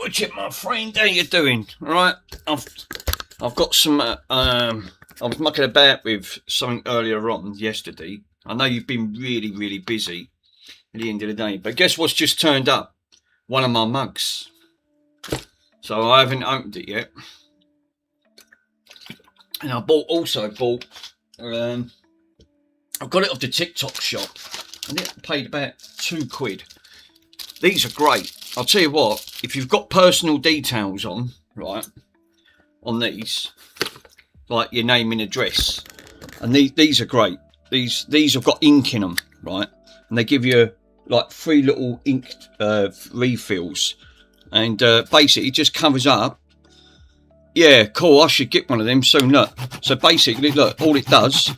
Richard, my friend, how you doing? Right, I've got some. I was mucking about with something earlier on yesterday. I know you've been really busy at the end of the day, but guess what's just turned up? One of my mugs. So I haven't opened it yet, and I also bought. I've got it off the TikTok shop, and it paid about £2. These are great. I'll tell you what, if you've got personal details on, right, on these, like your name and address, and these are great. These have got ink in them, right, and they give you like 3 little ink refills, and basically it just covers up. Yeah, cool, I should get one of them soon. Look, so basically, look, all it does,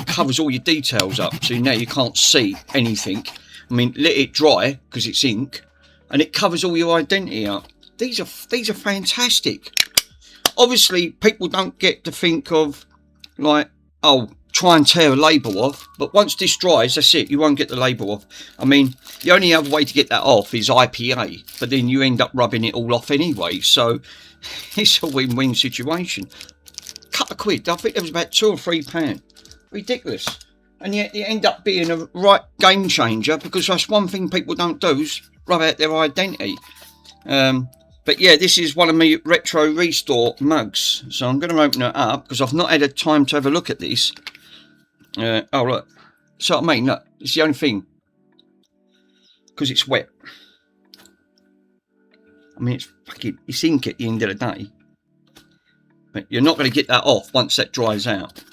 covers all your details up, so now you can't see anything. I mean, let it dry because it's ink, and it covers all your identity up. These are fantastic. Obviously, people don't get to think of like, oh, try and tear a label off, but once this dries, that's it. You won't get the label off. I mean, the only other way to get that off is IPA, but then you end up rubbing it all off anyway. So it's a win-win situation. Couple of quid. I think there was about £2 or £3. Ridiculous. And yet you end up being a right game changer, because that's one thing people don't do, is rub out their identity. But yeah, this is one of my retro restore mugs, so I'm going to open it up because I've not had a time to have a look at this. Oh look, so I mean, look, it's the only thing, because it's wet. I mean, it's ink at the end of the day, but you're not going to get that off once that dries out.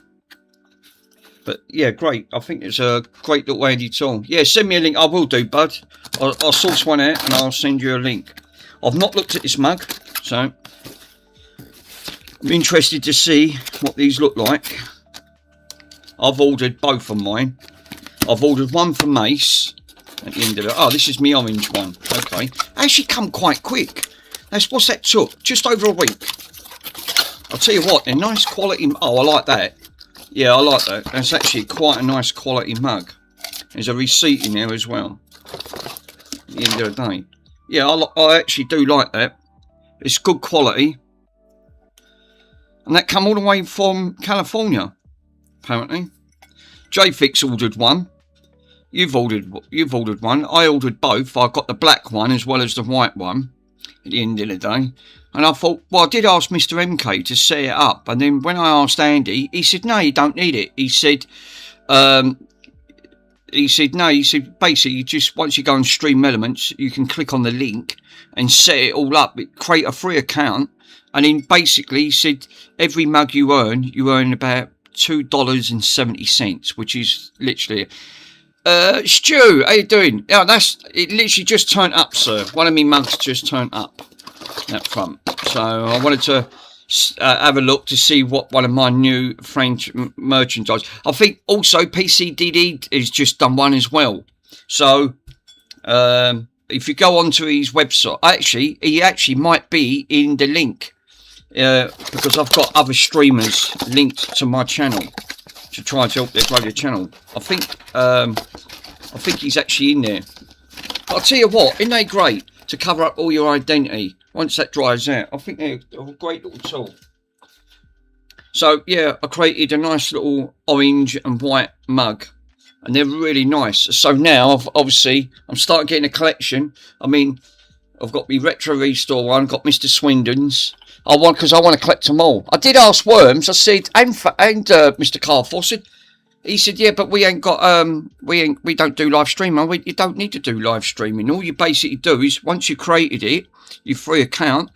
But yeah, great. I think it's a great little handy tool. Yeah, send me a link. I will do, bud. I'll source one out and I'll send you a link. I've not looked at this mug, so I'm interested to see what these look like. I've ordered both of mine. I've ordered one for Mace at the end of it. Oh, this is my orange one. Okay. Actually come quite quick. What's that took? Just over a week. I'll tell you what, they're nice quality. Oh, I like that. Yeah, I like that. That's actually quite a nice quality mug. There's a receipt in there as well. At the end of the day. Yeah, I actually do like that. It's good quality. And that come all the way from California, apparently. JFix ordered one. You've ordered one. I ordered both. I got the black one as well as the white one at the end of the day. And I thought, well, I did ask Mr. MK to set it up. And then when I asked Andy, he said, no, you don't need it. He said, no. He said, basically, you just, once you go on Stream Elements, you can click on the link and set it all up. Create a free account. And then basically, he said, every mug you earn about $2.70, which is literally... Stu, how you doing? Yeah, it literally just turned up, sir. One of me mugs just turned up that front. So I wanted to have a look to see what one of my new French merchandise. I think also PCDD has just done one as well. So if you go onto his website, he actually might be in the link because I've got other streamers linked to my channel to try to help their grow their channel. I think he's actually in there. But I'll tell you what, isn't they great to cover up all your identity once that dries out? I think they're a great little tool. So yeah, I created a nice little orange and white mug, and they're really nice. So now I'm starting getting a collection. I mean, I've got the retro restore one, got Mr. Swindon's. Because I want to collect them all. I did ask Worms. I said, and Mr. Carfor he said, yeah, but we ain't got we don't do live streaming. You don't need to do live streaming. All you basically do is once you created it, your free account,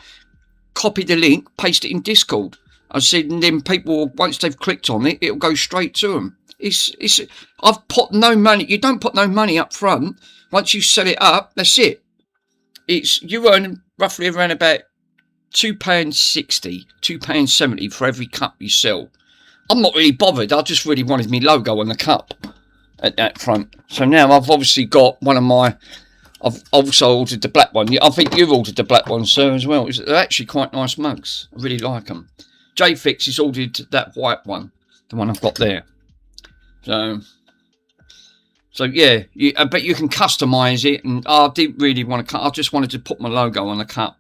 copy the link, paste it in Discord. I said, and then people, once they've clicked on it, it'll go straight to them. I've put no money. You don't put no money up front. Once you set it up, that's it. You earn roughly around about £2.60, £2.70 for every cup you sell. I'm not really bothered. I just really wanted my logo on the cup at that front. So now I've obviously got one of my... I've also ordered the black one. I think you've ordered the black one, sir, as well. They're actually quite nice mugs. I really like them. JFix has ordered that white one, the one I've got there. So yeah, but you can customise it. And I didn't really want to cut. I just wanted to put my logo on the cup.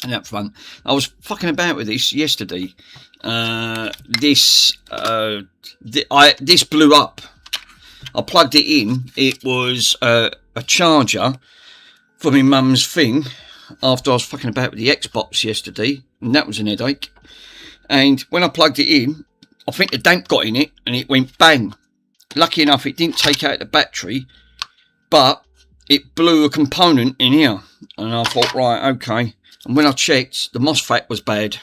and that front. I was fucking about with this yesterday. This blew up. I plugged it in. It was a charger for my mum's thing after I was fucking about with the Xbox yesterday, and that was an headache. And when I plugged it in, I think the damp got in it and it went bang. Lucky enough, it didn't take out the battery, but it blew a component in here. And I thought, right, okay. And when I checked, the MOSFET was bad.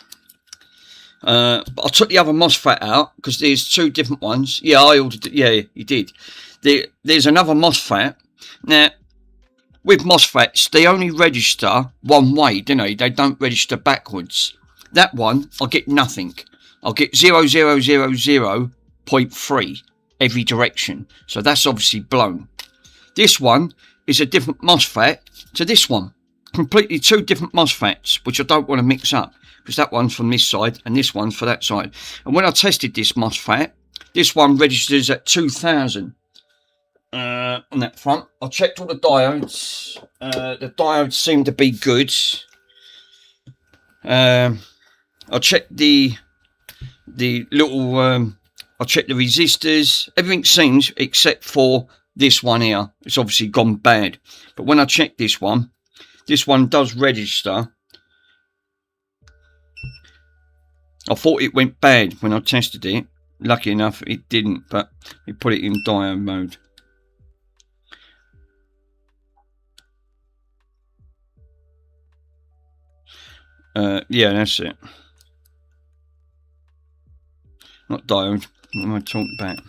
But I took the other MOSFET out because there's two different ones. Yeah, I ordered it. Yeah, you did. There's another MOSFET. Now, with MOSFETs, they only register one way, don't they? They don't register backwards. That one, I'll get nothing. I'll get 0.3 every direction. So that's obviously blown. This one is a different MOSFET to this one. Completely two different MOSFETs, which I don't want to mix up, because that one's from this side and this one's for that side. And when I tested this MOSFET, this one registers at 2000 on that front. I checked all the diodes. The diodes seem to be good. I checked the little. I checked the resistors. Everything seems except for this one here. It's obviously gone bad. But when I checked this one does register. I thought it went bad when I tested it. Lucky enough, it didn't. But it put it in diode mode. Yeah, that's it. Not diode. What am I talking about?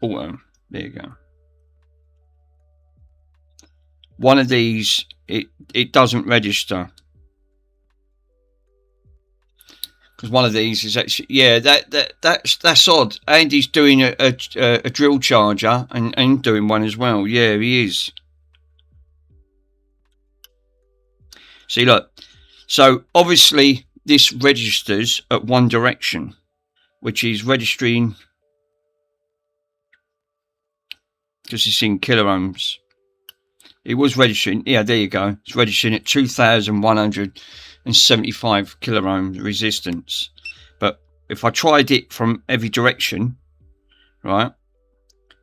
Auto. There you go. One of these, it doesn't register. Because one of these is actually, yeah, that's odd. Andy's doing a drill charger and doing one as well. Yeah, he is. See, look. So obviously this registers at one direction, which is registering because it's in kilo ohms. It was registering. Yeah, there you go. It's registering at 2,175 kilo ohms resistance. But if I tried it from every direction, right,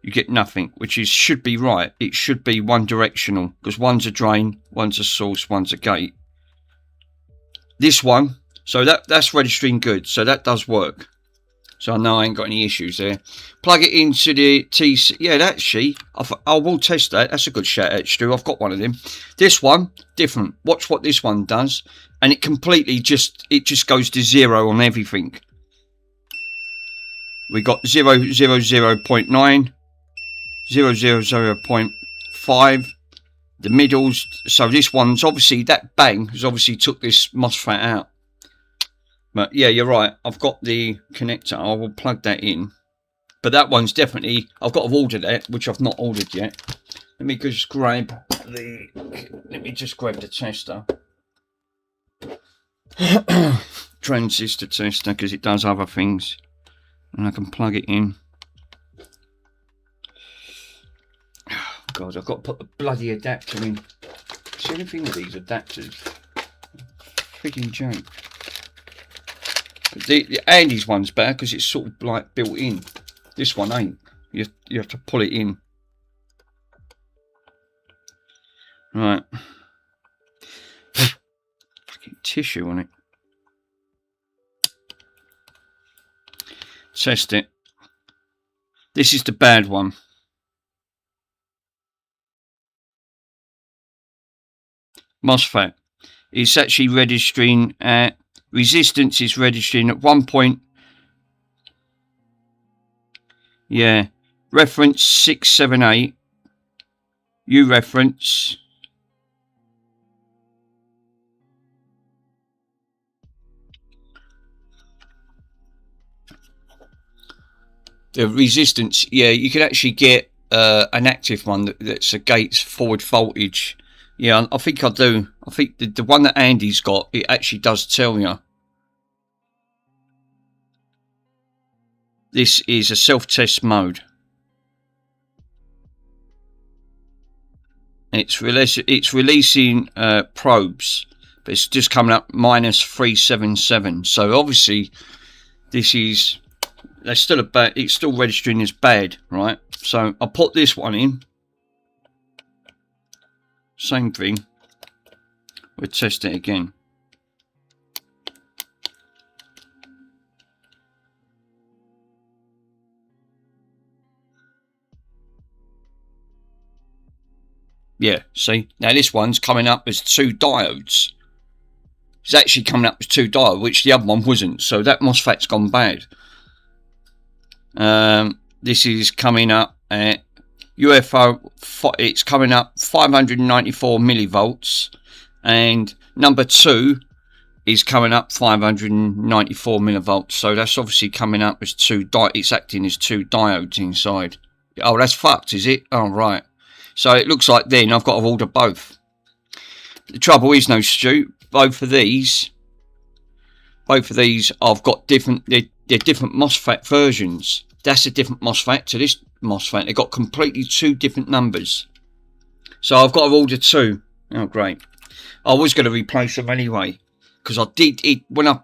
you get nothing, which should be right. It should be one directional because one's a drain, one's a source, one's a gate. This one, so that's registering good. So that does work. So I know I ain't got any issues there. Plug it into the TC. Yeah, that sheet. I will test that. That's a good shout out, Stu. I've got one of them. This one, different. Watch what this one does. And it completely just goes to zero on everything. We got 0.9, 0.5. The middles. So this one's obviously, that bang has obviously took this MOSFET out. But yeah, you're right. I've got the connector. I will plug that in. But that one's definitely, I've got to order that, which I've not ordered yet. Let me just grab the tester. Transistor tester, because it does other things. And I can plug it in. Oh, God, I've got to put the bloody adapter in. See anything with these adapters? Freaking joke. The Andy's one's better because it's sort of like built in. This one ain't. You have to pull it in. Right. Fucking tissue on it. Test it. This is the bad one. MOSFET. It's actually registering at resistance is registering at 1 point. Yeah. Reference 678. U reference. The resistance, yeah, you can actually get an active one that's a gates forward voltage. Yeah, I think I do. I think the one that Andy's got, it actually does tell you. This is a self-test mode. It's releasing probes, but it's just coming up -377. So obviously this is, there's still a bad, it's still registering as bad, right? So I'll put this one in, same thing, we'll test it again. Yeah, see, now this one's coming up as 2 diodes. It's actually coming up as 2 diodes, which the other one wasn't, so that MOSFET's gone bad. This is coming up at UFO, it's coming up 594 millivolts, and number 2 is coming up 594 millivolts, so that's obviously coming up as 2 diodes. It's acting as 2 diodes inside. Oh, that's fucked, is it? Oh, right. So it looks like then I've got to order both. The trouble is, no, Stu, both of these I've got different, they're different MOSFET versions. That's a different MOSFET to this MOSFET. They've got completely 2 different numbers. So I've got to order 2. Oh, great. I was going to replace them anyway, because I did it when I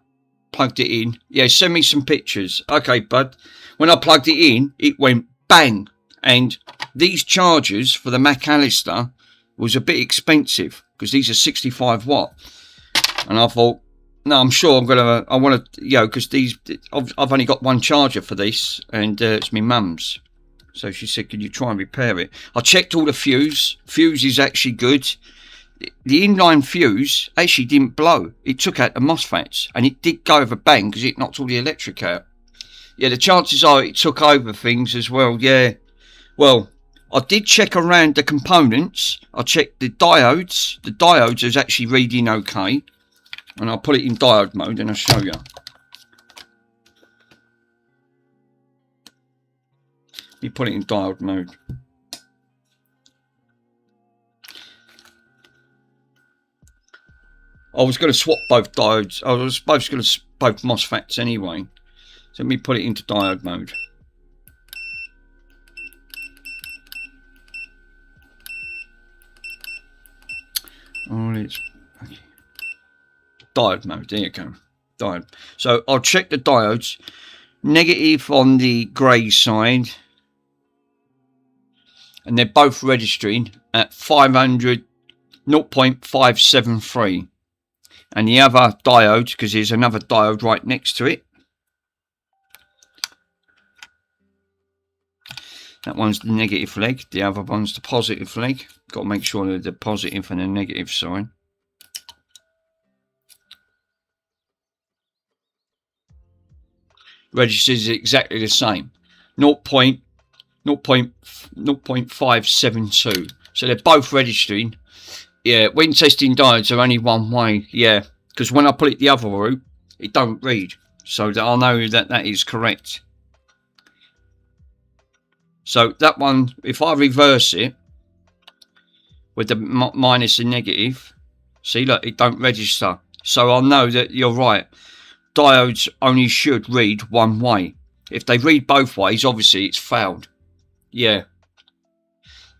plugged it in. Yeah, send me some pictures. Okay, bud. When I plugged it in, it went bang. And these chargers for the McAllister was a bit expensive, because these are 65 watt. And I thought, no, I'm sure I want to, you know, because these, I've only got one charger for this, and it's my mum's. So she said, can you try and repair it? I checked all the fuse. Fuse is actually good. The inline fuse actually didn't blow. It took out the MOSFETs, and it did go over bang because it knocked all the electric out. Yeah, the chances are it took over things as well, yeah. Well, I did check around the components. I checked the diodes. The diodes is actually reading okay. And I'll put it in diode mode and I'll show you. Let me put it in diode mode. I was going to swap both diodes. I was both going to both MOSFETs anyway. So let me put it into diode mode. Oh, it's okay. Diode mode. There you go. Diode. So I'll check the diodes. Negative on the grey side, and they're both registering at 0.573. And the other diode, because there's another diode right next to it. That one's the negative leg, the other one's the positive leg. Got to make sure that the positive and the negative side. Registers exactly the same. 0.572. So they're both registering. Yeah, when testing diodes are only one way. Yeah, because when I put it the other route, it don't read. So that I'll know that that is correct. So that one, if I reverse it with the minus and negative, see, look, it don't register. So I'll know that you're right. Diodes only should read one way. If they read both ways, obviously it's failed. Yeah.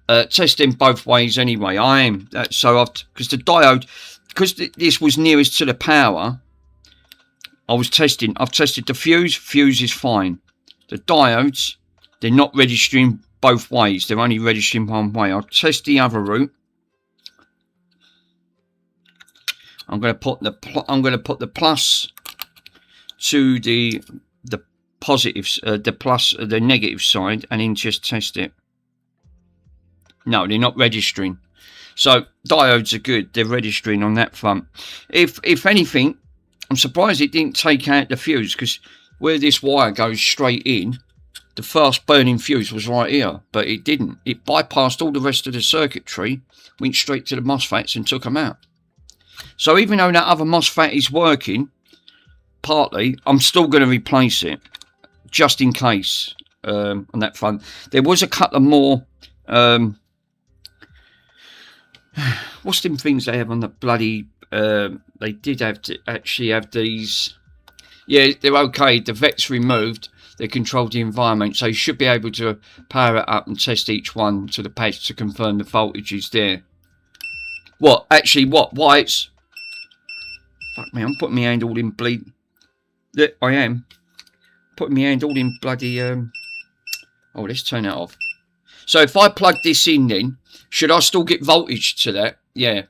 Testing both ways anyway. I am. So because the diode, because this was nearest to the power, I was testing. I've tested the fuse. Fuse is fine. The diodes, they're not registering both ways. They're only registering one way. I'll test the other route. I'm going to put the plus to the positive, the negative side, and then just test it. No, they're not registering. So diodes are good. They're registering on that front. If anything, I'm surprised it didn't take out the fuse, because where this wire goes straight in, the first burning fuse was right here, but it didn't. It bypassed all the rest of the circuitry, went straight to the MOSFETs and took them out. So even though that other MOSFET is working, partly, I'm still going to replace it, just in case, on that front. There was a couple of more, what's them things they have on the bloody, they did have to actually have these, yeah, they're okay, the vet's removed, they control the environment, so you should be able to power it up and test each one to the patch to confirm the voltage is there. What? Actually, what? Why it's... Fuck me, I'm putting my hand all in bleed. Yeah, I am. Putting my hand all in bloody... Oh, let's turn that off. So if I plug this in then, should I still get voltage to that? Yeah.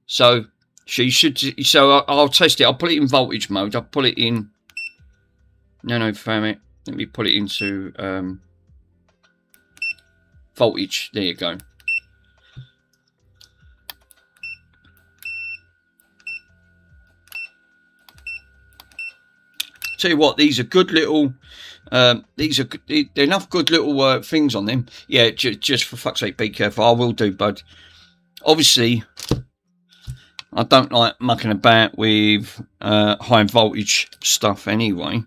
So she should... So I'll test it. I'll put it in voltage mode. I'll put it in... No, fam it. Let me put it into... voltage. There you go. Tell you what, these are good little... they're enough good little things on them. Yeah, just for fuck's sake, be careful. I will do, bud. Obviously, I don't like mucking about with high voltage stuff anyway.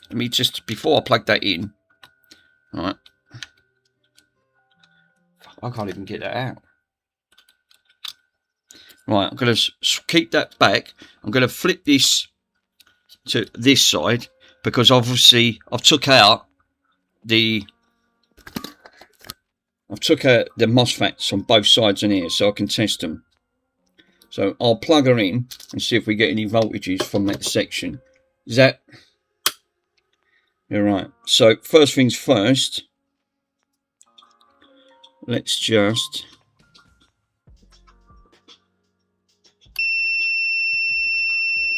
Let me just, before I plug that in... Alright. I can't even get that out. Right, I'm going to keep that back. I'm going to flip this to this side because obviously I've took out the MOSFETs on both sides in here so I can test them. So I'll plug her in and see if we get any voltages from that section. Is that... All right. So first things first, let's just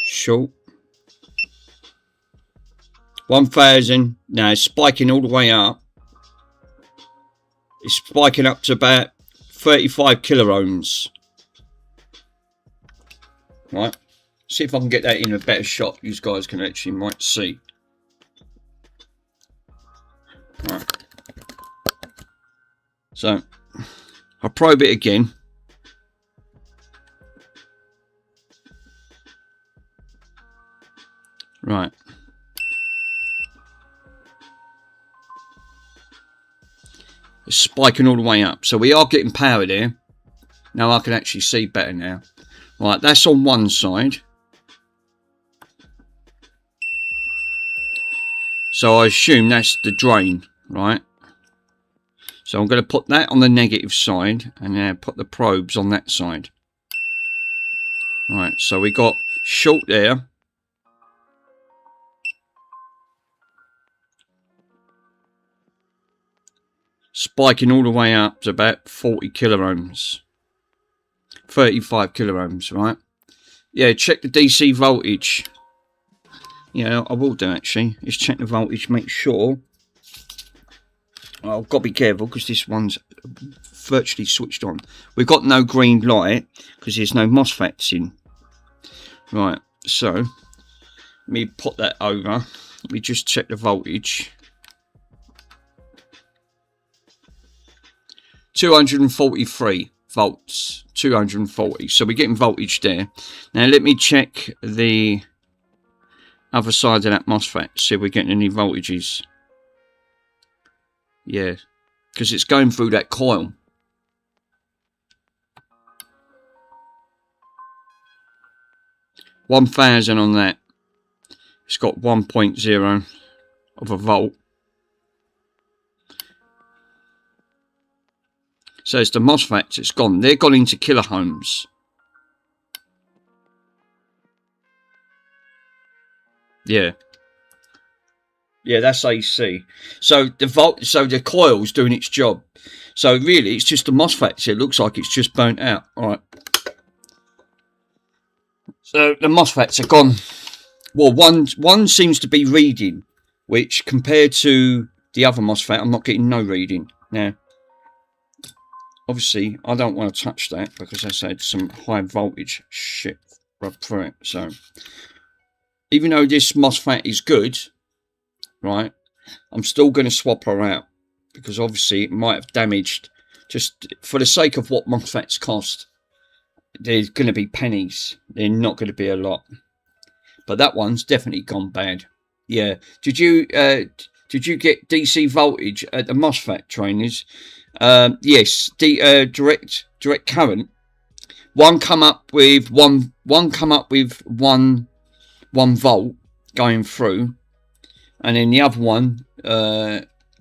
short 1000. Now it's spiking all the way up. It's spiking up to about 35 kiloohms. Right. See if I can get that in a better shot. You guys can actually might see. Right. So I'll probe it again. Right. It's spiking all the way up. So we are getting power there. Now I can actually see better now. Right, that's on one side. So I assume that's the drain, right? So I'm going to put that on the negative side and now put the probes on that side. Right, so we got short there. Spiking all the way up to about 40 kiloohms. 35 kiloohms, right? Yeah, check the DC voltage. Yeah, I will do actually. Just check the voltage, make sure. I've got to be careful because this one's virtually switched on. We've got no green light because there's no MOSFETs in. Right, so let me put that over. Let me just check the voltage. 243 volts. 240. So we're getting voltage there. Now let me check the other side of that MOSFET. See if we're getting any voltages. Yeah, because it's going through that coil. $1,000 on that. It's got 1.0 of a volt. So it's the MOSFETs, it's gone. They're gone into kiloohms. Yeah. Yeah, that's AC. So the coil's doing its job. So really it's just the MOSFETs. It looks like it's just burnt out. Alright. So the MOSFETs are gone. Well, one seems to be reading, which compared to the other MOSFET, I'm not getting no reading. Now, obviously, I don't want to touch that because I said some high voltage shit rubbed through it. So, even though this MOSFET is good, right, I'm still going to swap her out because obviously it might have damaged. Just for the sake of what MOSFETs cost, there's going to be pennies. They're not going to be a lot. But that one's definitely gone bad. Yeah. Did you get DC voltage at the MOSFET trainers? Yes. Direct current. One come up with one volt going through, and then the other one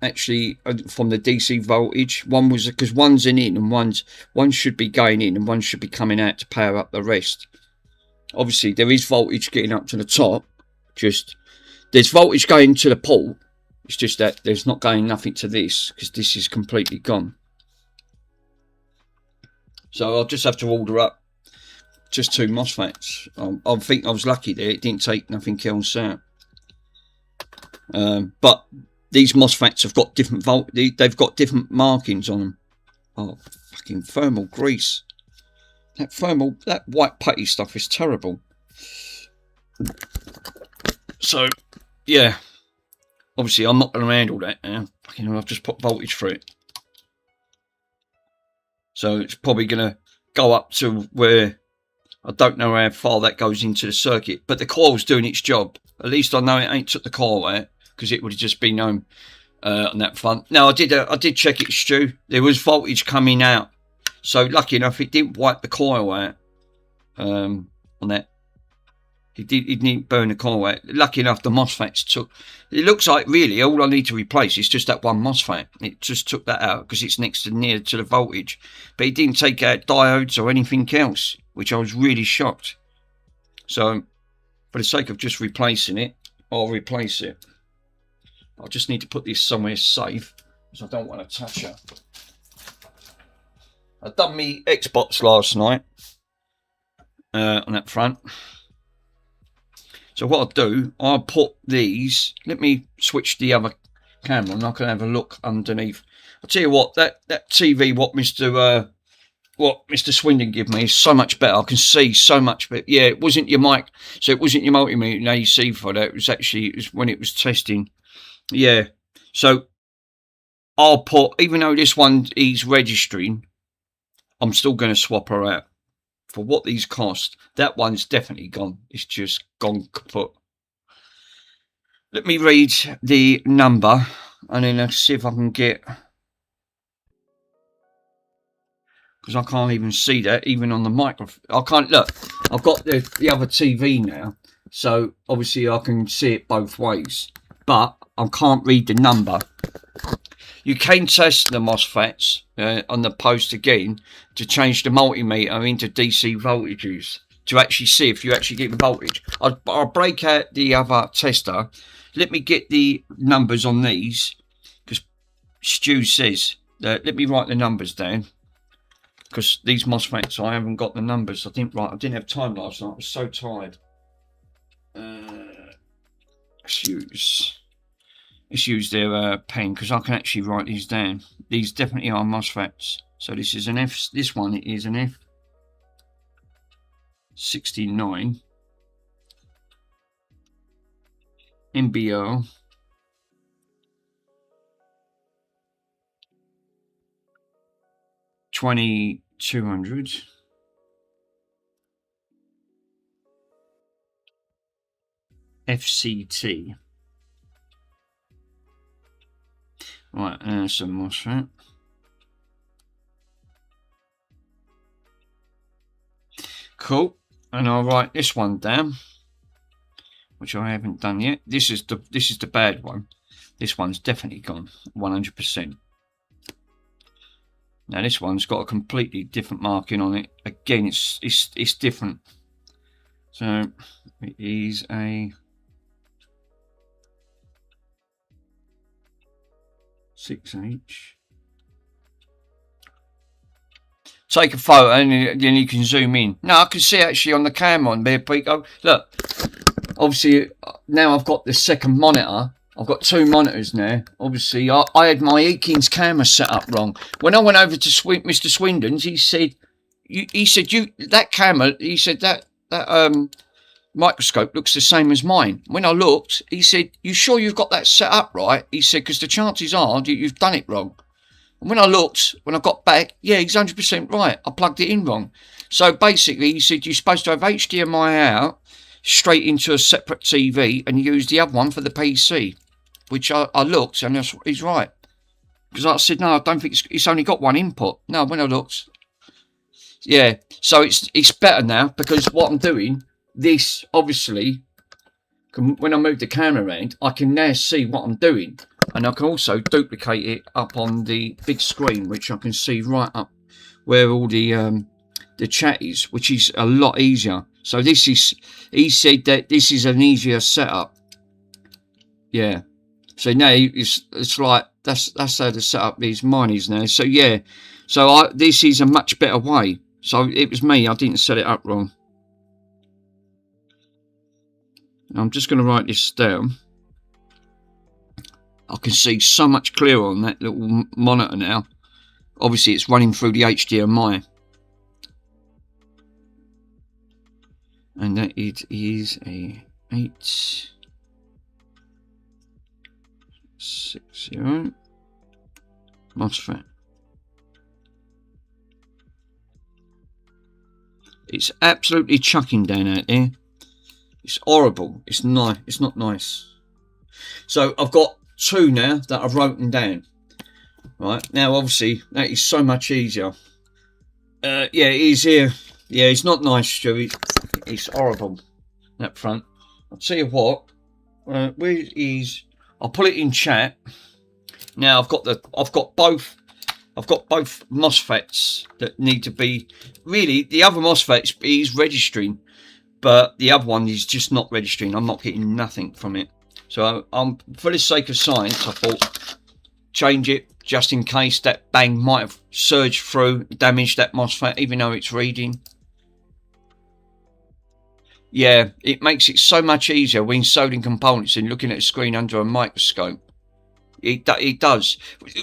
actually from the DC voltage. One was because one's in and one should be going in and one should be coming out to power up the rest. Obviously there is voltage getting up to the top, just there's voltage going to the port, it's just that there's not going nothing to this because this is completely gone. So I'll just have to order up just 2 MOSFETs. I think I was lucky there, it didn't take nothing else out. But these MOSFETs have got different they've got different markings on them. Oh, fucking thermal grease. That white putty stuff is terrible. So, yeah. Obviously, I'm not going to handle that now. Fucking hell, I've just put voltage through it. So, it's probably going to go up to where... I don't know how far that goes into the circuit. But the coil's doing its job. At least I know it ain't took the coil out, because it would have just been on that front. Now, I did check it, Stu. There was voltage coming out. So, lucky enough, it didn't wipe the coil out on that. It didn't burn the coil out. Lucky enough, the MOSFETs took... It looks like, really, all I need to replace is just that one MOSFET. It just took that out because it's near to the voltage. But it didn't take out diodes or anything else, which I was really shocked. So, for the sake of just replacing it, I'll replace it. I just need to put this somewhere safe because I don't want to touch it. I done me Xbox last night on that front. So what I'll do, I'll put these. Let me switch the other camera and I can have a look underneath. I'll tell you what, that TV, what Mr. Swindon gave me is so much better. I can see so much better. Yeah, it wasn't your mic, so it wasn't your multimeter AC for that. It was when it was testing. Yeah, so I'll put, even though this one is registering, I'm still going to swap her out. For what these cost, that one's definitely gone. It's just gone kaput. Let me read the number and then I'll see if I can get... Because I can't even see that, even on the microphone. I can't, look, I've got the other TV now. So, obviously, I can see it both ways. But I can't read the number. You can test the MOSFETs on the post again to change the multimeter into DC voltages to actually see if you actually get the voltage. I'll break out the other tester. Let me get the numbers on these because Stu says, let me write the numbers down because these MOSFETs, I haven't got the numbers. I didn't have time last night. I was so tired. Let's use their pen because I can actually write these down. These definitely are MOSFETs. So this is an F. This one is an F69 MBO 2200 FCT. Right, there's some MOSFET. Cool. And I'll write this one down, which I haven't done yet. This is the bad one. This one's definitely gone 100%. Now this one's got a completely different marking on it. Again, it's different. So it is a 6H. Take a photo and then you can zoom in. Now I can see actually on the camera on there. Look, obviously now I've got the second monitor. I've got 2 monitors now. Obviously I had my Eakins camera set up wrong. When I went over to Mr. Swindon's, he said that microscope looks the same as mine. When I looked, he said, "You sure you've got that set up right?" He said, "Because the chances are that you've done it wrong." And when I looked, when I got back, yeah, he's 100% right. I plugged it in wrong. So basically, he said, you're supposed to have HDMI out straight into a separate TV and use the other one for the PC. Which I looked, and he's right. Because I said, no, I don't think it's only got one input. No, when I looked, yeah. So it's better now because what I'm doing, this obviously, when I move the camera around, I can now see what I'm doing. And I can also duplicate it up on the big screen, which I can see right up where all the chat is, which is a lot easier. So this is, he said that this is an easier setup. Yeah. So now it's like that's how to set up these minies now. So yeah. So this is a much better way. So it was me, I didn't set it up wrong. I'm just going to write this down. I can see so much clearer on that little monitor now. Obviously it's running through the HDMI. And that it is a 860 MOSFET. It's absolutely chucking down out there. It's horrible. It's nice. It's not nice. So I've got 2 now that I've written down. Right now, obviously that is so much easier. Yeah, it is here. Yeah, it's not nice, Stu. It's horrible. That front. I'll tell you what. Where is? I'll put it in chat. Now I've got both MOSFETs that need to be. Really, the other MOSFET is registering, but the other one is just not registering. I'm not getting nothing from it. So I'm, for the sake of science, I thought change it just in case that bang might have surged through, damaged that MOSFET, even though it's reading. Yeah, it makes it so much easier when soldering components and looking at a screen under a microscope. It does.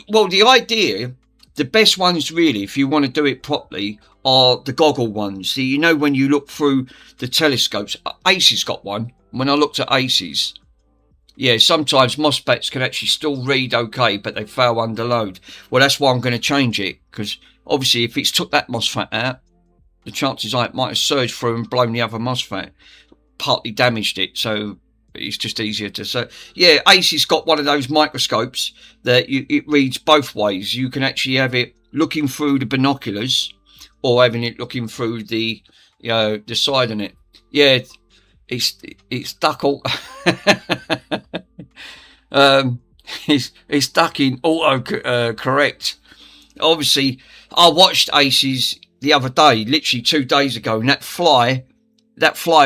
Well, the idea, the best ones really, if you want to do it properly, are the goggle ones. So, you know, when you look through the telescopes. Ace's got one. When I looked at Ace's, yeah, sometimes MOSFETs can actually still read okay, but they fail under load. Well, that's why I'm going to change it, because obviously if it's took that MOSFET out, the chances are it might have surged through and blown the other MOSFET, partly damaged it. So it's just easier to. So yeah, Ace's got one of those microscopes that it reads both ways. You can actually have it looking through the binoculars, or having it looking through the the side on it. Yeah, it's stuck all. It's stuck in auto correct. Obviously, I watched Ace's the other day, literally 2 days ago, and that fly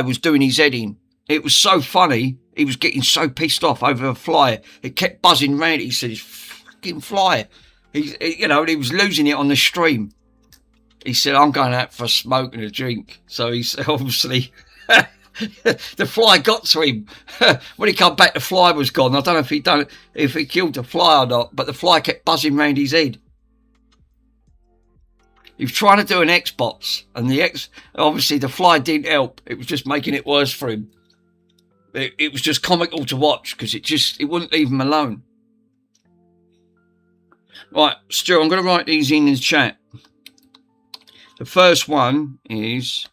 was doing his head in. It was so funny. He was getting so pissed off over a fly. It kept buzzing round. He said, "It's fucking fly." He was losing it on the stream. He said, "I'm going out for a smoke and a drink." So he said, obviously, the fly got to him. When he come back, the fly was gone. I don't know if he killed the fly or not, but the fly kept buzzing round his head. He was trying to do an Xbox, and obviously the fly didn't help. It was just making it worse for him. It was just comical to watch, because it wouldn't leave him alone. Right, Stu, I'm going to write these in the chat. The first one is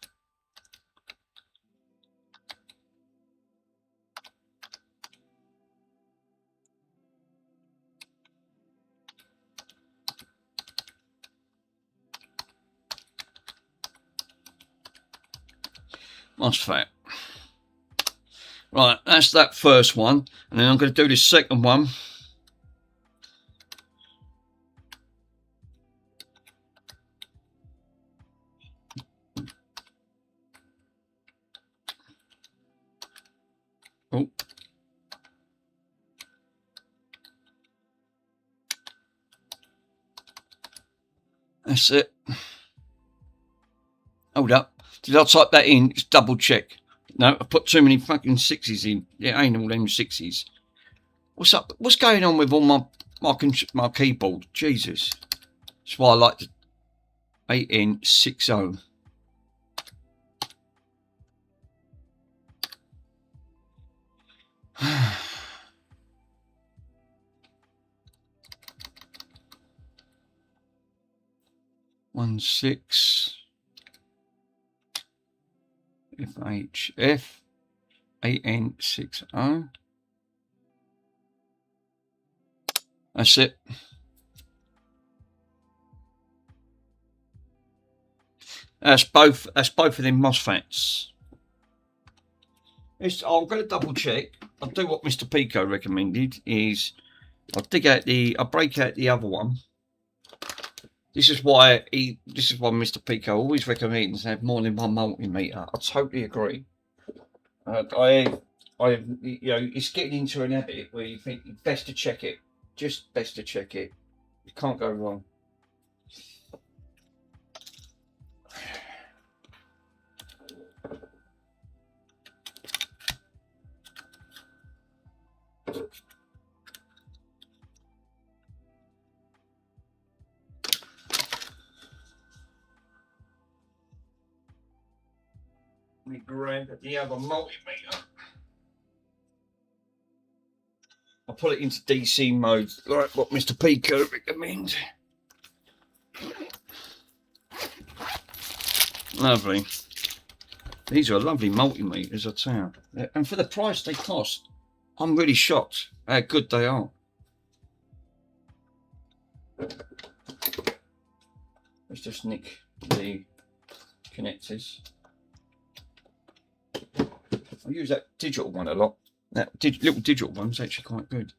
MOSFET. Right, that's that first one. And then I'm going to do this second one. Oh. That's it. Hold up. Did I type that in? It's double check. No, I put too many fucking 6s in. It ain't all them 6s. What's up? What's going on with all my keyboard? Jesus. That's why I like to 8N60. One 6 FHF 8N60. That's it. That's both of them MOSFETs. I'm going to double check. I'll do what Mr. Pico recommended, is I'll break out the other one. This is why Mr. Pico always recommends have more than one multimeter. I totally agree. It's getting into an habit where you think best to check it. Just best to check it. You can't go wrong. Let me grab the other multimeter. I'll put it into DC mode, like what Mr. Pico recommends. Lovely. These are lovely multimeters, I tell you. And for the price they cost, I'm really shocked how good they are. Let's just nick the connectors. I use that digital one a lot. That little digital one's actually quite good.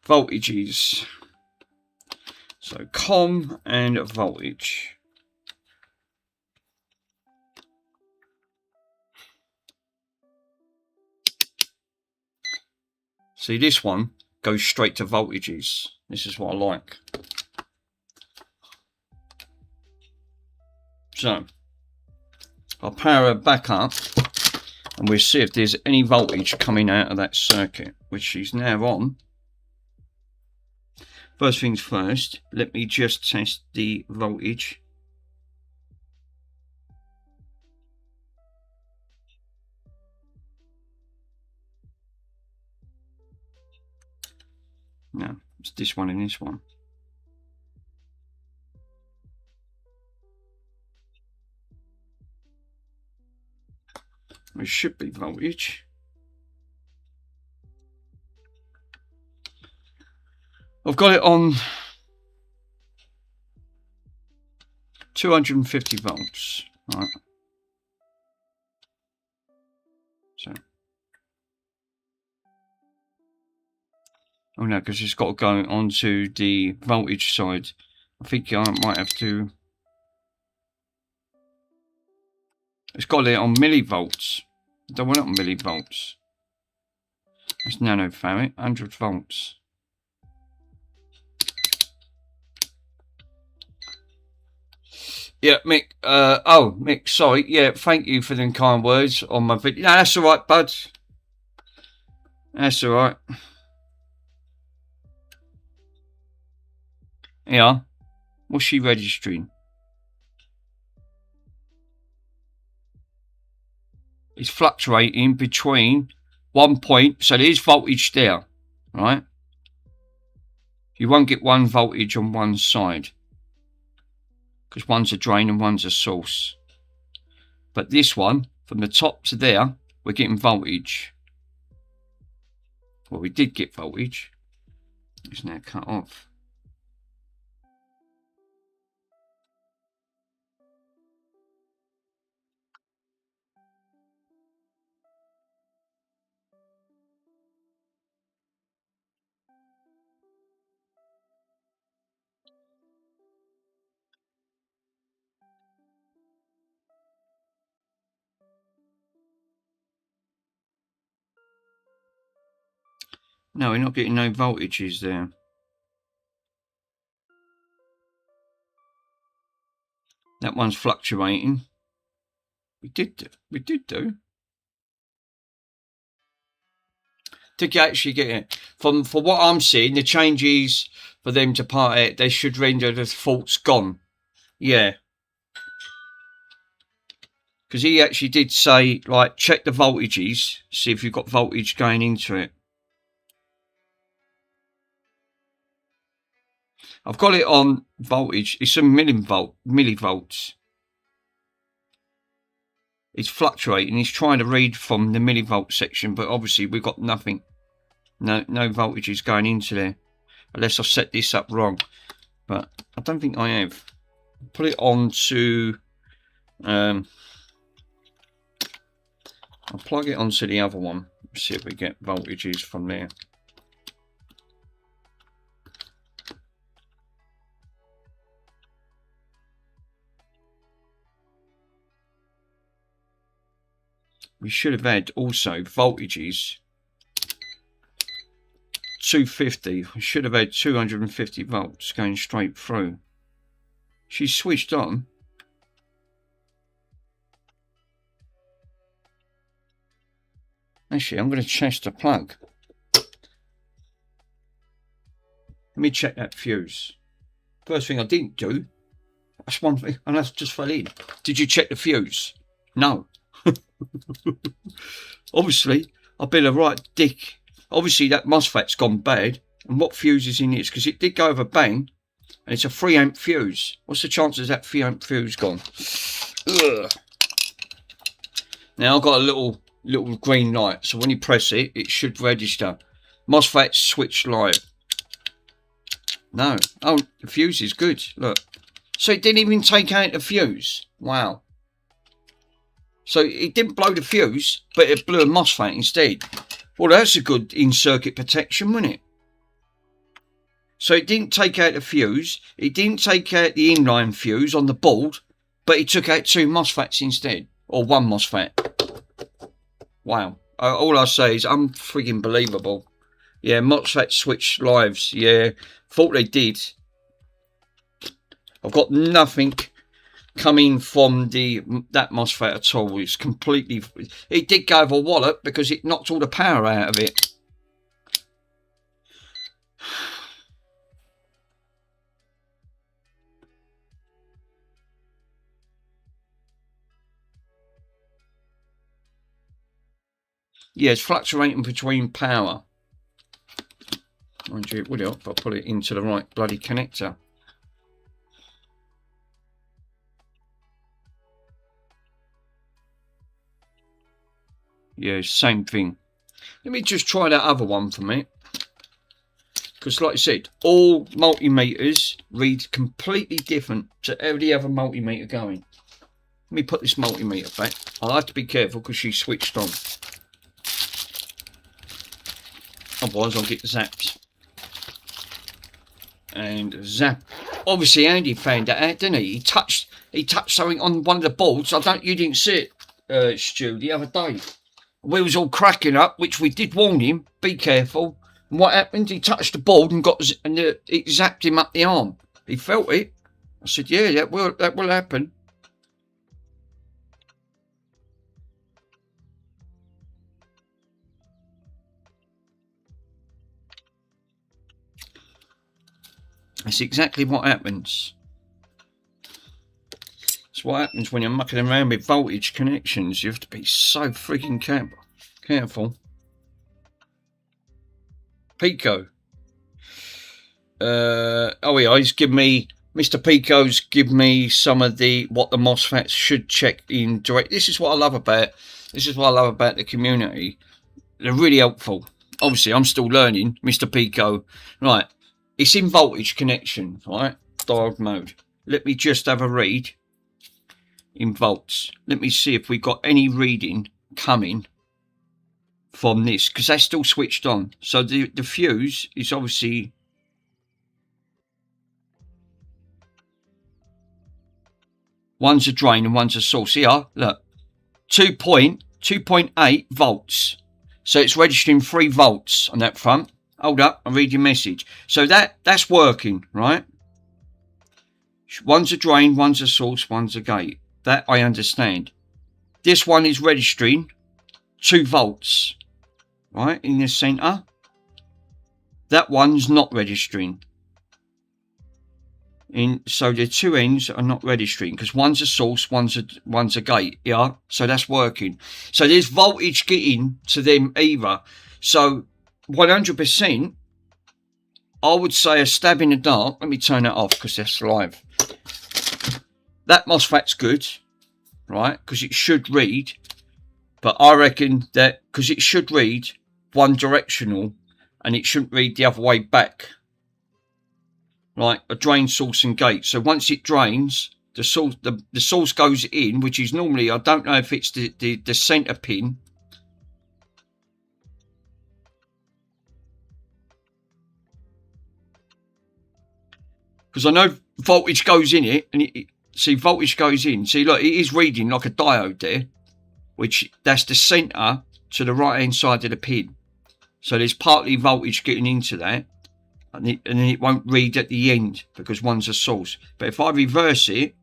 Voltages. So COM and voltage. See, this one goes straight to voltages. This is what I like. So I'll power it back up and we'll see if there's any voltage coming out of that circuit, which is now on. First things first, let me just test the voltage. No, it's this one and this one. It should be voltage. I've got it on 250 volts. Right. So, oh no, because it's got to go onto the voltage side. I think I might have to. It's got it on millivolts. I don't want it on millivolts. That's nanofarad, 100 volts. Yeah, Mick. Mick, sorry. Yeah, thank you for them kind words on my video. No, that's all right, bud. That's all right. Yeah. What's she registering? It's fluctuating between 1 point. So there's voltage there, right? You won't get one voltage on one side, because one's a drain and one's a source. But this one, from the top to there, we're getting voltage. Well, we did get voltage. It's now cut off. No, we're not getting no voltages there. That one's fluctuating. We did do. To actually get it. For what I'm seeing, the changes for them to part it, they should render the faults gone. Yeah. Because he actually did say, like, check the voltages, see if you've got voltage going into it. I've got it on voltage. It's a millivolts. It's fluctuating. It's trying to read from the millivolt section, but obviously we've got nothing. No voltages going into there. Unless I've set this up wrong. But I don't think I have. Put it on to I'll plug it onto the other one, see if we get voltages from there. We should have had also voltages 250. We should have had 250 volts going straight through. She's switched on. Actually, I'm going to test the plug. Let me check that fuse. First thing I didn't do, that's one thing, and that's just fell in. Did you check the fuse? No. Obviously, I've been a right dick. Obviously, that MOSFET's gone bad. And what fuse is in it? Because it did go over bang, and it's a 3 amp fuse. What's the chances that 3 amp fuse gone? Ugh. Now I've got a little green light, so when you press it, it should register. MOSFET switch live. No. Oh, the fuse is good. Look. So it didn't even take out the fuse. Wow. So it didn't blow the fuse, but it blew a MOSFET instead. Well, that's a good in-circuit protection, wasn't it? So it didn't take out the fuse. It didn't take out the inline fuse on the board, but it took out 2 MOSFETs instead. Or 1 MOSFET. Wow. All I say is unfriggin' believable. Yeah, MOSFET switch lives. Yeah, thought they did. I've got nothing coming from that MOSFET at all. It's completely... It did go over a wallop because it knocked all the power out of it. Yeah, it's fluctuating between power. Mind you, it would help if I put it into the right bloody connector. Yeah, same thing. Let me just try that other one for me. Because like I said, all multimeters read completely different to every other multimeter going. Let me put this multimeter back. I'll have to be careful because she's switched on. Otherwise I'll get zapped. And zap. Obviously Andy found that out, didn't he? He touched something on one of the boards. You didn't see it, Stu, the other day. We was all cracking up, which we did warn him, be careful. And what happened? He touched the board and it zapped him up the arm. He felt it. I said, yeah, that will happen. That's exactly what happens. That's what happens when you're mucking around with voltage connections. You have to be so freaking careful. Pico. Oh yeah, he's given me... Mr. Pico's given me some of what the MOSFETs should check in direct. This is what I love about the community. They're really helpful. Obviously, I'm still learning, Mr. Pico. Right. It's in voltage connection, right? Diode mode. Let me just have a read in volts. Let me see if we got any reading coming from this, because that's still switched on. So the fuse is obviously... One's a drain and one's a source. Here, look. 2.8 volts. So it's registering 3 volts on that front. Hold up, I'll read your message. So that's working, right? One's a drain, one's a source, one's a gate. That I understand. This one is registering 2 volts, right, in the centre. That one's not registering. So the 2 ends are not registering because one's a source, one's a gate. Yeah, so that's working. So there's voltage getting to them either. So 100%, I would say a stab in the dark. Let me turn that off because that's live. That MOSFET's good, right? Because it should read. But I reckon that because it should read one directional and it shouldn't read the other way back. Right? A drain, source and gate. So once it drains, the source goes in, which is normally, I don't know if it's the center pin. Because I know voltage goes in it, and see, voltage goes in. See, look, it is reading like a diode there, which that's the center to the right hand side of the pin. So there's partly voltage getting into that, and then it won't read at the end because one's a source. But if I reverse it,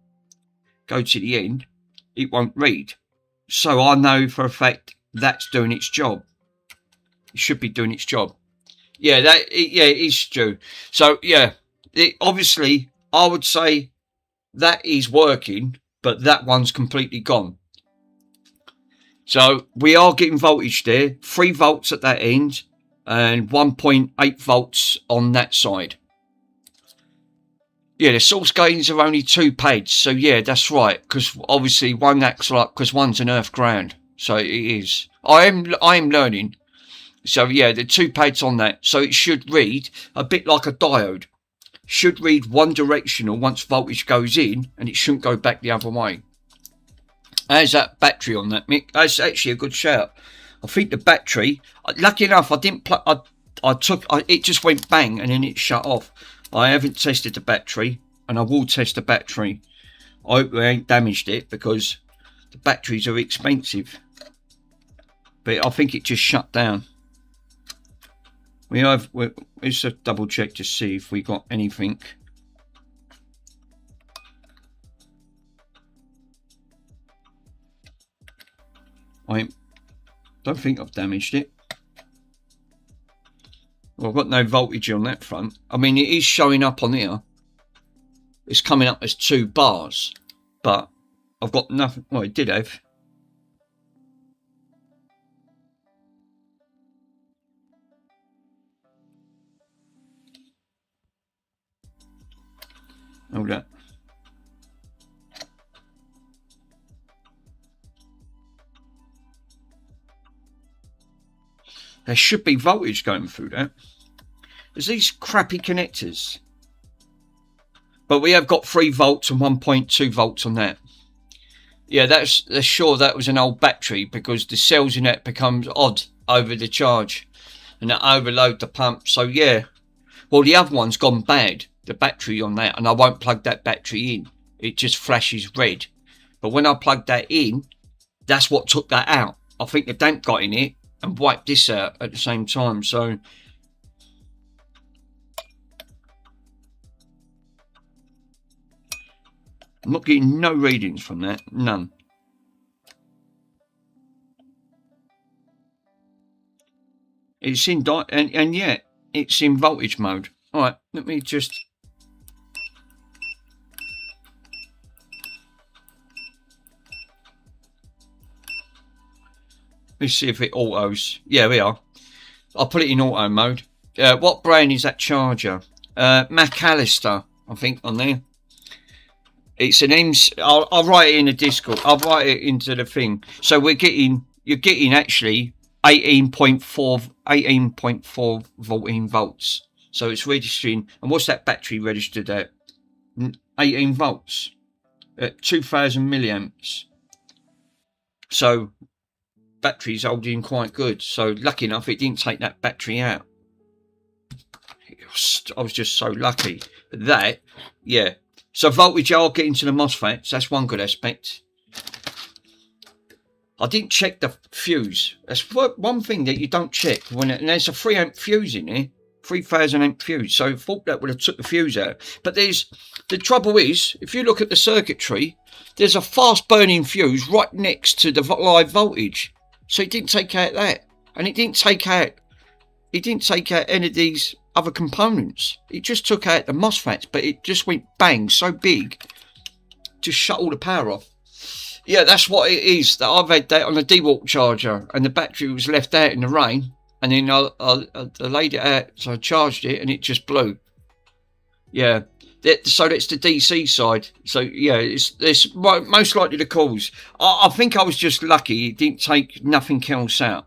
go to the end, it won't read. So I know for a fact that's doing its job. It should be doing its job. Yeah, it is, Stu. So yeah. Obviously, I would say that is working, but that one's completely gone. So we are getting voltage there, 3 volts at that end and 1.8 volts on that side. Yeah, the source gains are only 2 pads. So yeah, that's right, because obviously one acts like, because one's an earth ground. So it is. I am learning. So yeah, the 2 pads on that. So it should read a bit like a diode. Should read one directional once voltage goes in, and it shouldn't go back the other way. How's that battery on that, Mick? That's actually a good shout. I think the battery, lucky enough, I didn't plug, it just went bang and then it shut off. I haven't tested the battery, and I will test the battery. I hope we ain't damaged it, because the batteries are expensive. But I think it just shut down. Let's just double check to see if we got anything. I don't think I've damaged it. Well, I've got no voltage on that front. I mean, it is showing up on here. It's coming up as 2 bars, but I've got nothing. Well, it did have. Hold up. There should be voltage going through that. There's these crappy connectors. But we have got 3 volts and 1.2 volts on that. Yeah, that's sure that was an old battery, because the cells in that becomes odd over the charge. And that overload the pump. So yeah. Well, the other one's gone bad. The battery on that, and I won't plug that battery in. It just flashes red. But when I plug that in, that's what took that out. I think the damp got in it and wiped this out at the same time. So I'm not getting no readings from that, none. It's in and yeah, it's in voltage mode. All right, let me just. Let's see if it autos. Yeah, we are. I'll put it in auto mode. What brand is that charger? McAllister, I think, on there. It's an I'll write it in the Discord. I'll write it into the thing. So you're getting actually 18.4 volts. So it's registering. And what's that battery registered at? 18 volts at 2000 milliamps. So battery's holding quite good. So lucky enough, it didn't take that battery out. I was just so lucky. That, yeah. So voltage are getting to the MOSFETs. That's one good aspect. I didn't check the fuse. That's one thing that you don't check. And there's a 3 amp fuse in here. 3000 amp fuse. So I thought that would have took the fuse out. But the trouble is, if you look at the circuitry, there's a fast burning fuse right next to the live voltage. So it didn't take out that. And it didn't take out any of these other components. It just took out the MOSFETs, but it just went bang so big, just shut all the power off. Yeah, that's what it is. That I've had that on a DeWalt charger, and the battery was left out in the rain, and then I laid it out, so I charged it, and it just blew. Yeah, so that's the DC side. So yeah, it's most likely the cause. I think I was just lucky; it didn't take nothing else out.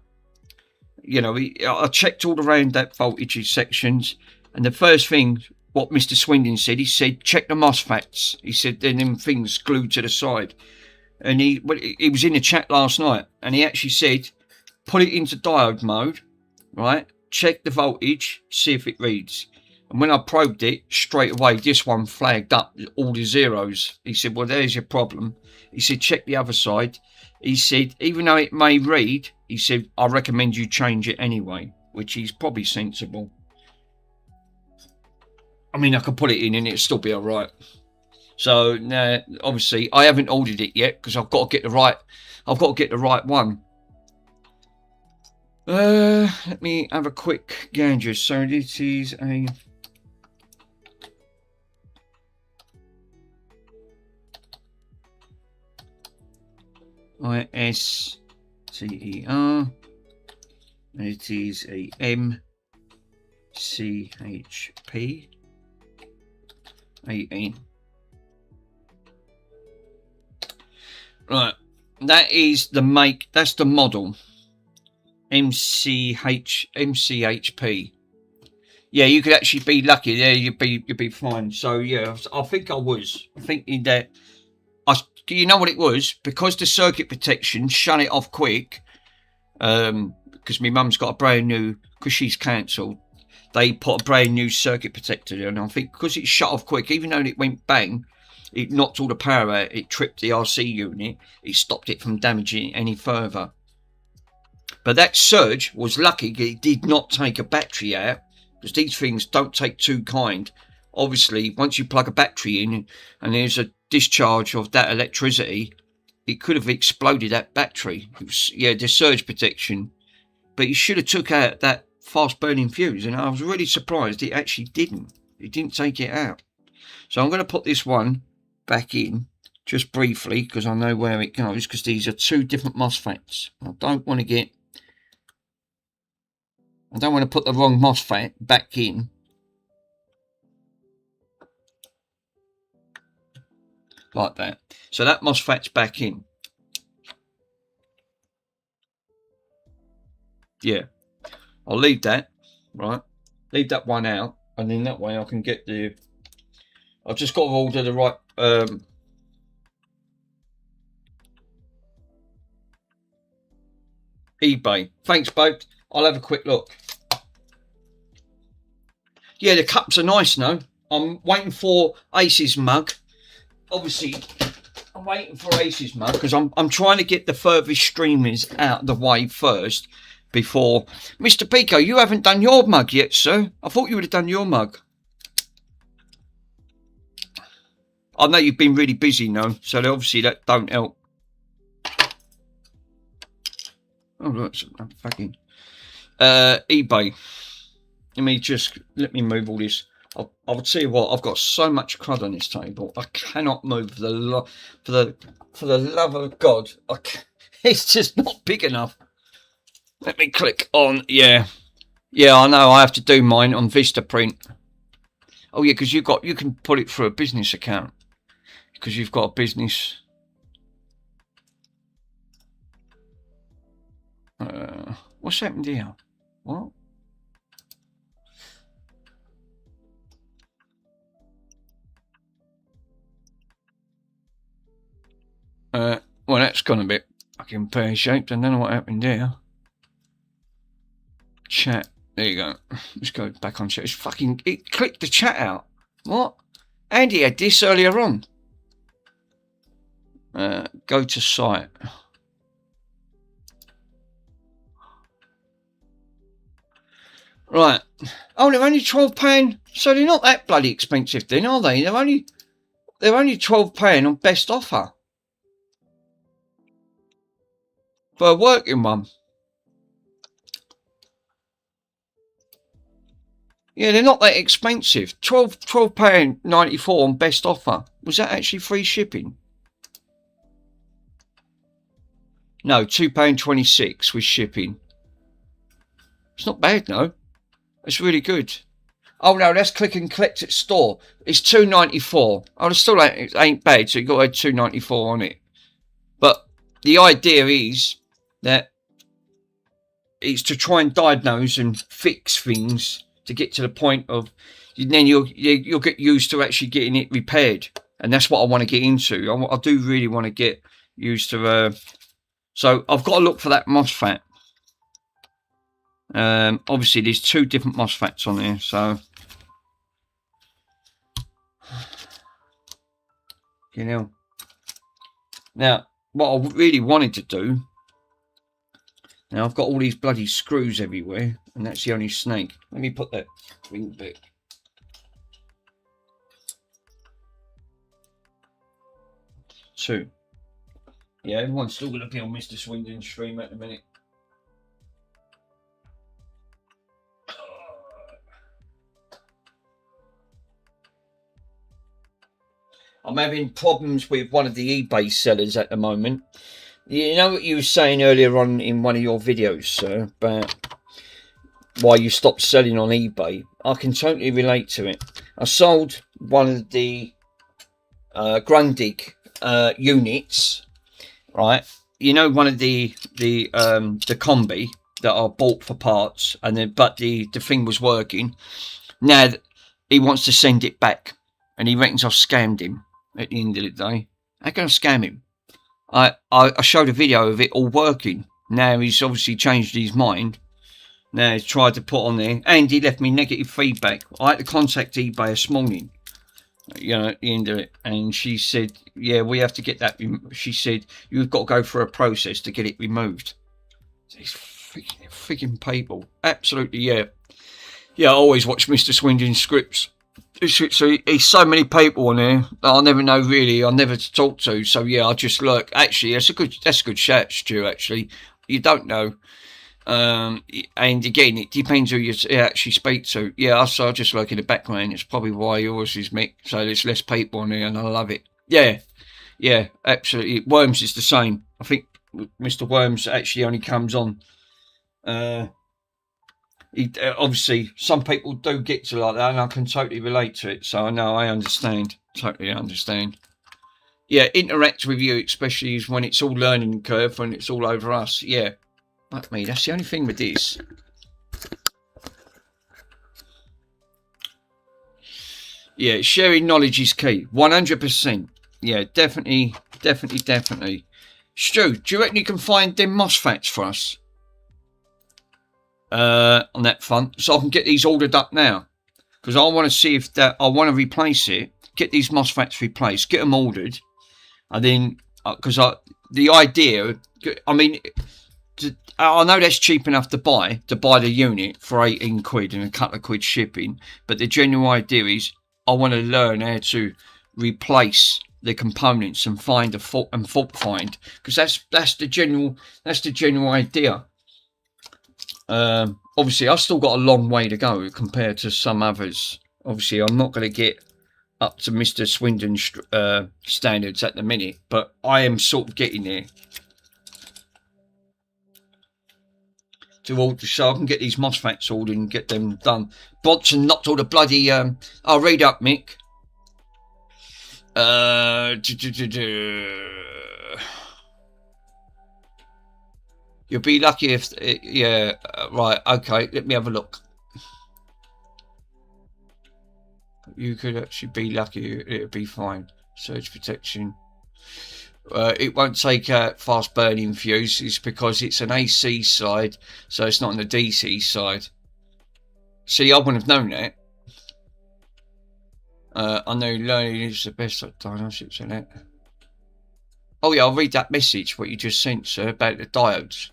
You know, I checked all around that voltage sections, and the first thing what Mr. Swindon said. He said, check the MOSFETs. He said, then them things glued to the side. And he was in the chat last night, and he actually said, put it into diode mode, right? Check the voltage, see if it reads. And when I probed it, straight away, this one flagged up all the zeros. He said, well, there's your problem. He said, check the other side. He said, even though it may read, he said, I recommend you change it anyway, which is probably sensible. I mean, I could put it in and it'll still be all right. So now, obviously, I haven't ordered it yet because I've got to get the right. I've got to get the right one. Let me have a quick gander. So this is a ISCER. And it is a MCHP 18. Right, that is the make. That's the model. MCHP. Yeah, you could actually be lucky there. You'd be fine. So yeah, I think I was thinking that. You know what it was, because the circuit protection shut it off quick. Because my mum's got a brand new, because she's cancelled, they put a brand new circuit protector in, and I think because it shut off quick, even though it went bang, it knocked all the power out, it tripped the RC unit, it stopped it from damaging it any further. But that surge was lucky, it did not take a battery out, because these things don't take two kind. Obviously, once you plug a battery in and there's a discharge of that electricity, it could have exploded that battery. It was, yeah, the surge protection. But you should have took out that fast burning fuse, and I was really surprised it actually didn't. It didn't take it out. So I'm going to put this one back in just briefly because I know where it goes, because these are two different MOSFETs. I don't want to put the wrong MOSFET back in. Like that. So that MOSFET's back in. Yeah. I'll leave that, right? Leave that one out, and then that way I can get the... I've just got to order the right... eBay. Thanks, both. I'll have a quick look. Yeah, the cups are nice now. I'm waiting for Ace's mug. Obviously, I'm waiting for Ace's mug because I'm trying to get the furthest streamers out of the way first before... Mr. Pico, you haven't done your mug yet, sir. I thought you would have done your mug. I know you've been really busy now, so obviously that don't help. Oh, look, I'm fucking... eBay. Let me move all this. I'll tell you what, I've got so much crud on this table. I cannot move for the love of God. It's just not big enough. Let me click on, yeah, I know I have to do mine on Vistaprint. Oh yeah, because you can put it through a business account because you've got a business. What's happened here? What? Well, that's gone a bit fucking pear-shaped. I don't know what happened there. Chat. There you go. Let's go back on chat. It's fucking... It clicked the chat out. What? Andy had this earlier on. Go to site. Right. Oh, they're only £12. So they're not that bloody expensive then, are they? They're only £12 on best offer. For a working one. Yeah, they're not that expensive. £12.94 on best offer. Was that actually free shipping? No, £2.26 with shipping. It's not bad, no. It's really good. Oh no, let's click and collect at store. It's £2.94. Oh, it still ain't bad, so you got to add £2.94 on it. But the idea is that it's to try and diagnose and fix things to get to the point of, then you'll get used to actually getting it repaired, and that's what I want to get into. I do really want to get used to. So I've got to look for that MOSFET. Obviously, there's 2 different MOSFETs on there, so you know. Now, what I really wanted to do. Now I've got all these bloody screws everywhere, and that's the only snake. Let me put that ring back. Two. Yeah, everyone's still going to be on Mr. Swindon's stream at the minute. I'm having problems with one of the eBay sellers at the moment. You know what you were saying earlier on in one of your videos, sir, about why you stopped selling on eBay? I can totally relate to it. I sold one of the Grundig units, right? You know, one of the combi that I bought for parts, and then but the thing was working. Now he wants to send it back, and he reckons I've scammed him. At the end of the day, how can I scam him? I showed a video of it all working. Now he's obviously changed his mind. Now he's tried to put on there, and he left me negative feedback. I had to contact eBay this morning, you know, at the end of it, and she said, yeah, we have to get that. She said, you've got to go through a process to get it removed. These freaking people. Absolutely, yeah. Yeah, I always watch Mr. Swindon's scripts. So there's so many people on there that I never know really. I never to talk to. So yeah, I just lurk. Actually, that's a good shout, Stu. Actually, you don't know. And again, it depends who you actually speak to. Yeah, so I just lurk in the background. It's probably why yours is Mick. So there's less people on there, and I love it. Yeah, yeah, absolutely. Worms is the same. I think Mr. Worms actually only comes on. Obviously, some people do get to like that, and I can totally relate to it. So I know, I understand, totally understand. Yeah, interact with you, especially when it's all learning curve, when it's all over us. Yeah, like me. That's the only thing with this. Yeah, sharing knowledge is key. 100%. Yeah, definitely. Stu, do you reckon you can find them MOSFETs for us? On that front, so I can get these ordered up now, because I want to see if that I want to replace it, get these MOSFETs replaced, get them ordered, and then because the idea, I mean, I know that's cheap enough to buy the unit for 18 quid and a couple of quid shipping, but the general idea is I want to learn how to replace the components and find a fault and fault find, because that's the general idea. Obviously I've still got a long way to go compared to some others. Obviously I'm not going to get up to Mr. Swindon's standards at the minute, but I am sort of getting there to order, so I can get these MOSFETs ordered and get them done. Bronson knocked all the bloody I'll read up, Mick. You'll be lucky if, yeah, right, okay, let me have a look. You could actually be lucky, it'll be fine. Surge protection. It won't take out fast burning fuse, it's because it's an AC side, so it's not on the DC side. See, I wouldn't have known that. I know learning is the best at diagnostics in it. Oh yeah, I'll read that message, what you just sent, sir, about the diodes.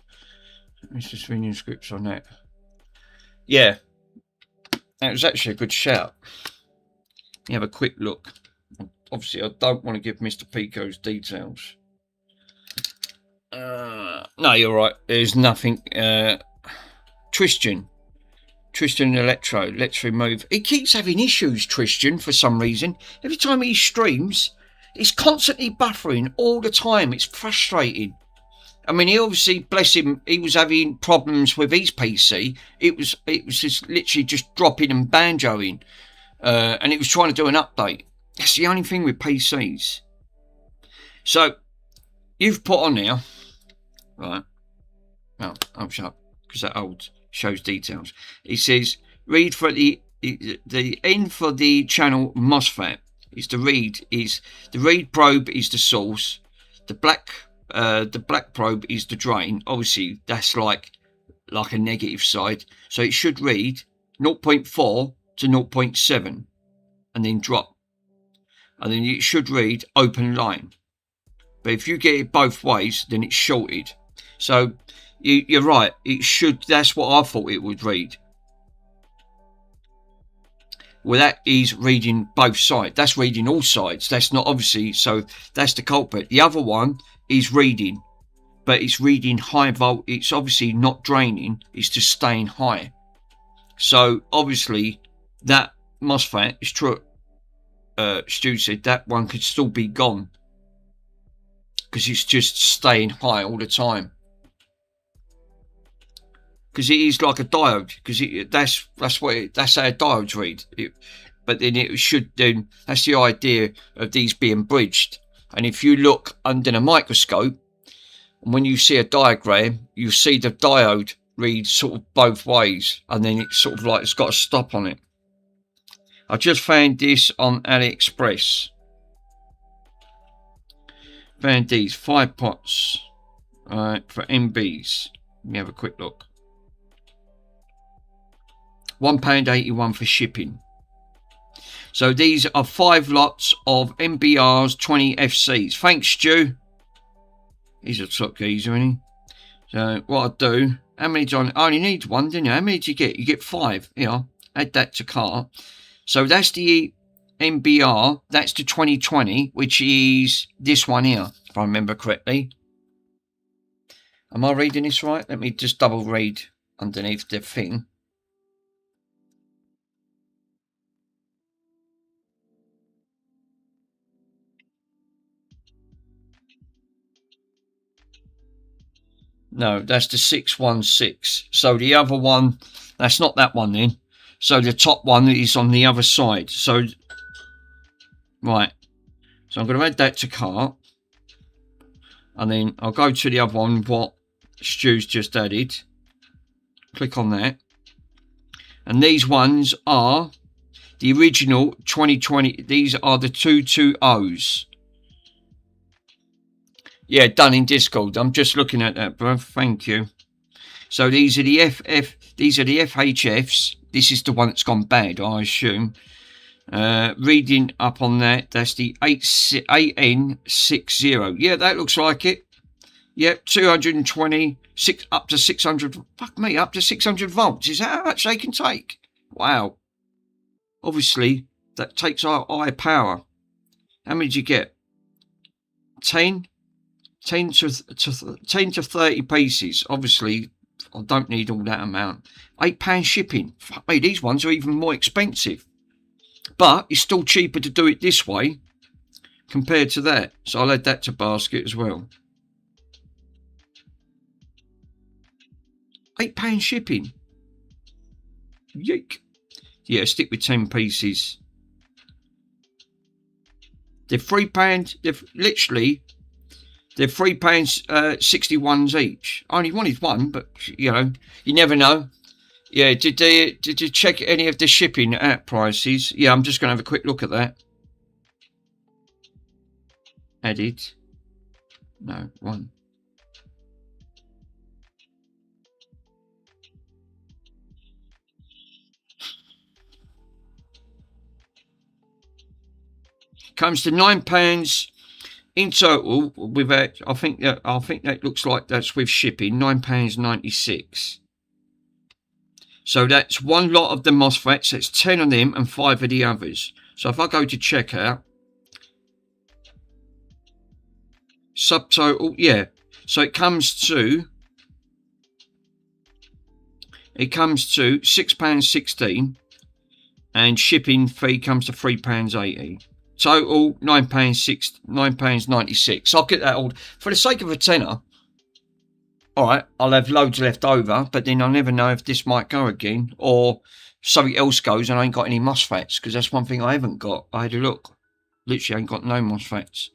Mr. Swindon scripts on that. Yeah, that was actually a good shout. Let me have a quick look. Obviously, I don't want to give Mr. Pico's details. No, you're right. There's nothing. Tristan Electro. Let's remove. He keeps having issues, Tristan, for some reason. Every time he streams, he's constantly buffering all the time. It's frustrating. I mean, he obviously, bless him, he was having problems with his PC. It was just literally just dropping and banjoing. And it was trying to do an update. That's the only thing with PCs. So, you've put on there, right? Oh, shut up, because that old shows details. It says, read for the the N for the channel MOSFET is the read. Is the read probe is the source. The black probe is the drain. Obviously, that's like a negative side. So it should read 0.4 to 0.7 and then drop. And then it should read open line. But if you get it both ways, then it's shorted. So you're right. It should. That's what I thought it would read. Well, that is reading both sides. That's reading all sides. That's not obviously. So that's the culprit. The other one is reading, but it's reading high volt. It's obviously not draining. It's just staying high. So obviously that MOSFET is true. Stu said that one could still be gone because it's just staying high all the time. Because it is like a diode. Because that's how diodes read. But then it should then. That's the idea of these being bridged. And if you look under the microscope, and when you see a diagram, you see the diode read sort of both ways, and then it's sort of like it's got a stop on it. I just found this on AliExpress. Found these 5 pots for MBs. Let me have a quick look. £1.81 for shipping. So these are 5 lots of MBRs 20 FCs. Thanks, Stu. He's a top geezer, isn't he? So what I do, how many do I only need one, didn't you? How many do you get? You get 5. Here, add that to cart. So that's the MBR. That's the 2020, which is this one here, if I remember correctly. Am I reading this right? Let me just double read underneath the thing. No, that's the 616. So the other one, that's not that one then. So the top one is on the other side. So, right. So I'm going to add that to cart. And then I'll go to the other one, what Stu's just added. Click on that. And these ones are the original 2020. These are the 220s. Yeah, done in Discord. I'm just looking at that, bro. Thank you. So these are the these are the FHFs. This is the one that's gone bad, I assume. Reading up on that, that's the 8N60. Yeah, that looks like it. Yep, 220, up to 600. Fuck me, up to 600 volts. Is that how much they can take? Wow. Obviously, that takes our high power. How many did you get? 10 to 30 pieces. Obviously, I don't need all that amount. £8 shipping. Fuck me, these ones are even more expensive. But it's still cheaper to do it this way compared to that. So I'll add that to basket as well. £8 shipping. Yeek. Yeah, stick with 10 pieces. They're £3. They're literally. They're £3.61 each. I only wanted one, but you know, you never know. Yeah, did you check any of the shipping at prices? Yeah, I'm just going to have a quick look at that. Added. No, one. Comes to £9 in total. With that, I think that looks like that's with shipping. £9.96. So that's one lot of the MOSFETs. That's 10 of them and 5 of the others. So if I go to checkout, subtotal, yeah. So it comes to £6.16, and shipping fee comes to £3.80. Total £9.96. So I'll get that all for the sake of a tenner. All right, I'll have loads left over, but then I'll never know if this might go again or something else goes and I ain't got any MOSFETs, because that's one thing I haven't got. I had a look. Literally ain't got no MOSFETs.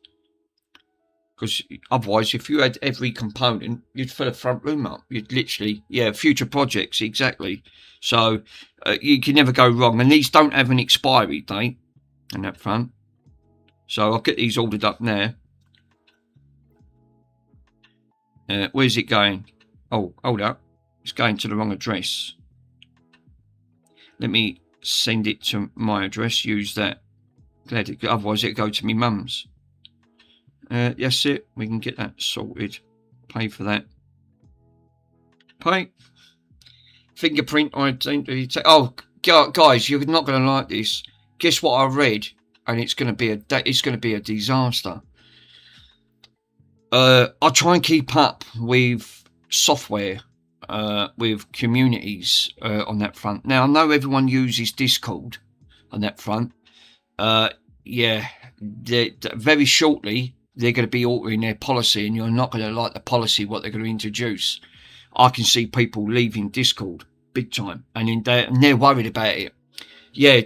Because otherwise, if you had every component, you'd fill a front room up. You'd literally, yeah, future projects, exactly. So you can never go wrong. And these don't have an expiry date on that front. So I'll get these ordered up now. Where's it going? Oh, hold up. It's going to the wrong address. Let me send it to my address. Use that. Otherwise, it'll go to me mum's. That's it. We can get that sorted. Pay for that. Pay. Fingerprint identity. Oh, guys, you're not going to like this. Guess what I read? And it's going to be a disaster. I try and keep up with software, with communities on that front. Now I know everyone uses Discord on that front. Yeah, very shortly they're going to be altering their policy, and you're not going to like the policy what they're going to introduce. I can see people leaving Discord big time, and they're worried about it. Yeah,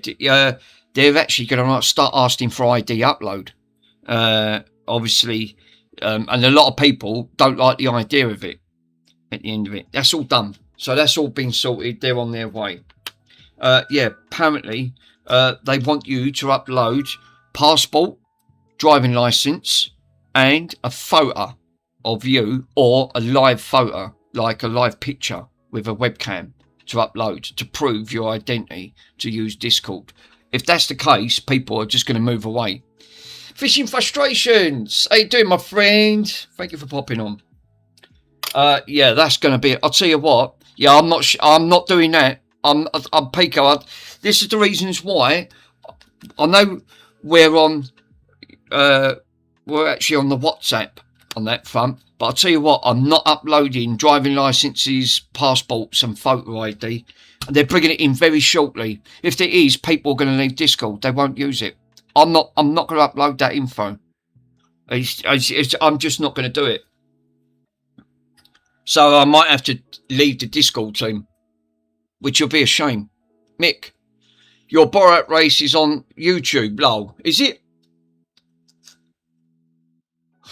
they're actually going to start asking for ID upload. Obviously, and a lot of people don't like the idea of it. At the end of it, that's all done. So that's all been sorted. They're on their way. Yeah, apparently they want you to upload passport, driving license, and a photo of you, or a live photo, like a live picture with a webcam, to upload to prove your identity to use Discord. If that's the case, people are just going to move away. Fishing Frustrations. How you doing, my friend? Thank you for popping on. Yeah, that's going to be it. I'll tell you what. Yeah, I'm not doing that. I'm Pico. This is the reasons why. I know we're on. We're actually on the WhatsApp on that front. But I'll tell you what. I'm not uploading driving licenses, passports, and photo ID. And they're bringing it in very shortly. If there is, people are going to leave Discord. They won't use it. I'm not going to upload that info. I'm just not going to do it. So I might have to leave the Discord team, which will be a shame. Mick, your Borat race is on YouTube, lol. Is it?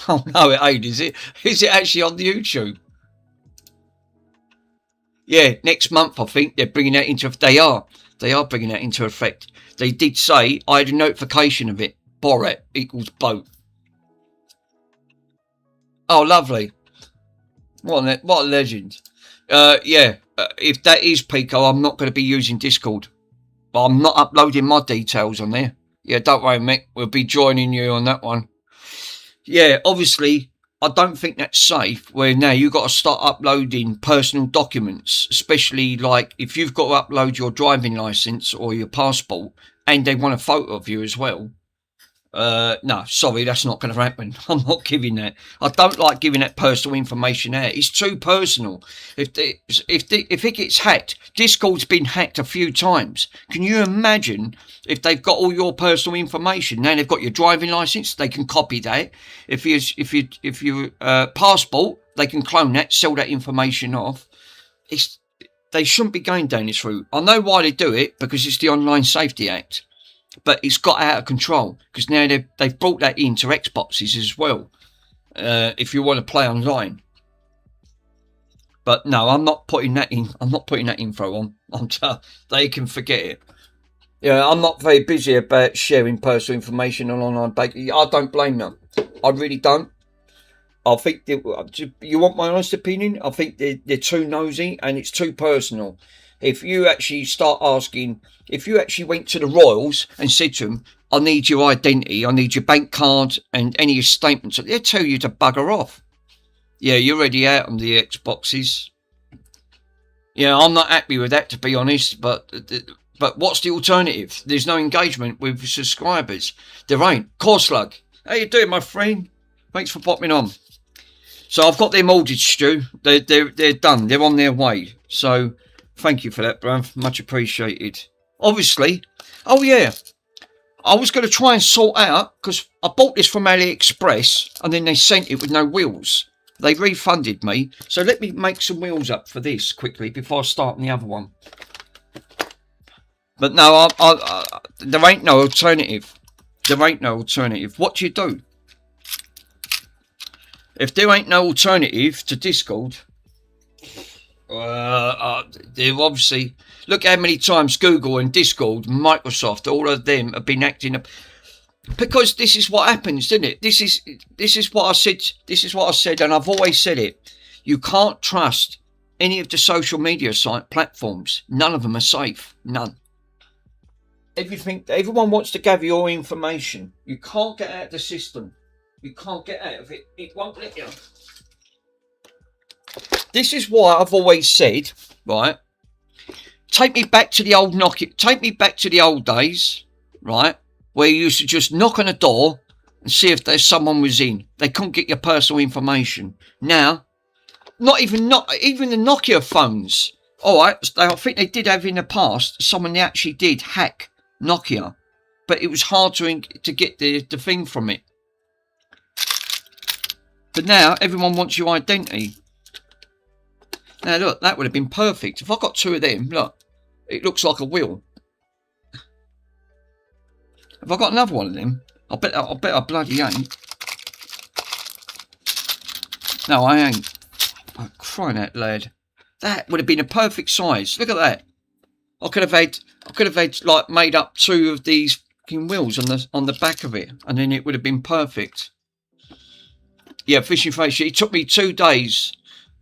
Oh no, it ain't, is it? Is it actually on the YouTube? Yeah, next month I think they're bringing that into. They are bringing that into effect. They did say I had a notification of it. Borat equals boat. Oh, lovely. What a legend. Yeah, if that is Pico, I'm not going to be using Discord. But I'm not uploading my details on there. Yeah, don't worry, Mick. We'll be joining you on that one. Yeah, obviously, I don't think that's safe, where now you've got to start uploading personal documents, especially like if you've got to upload your driving license or your passport, and they want a photo of you as well. No, sorry, that's not going to happen. I'm not giving that. I don't like giving that personal information out. It's too personal. If it gets hacked, Discord's been hacked a few times. Can you imagine if they've got all your personal information? Now they've got your driving license, they can copy that. If you passport, they can clone that, sell that information off. They shouldn't be going down this route. I know why they do it, because it's the Online Safety Act. But it's got out of control, because now they've brought that into Xboxes as well. If you want to play online. But no, I'm not putting that in. I'm not putting that info on. They can forget it. Yeah, I'm not very busy about sharing personal information on online dating. I don't blame them. I really don't. I think you want my honest opinion. I think they're too nosy and it's too personal. If you actually start asking, if you actually went to the Royals and said to them, I need your identity, I need your bank card and any of your statements, they'll tell you to bugger off. Yeah, you're already out on the Xboxes. Yeah, I'm not happy with that, to be honest, but what's the alternative? There's no engagement with subscribers. There ain't. Corslug, how you doing, my friend? Thanks for popping on. So I've got them ordered, Stu. They're done. They're on their way. So thank you for that, bruv. Much appreciated. Obviously, oh yeah, I was going to try and sort out, because I bought this from AliExpress and then they sent it with no wheels. They refunded me. So let me make some wheels up for this quickly before I start on the other one. But no, there ain't no alternative. There ain't no alternative. What do you do? if there ain't no alternative to Discord, they've obviously, look how many times Google and Discord, Microsoft, all of them have been acting up. Because this is what happens, isn't it? This is what I said. This is what I said, and I've always said it. You can't trust any of the social media site platforms. None of them are safe. None. Everyone wants to gather your information. You can't get out of the system. You can't get out of it. It won't let you. This is why I've always said, right? Take me back to the old Nokia. Take me back to the old days, right? Where you used to just knock on a door and see if there's someone was in. They couldn't get your personal information. Now, not even the Nokia phones. All right, I think they did have in the past someone that actually did hack Nokia, but it was hard to get the thing from it. But now everyone wants your identity. Now look, that would have been perfect if I got two of them. Look, it looks like a wheel. Have I got another one of them? I bet I bloody ain't. No, I ain't. I'm crying out loud. That would have been a perfect size. Look at that. I could have had like made up two of these fucking wheels on the back of it, and then it would have been perfect. Yeah, Fishing Face. It took me 2 days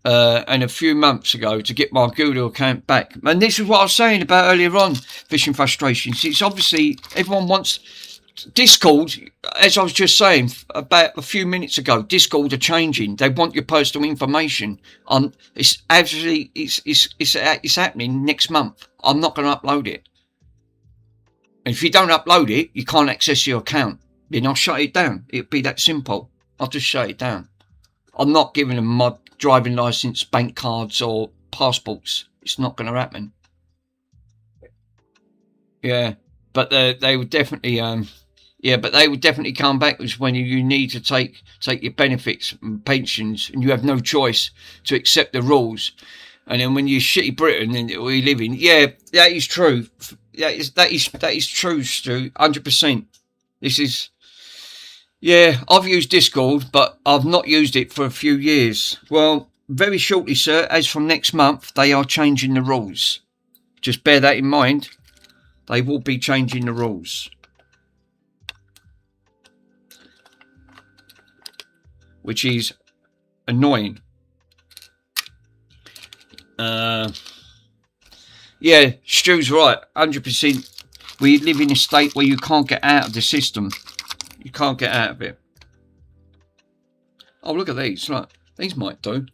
and a few months ago to get my Google account back. And this is what I was saying about earlier on, Fishing Frustrations. It's obviously everyone wants Discord, as I was just saying about a few minutes ago. Discord are changing. They want your personal information. It's actually it's happening next month. I'm not going to upload it. And if you don't upload it, you can't access your account. Then I'll shut it down. It'll be that simple. I'll just shut it down. I'm not giving them my driving license, bank cards, or passports. It's not going to happen. Yeah, but they would definitely, but they would definitely come back when you need to take your benefits and pensions, and you have no choice to accept the rules. And then when you shitty Britain and we live in, yeah, that is true. That is true, Stu. 100%. This is. Yeah, I've used Discord, but I've not used it for a few years. Well, very shortly, sir, as from next month, they are changing the rules. Just bear that in mind. They will be changing the rules. Which is annoying. Yeah, Stu's right, 100%. We live in a state where you can't get out of the system. You can't get out of it. Oh, look at these. Look, these might do.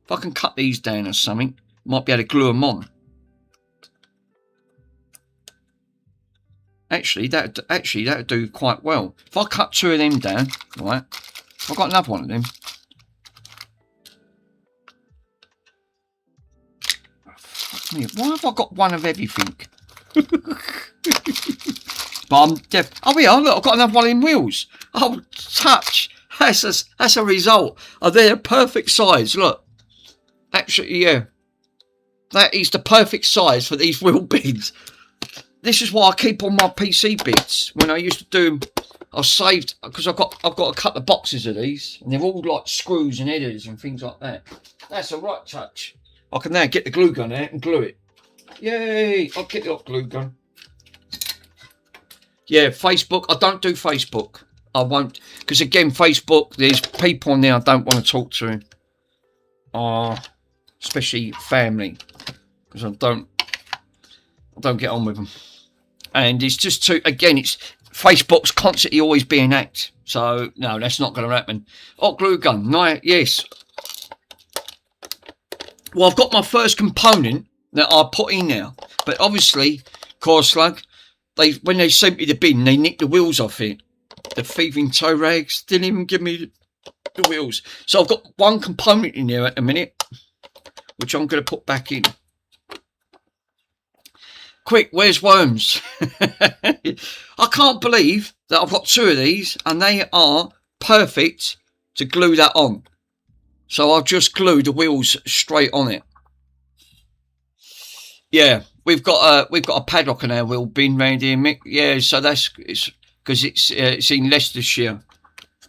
If I can cut these down or something, might be able to glue them on. Actually, that would do quite well. If I cut 2 of them down, right? I've got another one of them. Oh, fuck me. Why have I got one of everything? But I'm deaf. Oh yeah, look, I've got another one in wheels. Oh, touch. That's a result. Oh, they're a perfect size. Look. Actually, yeah. That is the perfect size for these wheel bits. This is why I keep on my PC bits. When I used to do them, I saved, because I've got a couple of boxes of these, and they're all like screws and headers and things like that. That's a right touch. I can now get the glue gun out and glue it. Yay! I'll get the hot glue gun. Yeah, Facebook. I don't do Facebook. I won't, because again, Facebook, there's people on there I don't want to talk to. Especially family, because I don't get on with them. And it's just too, again, it's Facebook's constantly always being hacked. So no, that's not going to happen. Hot glue gun. No, yes. Well, I've got my first component that I put in now, but obviously, core slug. When they sent me the bin, they nicked the wheels off it. The thieving toe rags didn't even give me the wheels. So I've got one component in there at the minute, which I'm going to put back in. Quick, where's Worms? I can't believe that I've got 2 of these, and they are perfect to glue that on. So I'll just glue the wheels straight on it. Yeah. We've got a paddock on our wheel bin round here, Mick. Yeah, so it's because it's in Leicestershire.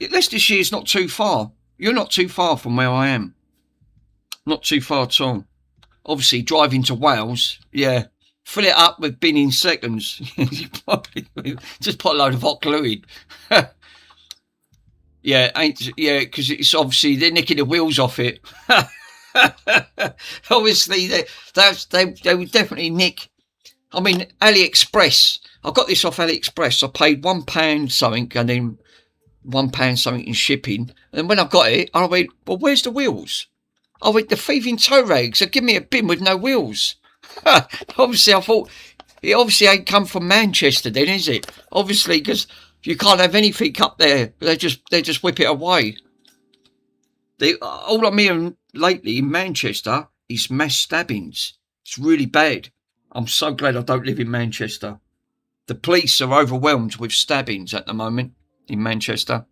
Leicestershire is not too far. You're not too far from where I am. Not too far at all. Obviously, driving to Wales, yeah. Fill it up with bin in seconds. Just put a load of hot glue in. Yeah, because it's obviously they're nicking the wheels off it. Obviously, they would definitely nick. I mean, AliExpress. I got this off AliExpress. I paid £1 something, and then £1 something in shipping. And when I got it, I went, "Well, where's the wheels?" I went, "The thieving tow rags are giving me a bin with no wheels." Obviously, I thought it obviously ain't come from Manchester, then, is it? Obviously, because you can't have anything up there. They just whip it away. All I'm hearing lately in Manchester is mass stabbings. It's really bad. I'm so glad I don't live in Manchester. The police are overwhelmed with stabbings at the moment in Manchester.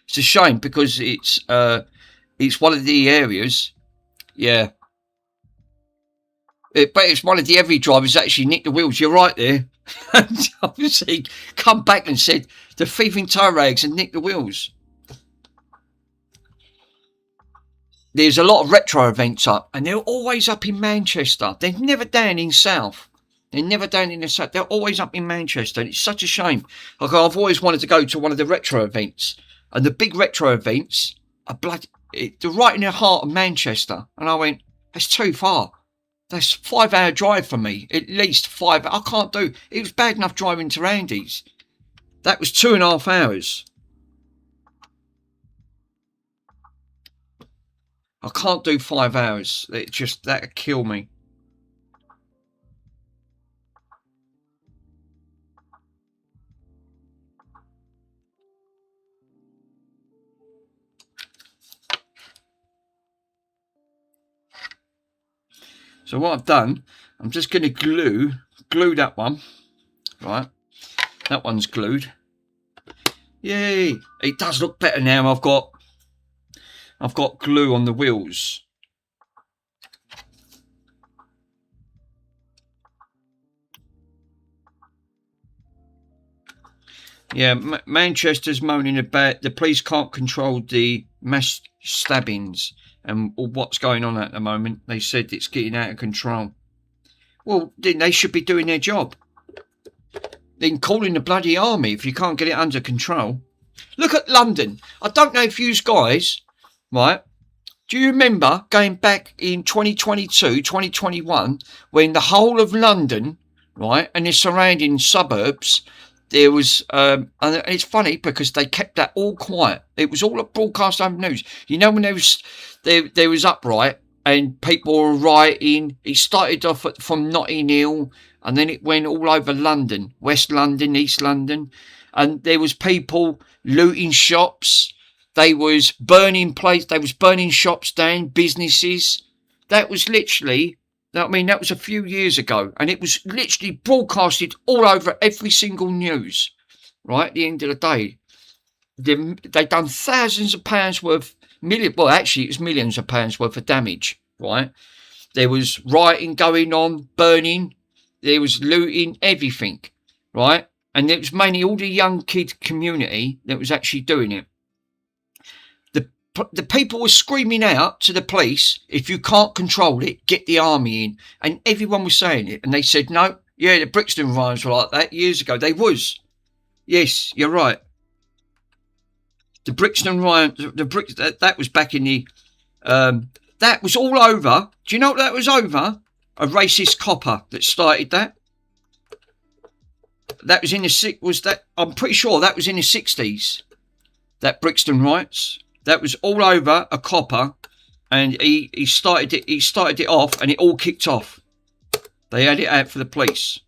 It's a shame because it's one of the areas, yeah. But it's one of the heavy drivers that actually nicked the wheels. You're right there. Obviously, come back and said the thieving tow rags and nicked the wheels. There's a lot of retro events up, and they're always up in Manchester. They're never down in South. They're never down in the South. They're always up in Manchester. And it's such a shame. Like, I've always wanted to go to one of the retro events, and the big retro events are they're right in the heart of Manchester. And I went, that's too far. That's 5 hour drive for me. At least 5. I can't do. It was bad enough driving to Randy's. That was 2.5 hours. I can't do 5 hours. That'd kill me. So what I've done, I'm just going to glue that one, right? That one's glued. Yay! It does look better now. I've got glue on the wheels. Yeah, Manchester's moaning about the police can't control the mass stabbings and what's going on at the moment. They said it's getting out of control. Well, then they should be doing their job. Then call in the bloody army if you can't get it under control. Look at London. I don't know if you guys, right, do you remember going back in 2022, 2021, when the whole of London, right, and the surrounding suburbs, there was, and it's funny because they kept that all quiet. It was all broadcast over news. You know, when there was upright and people were rioting. It started off from Notting Hill, and then it went all over London, West London, East London, and there was people looting shops. They was burning places. They was burning shops down, businesses. That was literally. I mean, that was a few years ago, and it was literally broadcasted all over every single news, right? At the end of the day, they done thousands of pounds worth, well, actually, it was millions of pounds worth of damage, right? There was rioting going on, burning, there was looting, everything, right? And it was mainly all the young kid community that was actually doing it. The people were screaming out to the police, if you can't control it, get the army in. And everyone was saying it. And they said, no, yeah, the Brixton riots were like that years ago. They was. Yes, you're right. The Brixton riot, that was back in the, that was all over. Do you know what that was over? A racist copper that started that. That was in the, I'm pretty sure that was in the 60s. That Brixton riots. That was all over a copper, and he started it. He started it off, and it all kicked off. They had it out for the police.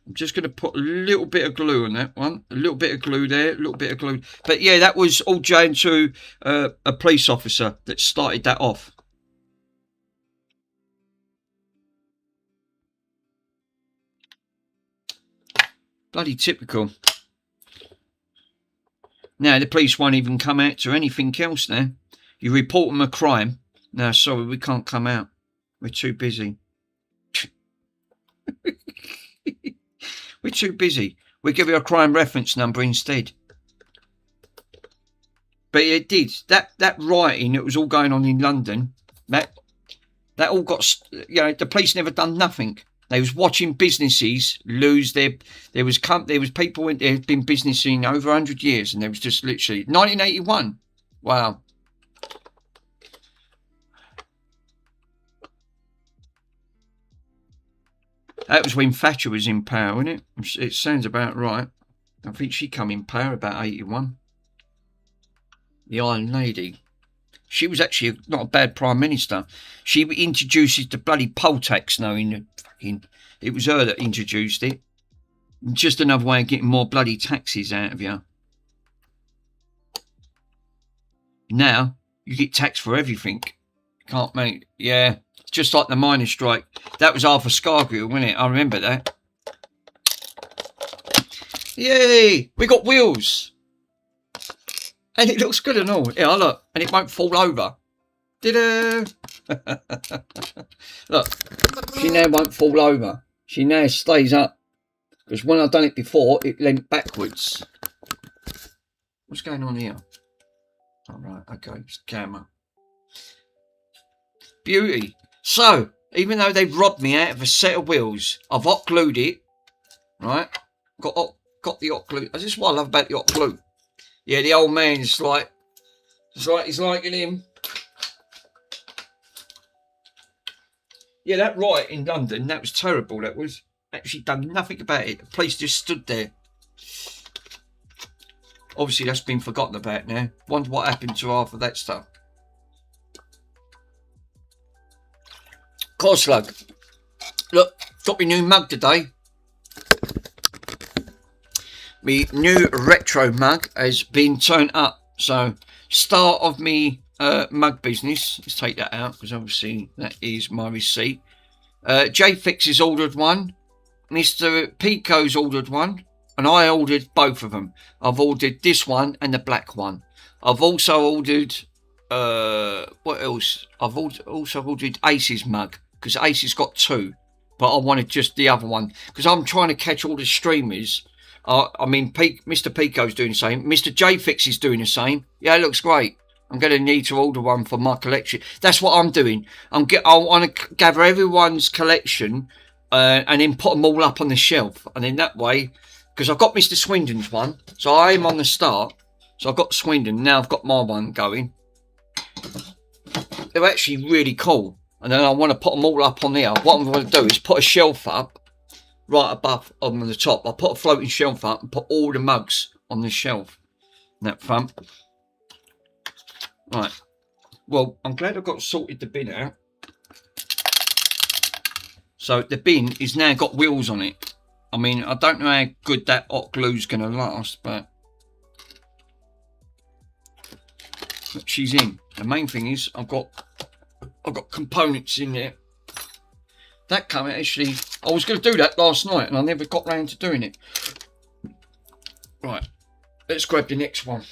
I'm just going to put a little bit of glue on that one. A little bit of glue there. A little bit of glue. But yeah, that was all down to a police officer that started that off. Bloody typical. Now the police won't even come out to anything else now. You report them a crime. No, sorry, we can't come out. We're too busy. We're too busy. We'll give you a crime reference number instead. But it did. That rioting that was all going on in London, that all got, you know, the police never done nothing. They was watching businesses lose their. There was people went there had been businessing over 100 years, and there was just literally 1981. Wow. That was when Thatcher was in power, wasn't it? It sounds about right. I think she come in power about 81. The Iron Lady. She was actually not a bad Prime Minister. She introduces the bloody poll tax now. It was her that introduced it. Just another way of getting more bloody taxes out of you. Now, you get taxed for everything. Can't make... Yeah, just like the miners' strike. That was Arthur Scargill, wasn't it? I remember that. Yay! We got wheels. And it looks good and all. Yeah, look. And it won't fall over. Look. She now won't fall over. She now stays up. Because when I've done it before, it leant backwards. What's going on here? Alright, okay. It's camera. Beauty. So, even though they've robbed me out of a set of wheels, I've hot glued it. Right? Got the hot glue. This is what I love about the hot glue. Yeah, the old man's like, he's liking him. Yeah, that riot in London, that was terrible. That was actually done nothing about it. The police just stood there. Obviously, that's been forgotten about now. Wonder what happened to half of that stuff. Slug. Look, got my new mug today. My new retro mug has been turned up. So, start of me mug business. Let's take that out because obviously that is my receipt. J-Fix has ordered one. Mr. Pico's ordered one. And I ordered both of them. I've ordered this one and the black one. I've also ordered... what else? I've also ordered Ace's mug. Because Ace has got two. But I wanted just the other one. Because I'm trying to catch all the streamers. I mean, Mr. Pico's doing the same. Mr. J-Fix is doing the same. Yeah, it looks great. I'm going to need to order one for my collection. That's what I'm doing. I want to gather everyone's collection and then put them all up on the shelf. And then that way, because I've got Mr. Swindon's one. So I am on the start. So I've got Swindon. Now I've got my one going. They're actually really cool. And then I want to put them all up on there. What I'm going to do is put a shelf up right above on the top. I'll put a floating shelf up and put all the mugs on the shelf. In that front. Right. Well, I'm glad I got sorted the bin out. So the bin is now got wheels on it. I mean, I don't know how good that hot glue's going to last, but she's in. The main thing is I've got components in there. That coming actually, I was going to do that last night and I never got round to doing it. Right, let's grab the next one.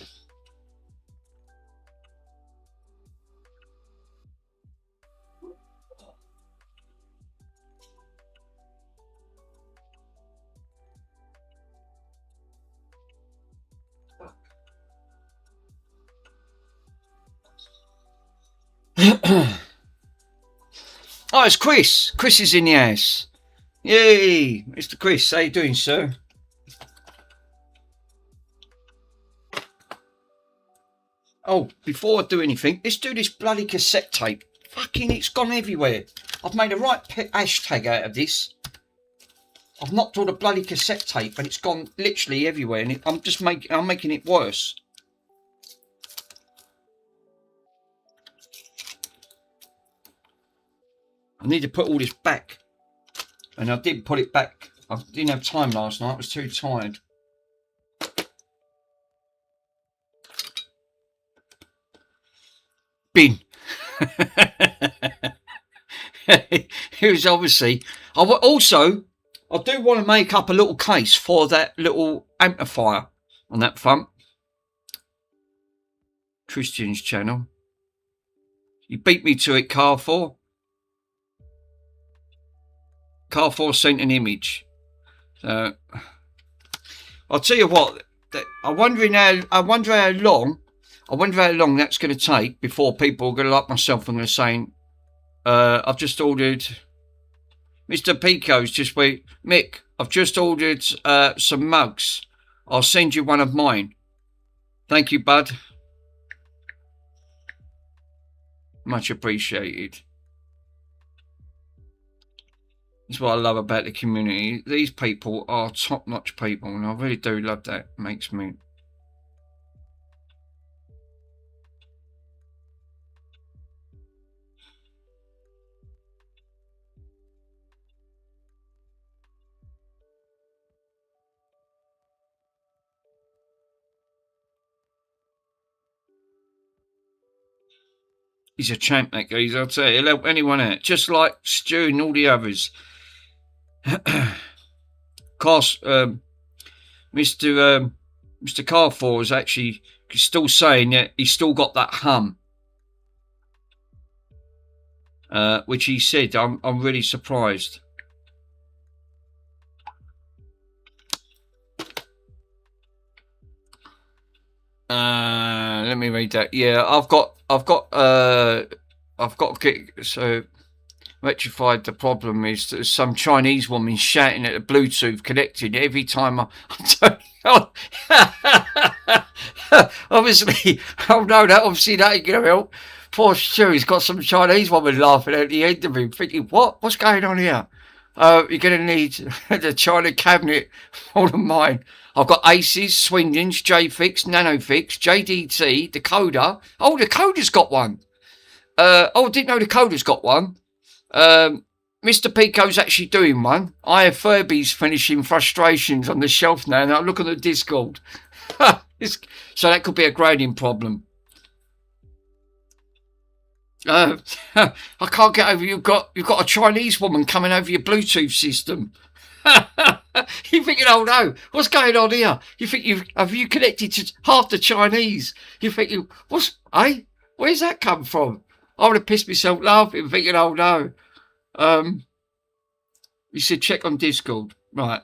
Oh, it's Chris. Chris is in the house. Yay, Mr. Chris. How you doing, sir? Oh, before I do anything, let's do this bloody cassette tape. Fucking, it's gone everywhere. I've made a right hashtag out of this. I've knocked all the bloody cassette tape and it's gone literally everywhere. And I'm making it worse. I need to put all this back. And I did put it back. I didn't have time last night. I was too tired. Bin. It was obviously... I do want to make up a little case for that little amplifier on that front. Christian's channel. You beat me to it, Car4. Car4 sent an image. So I'll tell you what. I wonder how long that's going to take before people are going to like myself and going to say, I've just ordered. Mr. Pico's just wait. Mick, I've just ordered some mugs. I'll send you one of mine. Thank you, bud. Much appreciated. That's what I love about the community. These people are top-notch people, and I really do love that. It makes me... He's a champ, that guy. I'll tell you, he'll help anyone out. Just like Stu and all the others. Mr. Carfor is actually still saying that he's still got that hum. Which he said, I'm really surprised. Let me read that. Yeah, I've got to get so rectified. The problem is that some Chinese woman shouting at the Bluetooth connected every time I turn on. Obviously, oh no, that ain't gonna help. Poor Stu, he's got some Chinese woman laughing at the end of him, thinking, what's going on here? You're going to need the China cabinet, all of mine. I've got Aces, Swindons, JFix, NanoFix, JDT, Decoder. Oh, Decoder's got one. I didn't know Decoder's got one. Mr. Pico's actually doing one. I have Furby's finishing frustrations on the shelf now. Now look at the Discord. So that could be a grading problem. I can't get over you've got a Chinese woman coming over your Bluetooth system. You're thinking, oh no, what's going on here? You think have you connected to half the Chinese? You're thinking, where's that come from? I would have pissed myself laughing, thinking, oh no. You said check on Discord, right?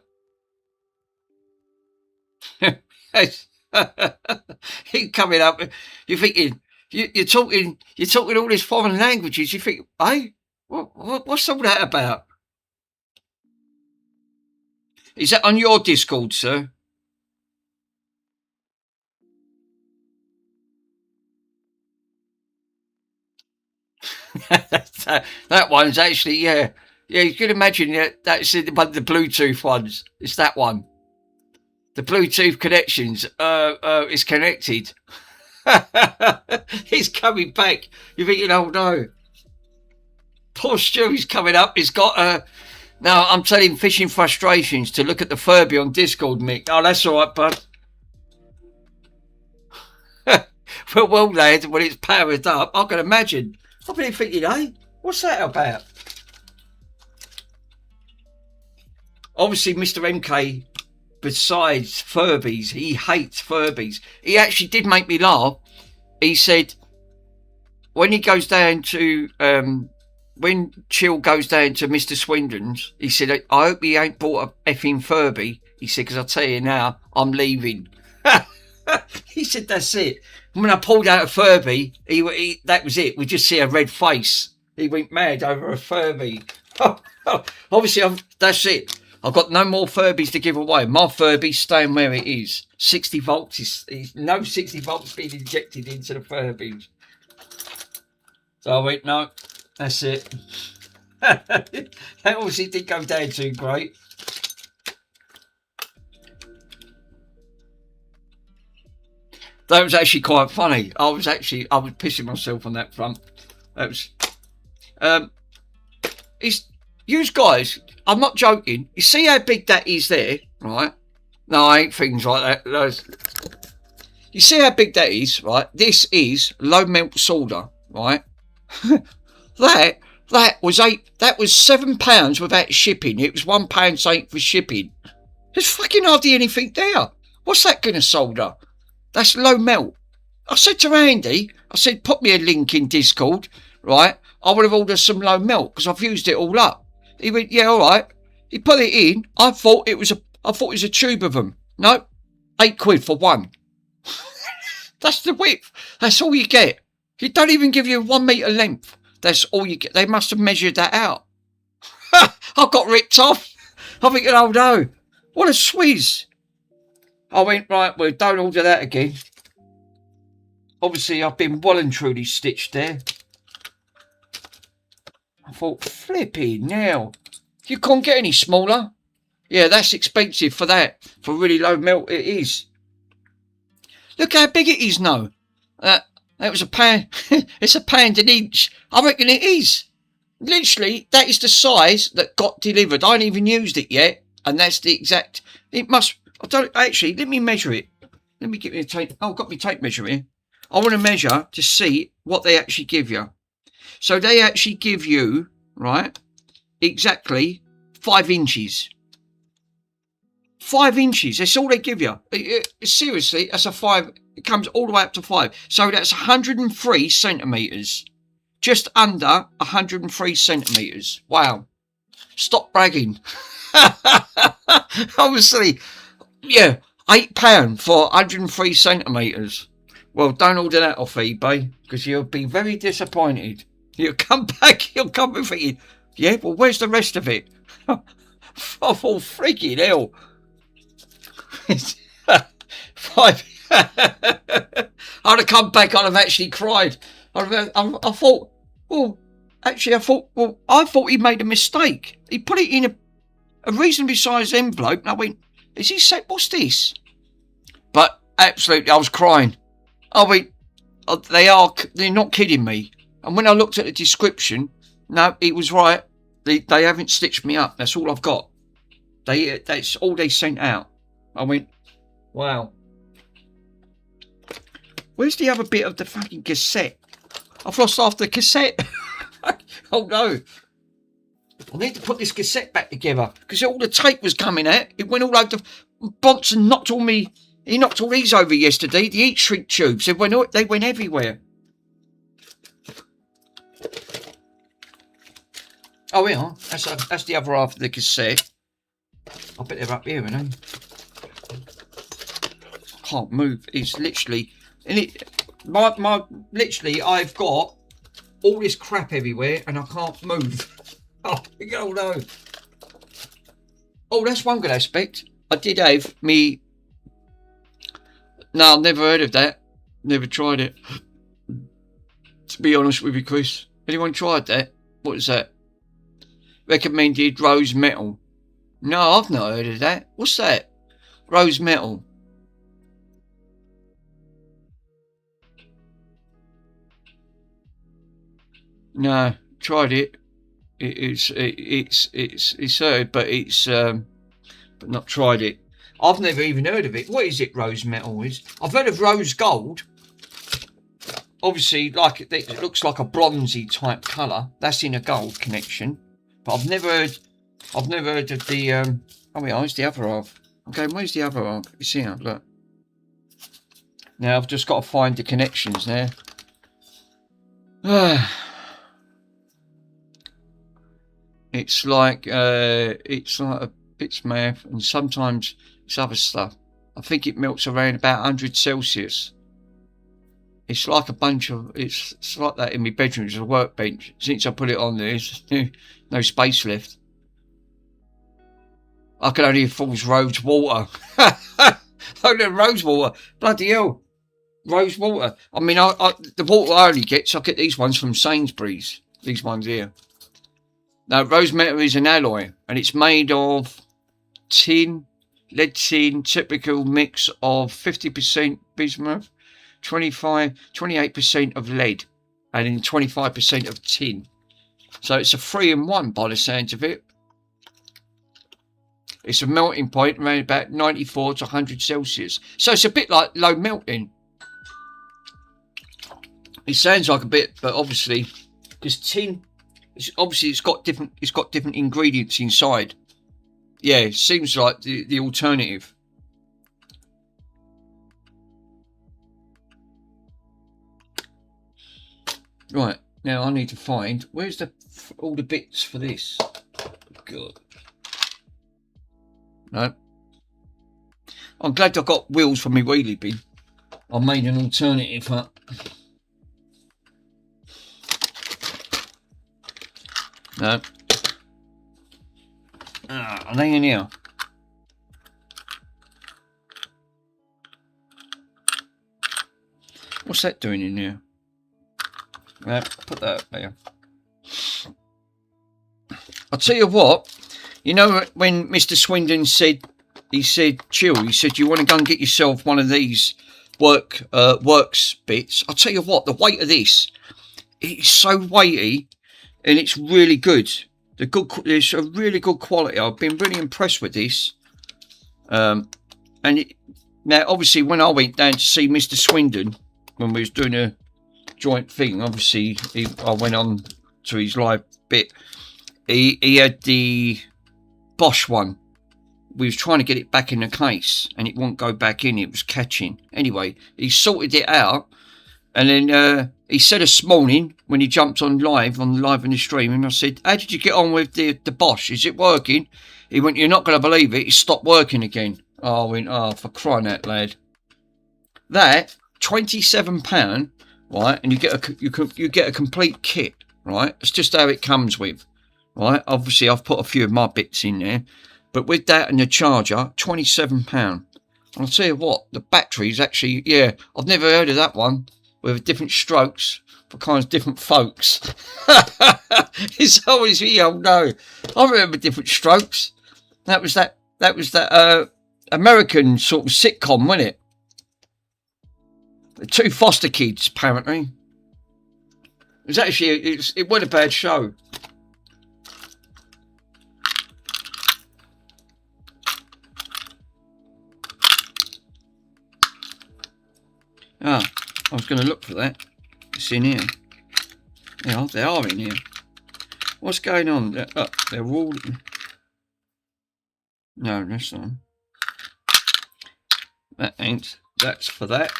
He's coming up. You're thinking. You're talking all these foreign languages. You think, hey, what's all that about? Is that on your Discord, sir? That one's actually, yeah. You can imagine that's one of the Bluetooth ones. It's that one. The Bluetooth connections is connected. He's coming back. You're thinking, oh no. Poor Stewie's coming up. He's got now I'm telling Fishing Frustrations to look at the Furby on Discord, Mick. Oh, that's all right, bud. Well, lad, when it's powered up, I can imagine. I've been thinking, hey, what's that about? Obviously, Mr. MK, besides Furbies, he hates Furbies. He actually did make me laugh. He said, when he goes down to, when Chill goes down to Mr. Swindon's, he said, I hope he ain't bought a effing Furby. He said, because I'll tell you now, I'm leaving. He said, that's it. When I pulled out a Furby, he that was it. We just see a red face. He went mad over a Furby. Obviously, that's it. I've got no more Furbies to give away. My Furby's staying where it is. 60 volts is no 60 volts being injected into the Furbies. So I went, no, that's it. That obviously didn't go down too great. That was actually quite funny. I was pissing myself on that front. That was, you guys, I'm not joking. You see how big that is there, right? No, I ain't things like that. You see how big that is, right? This is low melt solder, right? that was £7 without shipping. It was £1.8 for shipping. There's fucking hardly anything there. What's that gonna solder? That's low melt. I said to Andy, I said, put me a link in Discord, right? I would have ordered some low melt because I've used it all up. He went, yeah, all right. He put it in. I thought it was I thought it was a tube of them. No, £8 for one. That's the width. That's all you get. He don't even give you 1 metre length. That's all you get. They must have measured that out. I got ripped off. I'm thinking, oh no, what a swizz. I went, right, well, don't order that again. Obviously, I've been well and truly stitched there. I thought, flipping now. You can't get any smaller. Yeah, that's expensive for that. For really low melt, it is. Look how big it is now. That was a pound. It's £1 an inch. I reckon it is. Literally, that is the size that got delivered. I ain't even used it yet. And that's the exact... It must... I don't... Actually, let me measure it. Let me get me a tape... Oh, I've got my tape measure here. I want to measure to see what they actually give you. So they actually give you, right, exactly 5 inches. 5 inches. That's all they give you. Seriously, that's a 5. It comes all the way up to 5. So that's 103 centimetres. Just under 103 centimetres. Wow. Stop bragging. Obviously, yeah, £8 for 103 centimetres. Well, don't order that off eBay, because you'll be very disappointed. You'll come back, you'll come and thinking, yeah, well, where's the rest of it? Oh, freaking hell. 5. I'd have come back, I'd have actually cried. I thought, well, actually, I thought he made a mistake. He put it in a reasonably sized envelope, and I went, is he said, what's this? But absolutely, I was crying. I went, they're not kidding me. And when I looked at the description, no, it was right. They haven't stitched me up. That's all I've got. That's all they sent out. I went, wow. Where's the other bit of the fucking cassette? I've lost half the cassette. Oh no. I need to put this cassette back together because all the tape was coming out. It went all over the Bonson knocked all me. He knocked all these over yesterday. The heat shrink tubes. They went everywhere. Oh yeah, that's the other half of the cassette. I bet they're up here, you know. I can't move. It's literally, and literally, I've got all this crap everywhere, and I can't move. Oh no. Oh, that's one good aspect. I did have me. No, I've never heard of that. Never tried it. To be honest with you, Chris. Anyone tried that? What is that? Recommended rose metal. No, I've not heard of that. What's that? Rose metal. No, tried it. It's heard, but but not tried it. I've never even heard of it. What is it? Rose metal is? I've heard of rose gold. Obviously, like it looks like a bronzy type colour. That's in a gold connection. But I've never heard of the oh yeah, it's the other half. Okay, where's the other half? You see how, look. Now I've just got to find the connections now. It's like a bit's math, and sometimes it's other stuff. I think it melts around about 100 Celsius. It's like a bunch of, it's like that in my bedroom. It's a workbench. Since I put it on there, there's no space left. I can only afford rose water. Only rose water. Bloody hell. Rose water. I mean, the water I only get, so I get these ones from Sainsbury's. These ones here. Now, rose metal is an alloy, and it's made of tin, lead tin, typical mix of 50% bismuth, 28% of lead, and then 25% of tin. So it's a 3-in-1 by the sounds of it. It's a melting point around about 94 to 100 Celsius. So it's a bit like low melting. It sounds like a bit, but obviously, because tin, it's got different ingredients inside. Yeah, it seems like the alternative. Right, now I need to find, where's all the bits for this? God. No, I'm glad I got wheels for my wheelie bin. I made an alternative up. No. Are they in here? What's that doing in here? Yeah, put that there. I'll tell you what, you know when Mr. Swindon said, he said, chill, he said, you want to go and get yourself one of these works bits. I'll tell you what, the weight of this, it's so weighty and it's really good. It's a really good quality. I've been really impressed with this. Now, obviously, when I went down to see Mr. Swindon, when we was doing a joint thing, obviously, I went on to his live bit. He had the Bosch one. We was trying to get it back in the case, and it wouldn't go back in. It was catching. Anyway, he sorted it out, and then he said this morning when he jumped on live in the stream, and I said, "How did you get on with the Bosch? Is it working?" He went, "You're not going to believe it. It stopped working again." I went, "Oh, for crying out loud!" That £27, right? And you get a complete kit, right? It's just how it comes with, right? Obviously, I've put a few of my bits in there. But with that and the charger, £27. And I'll tell you what, the battery's actually, yeah, I've never heard of that one with different strokes for kinds of different folks. It's always, yeah, no, I remember different strokes. That was that American sort of sitcom, wasn't it? The two foster kids, apparently. It was actually, it wasn't a bad show. Ah, I was going to look for that. It's in here. Yeah, they are in here. What's going on? They're all... No, that's not. That ain't. That's for that.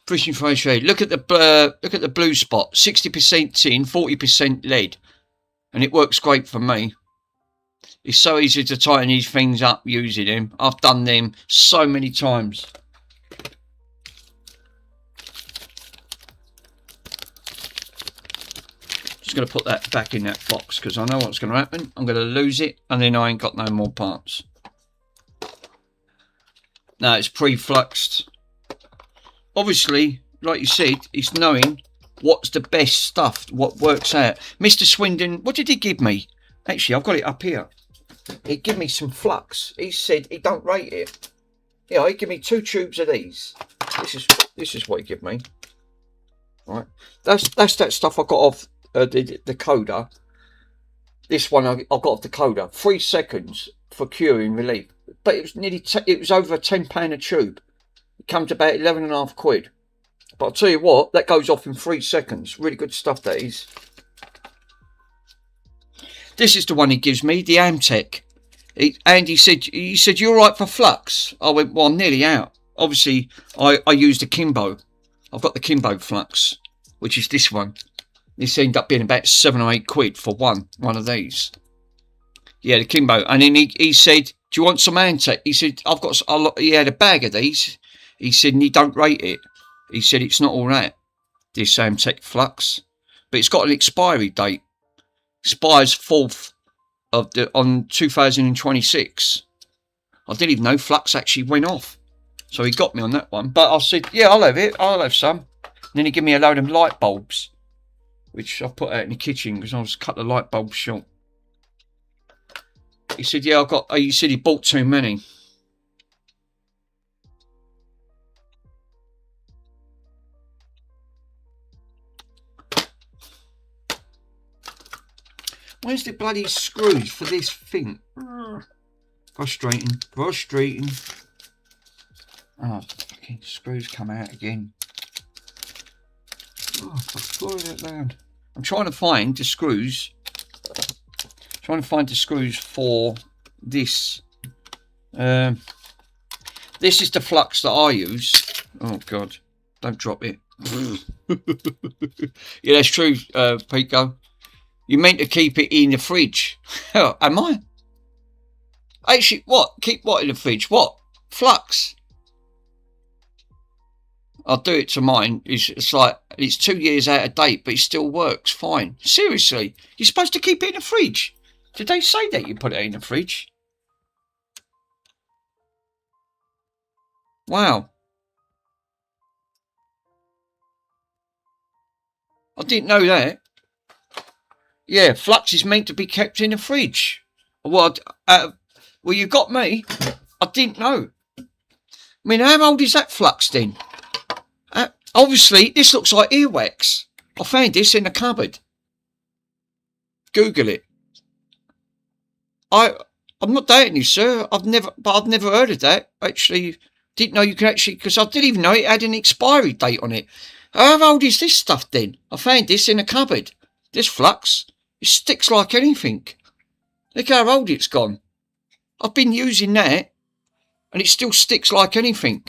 Precision fire shade. Look at the blue spot. 60% tin, 40% lead, and it works great for me. It's so easy to tighten these things up using them. I've done them so many times. Just going to put that back in that box because I know what's going to happen. I'm going to lose it and then I ain't got no more parts. Now it's pre-fluxed. Obviously, like you said, it's knowing what's the best stuff, what works out. Mr. Swindon, what did he give me? Actually, I've got it up here. He gave me some flux. He said he don't rate it. Yeah, he gave me 2 tubes of these. This is what he gave me. Right, that's that stuff I got off the coder. This one I got off the coder. 3 seconds for curing relief, but it was nearly it was over £10 a tube. It comes to about 11.5 quid. But I'll tell you what, that goes off in 3 seconds. Really good stuff that is. This is the one he gives me, the Amtech. And he said, "You're right for flux." I went, "Well, I'm nearly out." Obviously, I used a Kimbo. I've got the Kimbo flux, which is this one. This ended up being about 7 or 8 quid for one of these. Yeah, the Kimbo. And then he said, "Do you want some Amtech?" He said, "I've got a lot." He had a bag of these. He said, "And he don't rate it." He said, "It's not all right, this Amtech flux, but it's got an expiry date. Expires 4th on 2026. I didn't even know flux actually went off. So he got me on that one. But I said, "Yeah, I'll have it. I'll have some." And then he gave me a load of light bulbs, which I put out in the kitchen because I was cut the light bulbs short. He said, "Yeah, he said he bought too many." Where's the bloody screws for this thing? Frustrating. Oh, fucking screws come out again. Oh, for crying out loud. I'm trying to find the screws. For this. This is the flux that I use. Oh, God. Don't drop it. Yeah, that's true, Pico. You meant to keep it in the fridge. Am I? Actually, what? Keep what in the fridge? What? Flux. I'll do it to mine. It's like, it's 2 years out of date, but it still works fine. Seriously, you're supposed to keep it in the fridge. Did they say that you put it in the fridge? Wow. I didn't know that. Yeah, Flux is meant to be kept in the fridge. Well, well, you got me. I didn't know. I mean, how old is that Flux then? Obviously, this looks like earwax. I found this in the cupboard. Google it. I'm not doubting you, sir. I've never heard of that. Actually, didn't know you could actually, because I didn't even know it had an expiry date on it. How old is this stuff then? I found this in a cupboard. This Flux, it sticks like anything. Look how old it's gone. I've been using that, and it still sticks like anything.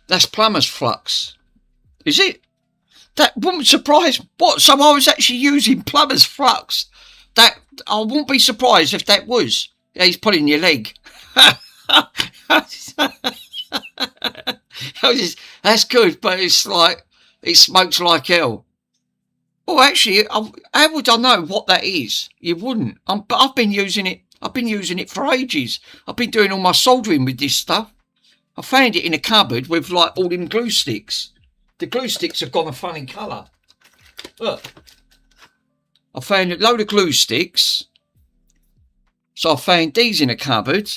That's plumber's flux. Is it? That wouldn't surprise. What? So I was actually using plumber's flux. That, I wouldn't be surprised if that was. Yeah, he's pulling your leg. That's good, but it's like, it smokes like hell. Well, actually, how would I know what that is? You wouldn't. But I've been using it. I've been using it for ages. I've been doing all my soldering with this stuff. I found it in a cupboard with like all them glue sticks. The glue sticks have gone a funny colour. Look. I found a load of glue sticks. So I found these in a cupboard.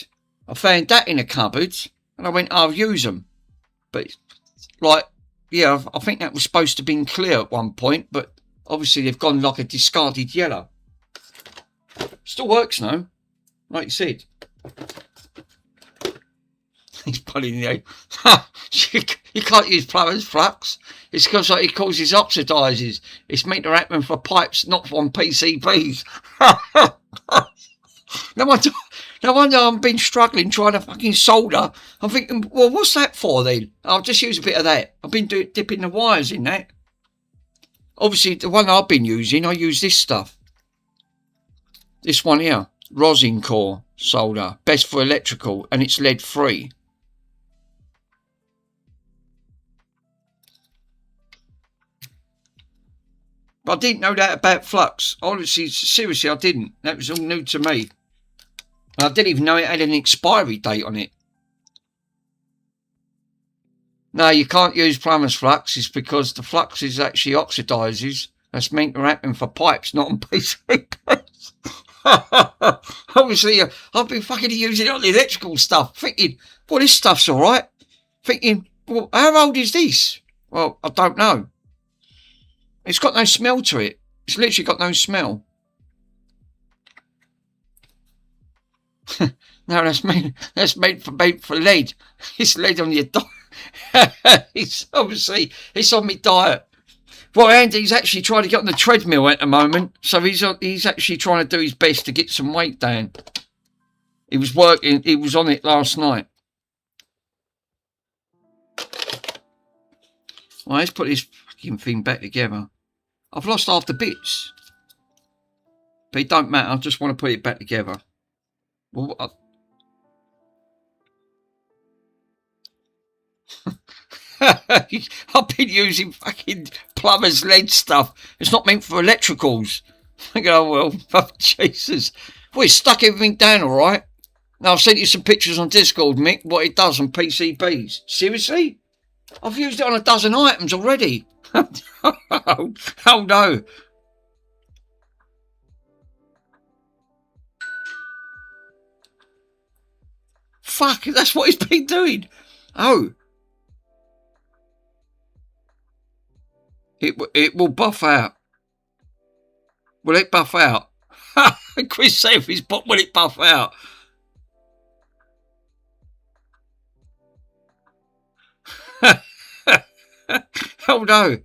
I found that in a cupboard. And I went, I'll use them. But, like, yeah, I think that was supposed to have been clear at one point. But obviously they've gone like a discarded yellow. Still works now. Like you said. He's pulling the you can't use plumber's flux. It's because like, it causes oxidizes. It's meant to happen for pipes, not on PCBs. No wonder I've been struggling trying to fucking solder. I'm thinking, well, what's that for then? I'll just use a bit of that. I've been dipping the wires in that. Obviously, the one I've been using, I use this stuff. This one here, rosin core solder, best for electrical, and it's lead free. But I didn't know that about flux. Honestly, seriously, I didn't. That was all new to me. And I didn't even know it had an expiry date on it. No, you can't use plumber's flux. It's because the flux is actually oxidizes. That's meant to happen for pipes, not on PCBs. Obviously, I've been fucking using it on the electrical stuff, thinking, well, this stuff's all right. Thinking, well, how old is this? Well, I don't know. It's got no smell to it. It's literally got no smell. No, that's made for lead. It's lead on your diet. It's obviously, it's on my diet. Well, Andy's actually trying to get on the treadmill at the moment, so he's actually trying to do his best to get some weight down. He was working. He was on it last night. Well, let's put this fucking thing back together. I've lost half the bits. But it don't matter. I just want to put it back together. Well, I've been using fucking plumber's lead stuff. It's not meant for electricals. I go, well, Jesus. Well, it's stuck everything down all right. Now, I've sent you some pictures on Discord, Mick, what it does on PCBs. Seriously? I've used it on a dozen items already. Oh no. Fuck, that's what he's been doing. Oh. It will buff out. Will it buff out? Chris Safi's bot, will it buff out? Oh no.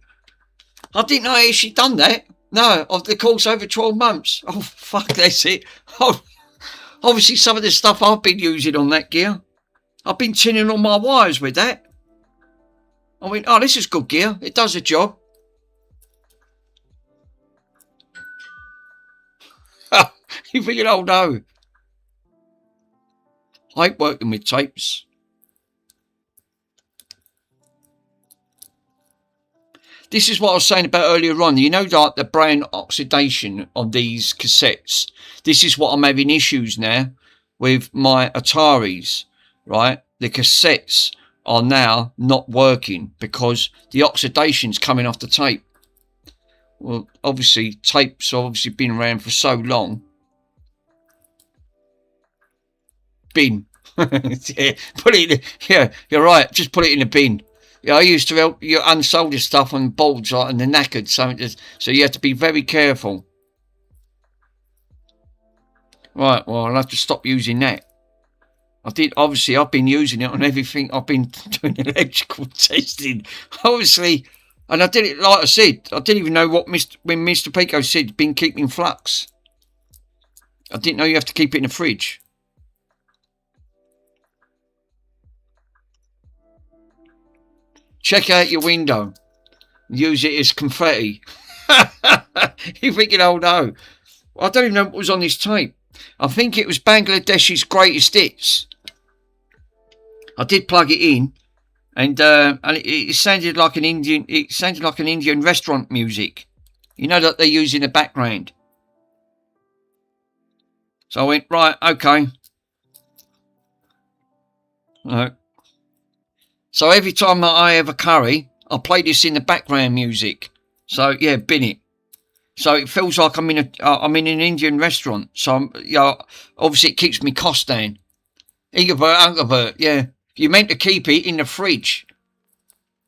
I didn't know she'd done that. No, of the course over 12 months. Oh, fuck, that's it. Oh, obviously, some of the stuff I've been using on that gear, I've been tinning on my wires with that. I went, oh, this is good gear. It does the job. You figured, oh no. I hate working with tapes. This is what I was saying about earlier on. You know, like the brown oxidation on these cassettes. This is what I'm having issues now with my Ataris, right? The cassettes are now not working because the oxidation's coming off the tape. Well, obviously, tapes have obviously been around for so long. Bin. Yeah, put it in. Yeah, you're right. Just put it in the bin. Yeah, I used to help you unsolder stuff on boards like and the knackered, so you have to be very careful. Right, well, I'll have to stop using that. Obviously, I've been using it on everything. I've been doing electrical testing, obviously, and I did it like I said. I didn't even know when Mr. Pico said been keeping flux. I didn't know you have to keep it in the fridge. Check out your window. Use it as confetti. You're thinking, oh no. I don't even know what was on this tape. I think it was Bangladesh's greatest hits. I did plug it in, and it sounded like an Indian. It sounded like an Indian restaurant music. You know that they use in the background. So I went, right, okay. So every time that I have a curry, I play this in the background music. So yeah, bin it. So it feels like I'm in an Indian restaurant. So obviously it keeps me cost down. Ingabert, yeah. You meant to keep it in the fridge,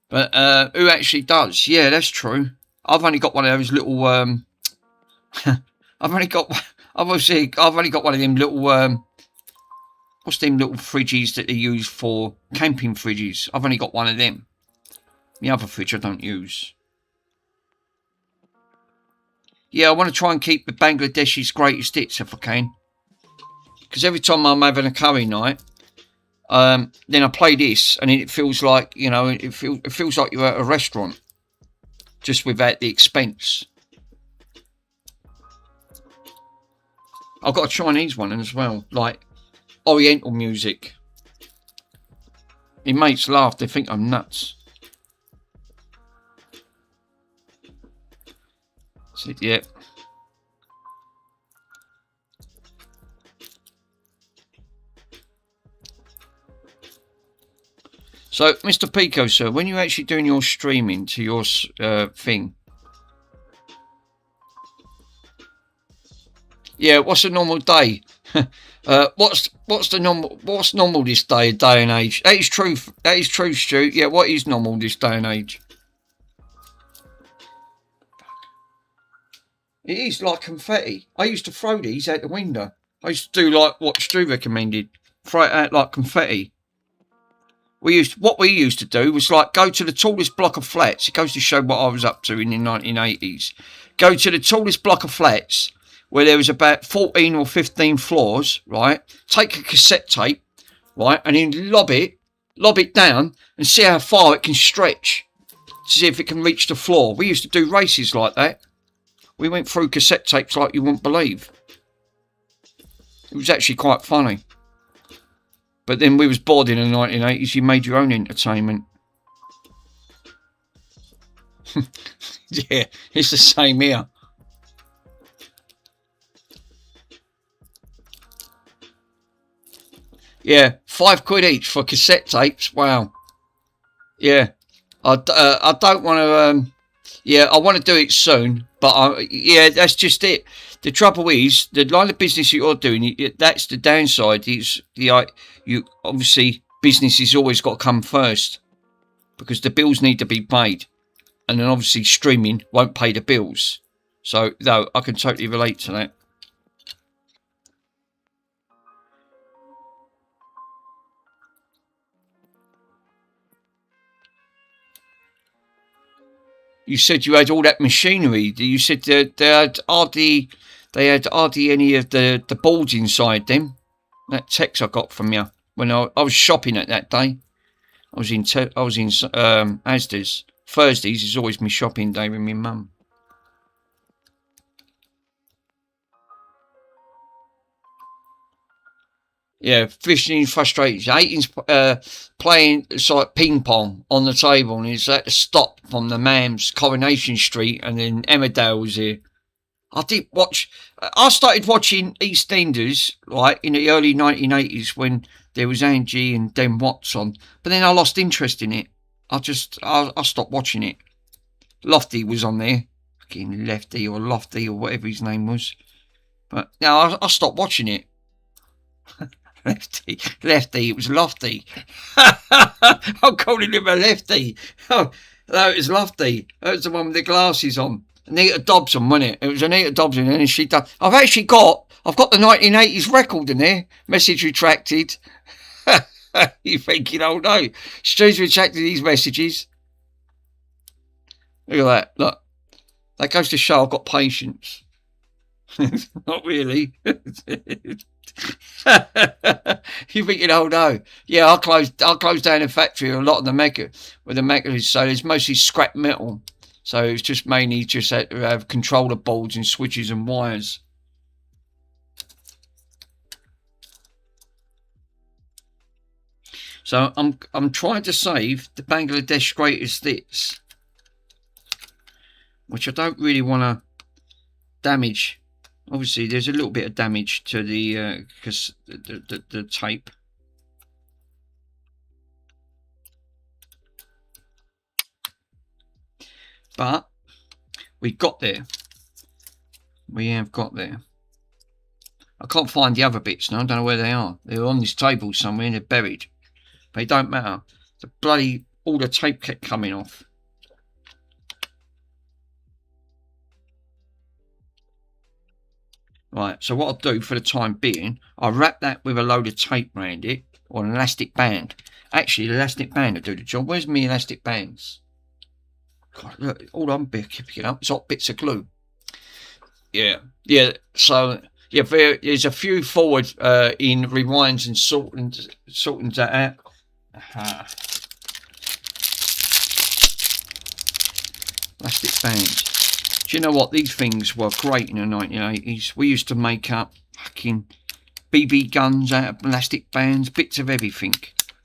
but who actually does? Yeah, that's true. I've only got one of those little. I've only got one of them little. What's them little fridges that they use for camping fridges? I've only got one of them. The other fridge I don't use. Yeah, I want to try and keep the Bangladesh's greatest hits if I can. Because every time I'm having a curry night, then I play this, and it feels like, you know, it feels like you're at a restaurant, just without the expense. I've got a Chinese one as well, like Oriental music. My mates laugh; they think I'm nuts. So, yeah. So, Mr. Pico, sir, when you're actually doing your streaming to your thing, yeah, what's a normal day? What's normal this day and age? That is true. That is true, Stu. Yeah, what is normal this day and age? It is like confetti. I used to throw these out the window. I used to do like what Stu recommended. Throw it out like confetti. What we used to do was like go to the tallest block of flats. It goes to show what I was up to in the 1980s. Go to the tallest block of flats where there was about 14 or 15 floors, right? Take a cassette tape, right, and then lob it down and see how far it can stretch to see if it can reach the floor. We used to do races like that. We went through cassette tapes like you wouldn't believe. It was actually quite funny. But then we was bored in the 1980s. You made your own entertainment. Yeah, it's the same here. Yeah, £5 each for cassette tapes. Wow. Yeah, I don't want to. Yeah, I want to do it soon, but yeah, that's just it. The trouble is, the line of business you're doing, that's the downside. Is you obviously business has always got to come first because the bills need to be paid, and then obviously streaming won't pay the bills. So no, I can totally relate to that. You said you had all that machinery. You said they had hardly any of the boards inside them. That text I got from you when I was shopping at that day. I was in Asda's. Thursdays is always my shopping day with my mum. Yeah, fishing frustrated. Aiton's playing it's like ping pong on the table, and he's had to stop from the Mams Coronation Street, and then Emmerdale was here. I started watching EastEnders like in the early 1980s when there was Angie and Den Watts on, but then I lost interest in it. I stopped watching it. Lofty was on there, fucking Lefty or Lofty or whatever his name was, but now I stopped watching it. Lefty, it was Lofty. I'm calling him a Lefty. Oh, no, it was Lofty. That was the one with the glasses on. Anita Dobson, wasn't it? It was Anita Dobson, and she done. I've got the 1980s record in there. Message retracted. You thinking, oh no, Stu's retracted these messages. Look at that. Look, that goes to show I've got patience. Not really. You're thinking, oh no, yeah, I'll close down the factory. A lot of the mechanisms, so there's mostly scrap metal. So it's just mainly just have controller boards and switches and wires. So I'm trying to save the Bangladesh greatest hits, which I don't really want to damage. Obviously, there's a little bit of damage to the because the tape. But we got there. We have got there. I can't find the other bits now. I don't know where they are. They're on this table somewhere and they're buried. But it don't matter. All the tape kept coming off. Right, so what I'll do for the time being, I'll wrap that with a load of tape around it, or an elastic band. Actually, the elastic band will do the job. Where's my elastic bands? God, look, all I'm picking up is hot bits of glue. Yeah. So yeah, there's a few forward in rewinds and sorting that out. Elastic bands. Do you know what? These things were great in the 1980s. We used to make up fucking BB guns out of elastic bands, bits of everything.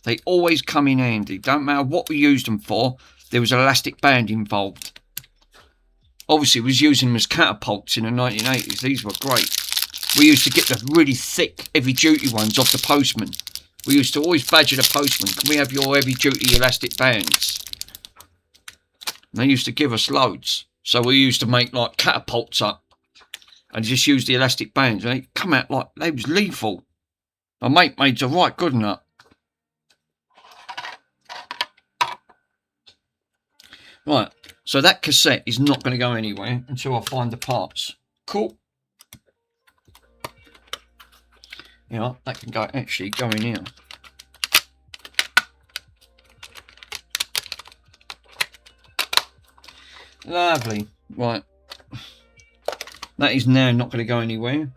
They always come in handy. Don't matter what we used them for, there was an elastic band involved. Obviously, we was using them as catapults in the 1980s. These were great. We used to get the really thick, heavy-duty ones off the postman. We used to always badger the postman. Can we have your heavy-duty elastic bands? And they used to give us loads. So we used to make like catapults up and just use the elastic bands. And they come out like they was lethal. My mate made a right good enough. Right, so that cassette is not going to go anywhere until I find the parts. Cool. Yeah, that can actually go in here. Lovely. Right. That is now not going to go anywhere.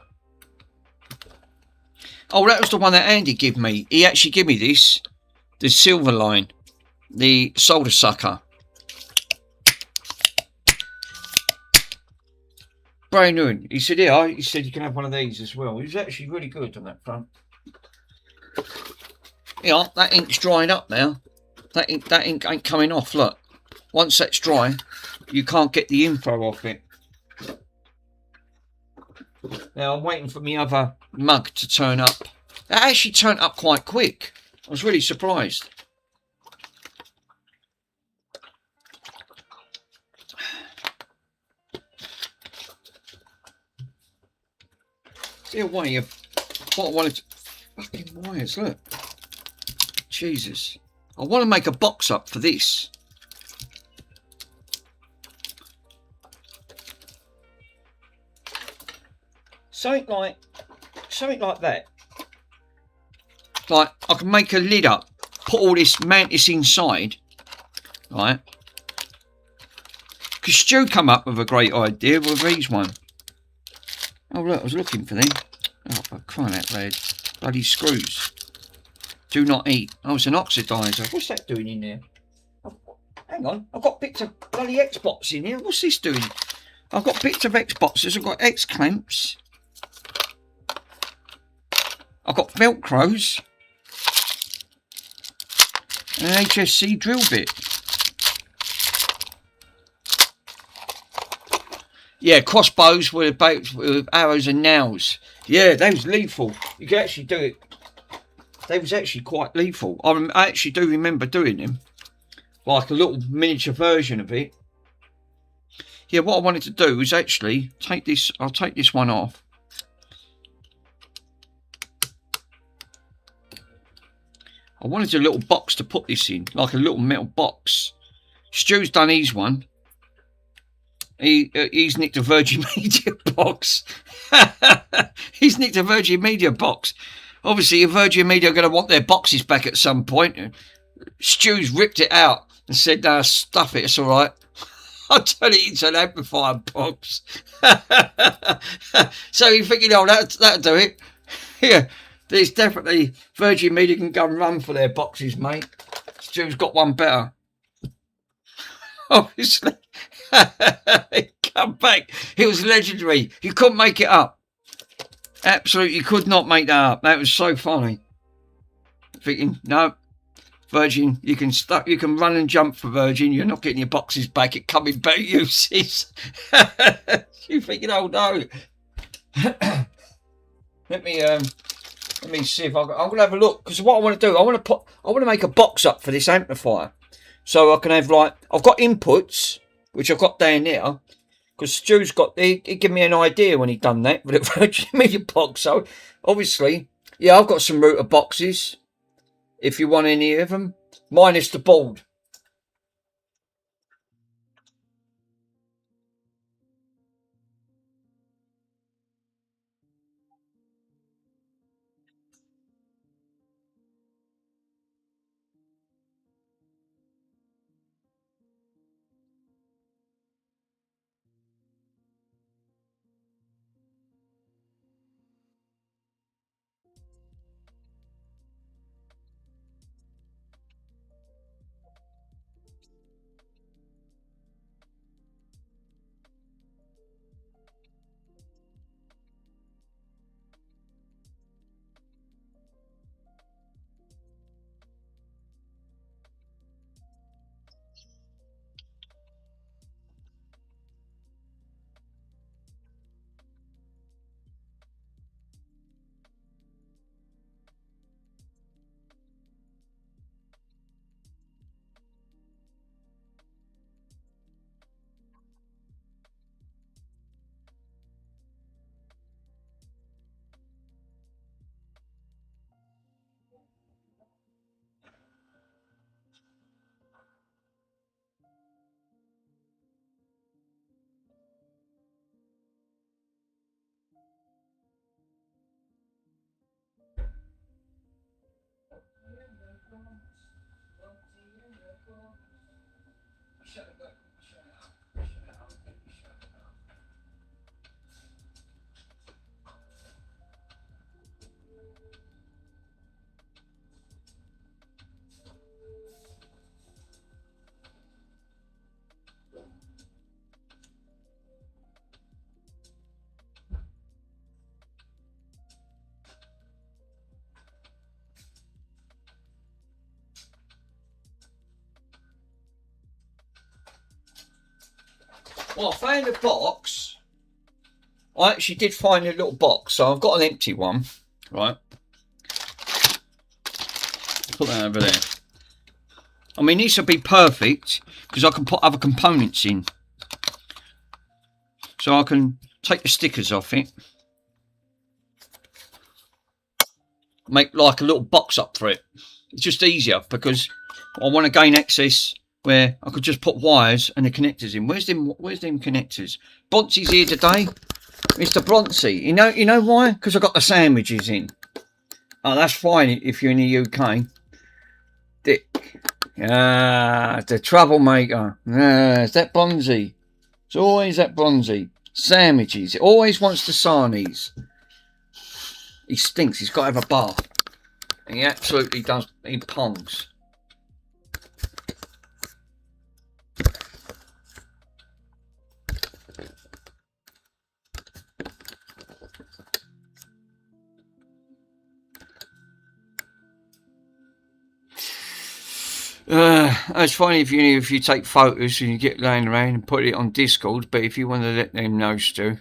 Oh, that was the one that Andy gave me. He actually gave me this. The silver line. The solder sucker. Brand new. He said, yeah, he said you can have one of these as well. He was actually really good on that front. Yeah, that ink's drying up now. That ink ain't coming off, look. Once that's dry, you can't get the info off it. Now, I'm waiting for my other mug to turn up. That actually turned up quite quick. I was really surprised. See a way of what I wanted to... Fucking wires, look. Jesus. I want to make a box up for this. Something like that. Like, I can make a lid up, put all this mantis inside, right? Because Stu come up with a great idea with these one. Oh look, I was looking for them. Oh, for crying out loud. Bloody screws. Do not eat. Oh, it's an oxidizer. What's that doing in there? Oh, hang on, I've got bits of bloody Xbox in here. What's this doing? I've got bits of Xboxes. I've got X clamps. I've got Velcros. And an HSC drill bit. Yeah, crossbows with arrows and nails. Yeah, they was lethal. You could actually do it. They was actually quite lethal. I actually do remember doing them. Like a little miniature version of it. Yeah, what I wanted to do was actually take this. I'll take this one off. I wanted a little box to put this in. Like a little metal box. Stu's done his one. He's nicked a Virgin Media box. He's nicked a Virgin Media box. Obviously, Virgin Media are going to want their boxes back at some point. Stu's ripped it out and said, "No, stuff it. It's all right. I'll turn it into an amplifier box." So you're thinking, "Oh, that'll do it." Yeah, there's definitely Virgin Media can go and run for their boxes, mate. Stu's got one better. Obviously. Come back. It was legendary. You couldn't make it up. Absolutely could not make that up. That was so funny. Thinking, no, Virgin, you can run and jump for Virgin. You're not getting your boxes back. It coming back, you sis. You thinking, oh no. Let me see if I'm gonna have a look, because what I want to do, I want to make a box up for this amplifier, so I can have, like, I've got inputs which I've got down there, because Stu's got, he gave me an idea when he done that with a Virgin Media box. So obviously, yeah, I've got some router boxes if you want any of them, minus the board. Well, I found a box. I actually did find a little box, so I've got an empty one, right? Put that over there. I mean, this will be perfect because I can put other components in. So I can take the stickers off it. Make like a little box up for it. It's just easier because I want to gain access where I could just put wires and the connectors in. Where's them connectors? Bronsy's here today. Mr. Bronsy. You know why? Because I got the sandwiches in. Oh, that's fine if you're in the UK. Dick. Ah, the troublemaker. Ah, is that Bronzy? It's always that Bronzy. Sandwiches. It always wants the sarnies. He stinks. He's got to have a bath. And he absolutely does. He pongs. It's funny if you take photos and you get laying around and put it on Discord, but if you want to let them know, Stu.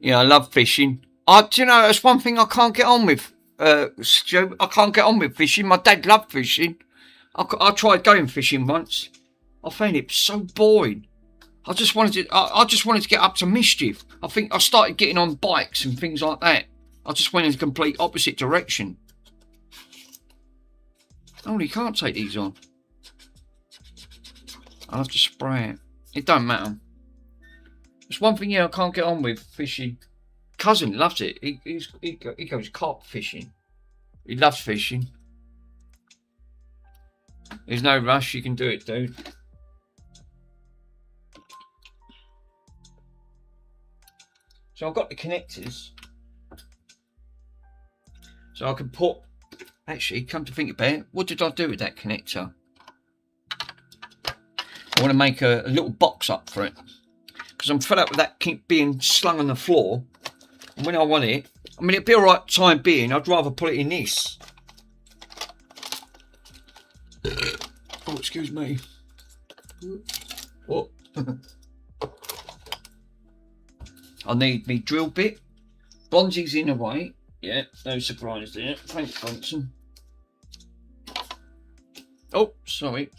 Yeah, I love fishing. Do you know, that's one thing I can't get on with, Stu. I can't get on with fishing. My dad loved fishing. I tried going fishing once. I found it so boring. I just wanted to get up to mischief. I think I started getting on bikes and things like that. I just went in the complete opposite direction. Oh, you can't take these on. I'll have to spray it. It don't matter. It's one thing, I can't get on with fishing. Cousin loves it. He goes carp fishing. He loves fishing. There's no rush. You can do it, dude. So I've got the connectors. So I can put... Actually, come to think about it, what did I do with that connector? I want to make a little box up for it. Because I'm fed up with that keep being slung on the floor. And when I want it, I mean, it'd be alright time being, I'd rather put it in this. Oh, excuse me. What? I need me drill bit. Bronzy's in the way. Yeah, no surprise there. Thanks, Bronson. Oh, sorry.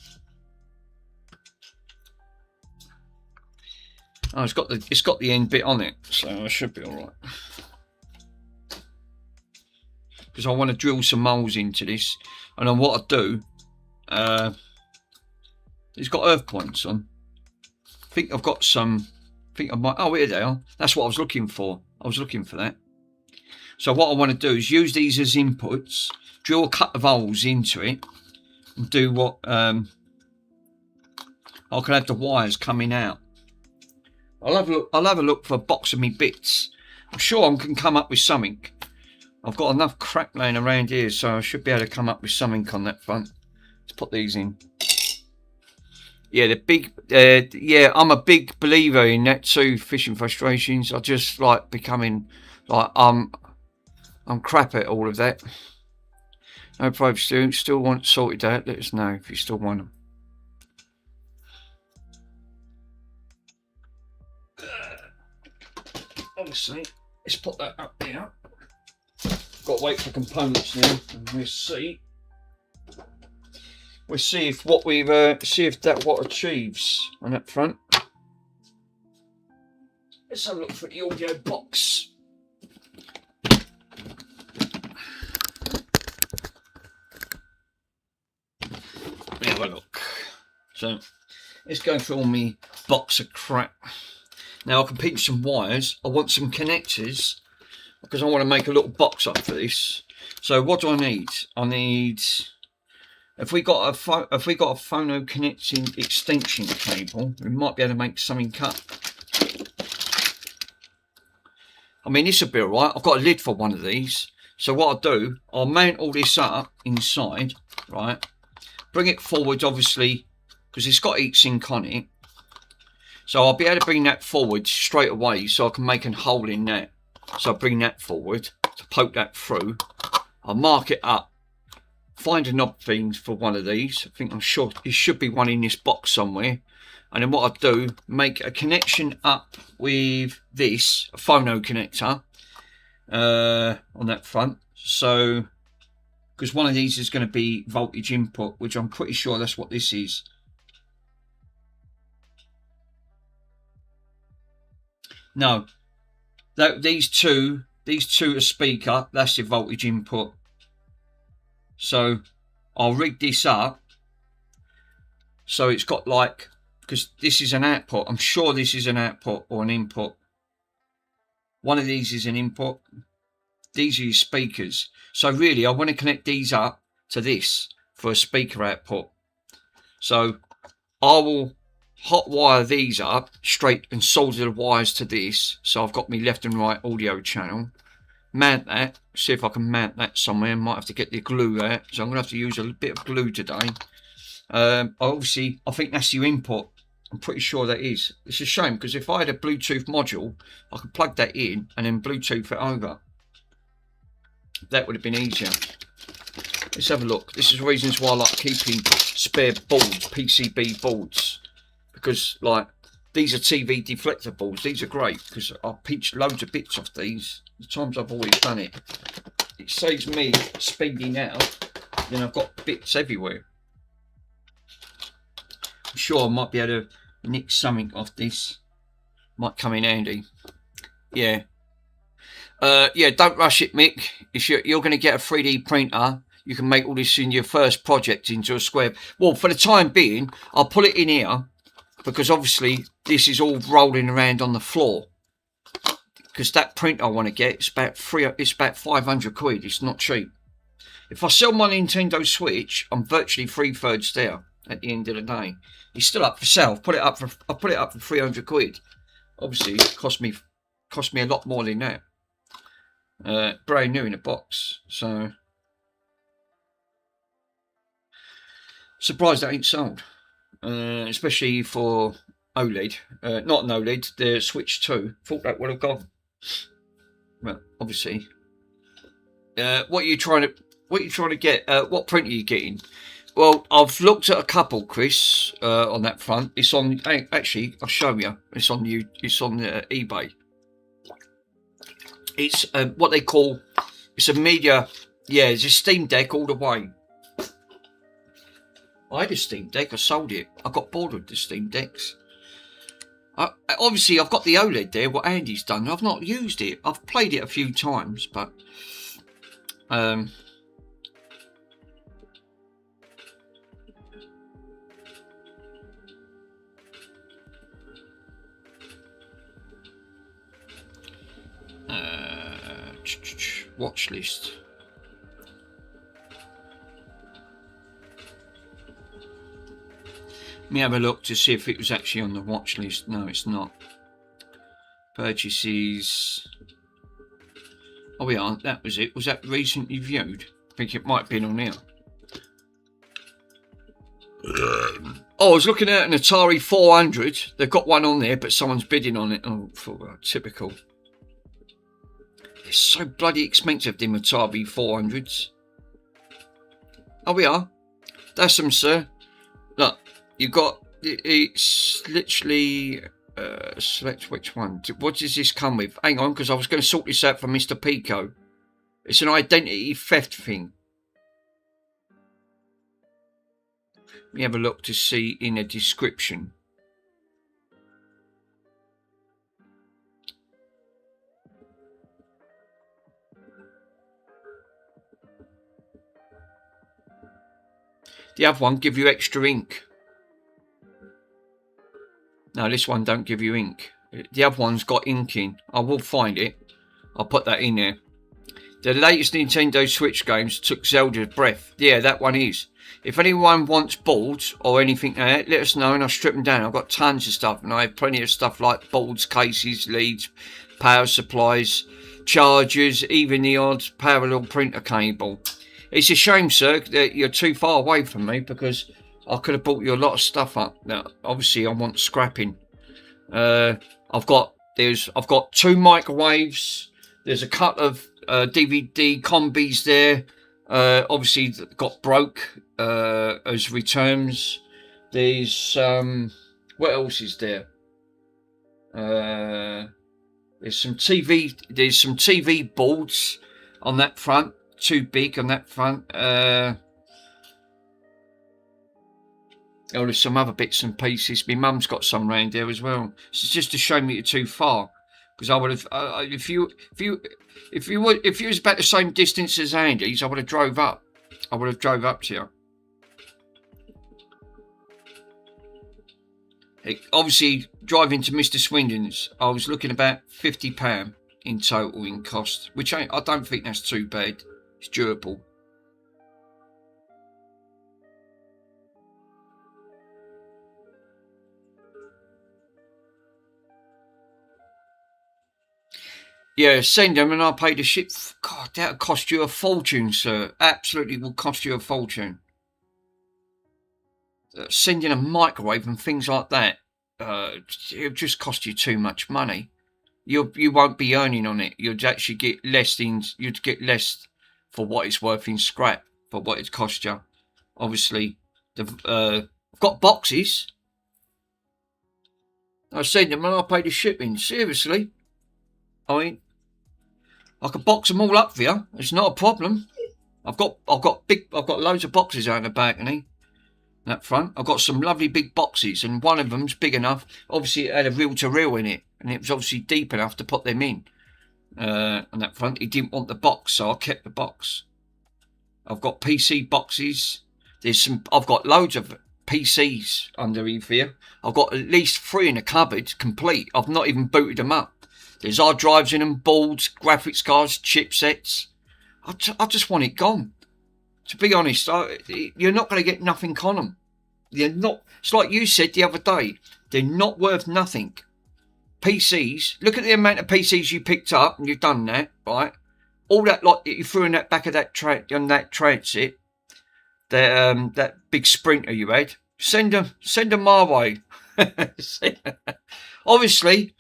Oh, it's got the end bit on it, so I should be all right. Because I want to drill some moles into this, and then what I do, it's got earth points on. I think I've got some. I think I might. Oh, here they are. That's what I was looking for. I was looking for that. So what I want to do is use these as inputs, drill a couple of holes into it, and do what I can have the wires coming out. I'll have a look for a box of me bits. I'm sure I can come up with something. I've got enough crap laying around here, so I should be able to come up with something on that front. Let's put these in. Yeah, the big. Yeah, I'm a big believer in that too. Fishing frustrations. I just like becoming like I'm crap at all of that. No problem, Stu. Still want sorted out. Let us know if you still want them. Obviously, let's put that up there. Got to wait for components now, and we'll see. We'll see if what we've what achieves on that front. Let's have a look for the audio box. Have a look. So let's go through all my box of crap. Now I can pick some wires. I want some connectors because I want to make a little box up for this. So what do I need? I need, if we got a phono connecting extension cable, we might be able to make something cut. I mean, this will be alright. I've got a lid for one of these. So what I'll do, I'll mount all this up inside, right? Bring it forward, obviously, because it's got heatsink on it. So I'll be able to bring that forward straight away so I can make a hole in that. So I'll bring that forward to poke that through. I'll mark it up. Find a knob thing for one of these. I'm sure there should be one in this box somewhere. And then what I'll do, make a connection up with this, a phono connector on that front. So, because one of these is going to be voltage input, which I'm pretty sure that's what this is. No, these two are speaker, that's the voltage input. So I'll rig this up so it's got like, because this is an output, I'm sure this is an output or an input. One of these is an input. These are your speakers. So really I want to connect these up to this for a speaker output. So I will hot wire these up straight and solder the wires to this. So I've got my left and right audio channel. Mount that. See if I can mount that somewhere. Might have to get the glue out. So I'm going to have to use a bit of glue today. Obviously, I think that's your input. I'm pretty sure that is. It's a shame because if I had a Bluetooth module, I could plug that in and then Bluetooth it over. That would have been easier. Let's have a look. This is reasons why I like keeping spare boards, PCB boards, because like these are TV deflector boards. These are great because I've pinched loads of bits off these. The times I've always done it, it saves me speeding out. Then I've got bits everywhere. I'm sure I might be able to nick something off this. Might come in handy. Yeah. Yeah, don't rush it, Mick. If you're going to get a 3D printer, you can make all this in your first project into a square. Well, for the time being, I'll put it in here because obviously this is all rolling around on the floor. Because that printer I want to get, it's about 500 quid. It's not cheap. If I sell my Nintendo Switch, I'm virtually 3/3 there at the end of the day. It's still up for sale. I put it up for 300 quid. Obviously, it cost me a lot more than that. Brand new in a box, so surprised that ain't sold. Especially for OLED, not an OLED, the Switch 2. Thought that would have gone. Well, obviously. What are you trying to get? What print are you getting? Well, I've looked at a couple, Chris, on that front. It's on. Actually, I'll show you. It's on eBay. It's what they call. It's a media. Yeah, it's a Steam Deck all the way. I had a Steam Deck. I sold it. I got bored with the Steam Decks. Obviously, I've got the OLED there. What Andy's done. I've not used it. I've played it a few times, but watch list. Let me have a look to see if it was actually on the watch list. No, it's not. Purchases. Oh, we are. That was it. Was that recently viewed? I think it might have been on here. Oh, I was looking at an Atari 400. They've got one on there, but someone's bidding on it. Oh, typical. It's so bloody expensive, them Atari 400s. Oh, we are. That's them, sir. Look, you got. It's literally. Select which one. What does this come with? Hang on, because I was going to sort this out for Mr. Pico. It's an identity theft thing. Let me have a look to see in the description. The other one give you extra ink. No, this one don't give you ink. The other one's got ink in. I will find it. I'll put that in there. The latest Nintendo Switch games took Zelda's breath. Yeah, that one is. If anyone wants boards or anything like that, let us know and I'll strip them down. I've got tons of stuff and I have plenty of stuff like boards, cases, leads, power supplies, chargers, even the odd parallel printer cable. It's a shame, sir, that you're too far away from me because I could have bought you a lot of stuff up. Now, obviously, I want scrapping. I've got 2 microwaves. There's a couple of DVD combis there. Obviously, got broke as returns. There's what else is there? There's some TV boards on that front. Too big on that front. Oh, there's some other bits and pieces. My mum's got some round there as well. It's just to show me you're too far, because I would have if you was about the same distance as Andy's, I would have drove up. I would have drove up to you. Obviously, driving to Mr. Swindon's, I was looking about £50 in total in cost, which I don't think that's too bad. It's durable. Yeah, send them and I'll pay the ship. God, that'll cost you a fortune, sir. Absolutely will cost you a fortune. Sending a microwave and things like that, it'll just cost you too much money. You won't be earning on it. You'd actually get less you'd get less for what it's worth in scrap, for what it cost you. Obviously, I've got boxes. I send them and I'll pay the shipping. Seriously. I mean, I could box them all up for you. It's not a problem. I've got loads of boxes out in the balcony. That front, I've got some lovely big boxes, and one of them's big enough. Obviously, it had a reel-to-reel in it, and it was obviously deep enough to put them in. On that front, he didn't want the box, so I kept the box. I've got PC boxes. I've got loads of PCs underneath here. I've got at least 3 in a cupboard, complete. I've not even booted them up. There's hard drives in them, boards, graphics cards, chipsets. I just want it gone. To be honest, you're not going to get nothing on them. They're not. It's like you said the other day. They're not worth nothing. PCs. Look at the amount of PCs you picked up, and you've done that, right? All that lot that you threw in that back of that on that transit, that big Sprinter you had. Send them my way. Obviously,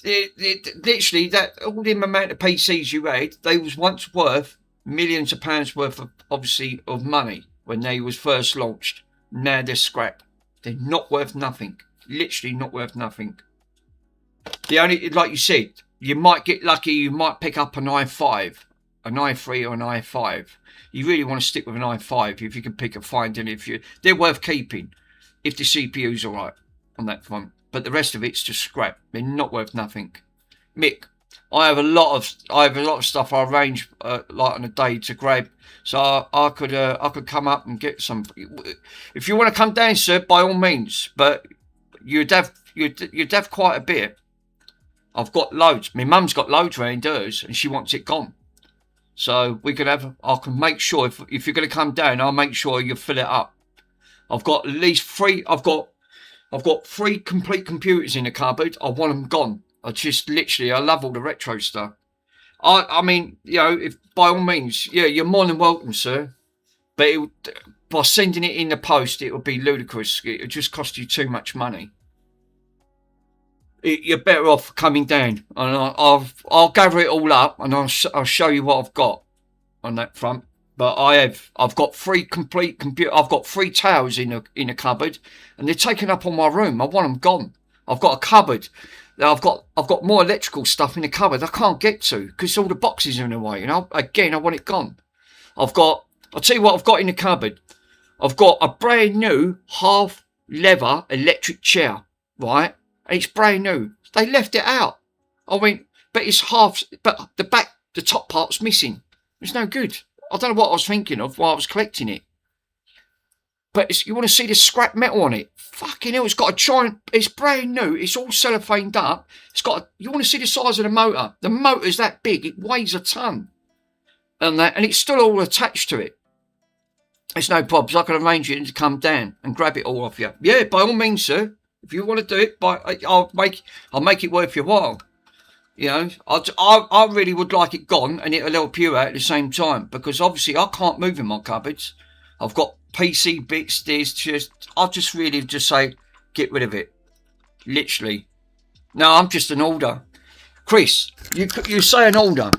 literally that all the amount of PCs you had, they was once worth millions of pounds worth of, obviously, of money when they was first launched. Now they're scrap. They're not worth nothing. Literally not worth nothing. The only, like you said, you might get lucky. You might pick up an i5, an i3 or an i5. You really want to stick with an i5 if you can find them. They're worth keeping if the CPU's all right on that front. But the rest of it's just scrap. They're not worth nothing. Mick, I have a lot of stuff I arrange like on a day to grab, so I could come up and get some. If you want to come down, sir, by all means. But you'd have quite a bit. I've got loads. My mum's got loads around hers, and she wants it gone. So we could have. I can make sure if you're going to come down, I'll make sure you fill it up. I've got at least 3. I've got 3 complete computers in the cupboard. I want them gone. I love all the retro stuff. I mean, if by all means, yeah, you're more than welcome, sir. But by sending it in the post, it would be ludicrous. It would just cost you too much money. You're better off coming down, and I'll gather it all up, and I'll show you what I've got on that front. But I've got 3 complete computer. I've got 3 towers in a cupboard, and they're taking up all my room. I want them gone. I've got a cupboard. I've got more electrical stuff in the cupboard I can't get to because all the boxes are in the way. Again, I want it gone. I'll tell you what I've got in the cupboard. I've got a brand new half leather electric chair, right? And it's brand new. They left it out. I mean, but it's half. But the top part's missing. It's no good. I don't know what I was thinking of while I was collecting it. But you want to see the scrap metal on it? Fucking hell, it's got a giant. It's brand new. It's all cellophaned up. You want to see the size of the motor? The motor's that big. It weighs a ton, and it's still all attached to it. It's no problems. I can arrange it to come down and grab it all off you. Yeah, by all means, sir. If you want to do it, I'll make it worth your while. I really would like it gone, and it'll help you out at the same time because obviously I can't move in my cupboards. I've got PC bits. I'll just really say, get rid of it. Literally. No, I'm just an order. Chris, you say an order.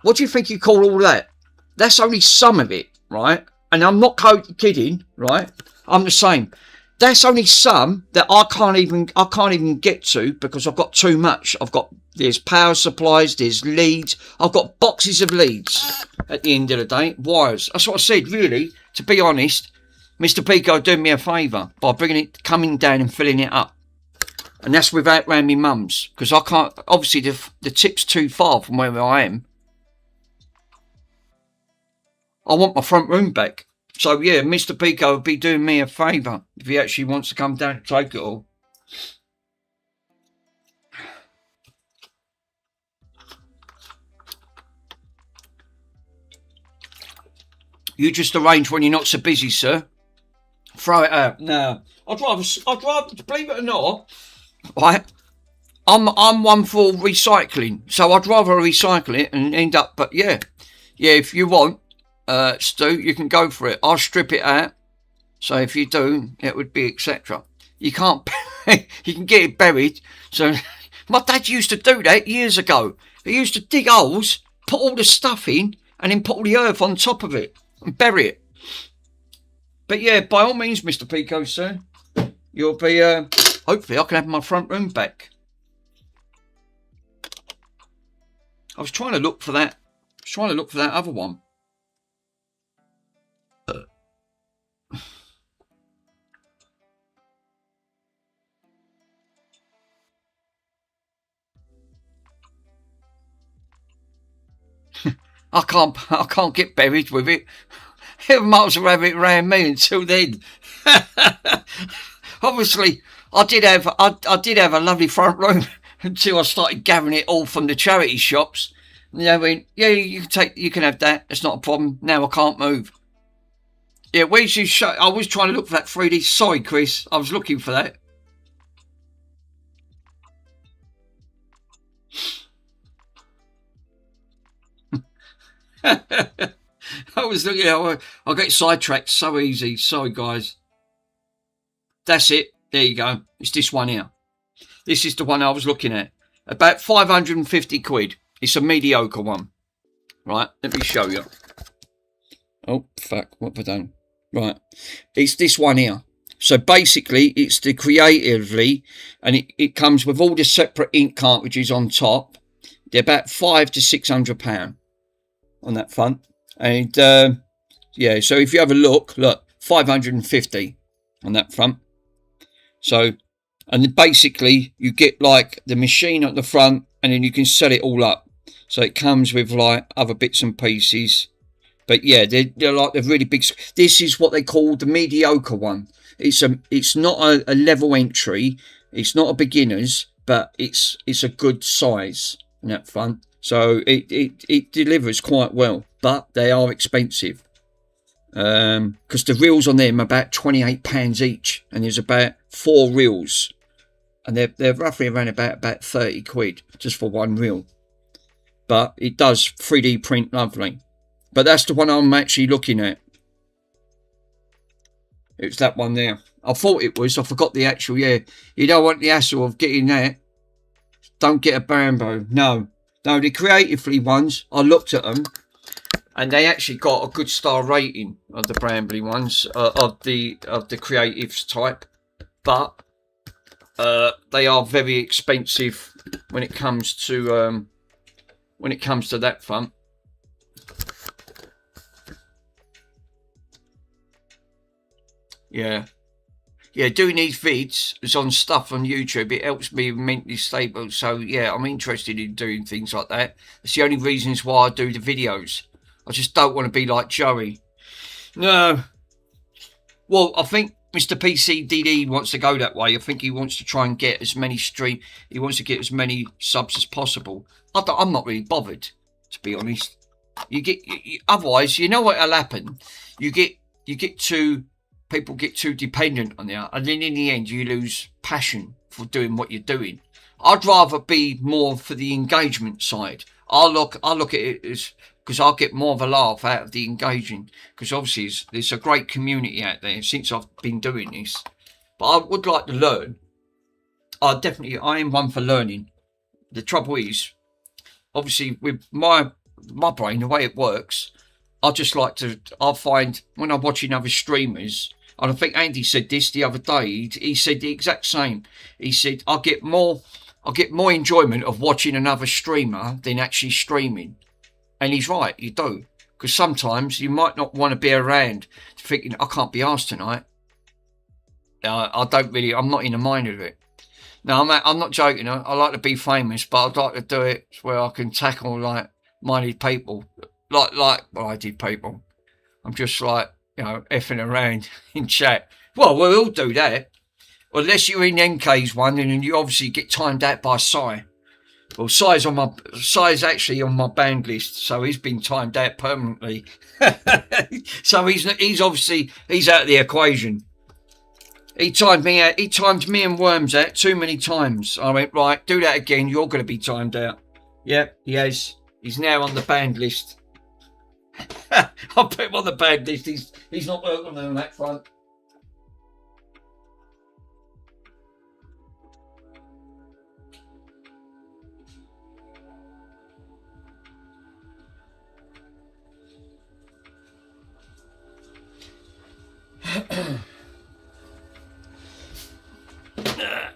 What do you think you call all that? That's only some of it, right? And I'm not kidding, right? I'm the same. That's only some that I can't even get to because I've got too much. There's power supplies, there's leads. I've got boxes of leads at the end of the day. Wires. That's what I said, really. To be honest, Mr. Pico doing me a favour by coming down and filling it up. And that's without round my mum's. Because I can't, obviously the tip's too far from where I am. I want my front room back. So yeah, Mr. Pico would be doing me a favour if he actually wants to come down and take it all. You just arrange when you're not so busy, sir. Throw it out. No, I'd rather, believe it or not, right? I'm one for recycling, so I'd rather recycle it and end up. But yeah, if you want, Stu, you can go for it. I'll strip it out. So if you do, it would be etc. You can't. You can get it buried. So my dad used to do that years ago. He used to dig holes, put all the stuff in, and then put all the earth on top of it and bury it. But yeah, by all means, Mr. Pico, sir, you'll be. Hopefully, I can have my front room back. I was trying to look for that. Other one. I can't get buried with it. It might as well have it around me until then. Obviously, I did have a lovely front room until I started gathering it all from the charity shops. And they went, yeah, you can have that. It's not a problem. Now I can't move. Yeah, where's your show? I was trying to look for that 3D. Sorry, Chris. I was looking for that. I was looking. I get sidetracked so easy. Sorry, guys. That's it. There you go. It's this one here. This is the one I was looking at. About 550 quid. It's a mediocre one. Right, let me show you. Oh, fuck. What have I done? Right. It's this one here. So basically, it's the Creatively, and it comes with all the separate ink cartridges on top. They're about £500 to £600 on that front. And, yeah, so if you have a look, 550 on that front. So, and basically, you get like the machine at the front, and then you can set it all up. So it comes with like other bits and pieces. But yeah, they're like the really big. This is what they call the mediocre one. It's not a level entry. It's not a beginner's, but it's a good size in that front. So it delivers quite well, but they are expensive. Because the reels on them are about £28 each, and there's about 4 reels, and they're roughly around about 30 quid just for one reel. But it does 3D print lovely. But that's the one I'm actually looking at. It's that one there. I thought it was. I forgot the actual. Yeah, you don't want the hassle of getting that. Don't get a Bambo. No, the Creatively ones. I looked at them, and they actually got a good star rating of the Brambly ones, of the Creatives type, but they are very expensive when it comes to that front. Yeah, doing these vids is on stuff on YouTube. It helps me mentally stable. So yeah, I'm interested in doing things like that. It's the only reasons why I do the videos. I just don't want to be like Joey. No. Well, I think Mr. PCDD wants to go that way. I think he wants to try and get as many he wants to get as many subs as possible. I'm not really bothered, to be honest. Otherwise, you know what'll happen? People get too dependent on it, and then in the end, you lose passion for doing what you're doing. I'd rather be more for the engagement side. I'll look at it as, because I'll get more of a laugh out of the engaging, because obviously there's a great community out there since I've been doing this. But I would like to learn. I am one for learning. The trouble is, obviously with my brain, the way it works, I find when I'm watching other streamers, and I think Andy said this the other day, he said the exact same. He said, I get more enjoyment of watching another streamer than actually streaming. And he's right, you do. Because sometimes you might not want to be around thinking, I can't be asked tonight. I'm not in the mind of it. No, I'm not joking. I like to be famous, but I'd like to do it where I can tackle like minded people. Like minded people. I'm just like, effing around in chat. Well, we'll all do that. Unless you're in MK's one, and then you obviously get timed out by Sai. Well, Sai's actually on my band list, so he's been timed out permanently. So he's out of the equation. He timed me out. He timed me and Worms out too many times. I went, right, do that again. You're going to be timed out. Yep, he has. He's now on the banned list. I'll put him on the banned list. He's not working on that front.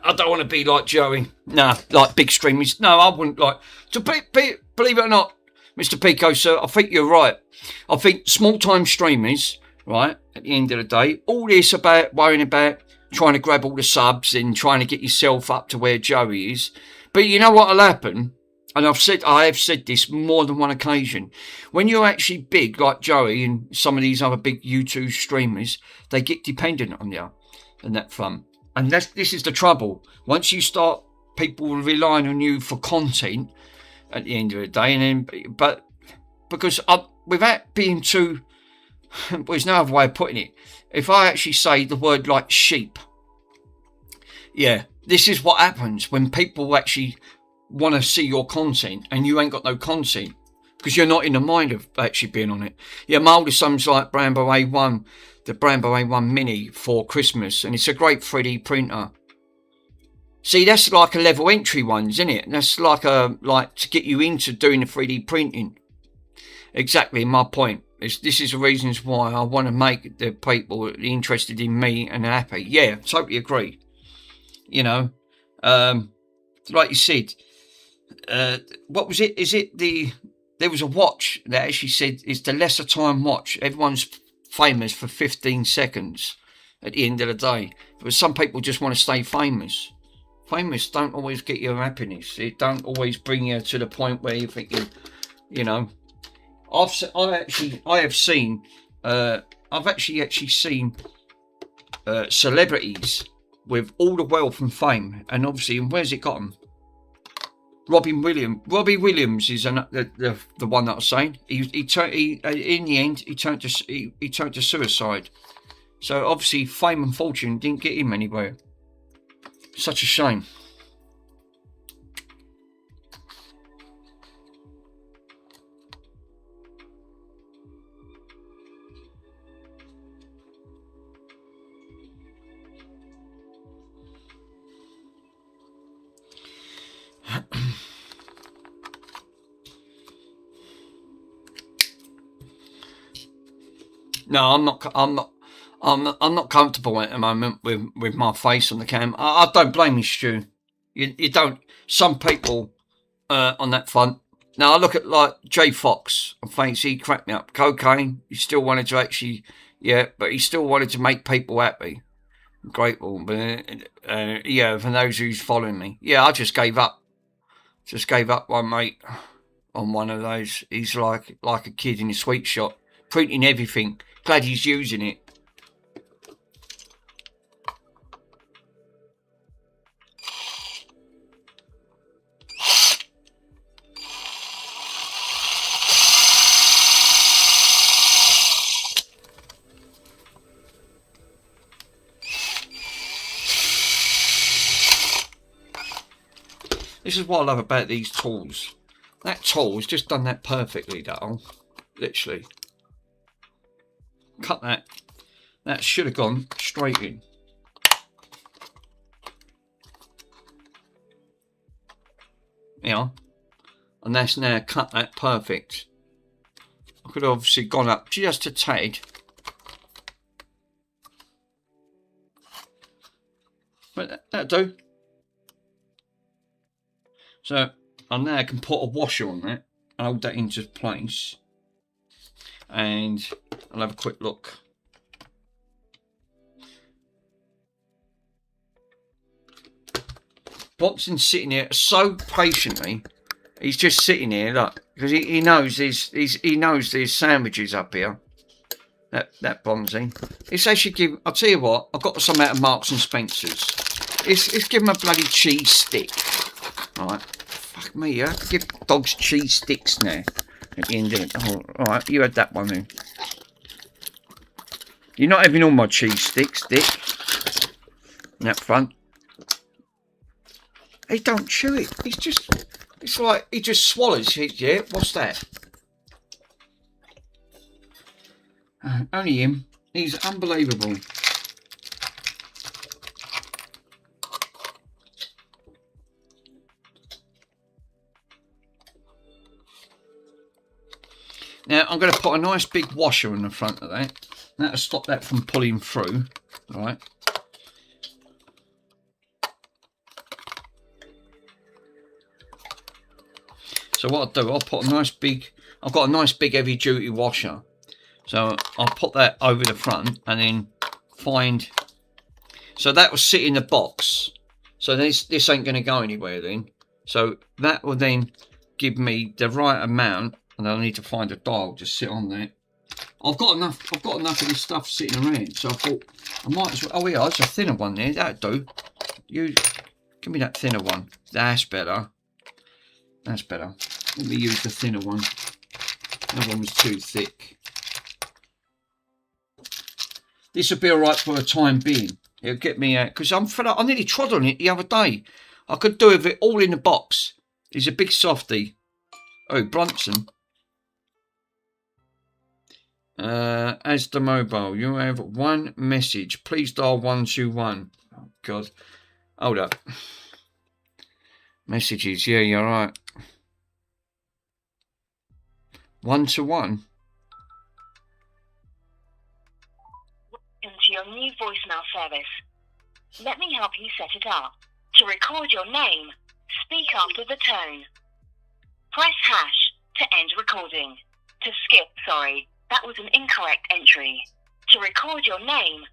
I don't want to be like Joey. Nah, like big streamers. No, I wouldn't like to believe it or not, Mr. Pico, sir. I think you're right. I think small time streamers, right, at the end of the day, all this about worrying about trying to grab all the subs and trying to get yourself up to where Joey is. But you know what'll happen? And I have said this more than one occasion. When you're actually big, like Joey and some of these other big YouTube streamers, they get dependent on you and that front. And this is the trouble. Once you start people relying on you for content at the end of the day, and then, but because without being too, well, there's no other way of putting it. If I actually say the word like sheep, yeah, this is what happens when people actually want to see your content and you ain't got no content because you're not in the mind of actually being on it. Yeah, my oldest son's like Brembo A1, the Brembo A1 Mini for Christmas, and it's a great 3D printer. See, that's like a level entry one, isn't it? That's like to get you into doing the 3D printing. Exactly my point. This is the reasons why I want to make the people interested in me and happy. Yeah, totally agree. You know, like you said, what was it? There was a watch that actually said it's the lesser time watch. Everyone's famous for 15 seconds at the end of the day. But some people just want to stay famous. Famous don't always get you happiness. It don't always bring you to the point where you're thinking, you know. I've actually seen celebrities with all the wealth and fame, and obviously, and where's it got them? Robbie Williams is the one that I was saying. In the end he turned to suicide. So obviously, fame and fortune didn't get him anywhere. Such a shame. No, I'm not comfortable at the moment with my face on the cam. I don't blame you, Stu. You don't. Some people on that front. Now I look at like Jay Fox. I think he cracked me up. Cocaine. He still wanted to actually, yeah, but he still wanted to make people happy. Grateful, but yeah, for those who's following me, yeah, I just gave up. Just gave up one mate on one of those. He's like a kid in a sweet shop, printing everything. Glad he's using it. This is what I love about these tools. That tool has just done that perfectly, Dale. Literally. Cut that. That should have gone straight in. Yeah. And that's now cut that perfect. I could have obviously gone up just a tad. But that'll do. So I now can put a washer on that and hold that into place. And I'll have a quick look. Bobson's sitting here so patiently. He's just sitting here, look, because he knows there's sandwiches up here. That Bonzi. It's actually I'll tell you what. I've got some out of Marks and Spencer's. It's give him a bloody cheese stick. Right. Fuck me, I have to give dogs cheese sticks now. At the end of it. Oh, alright, you had that one then. You're not having all my cheese sticks, Dick. that front. He don't chew it. He's just, it's like he just swallows it. Yeah, what's that? Only him. He's unbelievable. Now I'm going to put a nice big washer in the front of that. That'll stop that from pulling through. Right. So what I'll do, I'll put a nice big, I've got a nice big heavy duty washer. So I'll put that over the front and then find, so that will sit in the box. So this ain't going to go anywhere then. So that will then give me the right amount, and I'll need to find a dial, just sit on there. I've got enough of this stuff sitting around, so I thought I might as well, oh yeah, there's a thinner one there, that'll do. You, give me that thinner one, that's better. That's better. Let me use the thinner one. That one was too thick. This will be alright for the time being. It'll get me out, because I'm fed up. I nearly trod on it the other day. I could do with it all in the box. He's a big softie. Oh, Brunson. As the mobile, you have one message. Please dial 121. Oh, God. Hold up. Messages. Yeah, you're right. 121. Into your new voicemail service. Let me help you set it up. To record your name, speak after the tone. Press hash to end recording. To skip, sorry, that was an incorrect entry. To record your name,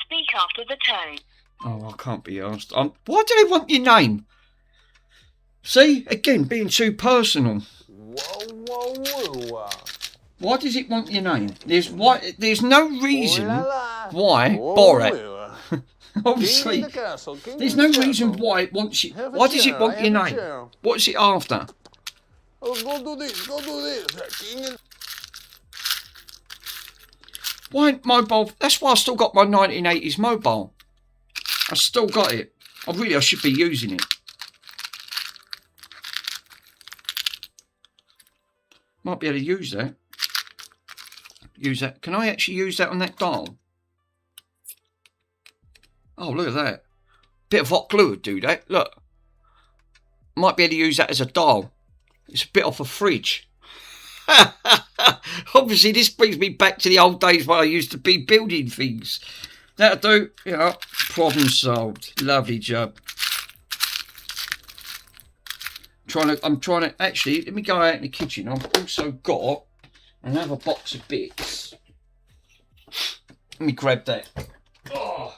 speak after the tone. Oh, I can't be asked. Why do they want your name? See, again, being too personal. Why does it want your name? There's no reason why Borat. Obviously, there's no reason why it wants you. Why does it want your name? What's it after? Go do this. Why mobile? That's why I still got my 1980s mobile. I still got it. I should be using it. Might be able to use that. Use that. Can I actually use that on that dial? Oh, look at that. Bit of hot glue would do that. Look. Might be able to use that as a dial. It's a bit off a fridge. Obviously, this brings me back to the old days when I used to be building things. That'll do. You know, problem solved. Lovely job. I'm trying to actually, let me go out in the kitchen. I've also got another box of bits. Let me grab that. Oh.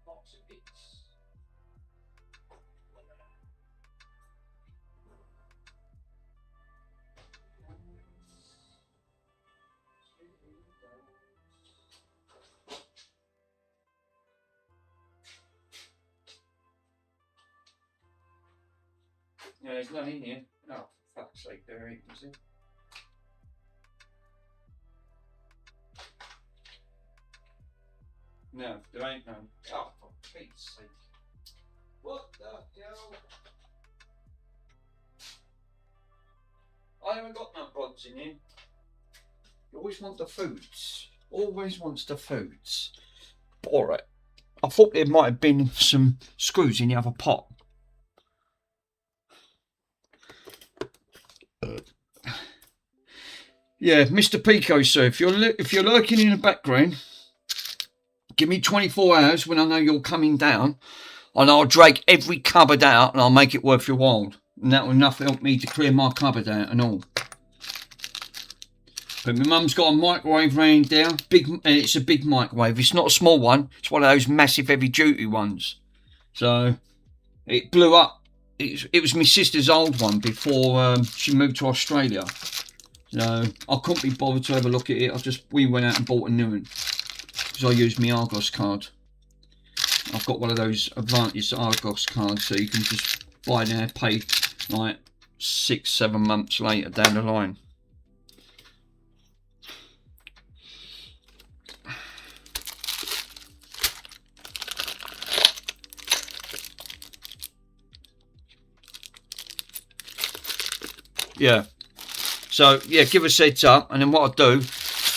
Box of bits. Yeah, there's none in here. Oh, for fuck's sake, there ain't, is it? No, there ain't none. Oh, for Pete's sake. What the hell? I haven't got no rods in here. You always want the foods. Always wants the foods. Alright. I thought there might have been some screws in the other pot. Yeah, Mr. Pico, sir, if you're lurking in the background, give me 24 hours when I know you're coming down, and I'll drag every cupboard out and I'll make it worth your while. And that will enough help me to clear my cupboard out and all. But my mum's got a microwave round there. It's a big microwave. It's not a small one. It's one of those massive heavy duty ones. So it blew up. It was my sister's old one before she moved to Australia. So I couldn't be bothered to have a look at it. We went out and bought a new one because I used my Argos card. I've got one of those Advantage Argos cards, so you can just buy now, pay like 6-7 months later down the line. Yeah, so yeah, give us a heads up, and then what I do,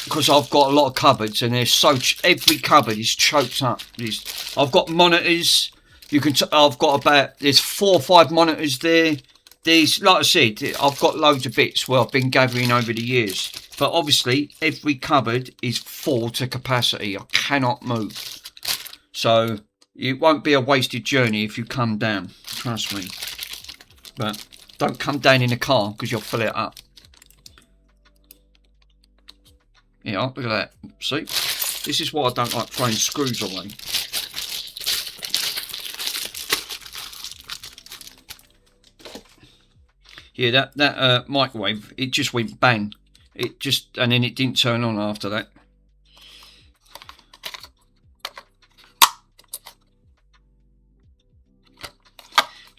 because I've got a lot of cupboards, and there's every cupboard is choked up. I've got monitors. You can. I've got there's 4 or 5 monitors there. There's, like I said, I've got loads of bits where I've been gathering over the years. But obviously, every cupboard is full to capacity. I cannot move. So it won't be a wasted journey if you come down. Trust me. But don't come down in a car because you'll fill it up. Yeah, look at that. See? This is why I don't like throwing screws away. Yeah, that microwave, it just went bang. And then it didn't turn on after that.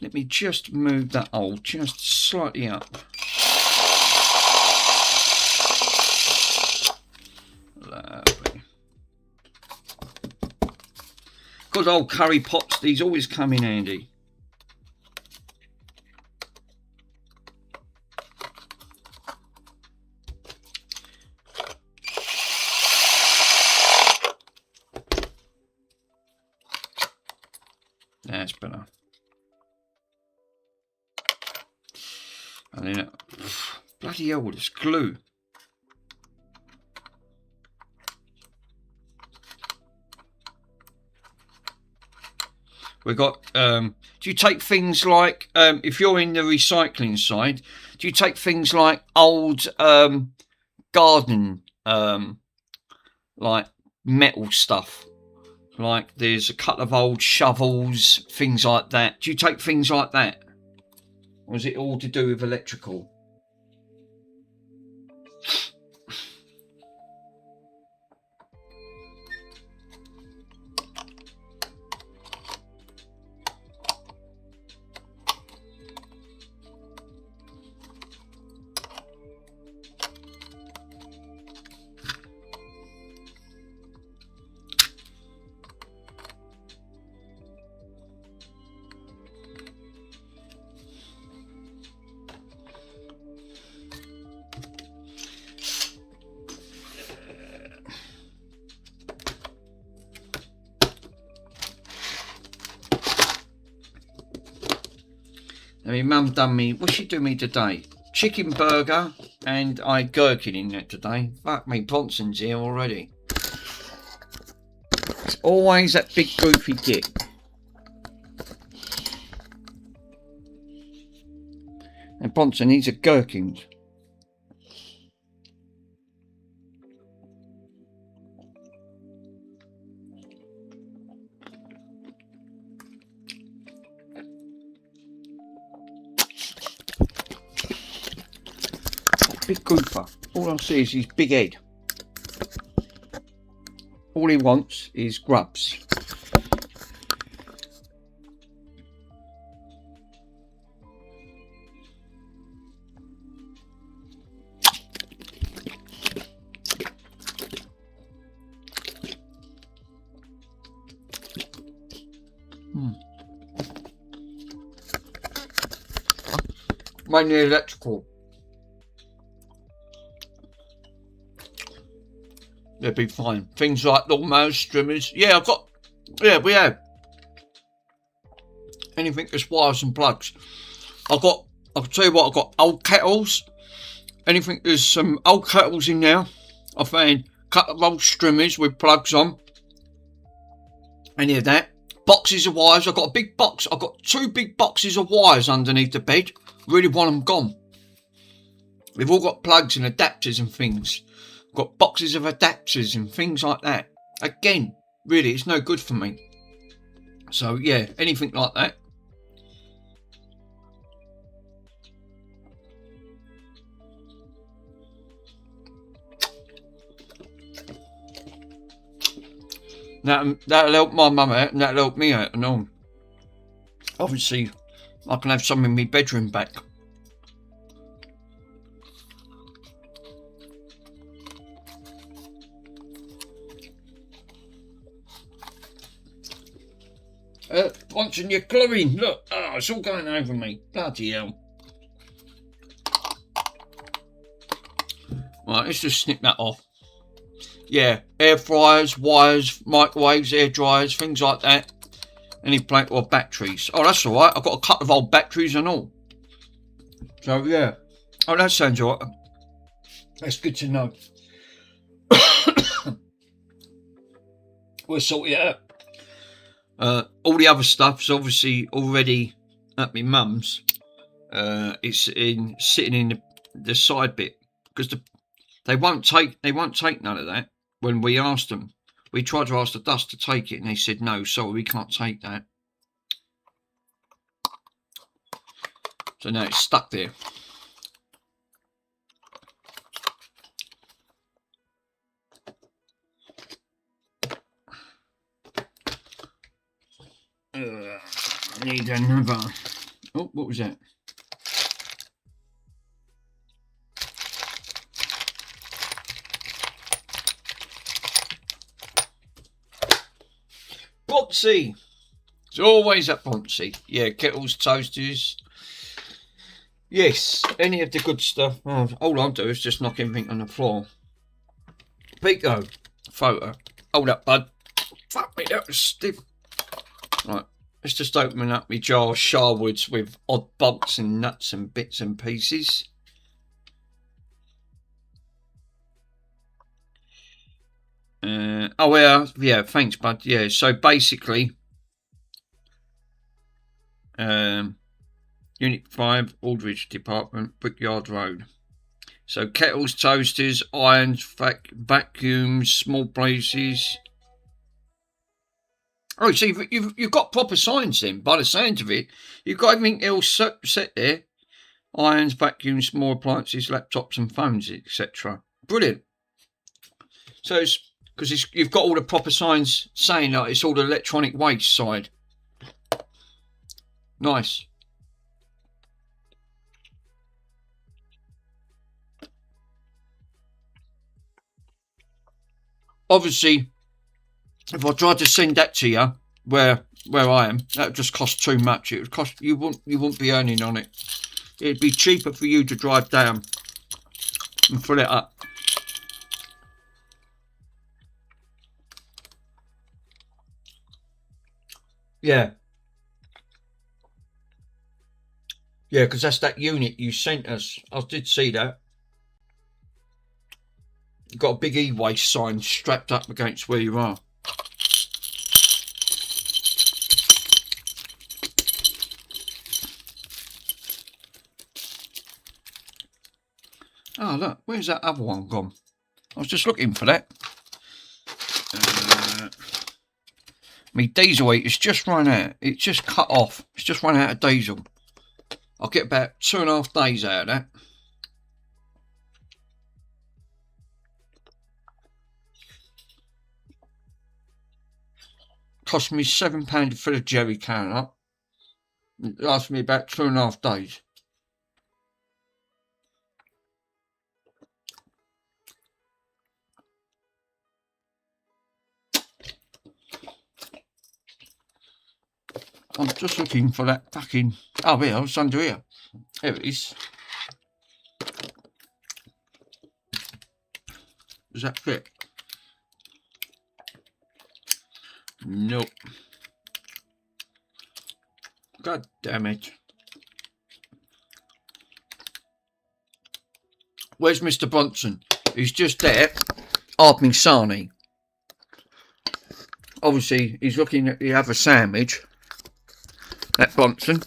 Let me just move that hole just slightly up. Lovely. Good old curry pots, these always come in handy. That's better. And then, bloody hell, this glue. We got, do you take things like, if you're in the recycling side, do you take things like old garden, like metal stuff? Like there's a couple of old shovels, things like that. Do you take things like that? Or is it all to do with electrical? I mean, Mum done me, what's she do me today? Chicken burger, and I had gherkin in it today. Fuck me, Bronson's here already. It's always that big goofy git. And Bronson needs a gherkins. Big goofer. All I see is his big head. All he wants is grubs. Mainly electrical. They'll be fine. Things like lawnmowers, trimmers. Yeah, I've got. Yeah, we have. Anything that's wires and plugs. I'll tell you what, I've got old kettles. Anything, there's some old kettles in there. I found a couple of old trimmers with plugs on. Any of that. Boxes of wires. I've got a big box. I've got 2 big boxes of wires underneath the bed. Really want them gone. They've all got plugs and adapters and things. Got boxes of adapters and things like that. Again, really, it's no good for me. So yeah, anything like that. That'll help my mum out, and that'll help me out, and all. Obviously, I can have some in my bedroom back. Watching your glowing, look, oh, it's all going over me, bloody hell. Right, let's just snip that off. Yeah, air fryers, wires, microwaves, air dryers, things like that. Any plant or batteries. Oh, that's alright, I've got a couple of old batteries and all. So, yeah. Oh, that sounds alright. That's good to know. We'll sort it out. All the other stuff's obviously already at my mum's. It's sitting in the side bit because they won't take none of that. When we asked them, we tried to ask the dust to take it, and they said no, sorry, we can't take that. So now it's stuck there. I need another. Oh, what was that? Boncy. It's always at Boncy. Yeah, kettles, toasters. Yes, any of the good stuff. Oh, all I'll do is just knock everything on the floor. Pico, photo. Hold up, bud. Fuck me, that was stiff. Right, let's just open up my jar of Sharwoods with odd bolts and nuts and bits and pieces. Oh yeah, thanks, bud. Yeah, so basically, Unit 5, Aldridge Department, Brickyard Road. So kettles, toasters, irons, vacuums, small places. Oh, see, you've got proper signs then, by the sound of it. You've got everything else set there. Irons, vacuums, small appliances, laptops and phones, etc. Brilliant. So it's because you've got all the proper signs saying that it's all the electronic waste side. Nice. Obviously, if I tried to send that to you where I am, that would just cost too much. It would cost you wouldn't be earning on it. It'd be cheaper for you to drive down and fill it up. Yeah. Yeah, because that's that unit you sent us. I did see that. You've got a big e-waste sign strapped up against where you are. Oh, look, where's that other one gone? I was just looking for that. My diesel heater's just run out. It's just cut off. It's just run out of diesel. I'll get about 2.5 days out of that. Cost me £7 to fill a jerry can up. It lasts me about 2.5 days. I'm just looking for that fucking... Oh, yeah, it's under here. There it is. Does that fit? Nope. God damn it. Where's Mr. Bronson? He's just there. Ardman Sani. Obviously, he's looking at the other sandwich. That Bronson.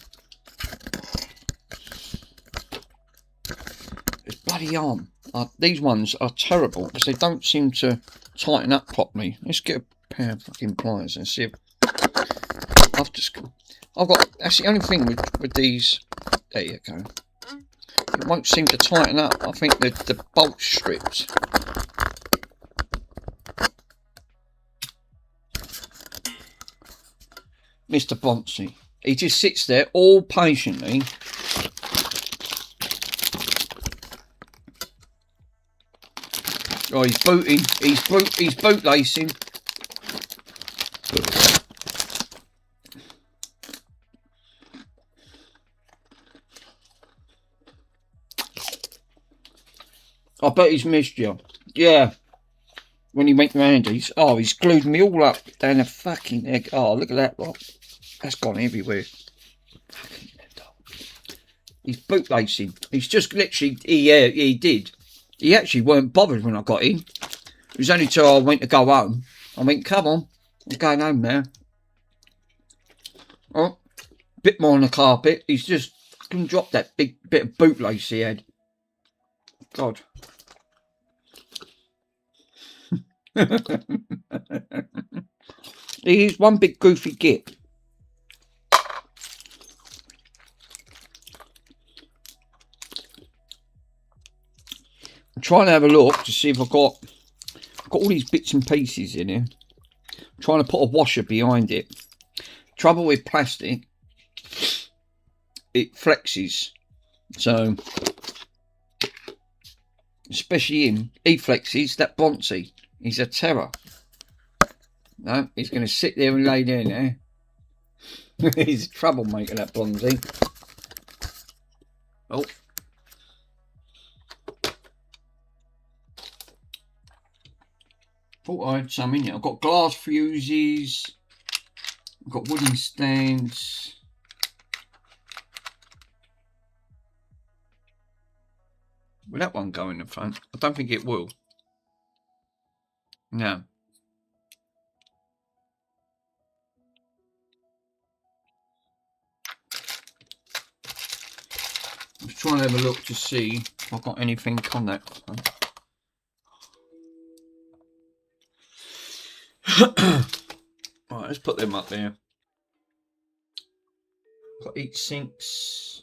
His bloody arm. These ones are terrible because they don't seem to tighten up properly. Let's get a pair of fucking pliers and see if I've got that's the only thing with these. There you go. It won't seem to tighten up. I think the bolt strips. Mr. Bonsi. He just sits there all patiently. Oh, he's booting. He's bootlasing. I bet he's missed you. Yeah. When he went round, he's glued me all up down the fucking neck. Oh, look at that lot. That's gone everywhere. He's bootlasing. He's just literally, he did. He actually weren't bothered when I got in. It was only till I went to go home. I went, come on, I'm going home now. Oh, bit more on the carpet. He's just fucking dropped that big bit of bootlace he had. God. He's one big goofy git. I'm trying to have a look to see if I've got all these bits and pieces in here. I'm trying to put a washer behind it. Trouble with plastic, it flexes. So, especially him, he flexes. That Bonsi, he's a terror. No, he's going to sit there and lay there now. He's a troublemaker, that Bonsi. Oh. Thought I had some in here. I've got glass fuses. I've got wooden stands. Will that one go in the front? I don't think it will. No. I was trying to have a look to see if I've got anything on that front. Right, let's put them up there. Got heat sinks.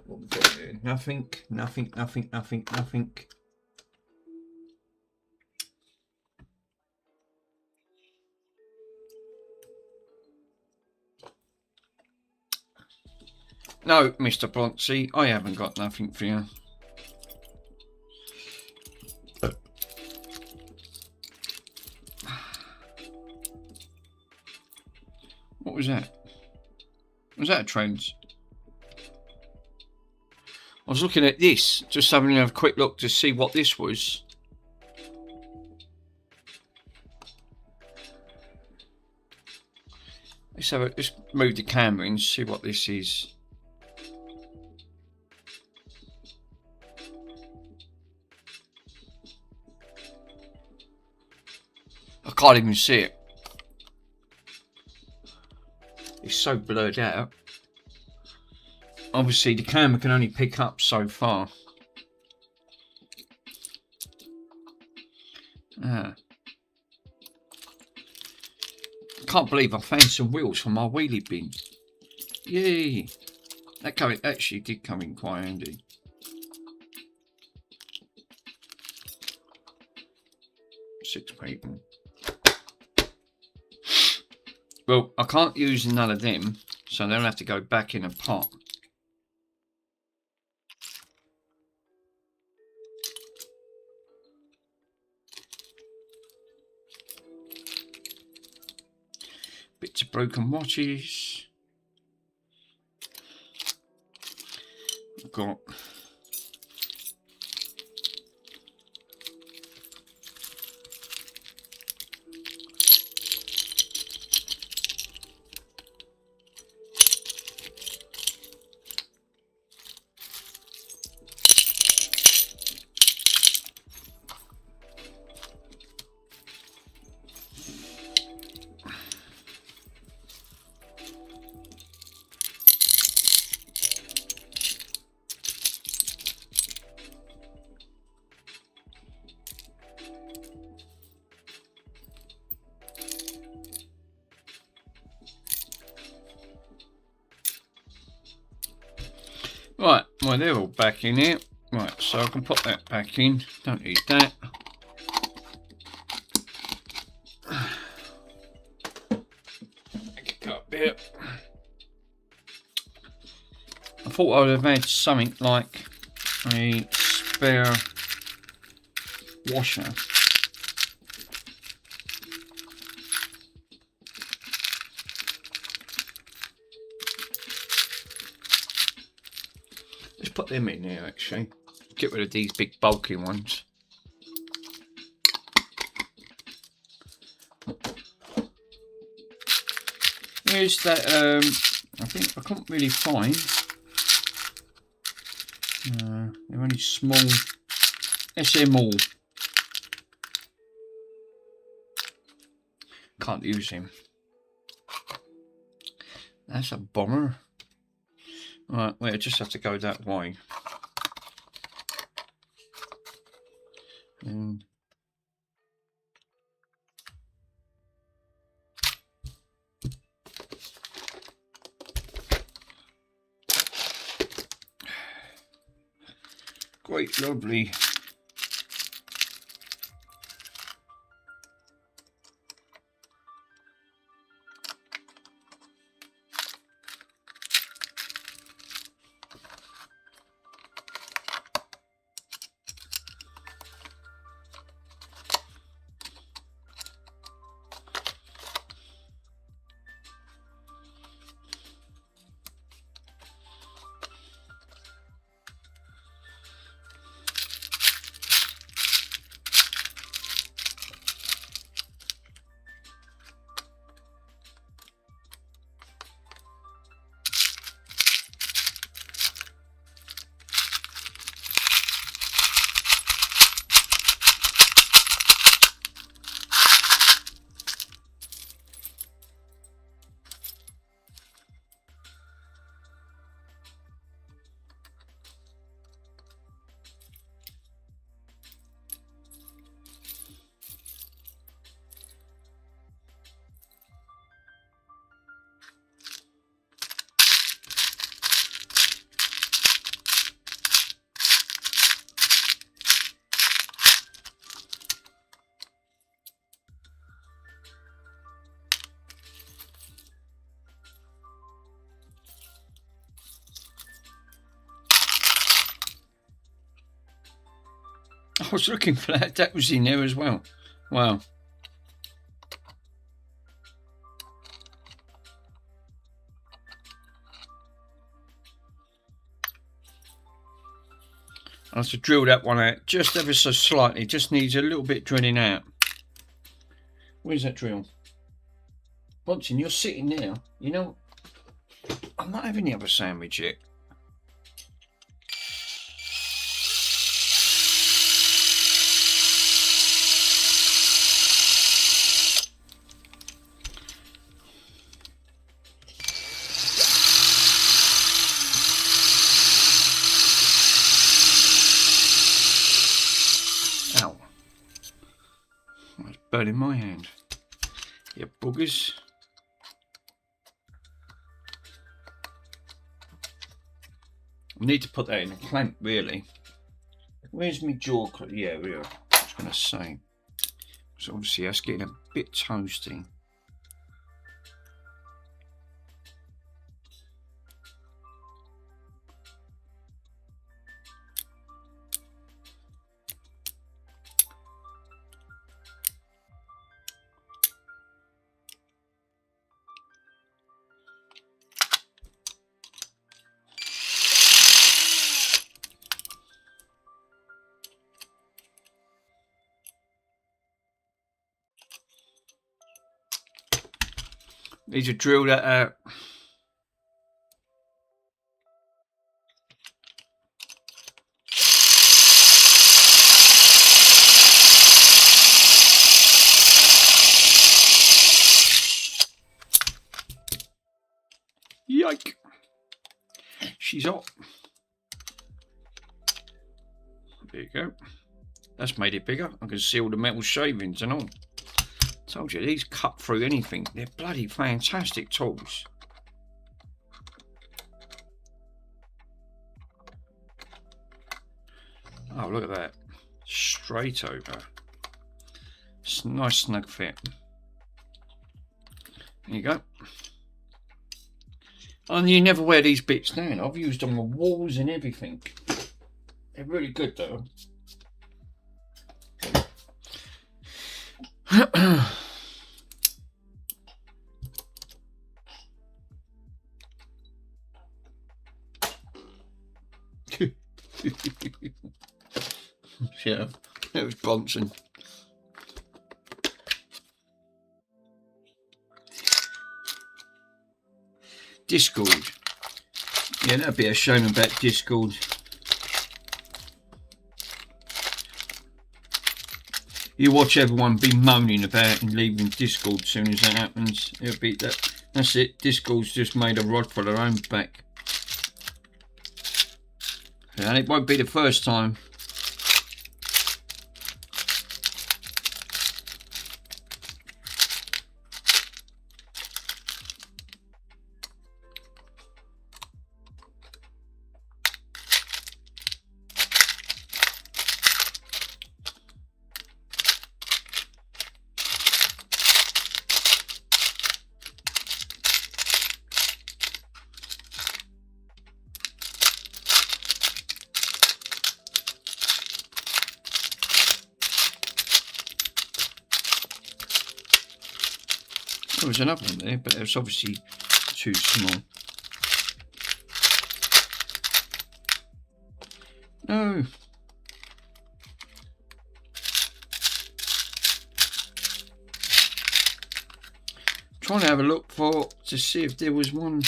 What we got there? Nothing. No, Mr. Bonsi, I haven't got nothing for you. What was that? Was that a trend? I was looking at this, just having a quick look to see what this was. Let's move the camera and see what this is. I can't even see it. It's so blurred out. Obviously the camera can only pick up so far. I can't believe I found some wheels for my wheelie bin. Yay! That actually did come in quite handy. Six people. Well, I can't use none of them, so they'll have to go back in a pot. Bits of broken watches. I've got right, well they're all back in here. Right, so I can put that back in. Don't need that. thought I'd have had something like a spare washer. Let's put them in there actually. Get rid of these big bulky ones. Here's that, I think I couldn't really find. They're only small SML. Can't use him. That's a bomber. Right, wait, I just have to go that way. And great, lovely. I was looking for that. That was in there as well. Wow. I have to drill that one out just ever so slightly. Just needs a little bit drilling out. Where's that drill? Bonson, you're sitting there. You know, I'm not having the other sandwich yet. In my hand. Yeah, boogers. I need to put that in a clamp, really. Where's my jaw clip? Yeah, we are. I was going to say. So obviously that's getting a bit toasty. Need to drill that out. Yike. She's hot. There you go. That's made it bigger. I can see all the metal shavings and all. Told you, these cut through anything. They're bloody fantastic tools. Oh, look at that. Straight over. It's a nice snug fit. There you go. And you never wear these bits down. I've used them on walls and everything. They're really good though. Yeah, it was Bronson. Discord. Yeah, that'd be a shame about Discord. You watch everyone be moaning about and leaving Discord as soon as that happens. It'll be that. That's it. Discord's just made a rod for their own back. And it won't be the first time. There was another one there, but it was obviously too small. No. Trying to have a look to see if there was one.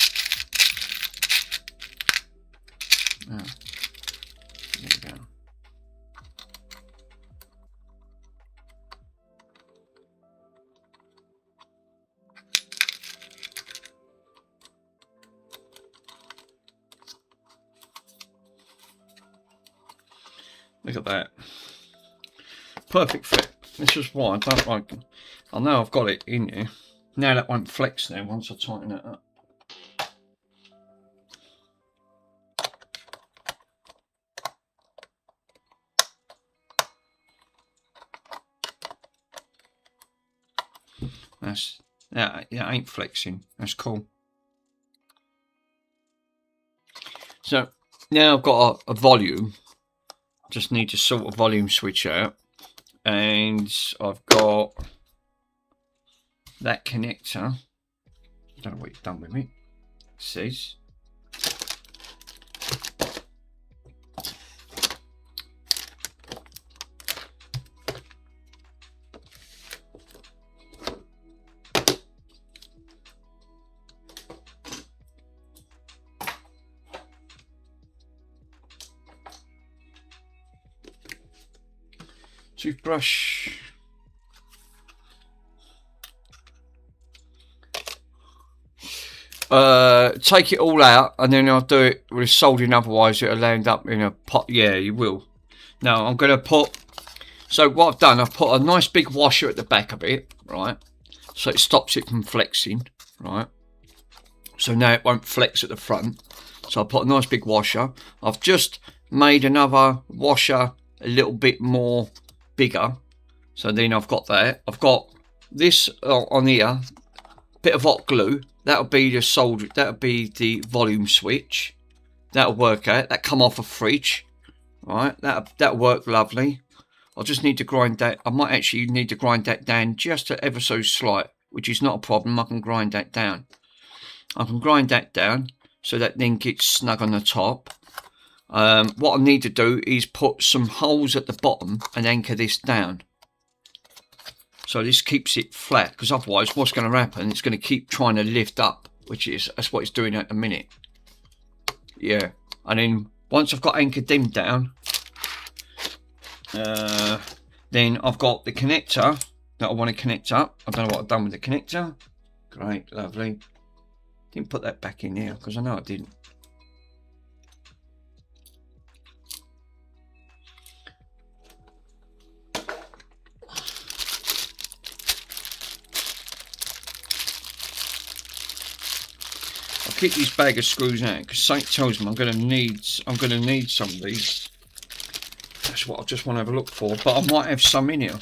Oh, there we go. Look at that. Perfect fit. This is why I don't like it. I know I've got it in here. Now that won't flex now once I tighten it up. Yeah, ain't flexing. That's cool. So now I've got a volume. Just need to sort a volume switch out, and I've got that connector. I don't know what you've done with it. It says toothbrush. Take it all out, and then I'll do it with soldering, otherwise it'll end up in a pot. Yeah, you will. Now I'm going to put, so what I've done, I've put a nice big washer at the back of it, right, so it stops it from flexing, right, so now it won't flex at the front. So I put a nice big washer. I've just made another washer a little bit more bigger, so then I've got that. I've got this on here, bit of hot glue. That'll be the solder. That'll be the volume switch. That'll work out. That come off a fridge, right? That'll work lovely. I just need to grind that. I might actually need to grind that down just ever so slight, which is not a problem. I can grind that down. I can grind that down so that then gets snug on the top. What I need to do is put some holes at the bottom and anchor this down. So this keeps it flat, because otherwise what's going to happen, it's going to keep trying to lift up, that's what it's doing at the minute. Yeah, and then once I've got anchored them down, then I've got the connector that I want to connect up. I don't know what I've done with the connector. Great, lovely. Didn't put that back in here because I know I didn't. Keep this bag of screws out because Saint tells me I'm going to need some of these. That's what I just want to have a look for, but I might have some in here.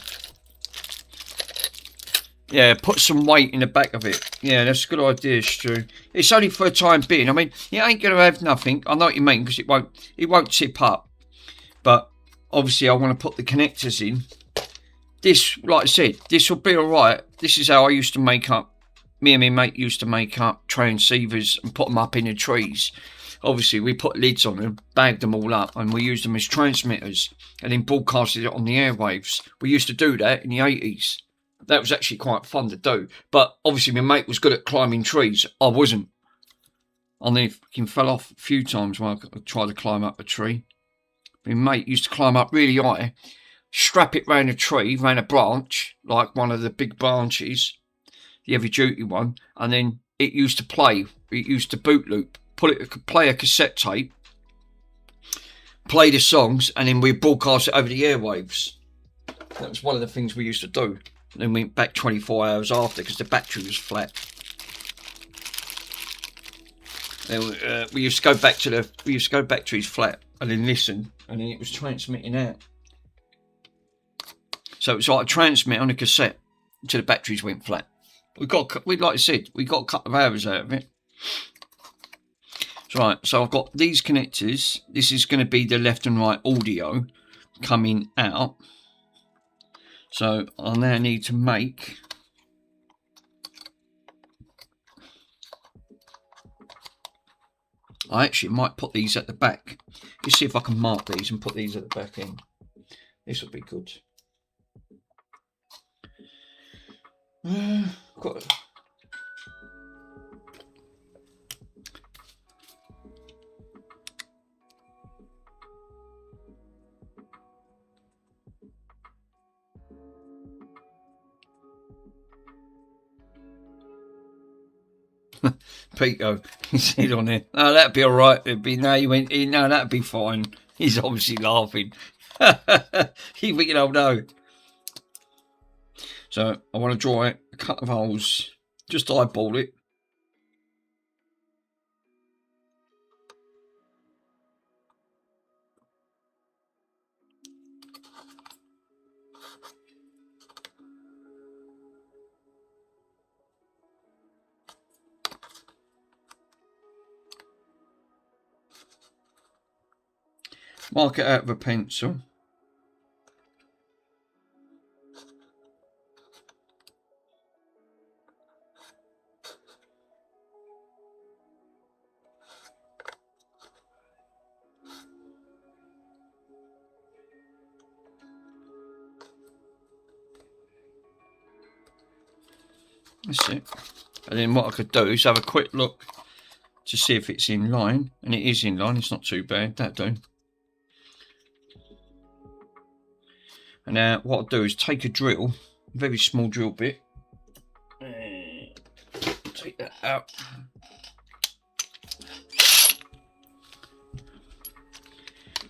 Yeah, put some weight in the back of it. Yeah, that's a good idea, Stu. It's only for a time being. I mean, it ain't going to have nothing. I know what you mean, because it won't tip up. But obviously I want to put the connectors in. This, like I said, this will be alright. This is how I used to make up, me and my mate used to make up transceivers and put them up in the trees. Obviously we put lids on them, bagged them all up, and we used them as transmitters and then broadcasted it on the airwaves. We used to do that in the 80s. That was actually quite fun to do. But obviously my mate was good at climbing trees. I wasn't. I nearly fucking fell off a few times when I tried to climb up a tree. My mate used to climb up really high, strap it round a tree, round a branch, like one of the big branches, the heavy duty one, and then it used to play. It used to boot loop. Play a cassette tape, play the songs, and then we'd broadcast it over the airwaves. That was one of the things we used to do. And then we went back 24 hours after because the battery was flat. Then we used to go back to his flat and then listen, and then it was transmitting out. So it was like a transmit on a cassette until the batteries went flat. Like I said, we got a couple of hours out of it. Right, so I've got these connectors. This is going to be the left and right audio coming out. So I now need to make I actually might put these at the back. Let's see if I can mark these and put these at the back end. This will be good. Got Pico, he said on there, "No, that'd be all right." It'd be no. He went, "No, that'd be fine." He's obviously laughing. He thinking, "Oh no." So I want to draw it, a couple of holes, just eyeball it. Mark it out with a pencil. That's it. And then what I could do is have a quick look to see if it's in line. And it is in line. It's not too bad. That do. And now what I'll do is take a drill, a very small drill bit. Take that out.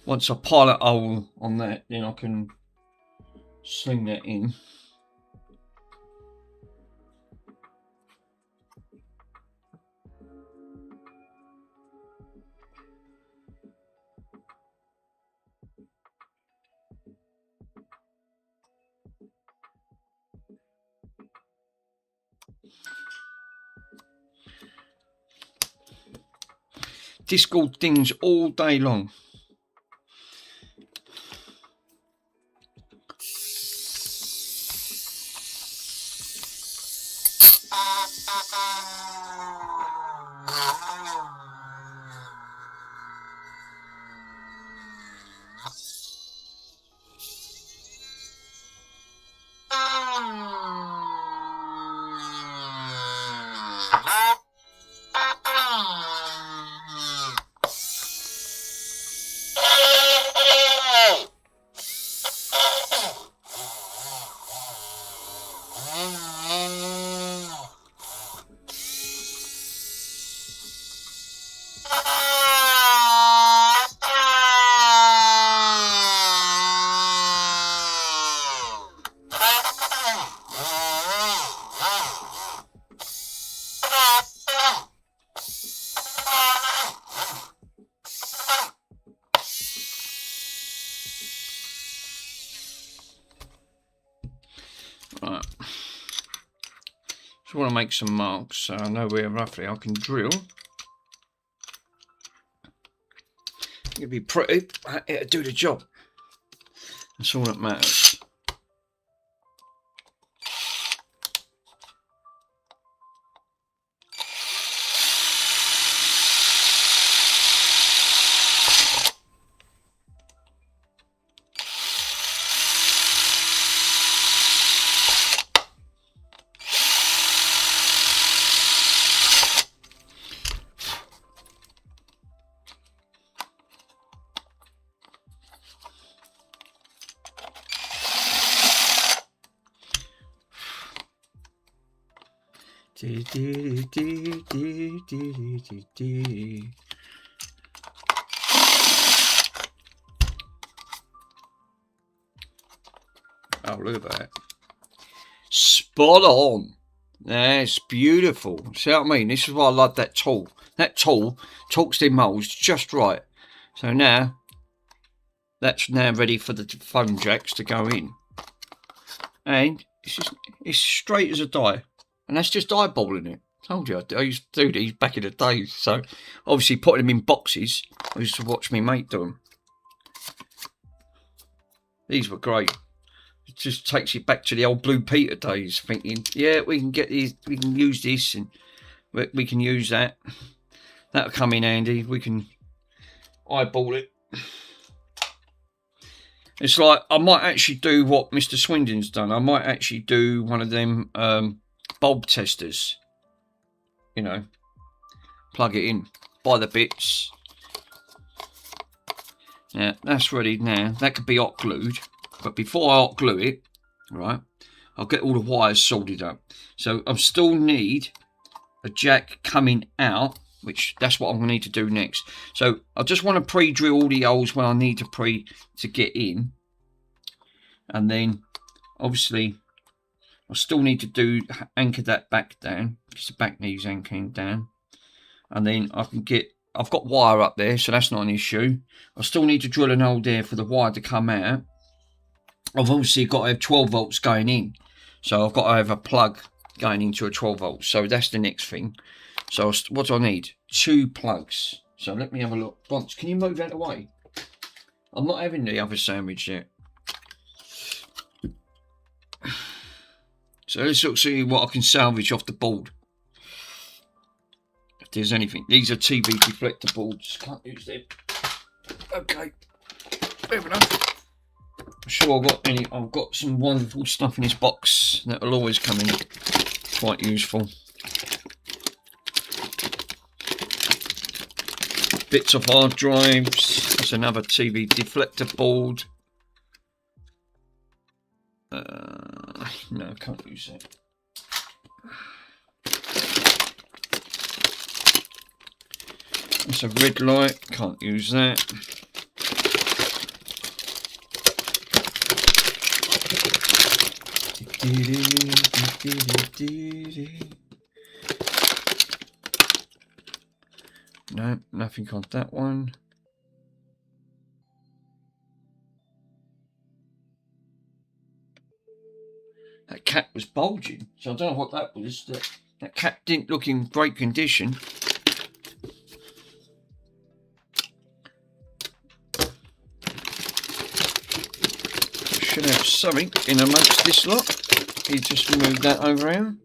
Once I pile a hole on that, then I can sling that in. Discord things all day long. want to make some marks so I know where roughly I can drill. It'll be pretty. It'll do the job. That's all that matters. Oh, look at that. Spot on. That's beautiful. See what I mean? This is why I love that tool. That tool talks their moulds just right. So now, that's now ready for the phone jacks to go in. And it's straight as a die. And that's just eyeballing it. Told you, I used to do these back in the day. So, obviously putting them in boxes, I used to watch me mate do them. These were great. It just takes you back to the old Blue Peter days, thinking, yeah, we can get these, we can use this, and we can use that. That'll come in handy. We can eyeball it. It's like, I might actually do what Mr. Swindon's done. I might actually do one of them bulb testers. You know, plug it in, buy the bits. Now, that's ready now. That could be hot glued. But before I hot glue it, right, I'll get all the wires soldered up. So I still need a jack coming out, which that's what I'm going to need to do next. So I just want to pre-drill all the holes where I need to get in. And then, obviously, I still need to anchor that back down, because the back needs anchoring down. And then I've got wire up there, so that's not an issue. I still need to drill an hole there for the wire to come out. I've obviously got to have 12 volts going in. So I've got to have a plug going into a 12 volts. So that's the next thing. So what do I need? 2 plugs. So let me have a look. Once, can you move that away? I'm not having the other sandwich yet. So let's look, see what I can salvage off the board. If there's anything. These are TV deflector boards. Can't use them. Okay. Fair enough. I'm sure I've got some wonderful stuff in this box that will always come in. Quite useful. Bits of hard drives. There's another TV deflector board. No, I can't use that. It's a red light, can't use that. No, nothing on that one. That cap was bulging, so I don't know what that was. That cap didn't look in great condition. Should have something in amongst this lot. You just move that over here.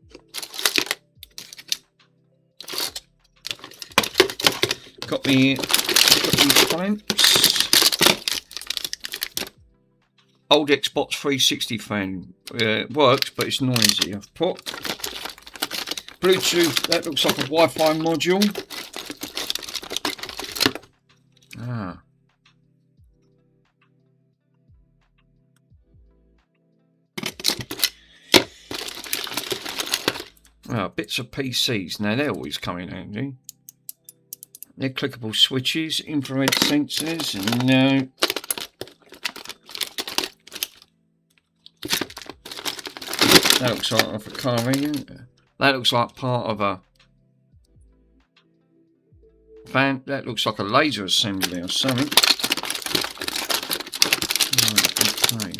Got me clamps. Old Xbox 360 fan. Works, but it's noisy. I've put Bluetooth. That looks like a Wi-Fi module. Ah. Oh, bits of PCs. Now they're always come in handy. They're clickable switches, infrared sensors, and no. That looks like off a car radio. That looks like part of a fan. That looks like a laser assembly or something. Right, okay.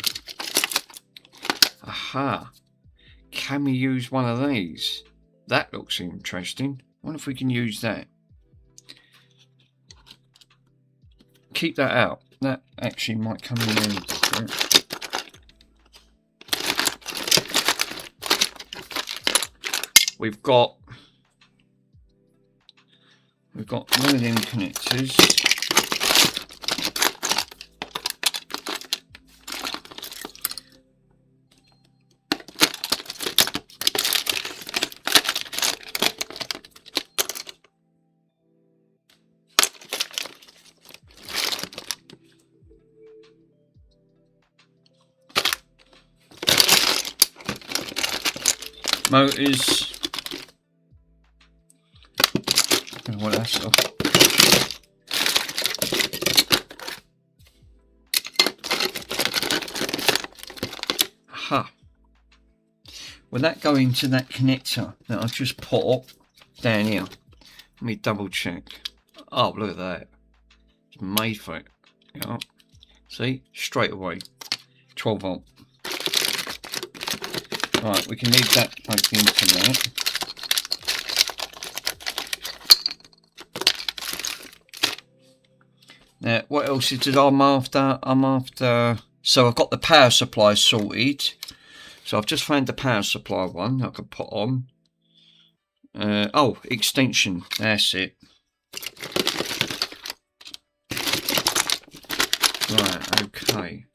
Aha. Can we use one of these? That looks interesting. Wonder if we can use that. Keep that out. That actually might come in handy. We've got one of them connectors. Motors. Don't know what that's off. Aha. Will that go into that connector that I've just put up down here? Let me double check. Oh, look at that. It's made for it. Yeah. See? Straight away. 12 volt. Right, we can leave that plugged into that. Now, what else is it I'm after? So I've got the power supply sorted. So I've just found the power supply one I could put on. Oh, extension. That's it. Right, okay.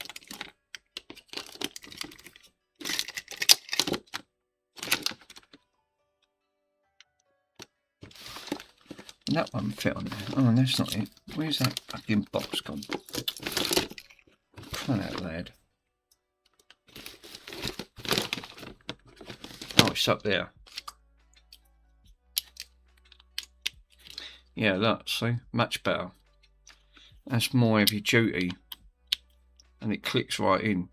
That one fit on there. Oh, that's not it. Where's that fucking box gone? Come out, lad. Oh, it's up there. Yeah, look, see? Much better. That's more heavy duty. And it clicks right in.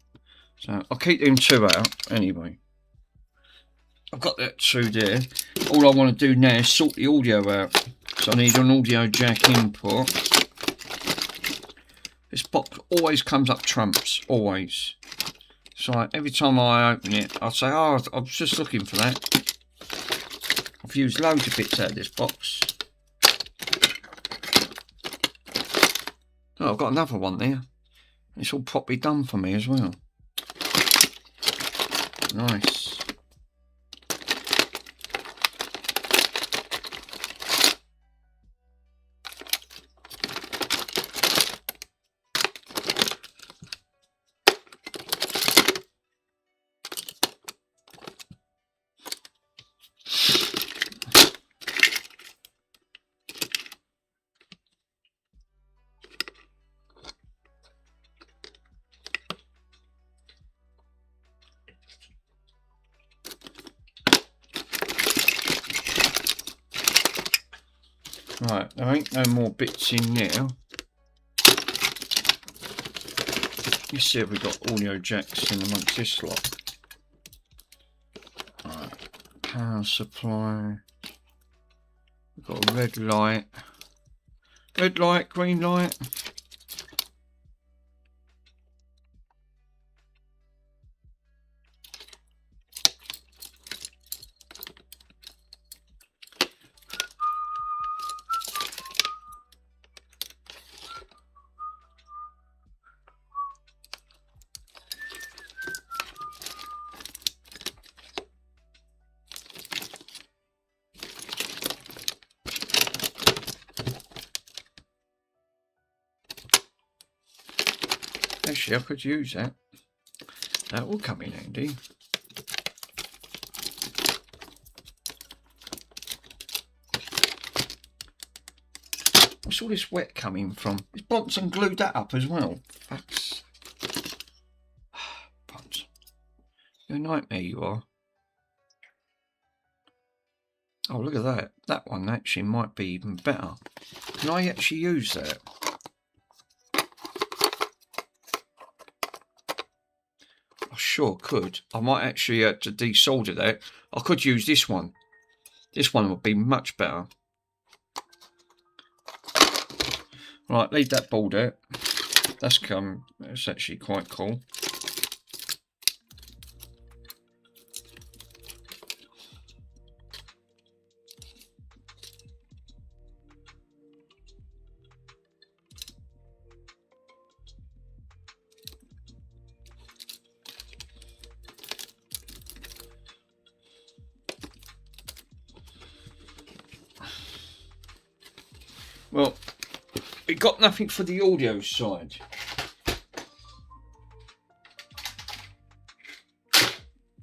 So I'll keep them two out anyway. I've got that two there. All I want to do now is sort the audio out. So I need an audio jack input. This box always comes up trumps, always. So every time I open it, I'll say, oh, I was just looking for that. I've used loads of bits out of this box. Oh, I've got another one there. It's all properly done for me as well. Nice. Right, there ain't no more bits in now. Let's see if we've got audio jacks in amongst this lot. Right, power supply. We've got a red light, green light. Actually, I could use that. That will come in handy. What's all this wet coming from? Is Bronson glued that up as well? Fucks. Bronson. You're a nightmare, you are. Oh, look at that. That one actually might be even better. Can I actually use that? I sure could. I might actually have to desolder that. I could use this one. This one would be much better. Right, leave that board out. That's actually quite cool. Well, we got nothing for the audio side.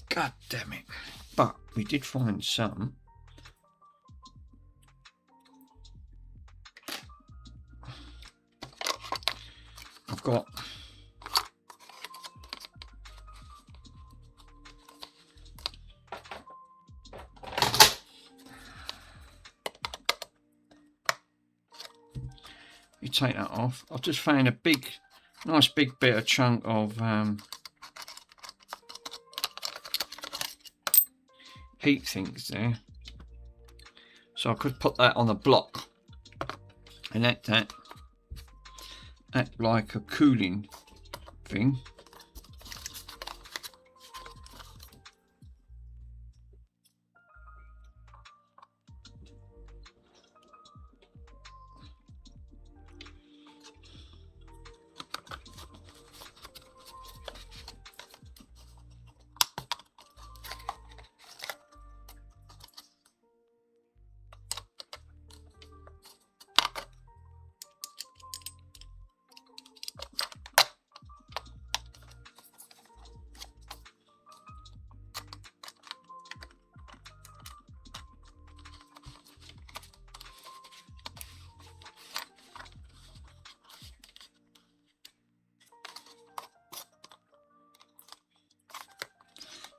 God damn it. But we did find some. I've got you take that off. I've just found a nice big bit of chunk of heat things there. So I could put that on a block and act like a cooling thing.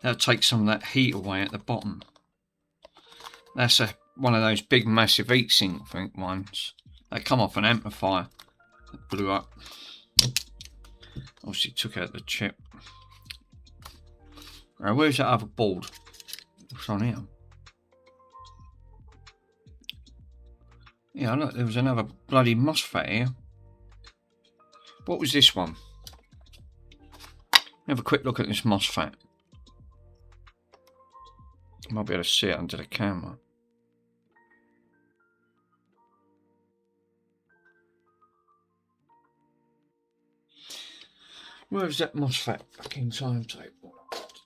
That'll take some of that heat away at the bottom. That's one of those big massive heatsink think ones. They come off an amplifier that blew up. Obviously took out the chip. Right, where's that other board? What's on here? Yeah, look, there was another bloody MOSFET here. What was this one? Have a quick look at this MOSFET. Might be able to see it under the camera. Where's that MOSFET fucking timetable?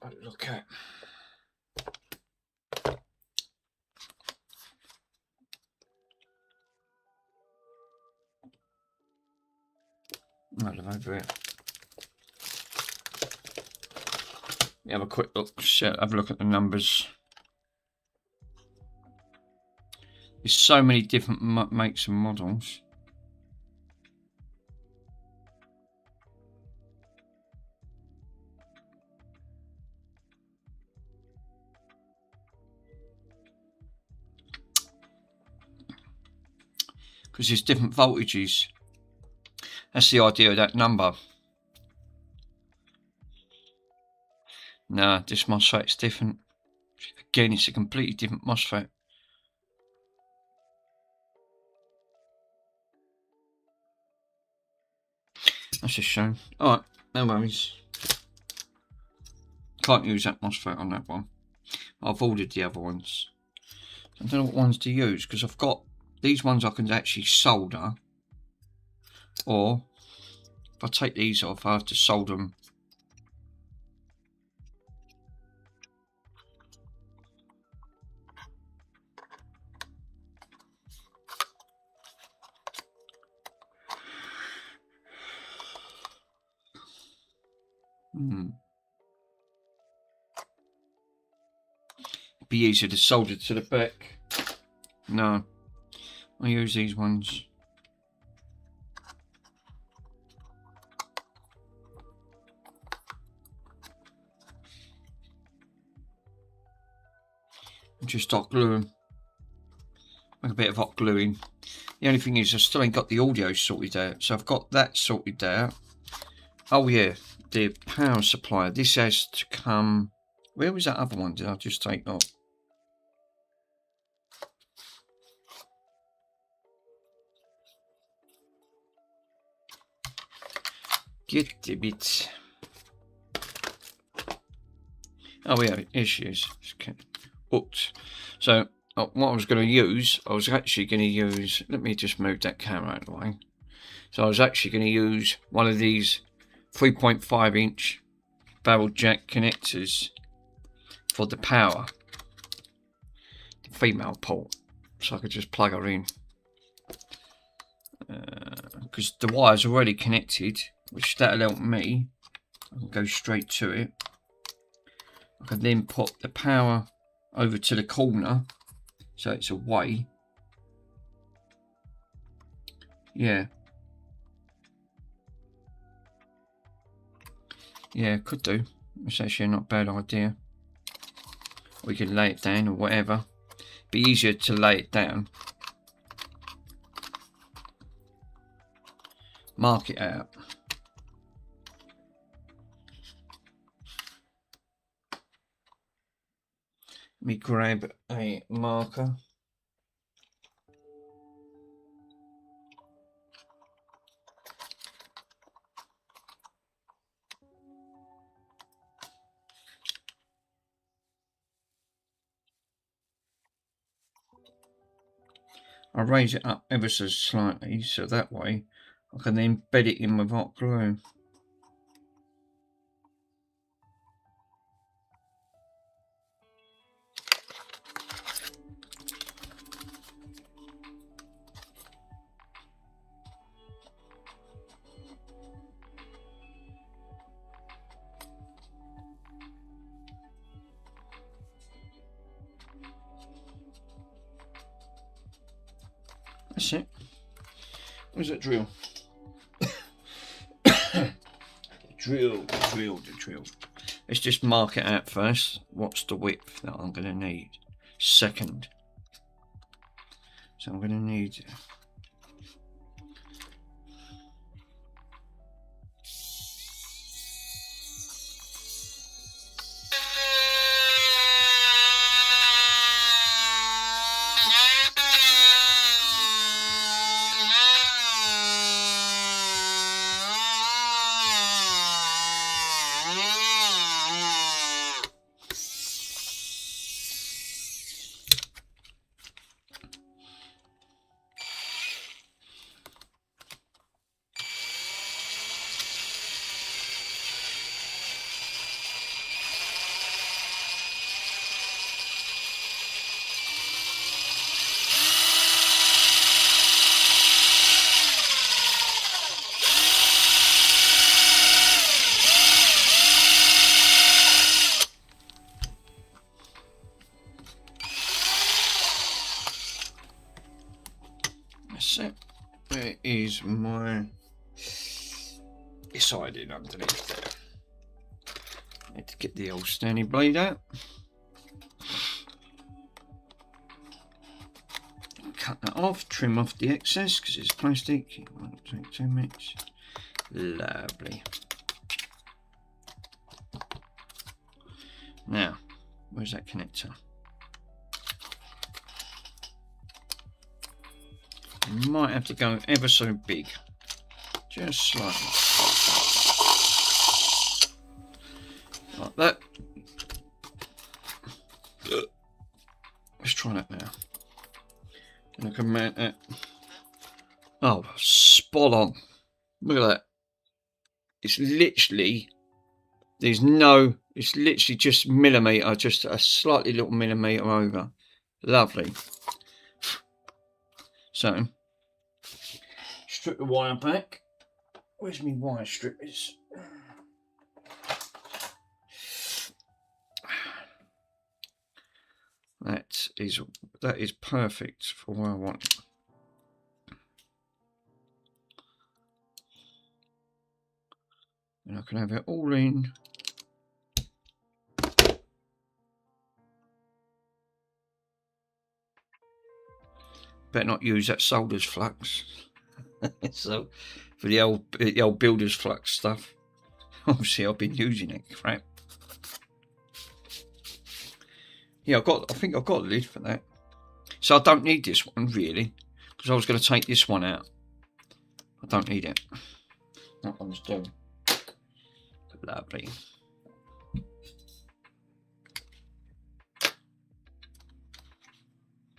I'll look at. Right, over here. Have a quick look. Have a look at the numbers. There's so many different makes and models. Because there's different voltages. That's the idea of that number. Nah, this MOSFET's different. Again, it's a completely different MOSFET. That's a shame. Alright, no worries. Can't use that MOSFET on that one. I've ordered the other ones. I don't know what ones to use because I've got these ones I can actually solder. Or if I take these off, I have to solder them. Be easier to solder to the back. No, I use these ones. Just hot glue them. Make a bit of hot gluing. The only thing is I still ain't got the audio sorted out, so I've got that sorted out. Oh yeah, the power supply. This has to come. Where was that other one? Did I just take off? Get the bit. Oh yeah, here she is. Oops. So what I was going to use, I was actually going to use. Let me just move that camera out of the way. So I was actually going to use one of these 3.5 inch barrel jack connectors for the power, the female port, so I could just plug her in. because the wire's already connected, which that'll help me. I can go straight to it. I can then put the power over to the corner so it's away. Yeah, could do. It's actually not a bad idea. We could lay it down or whatever. Be easier to lay it down. Mark it out. Let me grab a marker. I raise it up ever so slightly so that way I can then bed it in with hot glue. That's it. Where's that drill? Drill. Let's just mark it out first. What's the width that I'm going to need? Second. So I'm going to need... That's it. There is my siding underneath there. Need to get the old Stanley blade out. Cut that off, trim off the excess because it's plastic. It won't take too much. Lovely. Now, where's that connector? You might have to go ever so big, just slightly, like that. Let's try that now. And I can mount that. Oh, spot on! Look at that. It's literally, there's no. It's literally just millimetre, just a slightly little millimetre over. Lovely. So. Strip the wire back. Where's my wire strippers? That is perfect for what I want. And I can have it all in. Better not use that solder's flux. So for the old builder's flux stuff, obviously I've been using it. Crap. Yeah, I think I've got a lid for that. So I don't need this one really, because I was going to take this one out. I don't need it. That one's done. Lovely.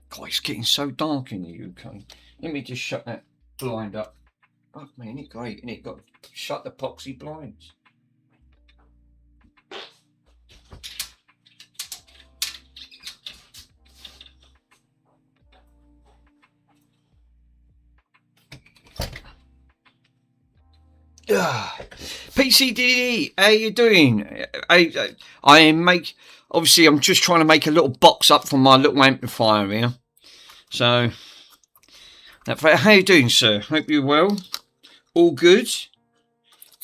God, it's getting so dark in the UK. Let me just shut that blind up. Oh man, isn't it great? And it got shut the epoxy blinds. PCDD, how you doing? Obviously I'm just trying to make a little box up for my little amplifier here. So, how you doing, sir? Hope you're well. All good.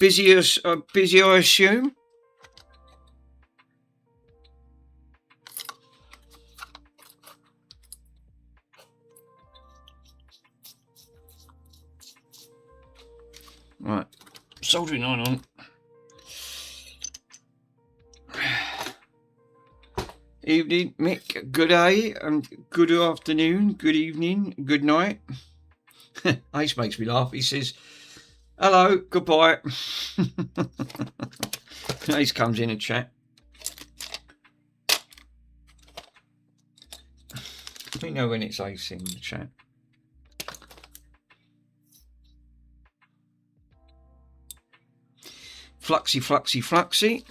Busy, I assume. Right, soldering on. Evening, Mick. Good day, and good afternoon, good evening, good night. Ace makes me laugh. He says, "Hello, goodbye." Ace comes in and chat. We know when it's Ace in the chat. Fluxy, fluxy, fluxy.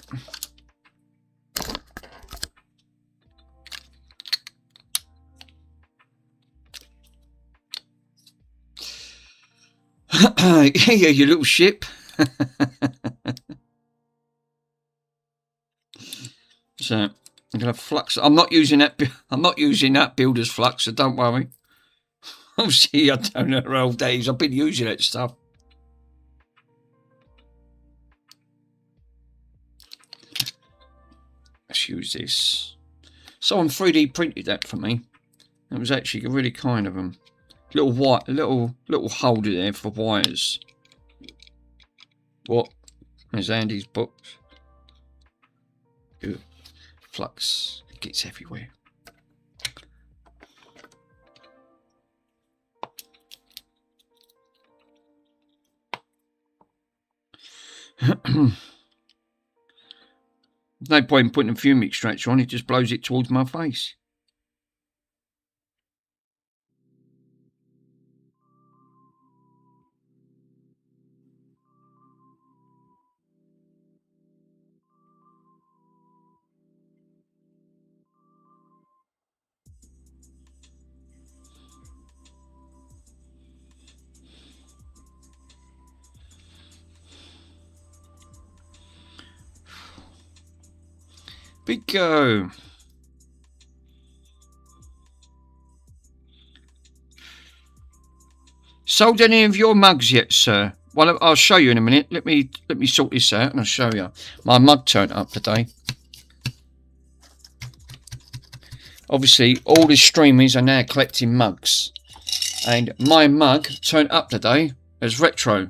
Yeah, your little ship. So I'm gonna flux. I'm not using that builder's flux, so don't worry. Obviously, I don't know her old days. I've been using that stuff. Let's use this. Someone 3D printed that for me. It was actually really kind of them. Little holder there for wires. What? There's Andy's book. Ooh, flux. It gets everywhere. There's no point in putting a fume extractor on, it just blows it towards my face. Big go. Sold any of your mugs yet, sir? Well, I'll show you in a minute. Let me sort this out and I'll show you. My mug turned up today. Obviously, all the streamers are now collecting mugs. And my mug turned up today as retro.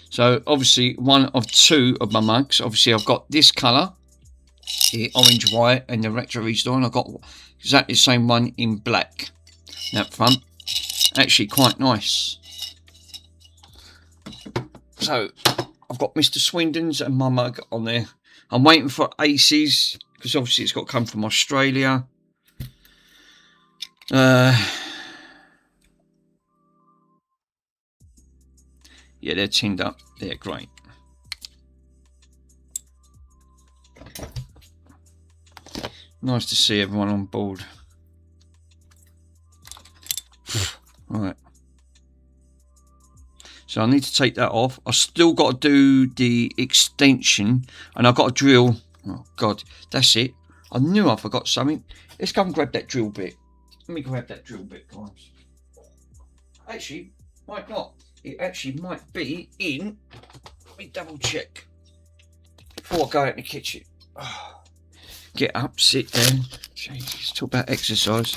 So, obviously, one of two of my mugs. Obviously, I've got this colour. The orange, white, and the retro restore, and I've got exactly the same one in black. That front, actually quite nice. So I've got Mr. Swindon's and my mug on there. I'm waiting for Aces because obviously it's got to come from Australia. Yeah, they're tinned up. They're great. Nice to see everyone on board. Right. So I need to take that off. I've still got to do the extension. And I've got to drill. Oh, God. That's it. I knew I forgot something. Let's go and grab that drill bit. Let me grab that drill bit, guys. Actually, might not. It actually might be in. Let me double check. Before I go out in the kitchen. Oh. Get up, sit down. Jeez, talk about exercise.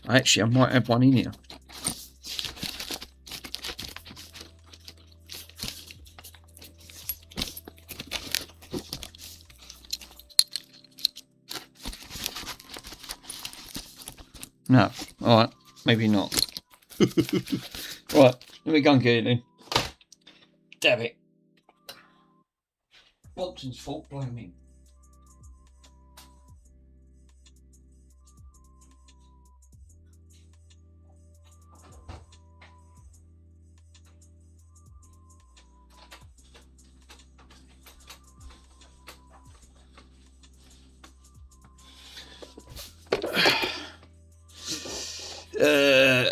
Actually, I might have one in here. No, alright, maybe not. Right, let me go and get it then. Damn it. Watson's fault, blame me.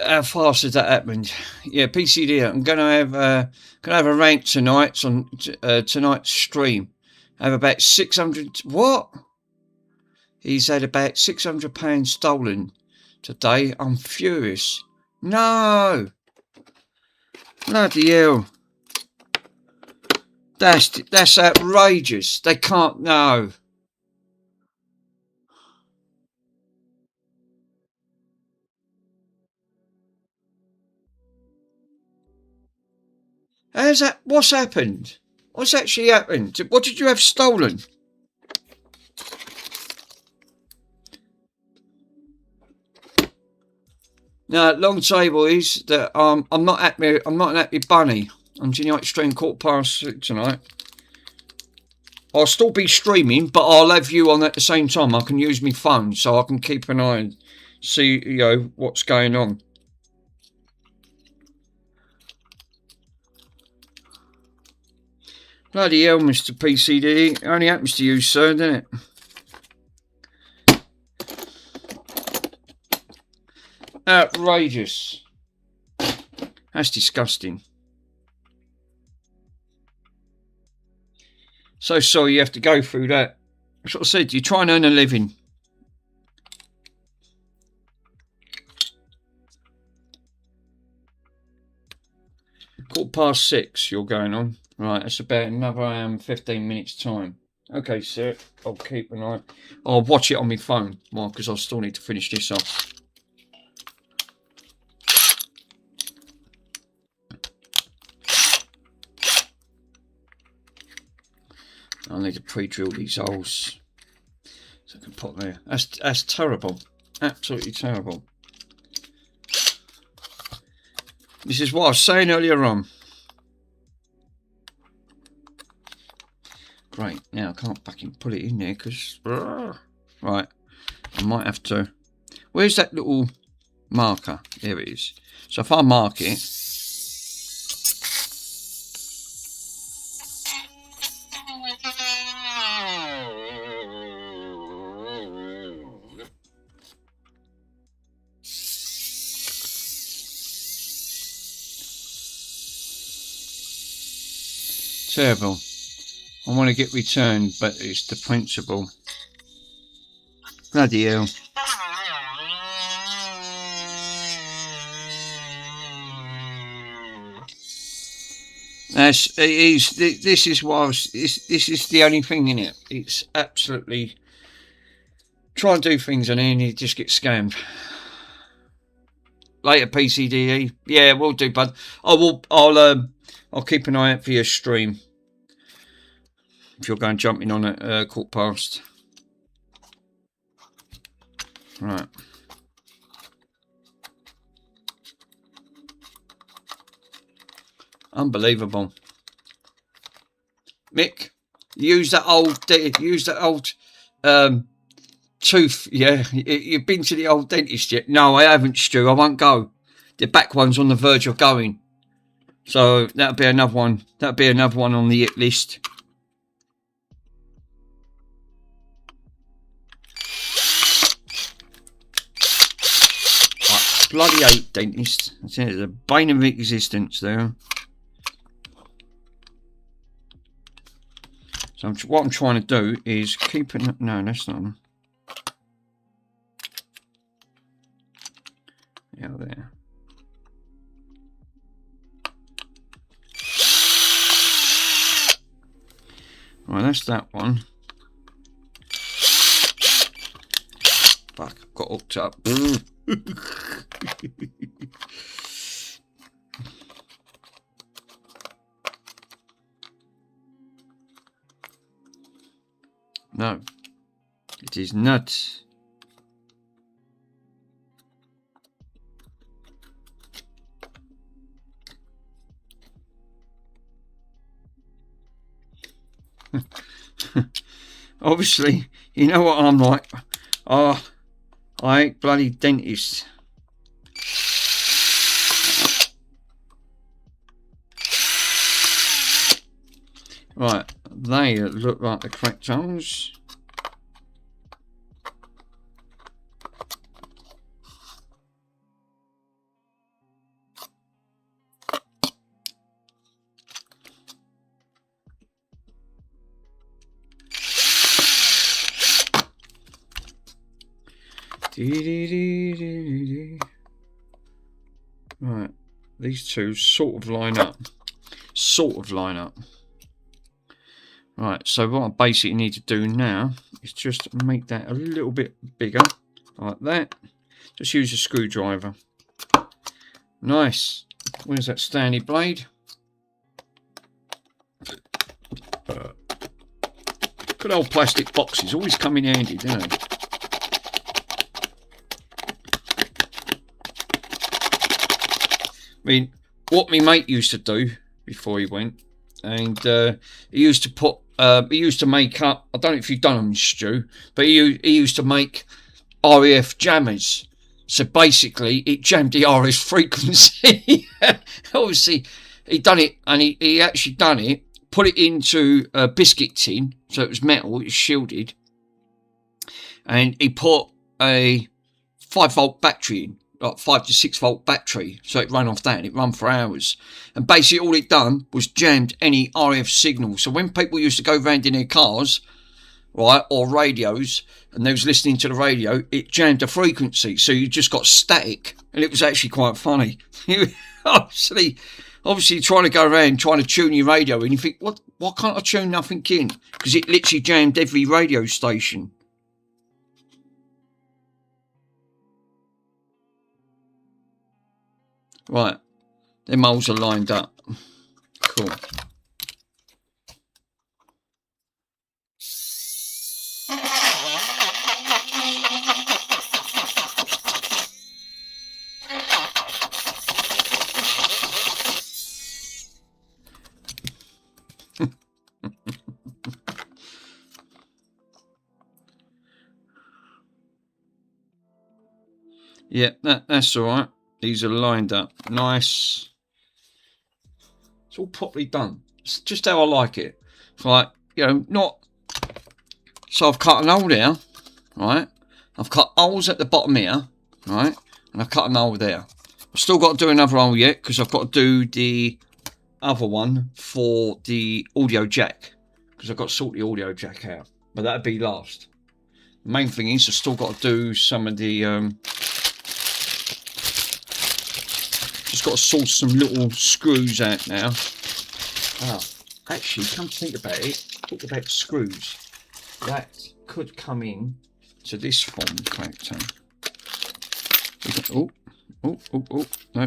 How fast has that happened? Yeah, PCD. I'm going to Can I have a rank tonight on tonight's stream? I have about 600. What? He's had about £600 stolen today. I'm furious. No. Bloody hell. That's outrageous. They can't know. How's that? What's happened? What's actually happened? What did you have stolen? Now, long table is that I'm not an happy bunny. I'm tonight stream 6:15 tonight. I'll still be streaming, but I'll have you on at the same time. I can use my phone so I can keep an eye and see, you know, what's going on. Bloody hell, Mr. PCD. It only happens to you, sir, doesn't it? Outrageous. That's disgusting. So sorry you have to go through that. That's what I said. You try and earn a living. Quarter past 6 you're going on. Right, that's about another 15 minutes time. Okay, sir. I'll keep an eye. I'll watch it on my phone. Well, because I still need to finish this off. I need to pre-drill these holes so I can put there. That's terrible. Absolutely terrible. This is what I was saying earlier on. Great. Now I can't fucking put it in there because... Right. I might have to... Where's that little marker? There it is. So if I mark it... Terrible. I want to get returned, but it's the principle. Bloody hell. This is what I was, this is the only thing in it. It's absolutely try and do things and then you just get scammed. Later, PCDE. Yeah, we'll do, bud. I'll keep an eye out for your stream. If you're going jumping on at 6:15. Right. Unbelievable. Mick, use that old tooth. Yeah, you've been to the old dentist yet? No, I haven't, Stu. I won't go. The back one's on the verge of going. So that'll be another one. That'll be another one on the hit list. I bloody hate dentists. It's a bane of existence there. So what I'm trying to do is keep it. No, that's not. Yeah, there. Right, that's that one. Fuck, I've got hooked up. No, it is not. Obviously, you know what I'm like. Oh, I hate bloody dentists. Right, they look like the correct holes. Right, these two sort of line up. Right, so what I basically need to do now is just make that a little bit bigger, like that. Just use a screwdriver. Nice. Where's that Stanley blade? Good old plastic boxes always come in handy, don't they? I mean, what my mate used to do before he went, and he used to put, he used to make up, I don't know if you've done them, Stu, but he used to make RAF jammers. So basically, it jammed the RF frequency. Obviously, he done it, and he actually done it, put it into a biscuit tin, so it was metal, it was shielded, and he put a 5-volt battery in, like 5 to 6 volt battery, so it ran off that, and it ran for hours. And basically all it done was jammed any RF signal. So when people used to go round in their cars, right, or radios, and they was listening to the radio, it jammed the frequency, so you just got static, and it was actually quite funny. obviously trying to go around trying to tune your radio, and you think, why can't I tune nothing in? Because it literally jammed every radio station. Right, them holes are lined up. Cool. Yeah, that's all right. These are lined up nice. It's all properly done. It's just how I like it. It's like, you know, not. So I've cut an hole there, right? I've cut holes at the bottom here, right? And I've cut an hole there. I've still got to do another hole yet, because I've got to do the other one for the audio jack, because I've got to sort the audio jack out. But that'd be last. The main thing is I've still got to do some of the just got to source some little screws out now. Oh, actually, come to think about it, talk about the screws. That could come in to this form character. Oh, no.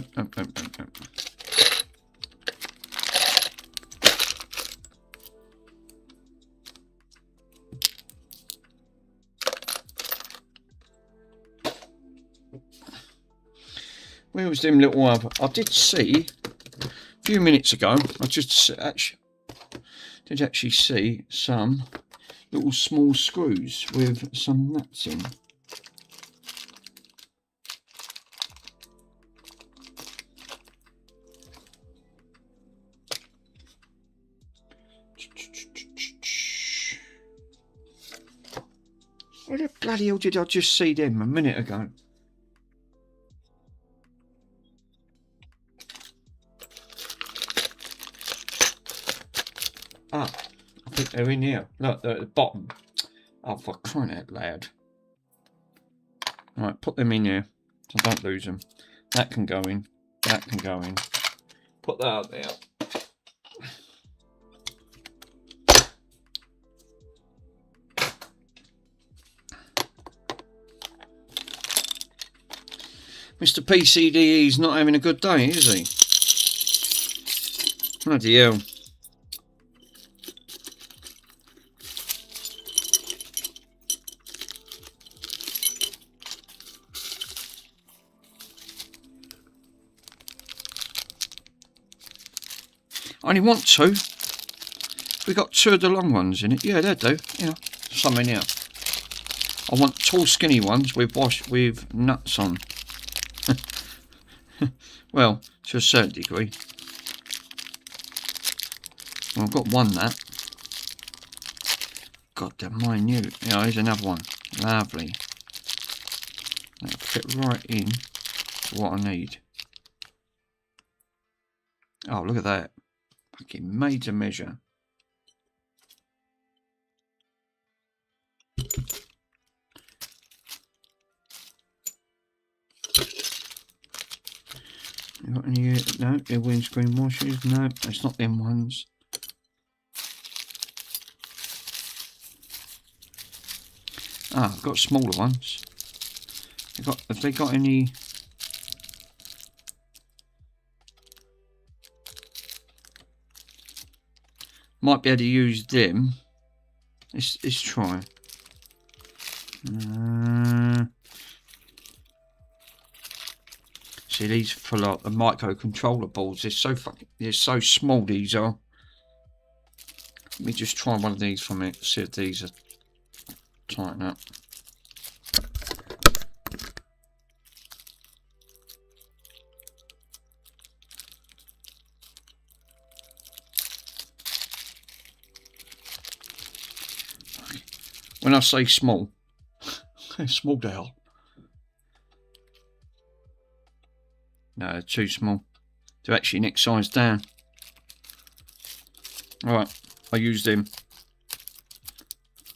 Where was them little other? I did see a few minutes ago. I just did actually see some little small screws with some nuts in. Where the bloody hell did I just see them a minute ago? Ah, I think they're in here. Look, they're at the bottom. Oh, for crying out loud. Alright, put them in here so don't lose them. That can go in. That can go in. Put that out there. Mr. PCDE's not having a good day, is he? Bloody hell. I only want two. We got two of the long ones in it. Yeah, they do. Yeah, some in here. I want tall, skinny ones with nuts on. Well, to a certain degree. Well, I've got one that. God, they're minute. Yeah, here's another one. Lovely. That'll fit right in to what I need. Oh, look at that. Fucking made to measure. Got any? No, they're windscreen washers. No, that's not them ones. Ah, I've got smaller ones. Have they got any? Might be able to use them. Let's try. See, these are for like the microcontroller boards. They're so small. These are. Let me just try one of these for a minute. See if these are tighten up. When I say small, how small they are. No, they're too small. They're actually next size down. Alright, I used them.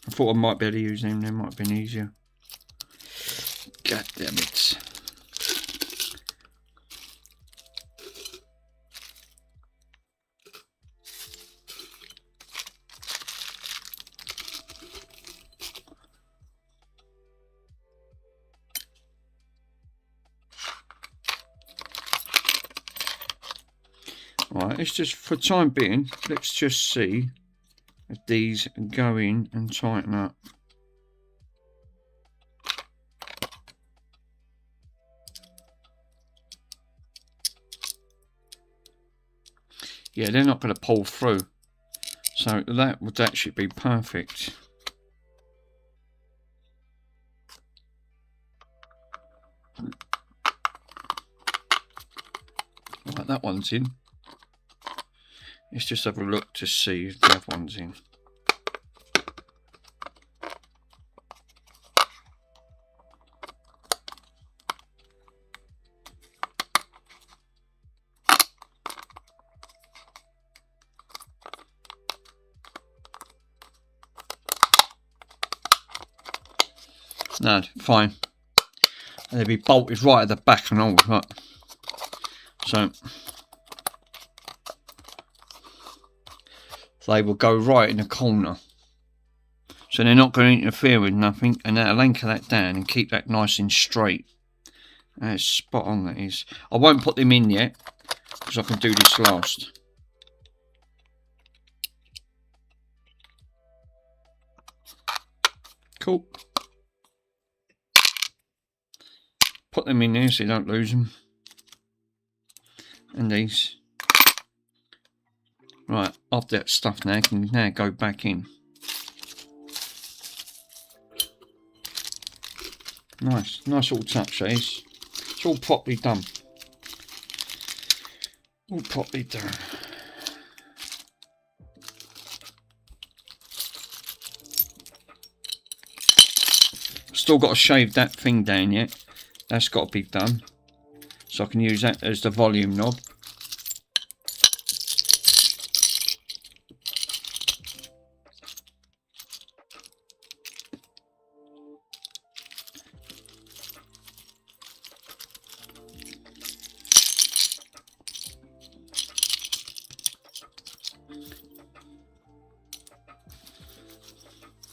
I thought I might be able to use them, they might have been easier. God damn it. Right, let's just, for time being, let's just see if these go in and tighten up. Yeah, they're not going to pull through. So that would actually be perfect. Right, that one's in. Let's just have a look to see if the other one's in. No, fine. And they'll be bolted right at the back and all, right? So they will go right in the corner. So they're not going to interfere with nothing, and that'll anchor that down and keep that nice and straight. That's spot on, that is. I won't put them in yet, because I can do this last. Cool. Put them in there so you don't lose them. And these. Right, after that stuff now, can now go back in. Nice little touch, that is. It's all properly done. All properly done. Still got to shave that thing down yet. That's got to be done. So I can use that as the volume knob.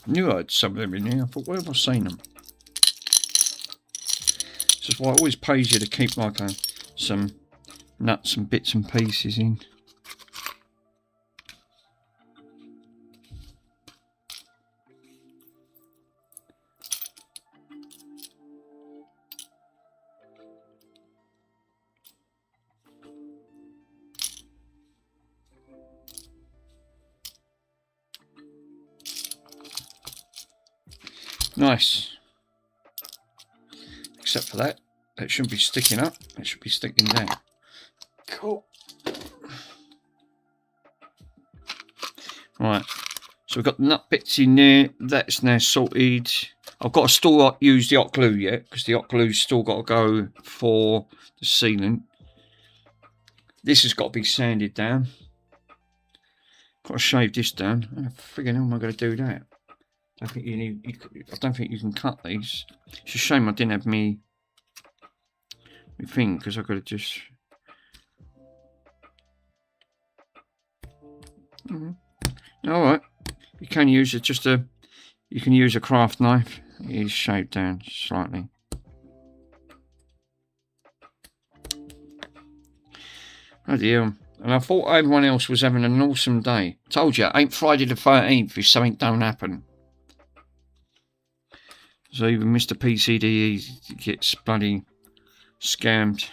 I knew I had some of them in here. I thought, where have I seen them? This is why it always pays you to keep like some nuts and bits and pieces in. Nice. Except for that, it shouldn't be sticking up, it should be sticking down. Cool. Right, so we've got the nut bits in there, that's now sorted. I've got to still use the hot glue yet, because the hot glue's still got to go for the sealant. This has got to be sanded down. Got to shave this down. How the friggin' hell am I going to do that? I don't think you can cut these. It's a shame I didn't have me thing, because I could have just All right. You can use it you can use a craft knife. It is shaved down slightly. Oh dear. And I thought everyone else was having an awesome day. Told you, ain't Friday the 13th if something don't happen. So even Mr. PCDE gets bloody scammed.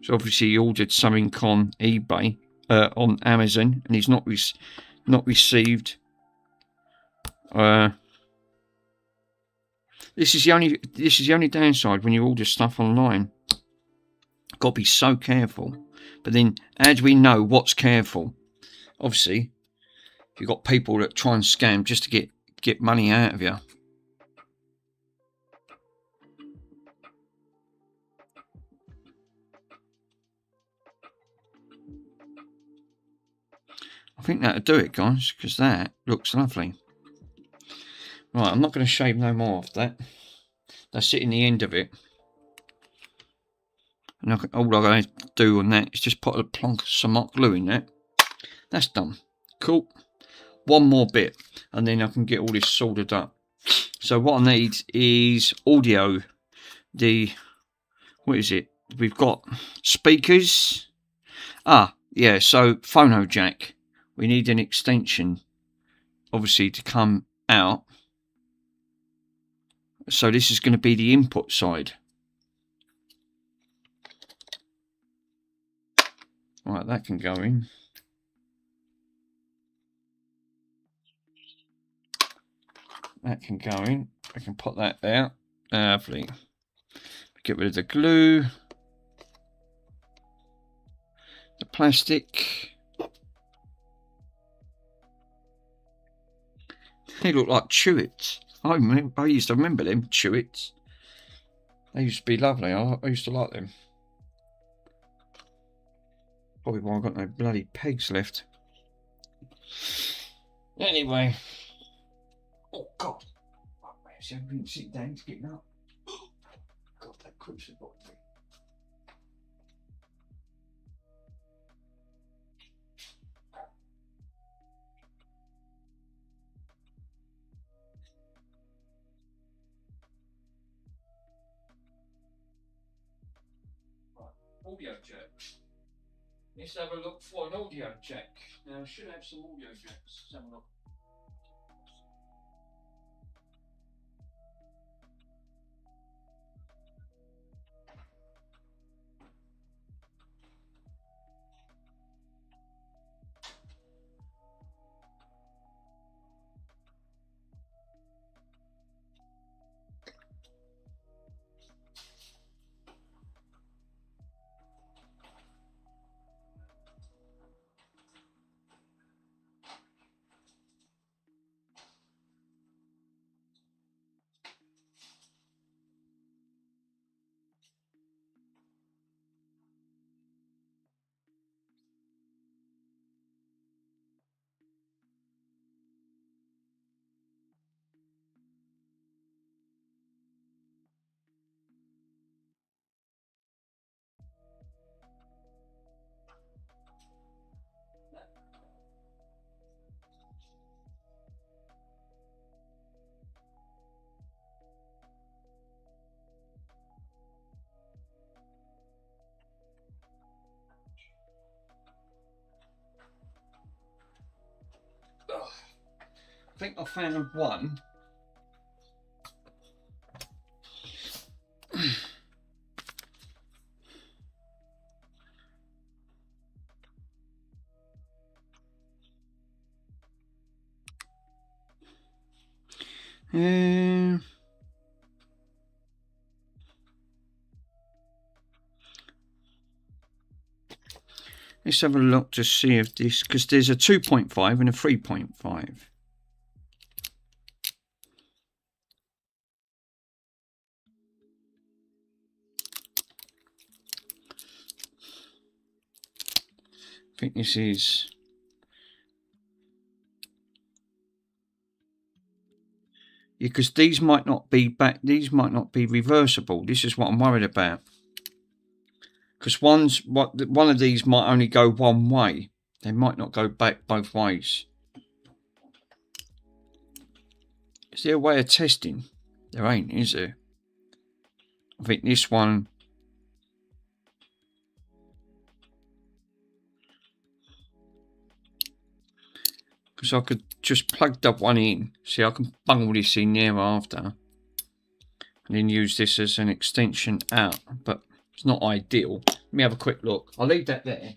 So obviously he ordered something on eBay, on Amazon, and he's not received. This is the only downside when you order stuff online. Got to be so careful. But then, how do we know what's careful? Obviously, you've got people that try and scam just to get money out of you. I think that'll do it, guys, because that looks lovely. Right, I'm not going to shave no more of that. That's it in the end of it. And all I'm going to do on that is just put a plonk of some hot glue in that. That's done. Cool. One more bit, and then I can get all this sorted up. So what I need is audio. What is it? We've got speakers. Yeah, so phono jack. We need an extension, obviously, to come out. So this is going to be the input side. Right, that can go in. That can go in. I can put that there. Lovely. Get rid of the glue. The plastic. They look like Chewits. I used to remember them, Chewits. They used to be lovely. I used to like them. Probably why I've got no bloody pegs left. Anyway. Oh, God. See, I've been sitting down, it's getting up. God, that creeps the bottom. Audio jack. Let's have a look for an audio jack. Now I should have some audio jacks. Let's have a look. I think I found one. Let's have a look to see if this, because there's a 2.5 and a 3.5. I think this is... Yeah, because these might not be reversible. This is what I'm worried about. Because one of these might only go one way. They might not go back both ways. Is there a way of testing? There ain't, is there? I think this one... Because I could just plug that one in. See, I can bungle this in there after. And then use this as an extension out. But it's not ideal. Let me have a quick look. I'll leave that there.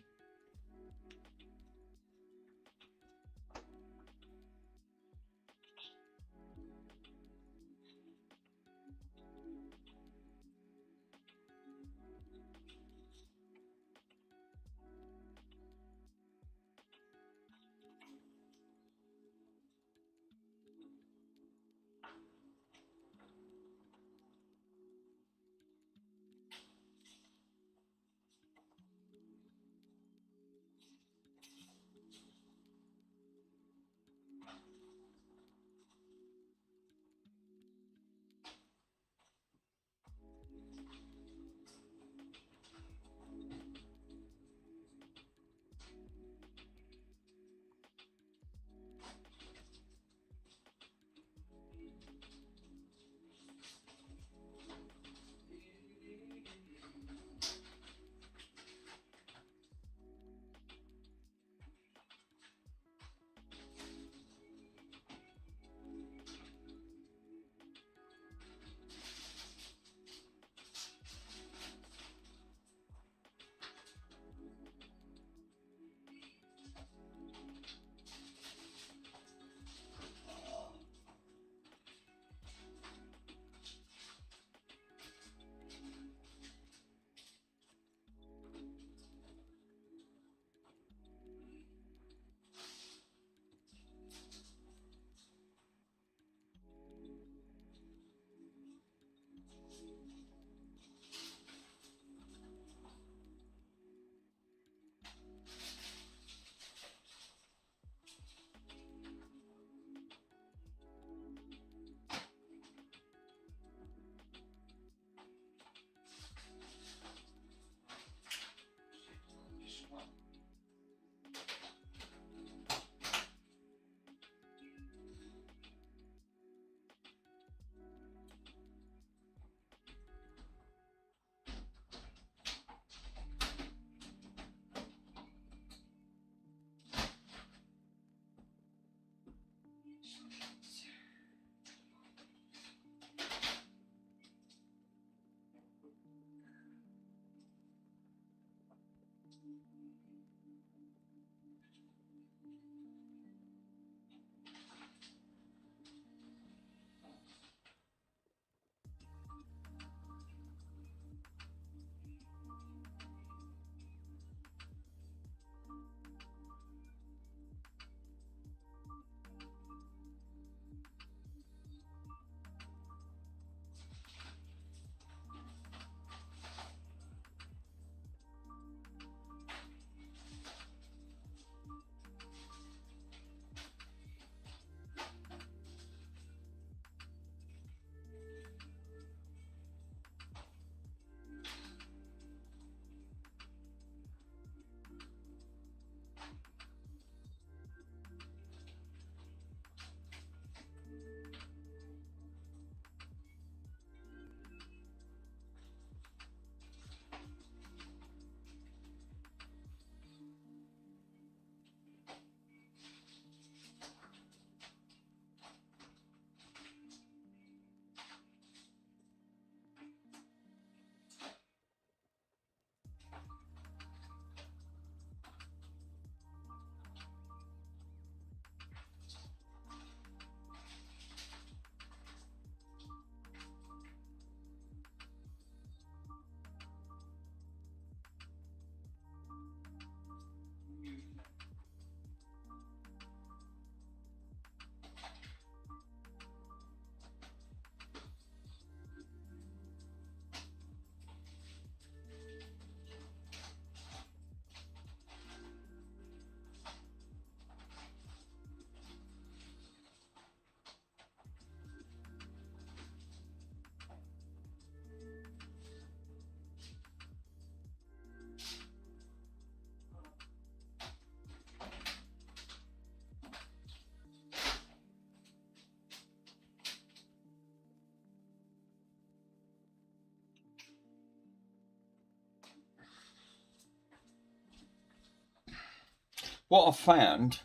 what I found,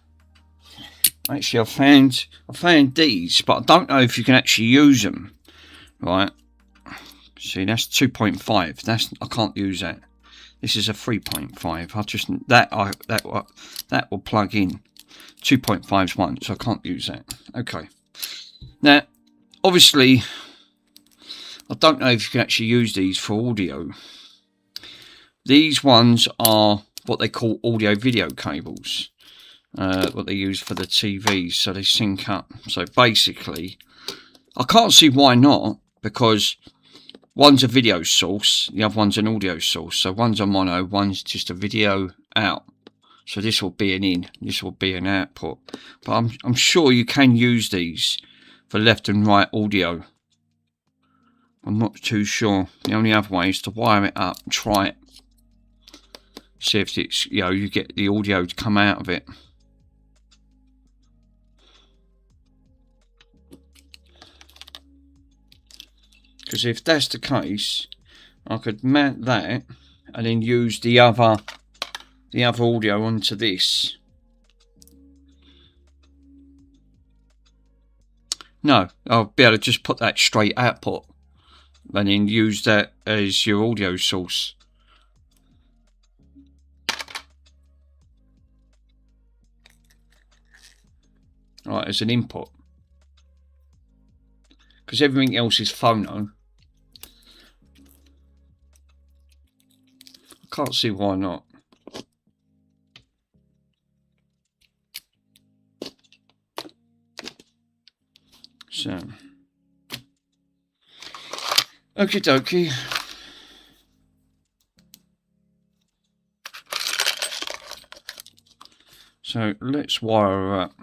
actually I found these, but I don't know if you can actually use them. Right, see, that's 2.5. That's, I can't use that. This is a 3.5. I just that will plug in. 2.5 is one, so I can't use that. Okay. Now, obviously, I don't know if you can actually use these for audio. These ones are what they call audio video cables. What they use for the TVs, so they sync up. So basically, I can't see why not, because one's a video source, the other one's an audio source. So one's a mono, one's just a video out. So this will be an in, this will be an output. But I'm sure you can use these for left and right audio. I'm not too sure. The only other way is to wire it up and try it. See if it's, you know, you get the audio to come out of it. Because if that's the case, I could mount that and then use the other audio onto this. No, I'll be able to just put that straight output and then use that as your audio source. Right, as an input. Because everything else is phono. I can't see why not. So, okie dokie. So let's wire her up.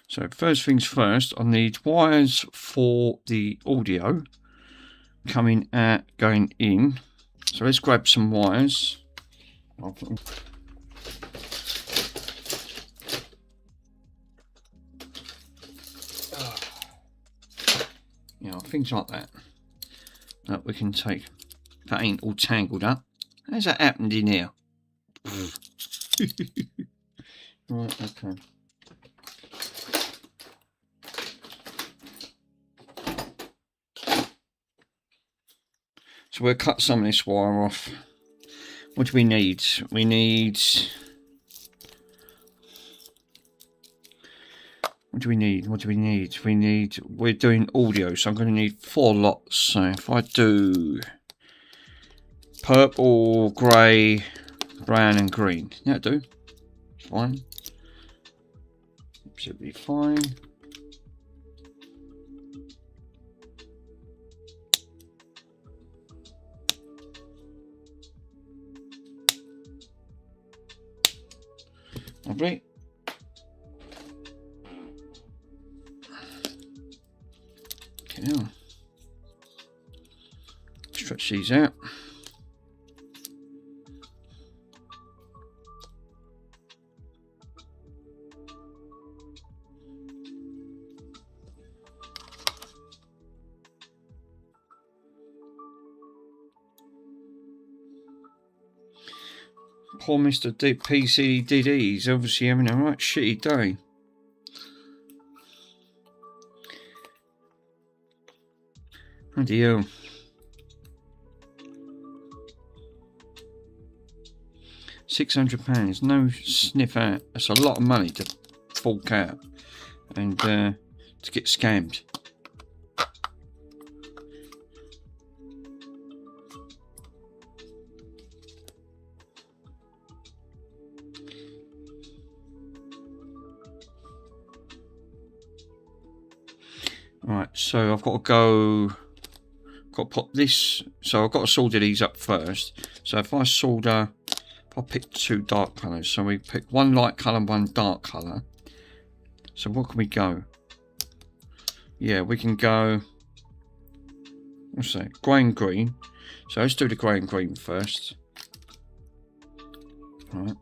So first things first, I need wires for the audio coming out, going in. So let's grab some wires. You know, things like that. That we can take. That ain't all tangled up. How's that happened in here? Right, okay. So we'll cut some of this wire off. What do we need? We need... What do we need? What do we need? We're doing audio, so I'm going to need 4 lots. So if I do purple, grey, brown and green. That'll do. Fine. Absolutely fine. Lovely. Okay, now stretch these out. Poor Mr. PCDD, he's obviously having a right shitty day. Bloody hell. £600, no sniff out. That's a lot of money to fork out and to get scammed. So I've got to go. Got to pop this. So I've got to solder these up first. So if I solder, if I pick 2 dark colours. So we pick 1 light colour and 1 dark colour. So what can we go? Yeah, we can go. What's that? Grey and green. So let's do the grey and green first. Right.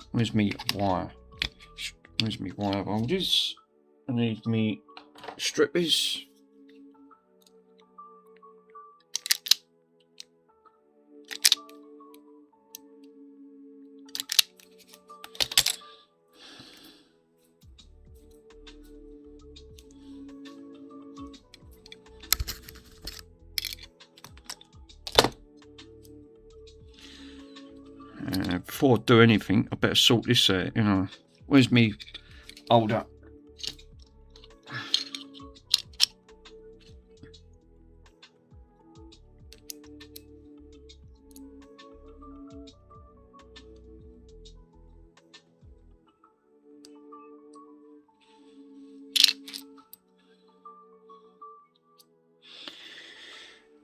Where's me wire? Where's me wire holders? I need me strippers. Before I do anything, I better sort this out, you know. Where's me holder?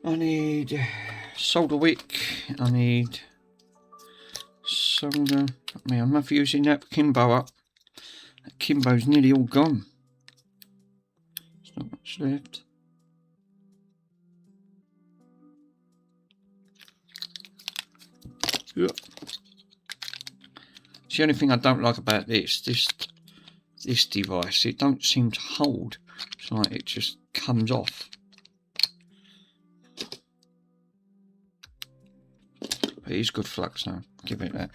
I need solder wick. I need solder. I mean, I'm not using that Kimbo up. That Kimbo's nearly all gone. There's not much left. Yeah. It's the only thing I don't like about this device. It don't seem to hold. It's like it just comes off. But it is good flux now. Give it that.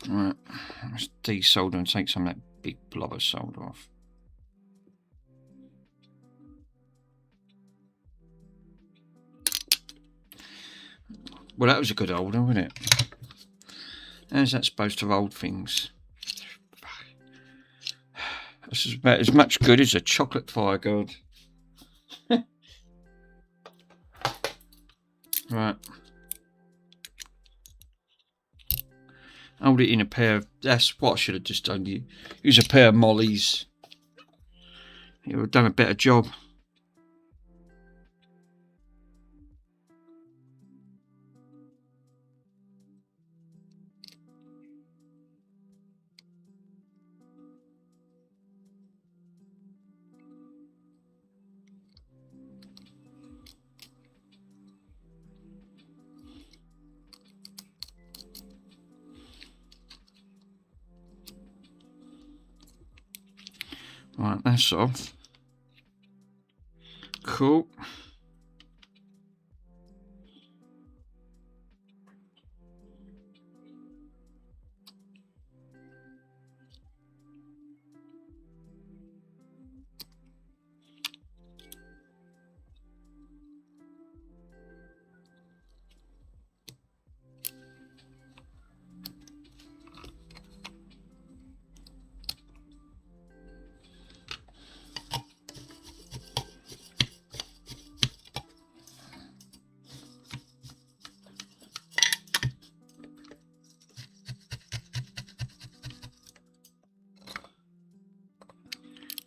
Right, let's desolder and take some of that big blob of solder off. Well, that was a good holder, wasn't it? How's that supposed to hold things? This is about as much good as a chocolate fire guard. Right. Hold it in a pair of... That's what I should have just done. Use a pair of mollies. It would have done a better job. Right, that's off. Cool.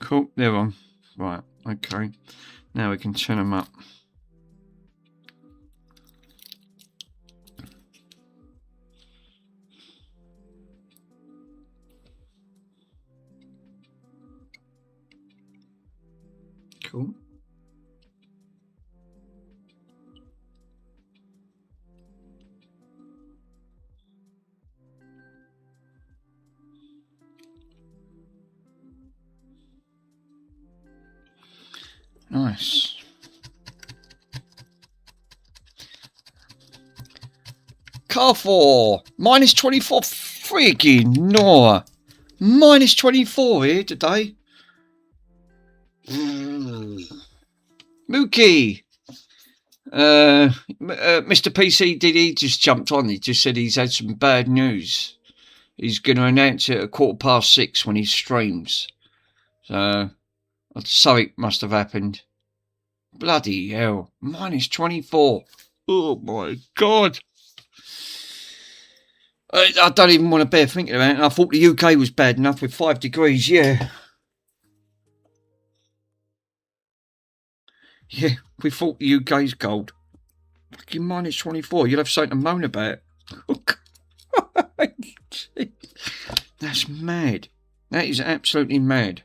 Cool, they're on. Right, okay. Now we can turn them up. Cool. Nice. Car 4. Minus 24. Friggin' Noah. Minus 24 here today. Mookie. Mr. PC Diddy just jumped on. He just said he's had some bad news. He's going to announce it at 6:15 when he streams. So... something must have happened. Bloody hell. Minus 24. Oh my God. I don't even want to bear thinking about it. I thought the UK was bad enough with 5 degrees, yeah. Yeah, we thought the UK's gold. Fucking minus 24. You'll have something to moan about. That's mad. That is absolutely mad.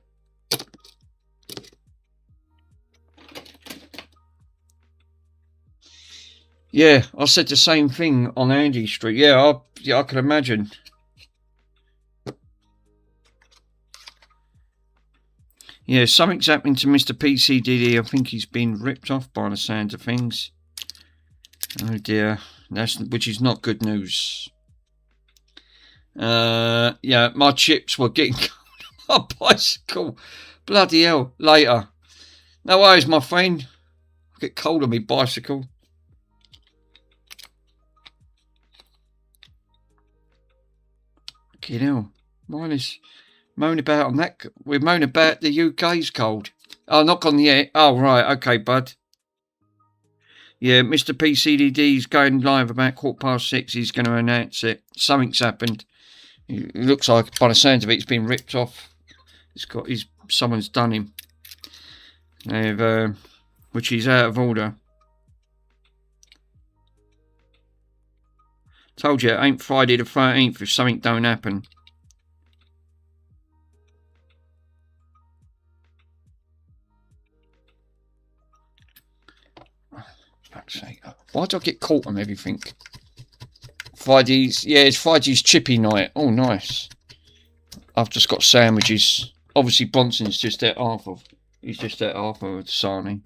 Yeah, I said the same thing on Andy Street. Yeah, I can imagine. Yeah, something's happening to Mr. PCDD. I think he's been ripped off by the sound of things. Oh dear, which is not good news. Yeah, my chips were getting cold on my bicycle. Bloody hell, later. No worries, my friend. I get cold on my bicycle. You know, minus moan about on that. We're moaning about the UK's cold. Oh, knock on the air. Oh, right. Okay, bud. Yeah, Mr. PCDD's going live about 6:15. He's going to announce it. Something's happened. It looks like, by the sound of it, it's been ripped off. Someone's done him. Which is out of order. Told you, it ain't Friday the 13th if something don't happen. Fuck's sake. Why do I get caught on everything? Fridays, yeah, it's Friday's chippy night. Oh, nice. I've just got sandwiches. Obviously, Bronson's just at half of. He's just at half of Sarnie.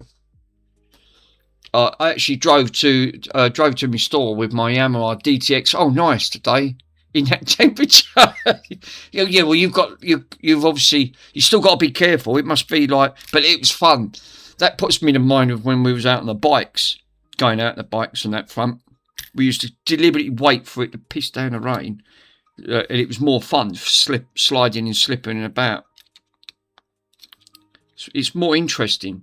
I actually drove to my store with my Yamaha DTX. Oh, nice today in that temperature. Yeah. Well, you've obviously still got to be careful. It must be like, but it was fun. That puts me in mind of when we was out on the bikes, going out on the bikes on that front. We used to deliberately wait for it to piss down the rain, and it was more fun, sliding and slipping about. It's more interesting.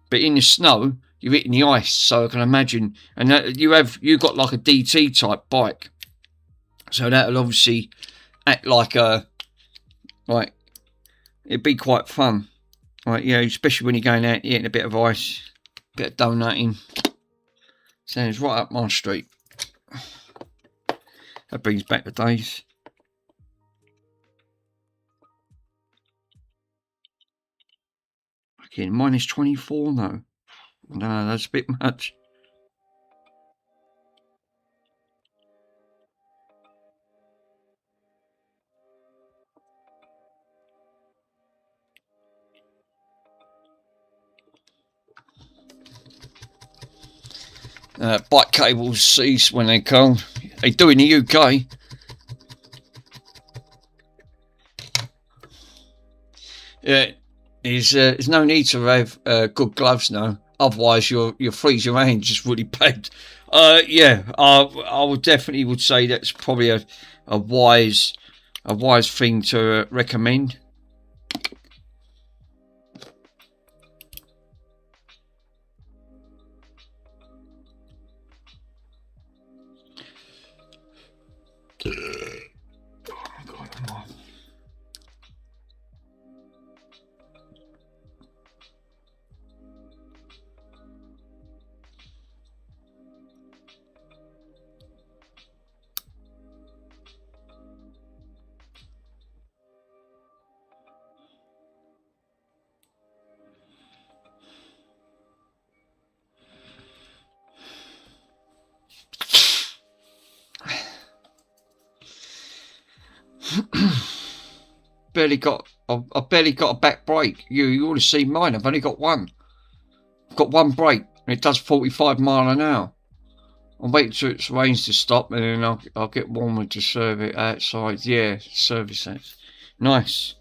But in the snow, you're hitting the ice, so I can imagine. And you got like a DT type bike, so that'll obviously act like it'd be quite fun. Right, yeah, especially when you're going out, you're hitting a bit of ice, a bit of donuting. Sounds right up my street. That brings back the days. Again, minus 24 though. No, that's a bit much. Bike cables cease when they're cold. They do in the UK. There's no need to have good gloves now. Otherwise, you'll freeze your hands just really bad. Yeah, I would definitely say that's probably a wise thing to recommend. I've barely got a back brake. You ought to see mine. I've only got one. I've got one brake and it does 45 miles an hour. I'll wait till it rains to stop and then I'll get warmer to serve it outside. Yeah, service that. Nice.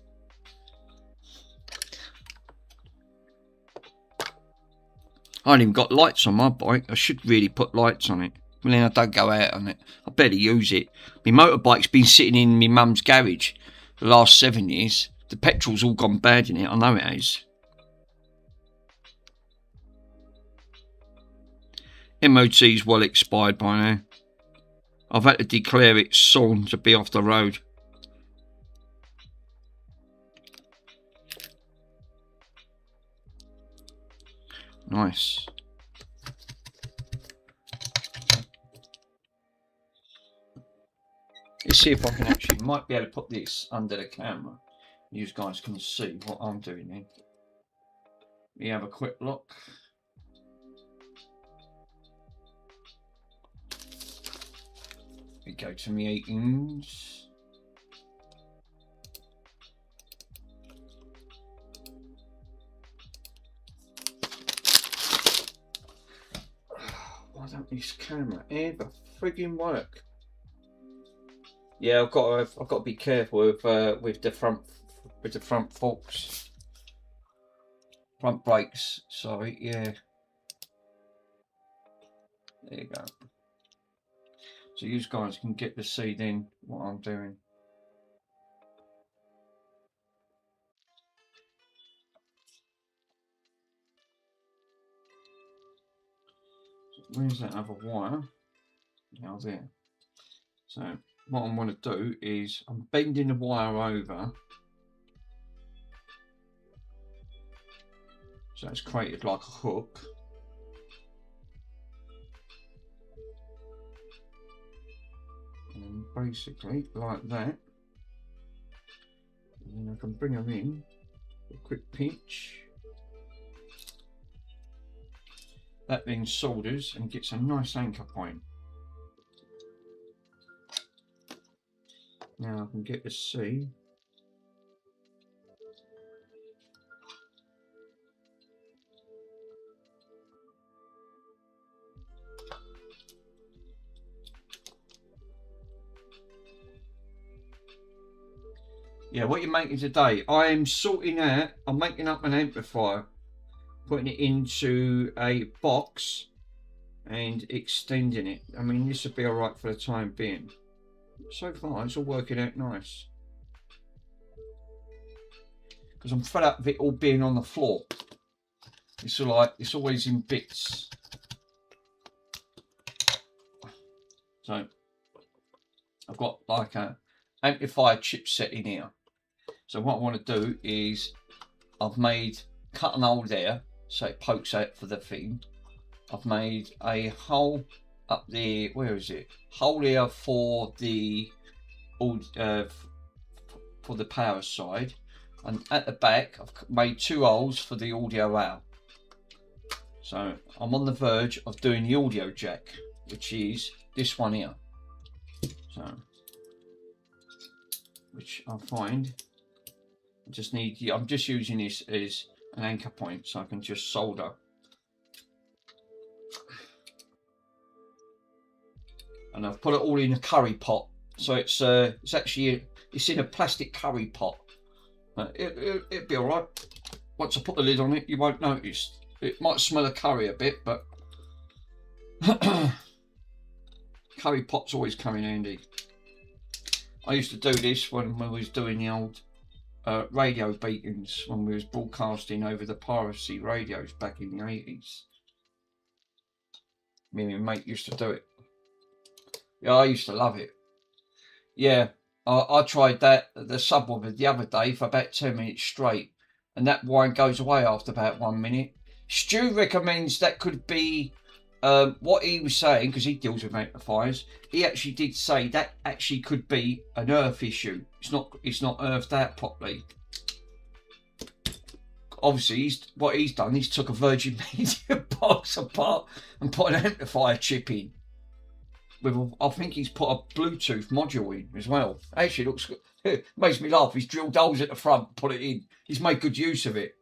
I ain't even got lights on my bike. I should really put lights on it. Well, then I don't go out on it. I barely use it. My motorbike's been sitting in my mum's garage the last 7 years. The petrol's all gone bad in it. I know it is. MOT's well expired by now. I've had to declare it soon to be off the road. Nice. Let's see if I can actually, might be able to put this under the camera. You guys can see what I'm doing here. We have a quick look. We go to meetings. Why don't this camera ever frigging work? Yeah, I've got to be careful with the front forks, front brakes. Sorry, yeah. There you go. So you guys can get to see then what I'm doing. So where's that other wire? Now there. So what I'm going to do is I'm bending the wire over. So it's created like a hook. And basically like that. And then I can bring them in with a quick pinch. That then solders and gets a nice anchor point. Now I can get to see. Yeah, what you're making today, I am sorting out, I'm making up an amplifier, putting it into a box and extending it. I mean, this will be alright for the time being. So far, it's all working out nice. Because I'm fed up of it all being on the floor. It's like, it's always in bits. So, I've got like a amplifier chipset in here. So what I want to do is, I've cut an hole there, so it pokes out for the thing. I've made a hole up there, where is it? Hole here for the power side, and at the back I've made 2 holes for the audio out. So I'm on the verge of doing the audio jack, which is this one here. So, which I find I'm just using this as an anchor point, so I can just solder. And I've put it all in a curry pot, so it's actually in a plastic curry pot. It'll be all right. Once I put the lid on it, you won't notice. It might smell of curry a bit, but curry pots always come in handy. I used to do this when we was doing the old radio beacons, when we was broadcasting over the piracy radios back in the 80s. Me and my mate used to do it. Yeah, I used to love it. Yeah, I tried that at the subwoofer the other day for about 10 minutes straight, and that wine goes away after about 1 minute. Stu recommends that could be what he was saying, because he deals with amplifiers. He actually did say that actually could be an earth issue. It's not earthed out properly. Obviously, what he's done, he's took a Virgin Media box apart and put an amplifier chip in. I think he's put a Bluetooth module in as well. Actually, it looks good. It makes me laugh. He's drilled holes at the front, put it in. He's made good use of it.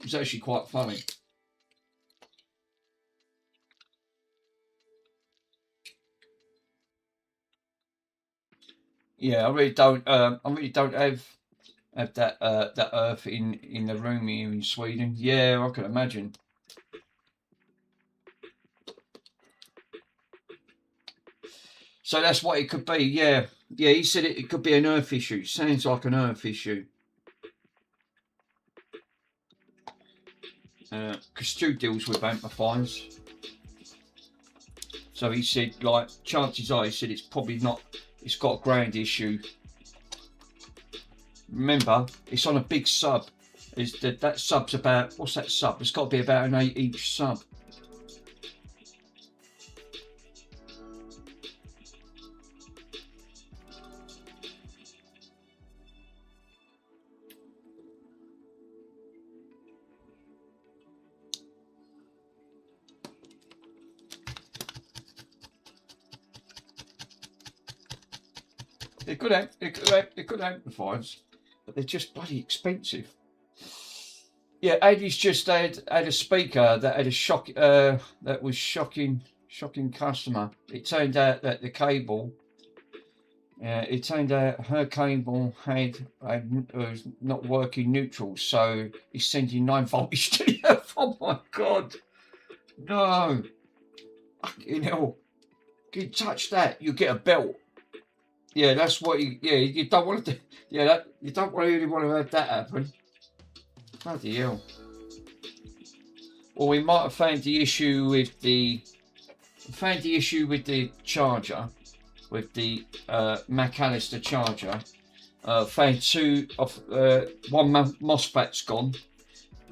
It's actually quite funny. Yeah, I really don't have that earth in the room here in Sweden. Yeah, I can imagine. So that's what it could be. Yeah, he said it could be an earth issue. Sounds like an earth issue. Because Stu deals with amplifiers. So he said, like, chances are, he said it's probably not, it's got a ground issue. Remember, it's on a big sub. is that sub's about, what's that sub? It's got to be about an 8-inch sub. They're good amplifiers, but they're just bloody expensive. Yeah, Eddie's just had a speaker that had a shock that was shocking customer. It turned out that the cable, it turned out her cable was not working neutral, so he's sending 9 voltage to the earth. Oh my god, no! Fucking hell! You touch that, you get a belt. Yeah, that's what you don't want to do. Yeah, you don't really want to have that happen. Bloody hell. Well, we might have found the issue with the charger, with the McAllister charger. Found two of one MOSFET's gone,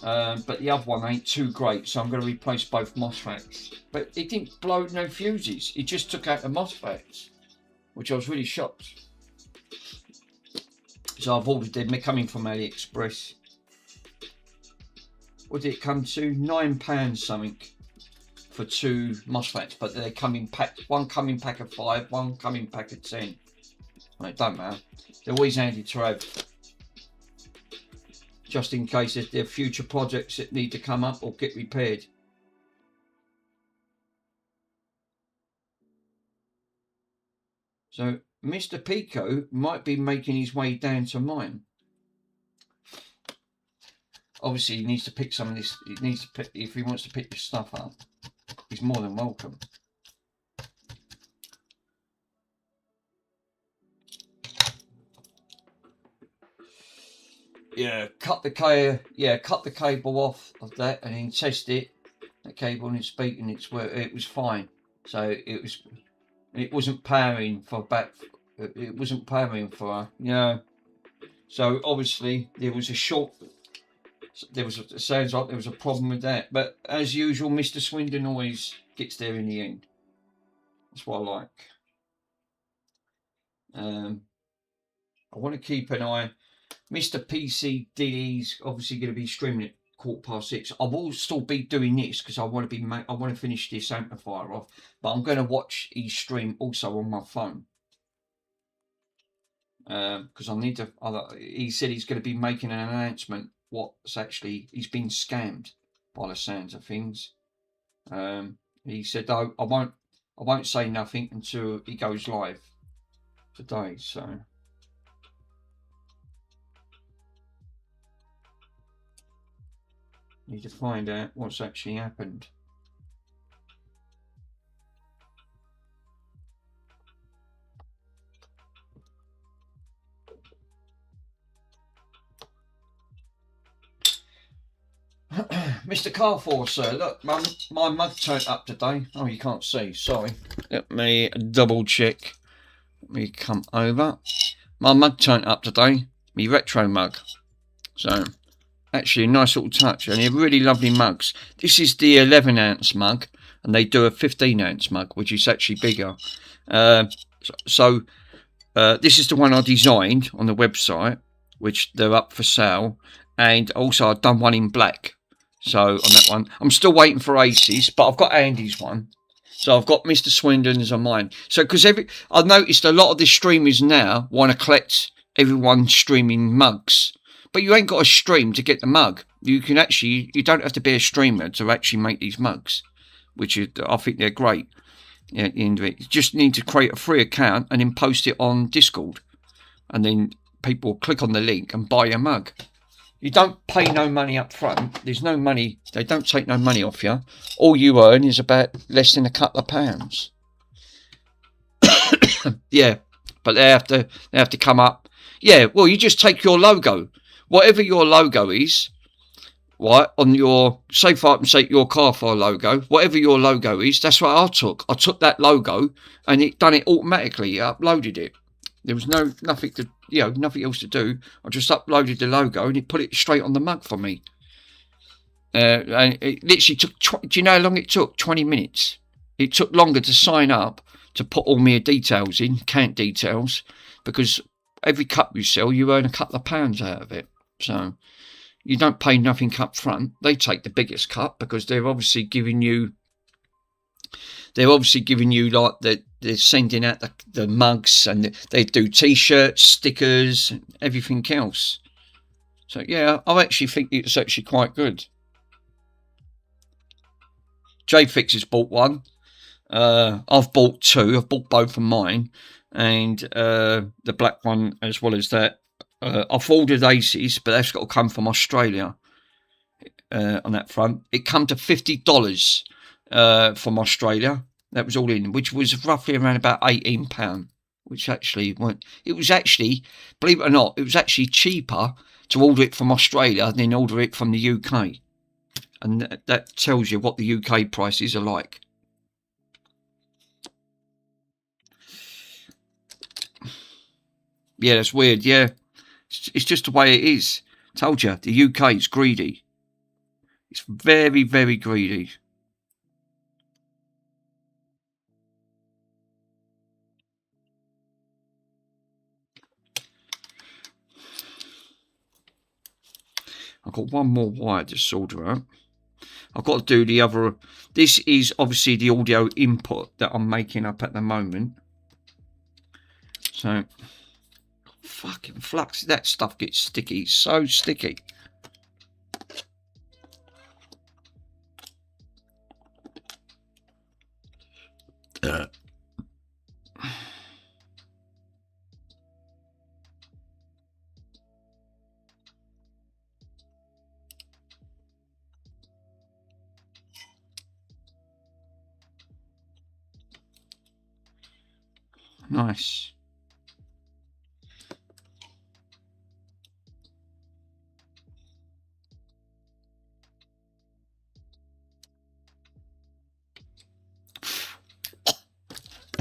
but the other one ain't too great, so I'm going to replace both MOSFETs. But it didn't blow no fuses. It just took out the MOSFETs, which I was really shocked. So I've ordered them. They're coming from AliExpress. What did it come to? £9 something for 2 MOSFETs, but they come in pack. One come in pack of 5, one come in pack of 10. Well, it don't matter. They're always handy to have, just in case there are future projects that need to come up or get repaired. So Mr. Pico might be making his way down to mine. Obviously, he needs to pick some of this. He needs to pick, if he wants to pick this stuff up, he's more than welcome. Yeah, cut the cable off of that, and then test it. The cable and it's speaking. It was fine. So it wasn't powering for back. It wasn't powering for So obviously there was a short. It sounds like there was a problem with that, but as usual, Mr. Swindon always gets there in the end. That's what I like. I want to keep an eye. Mr. PCD's obviously going to be streaming at 6:15. I will still be doing this because I want to finish this amplifier off, but I'm going to watch his stream also on my phone. Because I need to. He said he's going to be making an announcement. He's been scammed by the sounds of things. He said, "Oh, I won't say nothing until he goes live today." So need to find out what's actually happened. Mr. Carfor, sir, look, my mug turned up today. Oh, you can't see, sorry. Let me double check. Let me come over. My mug turned up today, my retro mug. So, actually a nice little touch, and they're really lovely mugs. This is the 11 ounce mug, and they do a 15 ounce mug, which is actually bigger. This is the one I designed on the website, which they're up for sale, and also I've done one in black. So on that one, I'm still waiting for Aces, but I've got Andy's one. So I've got Mr. Swindon's on mine. So because I've noticed a lot of the streamers now want to collect everyone streaming mugs, but you ain't got a stream to get the mug. You don't have to be a streamer to actually make these mugs, which I think they're great. Yeah, at the end of it, you just need to create a free account and then post it on Discord, and then people click on the link and buy your mug. You don't pay no money up front. There's no money. They don't take no money off you. All you earn is about less than a couple of pounds. Yeah, but they have to come up. Yeah, well, you just take your logo, whatever your logo is, right? On your, say for argument's sake, your Carfire logo, whatever your logo is, that's what I took. I took that logo and it done it automatically. It uploaded it. There was nothing to, nothing else to do. I just uploaded the logo and it put it straight on the mug for me. And it literally took, do you know how long it took? 20 minutes. It took longer to sign up to put all my details in, account details, because every cup you sell, you earn a couple of pounds out of it. So you don't pay nothing up front. They take the biggest cut because they're obviously giving you like they're sending out the mugs, and they do t-shirts, stickers, and everything else. So yeah, I actually think it's actually quite good. JFix has bought one. I've bought two. I've bought both of mine, and the black one as well as that. I've ordered Aces, but that's got to come from Australia. On that front, it come to $50 from Australia. That was all in, which was roughly around about £18. Which actually went. It was actually, believe it or not, it was actually cheaper to order it from Australia than order it from the UK, and that tells you what the UK prices are like. Yeah, that's weird. Yeah, it's just the way it is. Told you, the UK is greedy. It's very, very greedy. I've got one more wire to solder out. I've got to do the other. This is obviously the audio input that I'm making up at the moment. So, fucking flux. That stuff gets sticky. It's so sticky. Nice.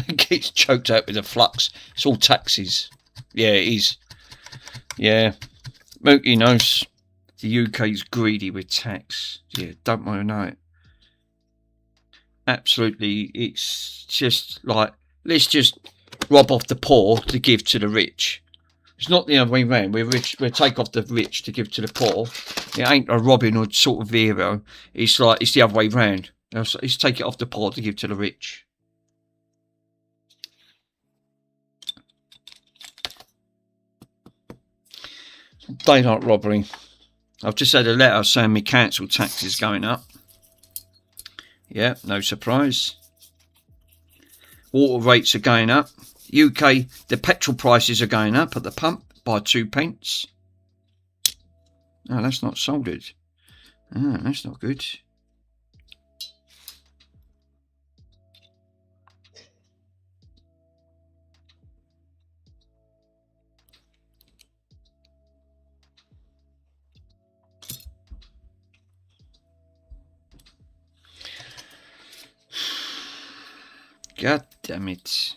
It gets choked out with the flux. It's all taxes. Yeah, it is. Yeah. Mookie knows the UK's greedy with tax. Yeah, don't want to know it. Absolutely. It's just like, let's just rob off the poor to give to the rich. It's not the other way around. We're rich. We take off the rich to give to the poor. It ain't a Robin Hood sort of hero. It's like, it's the other way round. It's take it off the poor to give to the rich. Daylight robbery. I've just had a letter saying my council tax is going up. Yeah, no surprise. Water rates are going up. UK, the petrol prices are going up at the pump by 2p. Oh, that's not soldered. Oh, that's not good. God damn it.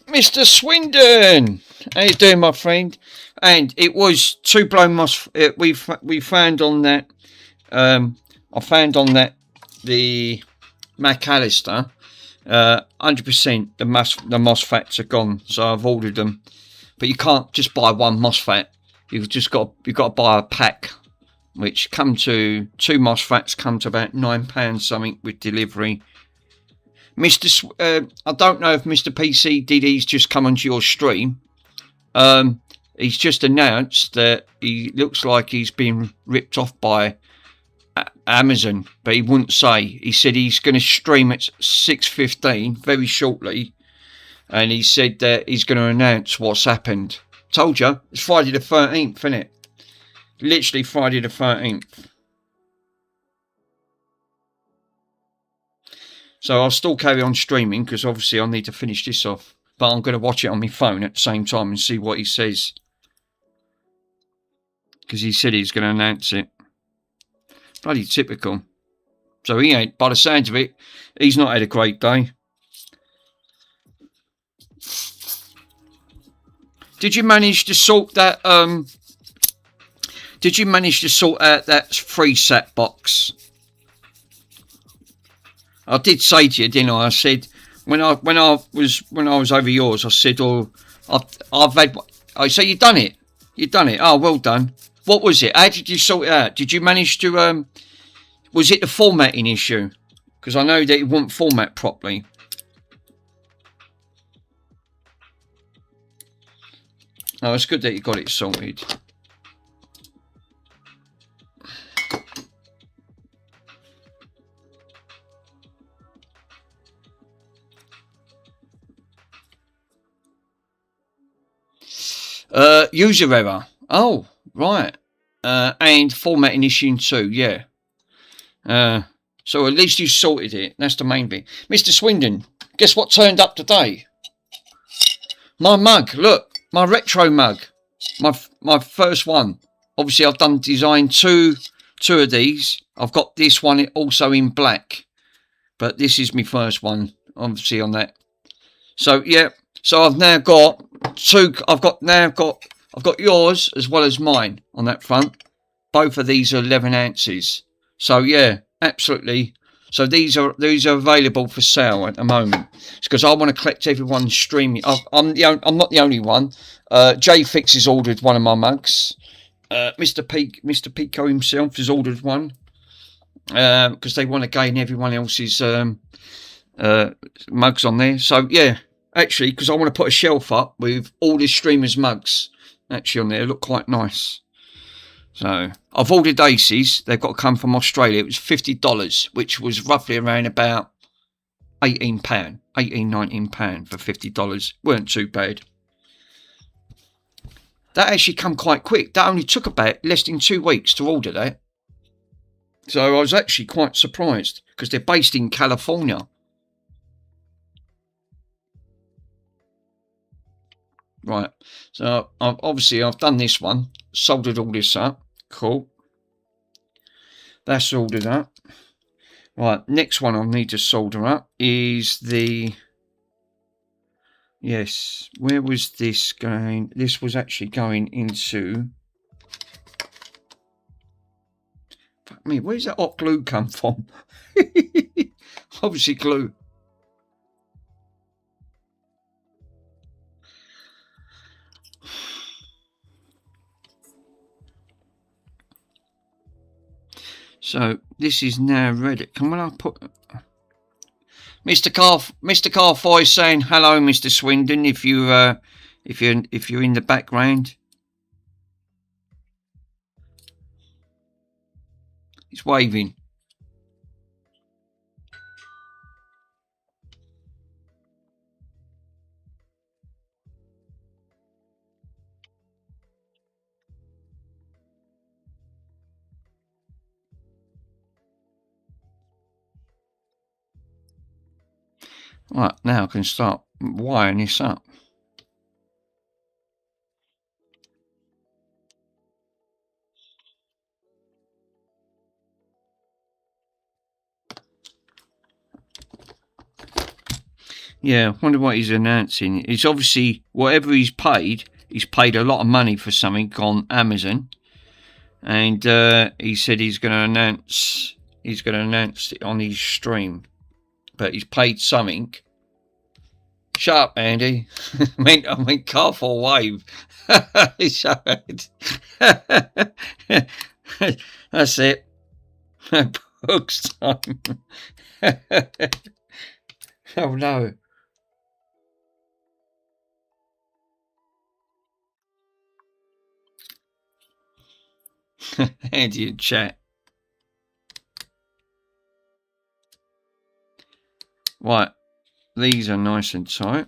Mr. Swindon, how you doing, my friend? And it was two blown moss. We found on that. I found on that the McAllister. 100% the MOSFETs are gone, so I've ordered them. But you can't just buy one MOSFET. You've got to buy a pack, which come to two MOSFETs come to about £9 something with delivery. I don't know if Mr. PC he's just come onto your stream. He's just announced that he looks like he's been ripped off by Amazon, but he wouldn't say. He said he's going to stream at 6:15 very shortly, and he said that he's going to announce what's happened. Told you. It's Friday the 13th, isn't it? Literally Friday the 13th. So I'll still carry on streaming because obviously I need to finish this off. But I'm going to watch it on my phone at the same time and see what he says. Because he said he's going to announce it. Bloody typical. So he ain't, by the sounds of it, he's not had a great day. Did you manage to sort that, did you manage to sort out that free sat box? I did say to you, didn't I? I said when I was over yours, I said, "Oh, I've had." I say you done it. You done it. Oh, well done. What was it? How did you sort it out? Did you manage to? Was it the formatting issue? Because I know that it wouldn't format properly. Oh, it's good that you got it sorted. User error. Oh, right. And formatting issue too, yeah. So at least you sorted it. That's the main bit. Mr. Swindon, guess what turned up today? My mug. Look, my retro mug. My first one. Obviously, I've done design two of these. I've got this one also in black, but this is my first one. Obviously on that. So yeah. So I've now got two. I've got yours as well as mine on that front. Both of these are 11 ounces. So yeah, absolutely. So these are available for sale at the moment. It's because I want to collect everyone's streaming. I'm not the only one. Jay Fix has ordered one of my mugs. Mr. Pico himself has ordered one because they want to gain everyone else's mugs on there. So yeah, actually, because I want to put a shelf up with all the streamers' mugs actually on there. Look quite nice. So I've ordered Aces. They've got to come from Australia. It was $50, which was roughly around about £18, £19 for $50. Weren't too bad. That actually come quite quick. That only took about less than 2 weeks to order that. So I was actually quite surprised because they're based in California. Right. So I've done this one. Soldered all this up. Cool. That's soldered up. Right. Next one I'll need to solder up is the... Yes. Where was this going? This was actually going into... Fuck me. Where's that hot glue come from? Obviously glue. So this is now ready. Come on, I put Mr. Carfoy saying hello, Mr. Swindon. If you're in the background, he's waving. Right, now I can start wiring this up. Yeah, I wonder what he's announcing. It's obviously, whatever he's paid a lot of money for something on Amazon. And he said he's going to announce it on his stream. But he's paid something. Shut up, Andy. I mean, careful wave. That's it. Books time. Oh no. Andy in chat. Right. These are nice and tight.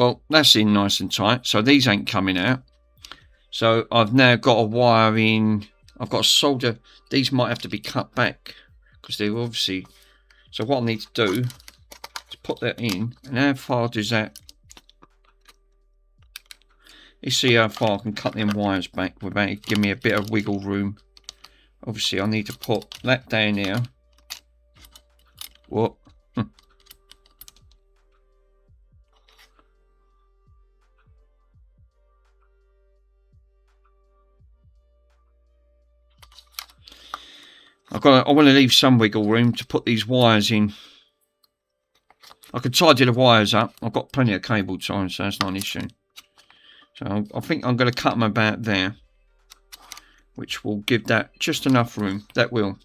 Well, that's in nice and tight. So these ain't coming out. So I've now got a wire in. I've got to solder. These might have to be cut back because they're obviously. So what I need to do is put that in. And how far does that? Let's see how far I can cut them wires back without it giving me a bit of wiggle room. Obviously, I need to put that down here. What? I want to leave some wiggle room to put these wires in. I can tidy the wires up. I've got plenty of cable time, so that's not an issue. So I think I'm going to cut them about there, which will give that just enough room. That will.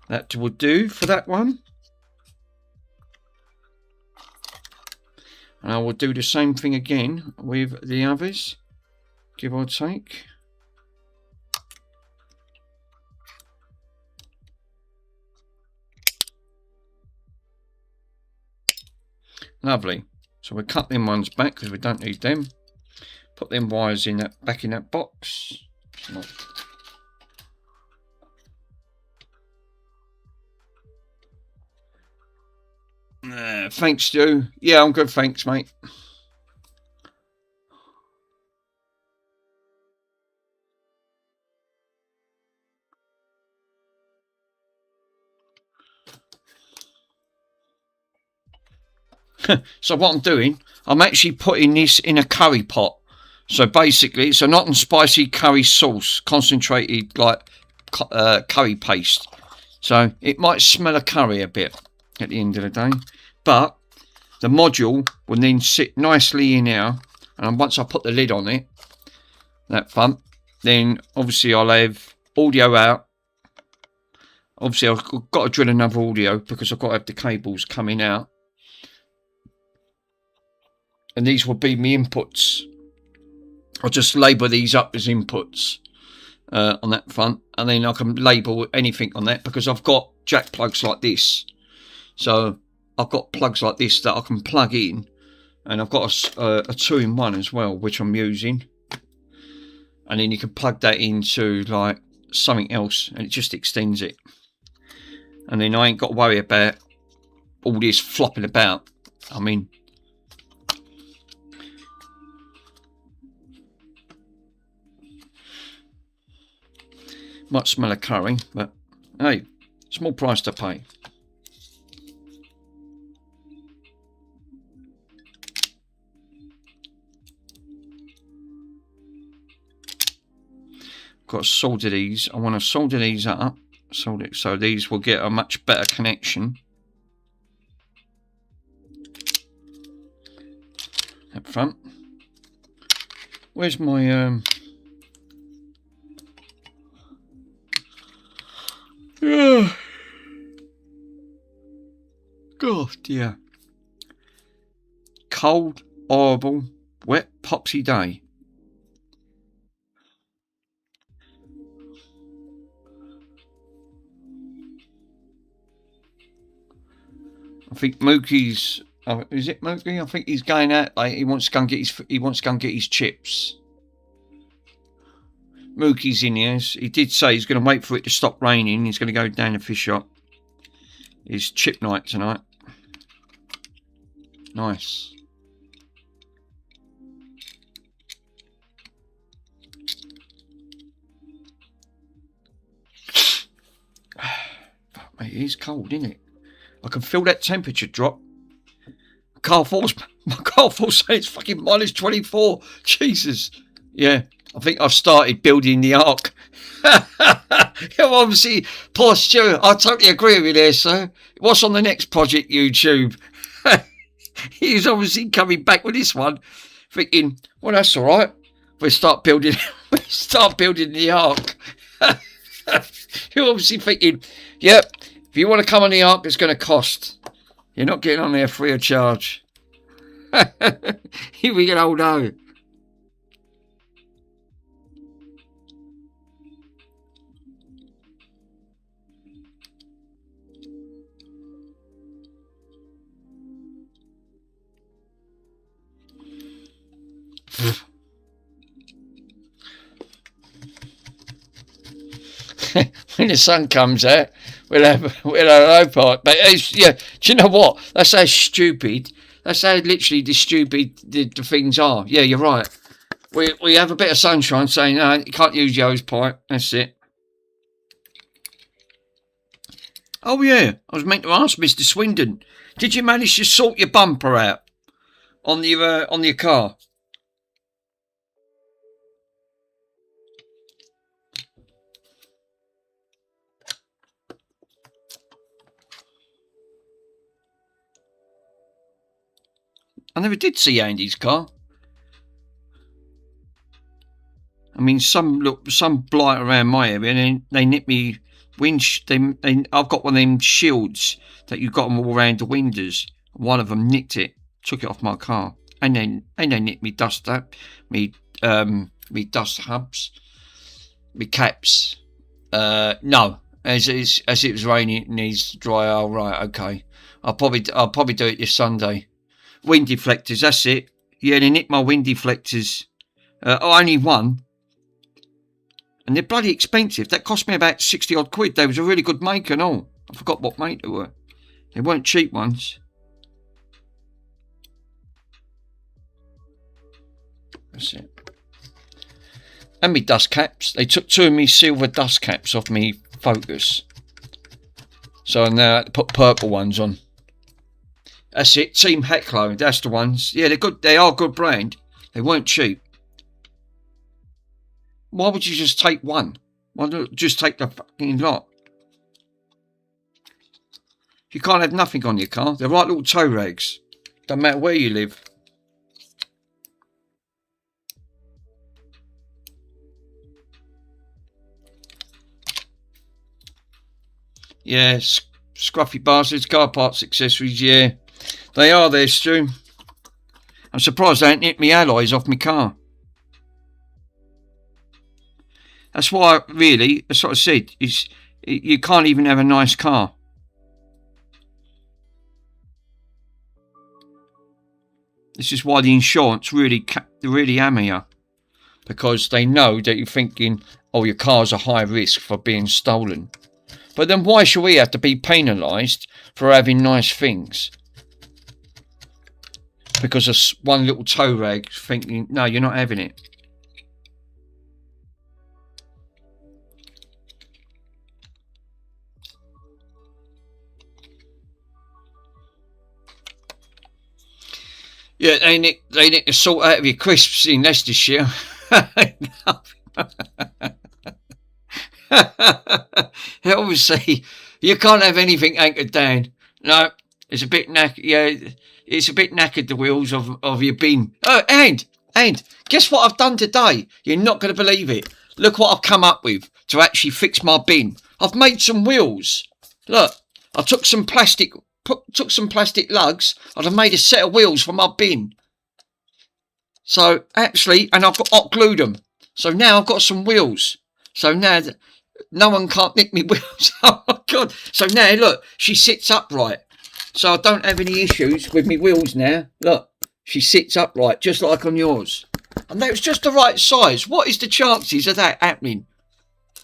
That will do for that one. And I will do the same thing again with the others, give or take. Lovely. So we'll cut them ones back because we don't need them. Put them wires in that back in that box. Thanks, Stu. Yeah, I'm good, thanks, mate. So what I'm doing, I'm actually putting this in a curry pot. So basically, it's a hot and spicy curry sauce, concentrated like curry paste. So it might smell of curry a bit at the end of the day, but the module will then sit nicely in here. And once I put the lid on it, that front, then obviously I'll have audio out. Obviously I've got to drill another audio because I've got to have the cables coming out. And these will be my inputs. I'll just label these up as inputs on that front. And then I can label anything on that because I've got jack plugs like this. So I've got plugs like this that I can plug in. And I've got a 2-in-1 as well, which I'm using. And then you can plug that into like something else and it just extends it. And then I ain't got to worry about all this flopping about. I mean, might smell of curry, but hey, small price to pay. Got to solder these. I want to solder these up, solder it so these will get a much better connection. Up front. Where's my God, dear. Cold, horrible, wet, popsy day. I think Mookie's. Oh, is it Mookie? I think he's going out. Like he wants to go and get his. He wants to go and get his chips. Mookie's in here. He did say he's going to wait for it to stop raining. He's going to go down the fish shop. It's chip night tonight. Nice. Mate, it is cold, isn't it? I can feel that temperature drop. My car force saying it's fucking minus 24. Jesus. Yeah, I think I've started building the ark. Obviously, poor Stu. I totally agree with you there, sir. What's on the next project, YouTube? He's obviously coming back with this one, thinking, well, that's all right. We start building the ark. You're obviously thinking, yep, if you want to come on the ark, it's going to cost. You're not getting on there free of charge. Here we get old O. When the sun comes out, we'll have a low part. But yeah, do you know what? That's how stupid. That's how literally the stupid the things are. Yeah, you're right. We have a bit of sunshine saying, no, you can't use the hose pipe. That's it. Oh yeah, I was meant to ask Mr. Swindon. Did you manage to sort your bumper out on your car? I never did see Andy's car. I mean, some blight around my area, and they nipped me I've got one of them shields that you've got them all around the windows. One of them nicked it, took it off my car, and then they nicked me dust up, me dust hubs, me caps. No, as it was raining, it needs to dry. Oh right, okay. I'll probably do it this Sunday. Wind deflectors, that's it. Yeah, they nicked my wind deflectors. Only one. And they're bloody expensive. That cost me about 60 odd quid. They was a really good make and all. I forgot what make they were. They weren't cheap ones. That's it. And me dust caps. They took 2 of me silver dust caps off me Focus. So I now had to put purple ones on. That's it. Team Hecklo. That's the ones. Yeah, they're good. They are good brand. They weren't cheap. Why would you just take one? Why don't you just take the fucking lot? You can't have nothing on your car. They're right little tow rags. Don't matter where you live. Yeah, scruffy bastards, car parts, accessories, yeah. They are there, Stu. I'm surprised they ain't nicked me alloys off my car. That's why, really, that's what I said. You can't even have a nice car. This is why the insurance really hammer you. Because they know that you're thinking, oh, your car's a high risk for being stolen. But then why should we have to be penalised for having nice things? Because of one little tow rag thinking, no, you're not having it. Yeah, they nick the salt out of your crisps in Leicestershire. Obviously, you can't have anything anchored down. No, it's a bit knackered. Yeah, it's a bit knackered, the wheels of your bin. Oh, and guess what I've done today? You're not going to believe it. Look what I've come up with to actually fix my bin. I've made some wheels. Look, I took some plastic lugs. I've made a set of wheels for my bin. So actually, and I've got hot glued them. So now I've got some wheels. So now no one can't nick me wheels. Oh my God. So now look, she sits upright. So I don't have any issues with me wheels now. Look, she sits upright just like on yours. And that was just the right size. What is the chances of that happening?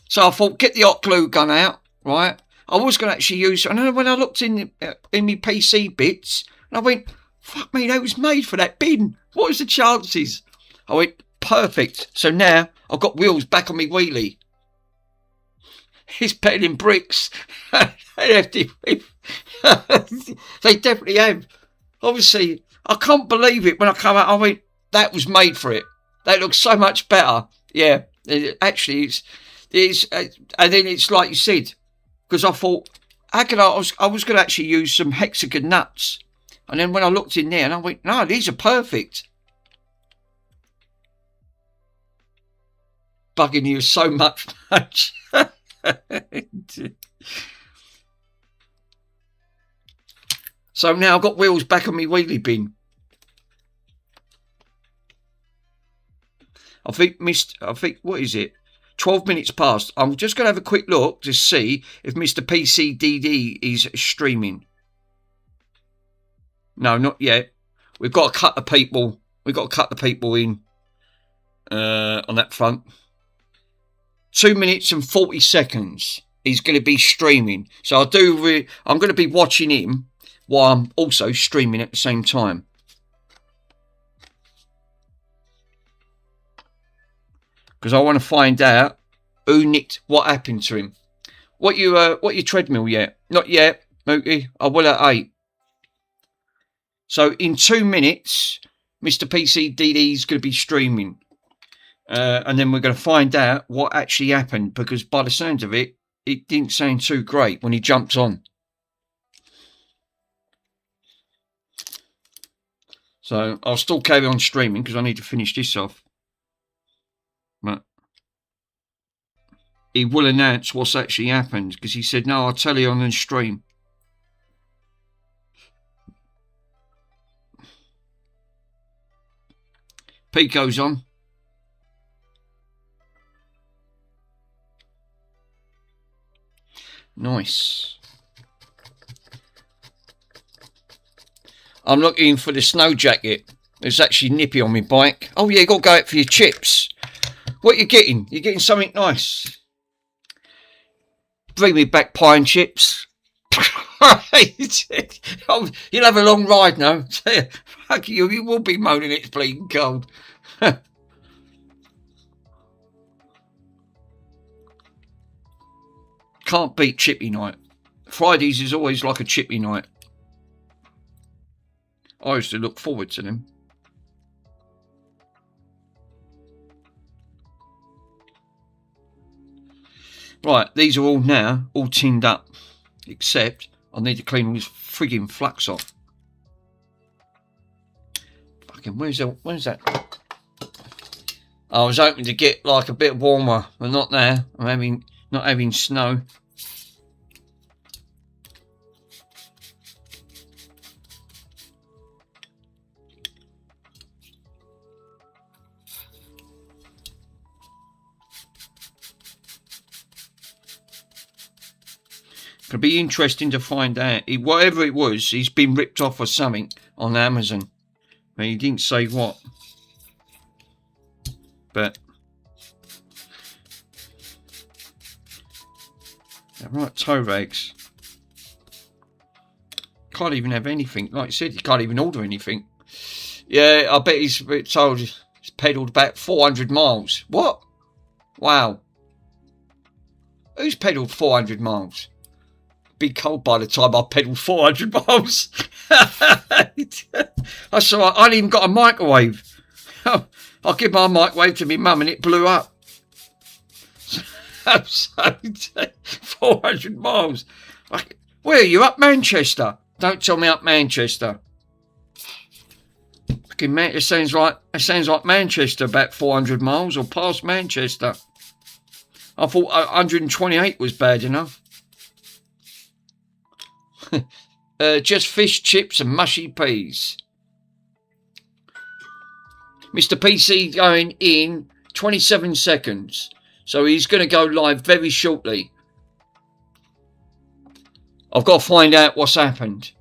So I thought, get the hot glue gun out, right? I was going to actually use, and then when I looked in my PC bits, and I went, fuck me, that was made for that bin. What was the chances? I went, perfect. So now I've got wheels back on my wheelie. He's peddling bricks. They definitely have. Obviously, I can't believe it when I come out. I went, that was made for it. That looks so much better. Yeah, actually, it's, and then it's like you said, because I thought, how can I was going to actually use some hexagon nuts, and then when I looked in there, and I went, no, these are perfect. Bugging you so much. So now I've got wheels back on my wheelie bin. I think, what is it? 12 minutes past. I'm just going to have a quick look to see if Mr. PCDD is streaming. No, not yet. We've got to cut the people. We've got to cut the people in. on that front. 2 minutes and 40 seconds. He's going to be streaming. So I'm going to be watching him while I'm also streaming at the same time. Because I want to find out what happened to him. What your treadmill yet? Not yet, Mookie. I will at 8. So in 2 minutes, Mr. PCDD is going to be streaming. And then we're going to find out what actually happened. Because by the sounds of it, it didn't sound too great when he jumped on. So I'll still carry on streaming because I need to finish this off. But he will announce what's actually happened because he said, no, I'll tell you on the stream. Pico's on. Nice. I'm looking for the snow jacket. It's actually nippy on my bike. Oh yeah, you got to go out for your chips. What you getting? You're getting something nice. Bring me back pie and chips. You'll have a long ride now. Fuck you, you will be moaning it's bleeding cold. Can't beat chippy night. Fridays is always like a chippy night. I used to look forward to them. Right, these are all now, all tinned up. Except, I need to clean all this frigging flux off. Fucking, where's that? I was hoping to get like a bit warmer, but not now. I'm not having snow. It'll be interesting to find out. Whatever it was, he's been ripped off or something on Amazon. But he didn't say what. But they're right toe rags. Can't even have anything. Like I said, you can't even order anything. Yeah, I bet he's told he's pedalled about 400 miles. What? Wow. Who's pedalled 400 miles? Be cold by the time I pedalled 400 miles. That's all right. I ain't even got a microwave. I'll give my microwave to my mum and it blew up. 400 miles. Where are you? Up Manchester? Don't tell me up Manchester. Fucking man, it sounds like Manchester, about 400 miles or past Manchester. I thought 128 was bad enough. Just fish, chips and mushy peas. Mr. PC going in 27 seconds. So he's going to go live very shortly. I've got to find out what's happened.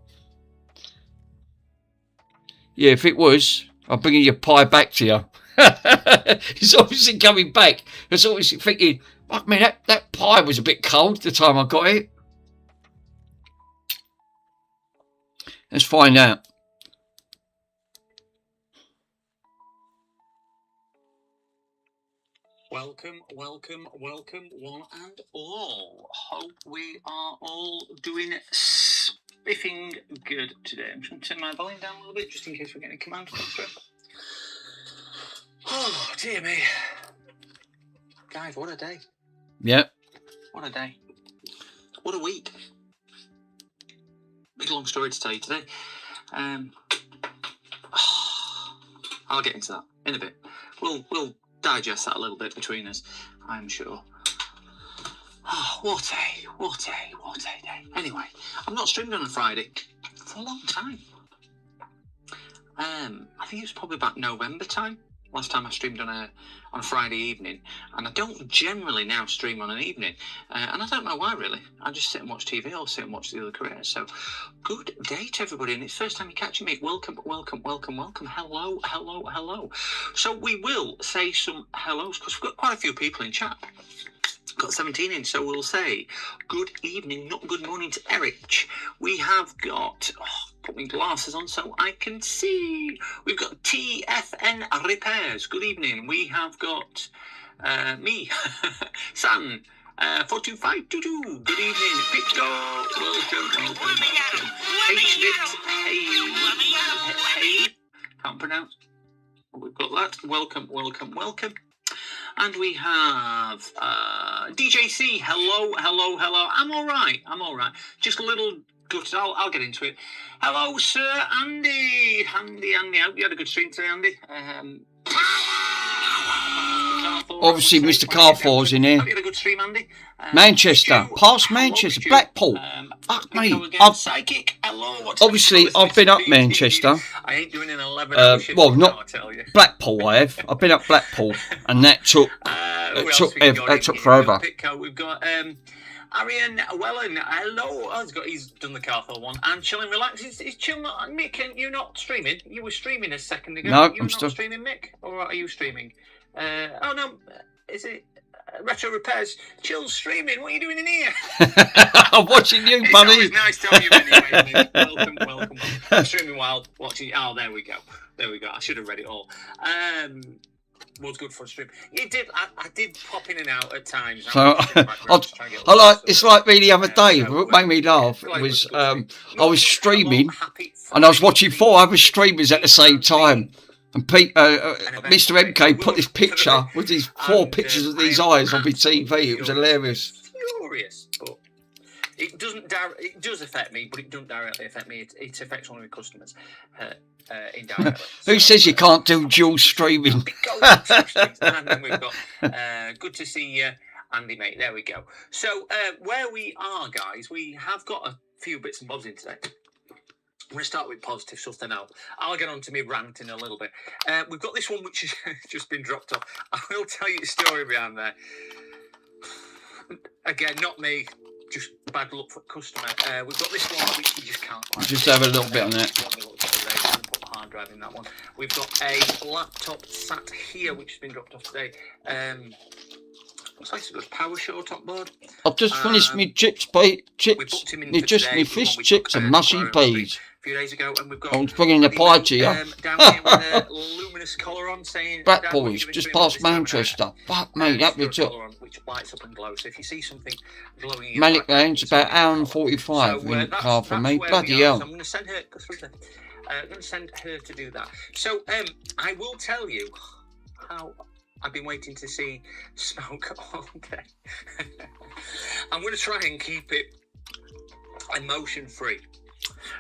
Yeah, if it was, I'm bringing your pie back to you. He's obviously coming back. He's obviously thinking, I mean, that pie was a bit cold the time I got it. Let's find out. Welcome, welcome, welcome, one and all. Hope we are all doing spiffing good today. I'm just going to turn my volume down a little bit just in case we're getting a command come through. Oh, dear me. Guys, what a day. Yep. What a day. What a week. Big long story to tell you today. I'll get into that in a bit. We'll digest that a little bit between us, I'm sure. Oh, what a day. Anyway, I'm not streaming on a Friday for a long time. I think it was probably about November time Last time I streamed on a Friday evening, and I don't generally now stream on an evening, and I don't know why really. I just sit and watch TV or sit and watch the other creators. So, good day to everybody, and it's the first time you're catching me. Welcome, welcome, welcome, welcome. Hello, hello, hello. So we will say some hellos because we've got quite a few people in chat. Got 17 in, so we'll say good evening, not good morning to Eric. We have got, put my glasses on so I can see. We've got TFN Repairs. Good evening. We have got me, San, 42522. Good evening. Pico, welcome. Hey, can't pronounce. We've got that. Welcome, welcome, welcome. And we have DJC. Hello, hello, hello. I'm all right. Just a little gutted. I'll get into it. Hello, Sir Andy. Andy. I hope you had a good stream today, Andy. Obviously, Mr. Carfor's in here. Hope you had a good stream, Andy. Manchester, past Manchester, Blackpool. Fuck me. Psychic. Hello. Obviously, I've been up Manchester. I ain't doing an 11 shift. Well, not I tell you. Blackpool. I've been up Blackpool, and that took forever. We've got Arian Wellen. Hello. He's done the Carthel one. And Chill and Relax. Is Chill not? Mick, you not streaming? You were streaming a second ago. No, You're I'm not still streaming, Mick, or are you streaming? Oh no, is it? Retro Repairs. Chill's streaming. What are you doing in here? I'm watching you, buddy. It's always nice to have you anyway. Welcome. I'm streaming while watching. Oh, there we go. I should have read it all. Was good for a stream. You did. I did pop in and out at times. So it's like me the other day. What made me laugh was I was streaming and I was watching 4 other streamers at the same time. And Mr. MK put this picture with these 4 pictures of these eyes on my TV. It was hilarious. Furious, but it doesn't. It does affect me, but it doesn't directly affect me. It affects one of my customers indirectly. Who says you can't do dual streaming? And then we've got good to see you, Andy, mate. There we go. So where we are, guys, we have got a few bits and bobs in today. I'm going to start with positive stuff, then I'll get on to me rant in a little bit. We've got this one which has just been dropped off. I will tell you the story behind there. Again, not me, just bad luck for customer. We've got this one which we just can't quite. Just have a little bit on that. Put the hard drive in that one. We've got a laptop sat here which has been dropped off today. Looks like it's a good PowerShore top board. I've just finished my chips. Just my fish chips and mushy peas. A few days ago, and we've got. I was bringing the pie to you. Down here with a luminous collar on, saying Blackpool's just past Manchester. Fuck me, that bit took. Which lights up and glows. So if you see something glowing, Manic Lane's about an hour and 45 in the car for me. Bloody hell. So I'm going to send her. Go through there. I'm going to send her to do that. So I will tell you how. I've been waiting to see smoke all day. I'm going to try and keep it emotion free.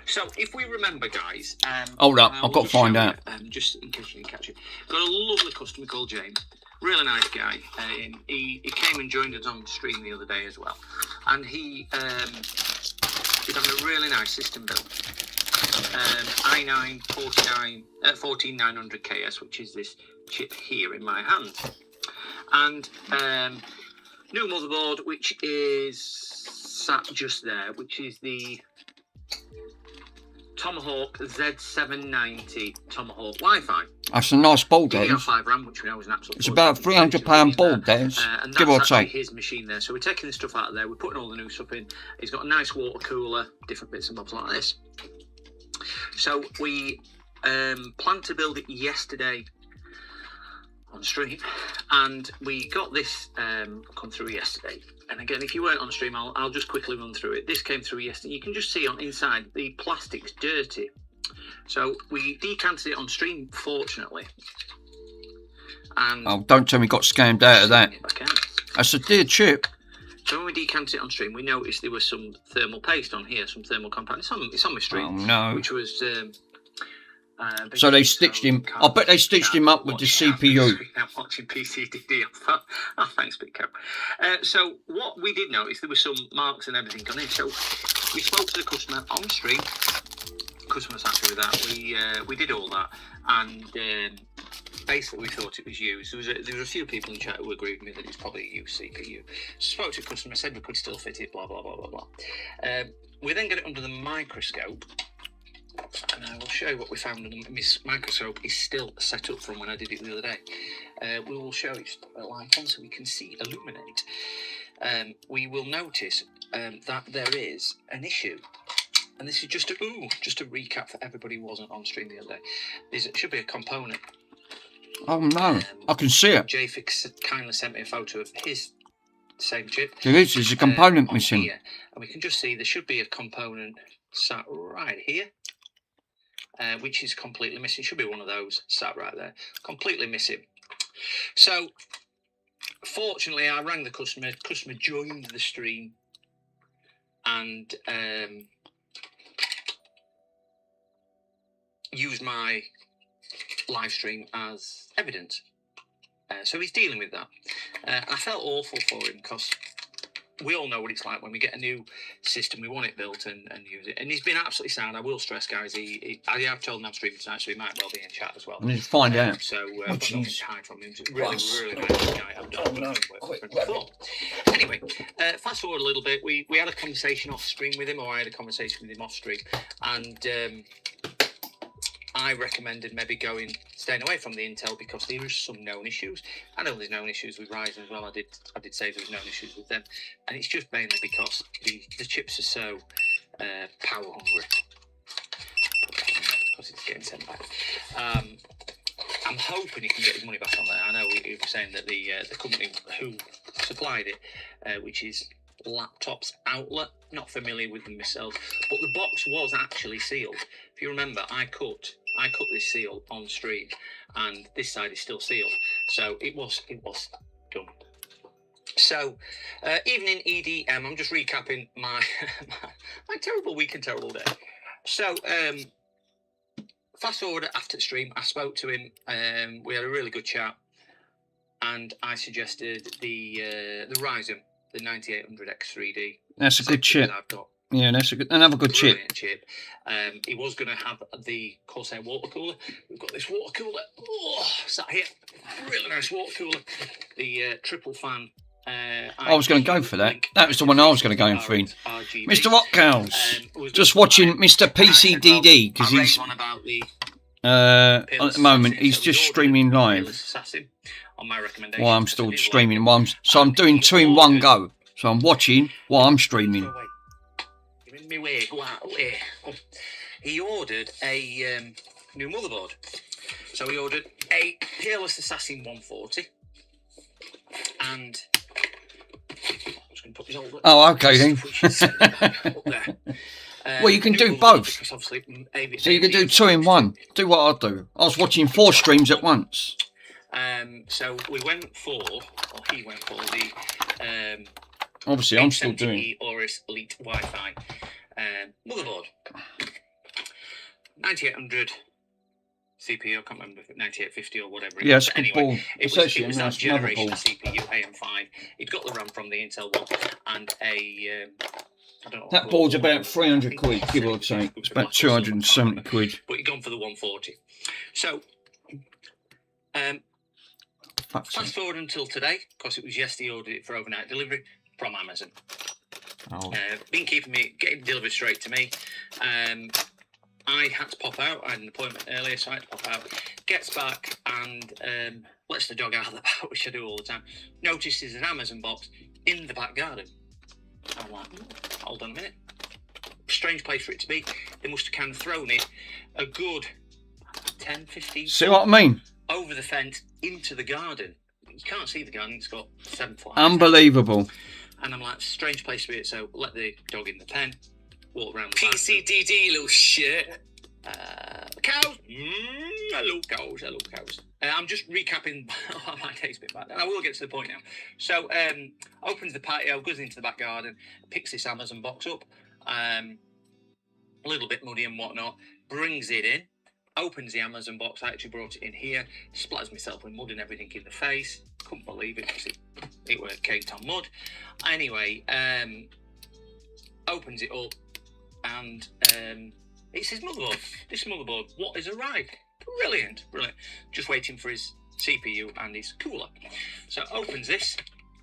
So, if we remember, guys... hold up, I've got to find out. Just in case you didn't catch it. Got a lovely customer called James. Really nice guy. He came and joined us on the stream the other day as well. And he's having a really nice system built. i9 14900 KS, which is this chip here in my hand. And new motherboard, which is sat just there, which is the Tomahawk Z790 Tomahawk Wi-Fi. That's a nice board, Dennis. DDR5 RAM, which we know is an absolute. It's about a £300 board, Dennis. Give or take. His machine there. So we're taking the stuff out of there. We're putting all the new stuff in. He's got a nice water cooler, different bits and bobs like this. So we planned to build it yesterday on stream, and we got this come through yesterday. And again, if you weren't on stream, I'll just quickly run through it. This came through yesterday. You can just see on inside the plastic's dirty, so we decanted it on stream, fortunately. And don't tell me got scammed out of that. That's a dear chip. So when we decanted it on stream, we noticed there was some thermal paste on here, some thermal compound. It's on my stream. Oh no! Which was so they stitched him. I bet they stitched him up with the CPU. I'm watching PCDD. Oh, thanks, Big Cap. So what we did notice, there were some marks and everything on it. So we spoke to the customer on stream. The customer was happy with that. We did all that, and basically we thought it was used. There were a few people in chat who agreed with me that it's probably a used CPU. Spoke to a customer, said we could still fit it, blah, blah, blah, blah, blah. We then got it under the microscope, and I will show you what we found. This microscope is still set up from when I did it the other day. We will show it a light on so we can see illuminate. We will notice that there is an issue. And this is just a recap for everybody who wasn't on stream the other day. It should be a component. Oh no, I can see it. JFix kindly sent me a photo of his same chip. There's a component missing. Here. And we can just see there should be a component sat right here, which is completely missing. Should be one of those sat right there, completely missing. So, fortunately, I rang the customer. The customer joined the stream, and used my live stream as evidence. So he's dealing with that. I felt awful for him because we all know what it's like when we get a new system, we want it built and use it. And he's been absolutely sound. I will stress, guys, I have told him I'm streaming tonight, so he might well be in chat as well. I need to find out. So I've got nothing to hide from him. Really, really nice guy. I've done before. Anyway, fast forward a little bit. We had a conversation off stream with him, or I had a conversation with him off stream, and I recommended maybe staying away from the Intel because there is some known issues. I know there's known issues with Ryzen as well. I did say there's known issues with them, and it's just mainly because the chips are so power hungry. Because it's getting sent back. I'm hoping he can get his money back on there. I know he was saying that the company who supplied it, which is Laptops Outlet, not familiar with them myself, but the box was actually sealed. If you remember, I cut this seal on stream, and this side is still sealed, so it was done. So evening EDM, I'm just recapping my my terrible week and terrible day. So fast forward after the stream, I spoke to him, we had a really good chat, and I suggested the Ryzen, the 9800X3D. That's a good chip. I've got. Yeah, that's another good chip. He was going to have the Corsair water cooler. We've got this water cooler sat here. Really nice water cooler. The triple fan. I was going to go for that. That was the one I was going to go in for. Mr. Rockcows. Just watching Mr. PCDD because he's at the moment he's just streaming live. While I'm still streaming. So I'm doing two in one go. So I'm watching while I'm streaming. He ordered a new motherboard. So he ordered a Peerless Assassin 140 and I'm just going to put this over. Oh, okay then. Well, you can do both. So you can do two in one. Do what I do. I was watching 4 streams at once. So we went for, or he went for the obviously I'm still doing Aorus Elite Wi-Fi motherboard. 9800 CPU, I can't remember if it's 9850 or whatever. Yeah, it's a good anyway, board. It was that generation CPU, AM5. It got the RAM from the Intel one and a... I don't know that board's about 300 quid, give or take. It's about 270 quid. But you've gone for the 140. So, fast forward until today, because it was yesterday ordered it for overnight delivery from Amazon. Oh. Been keeping me, getting delivered straight to me. I had to pop out. I had an appointment earlier, so I had to pop out. Gets back and lets the dog out of the back, which I do all the time. Notices an Amazon box in the back garden. I'm like, hold on a minute. Strange place for it to be. They must have kind of thrown it a good 10, 15 See what I mean? over the fence into the garden. You can't see the garden, it's got 7 foot. Unbelievable. And I'm like, strange place to be. So let the dog in the pen, walk around the PCDD, little shit. cows. Hello, cows. Hello, cows. I'm just recapping my day's bit back. And I will get to the point now. So, opens the patio, goes into the back garden, picks this Amazon box up. A little bit muddy and whatnot. Brings it in. Opens the Amazon box. I actually brought it in here. Splatters myself with mud and everything in the face. Couldn't believe it because it were caked on mud. Anyway, opens it up and it's his motherboard. This motherboard, what is arrived? Brilliant, brilliant. Just waiting for his CPU and his cooler. So opens this,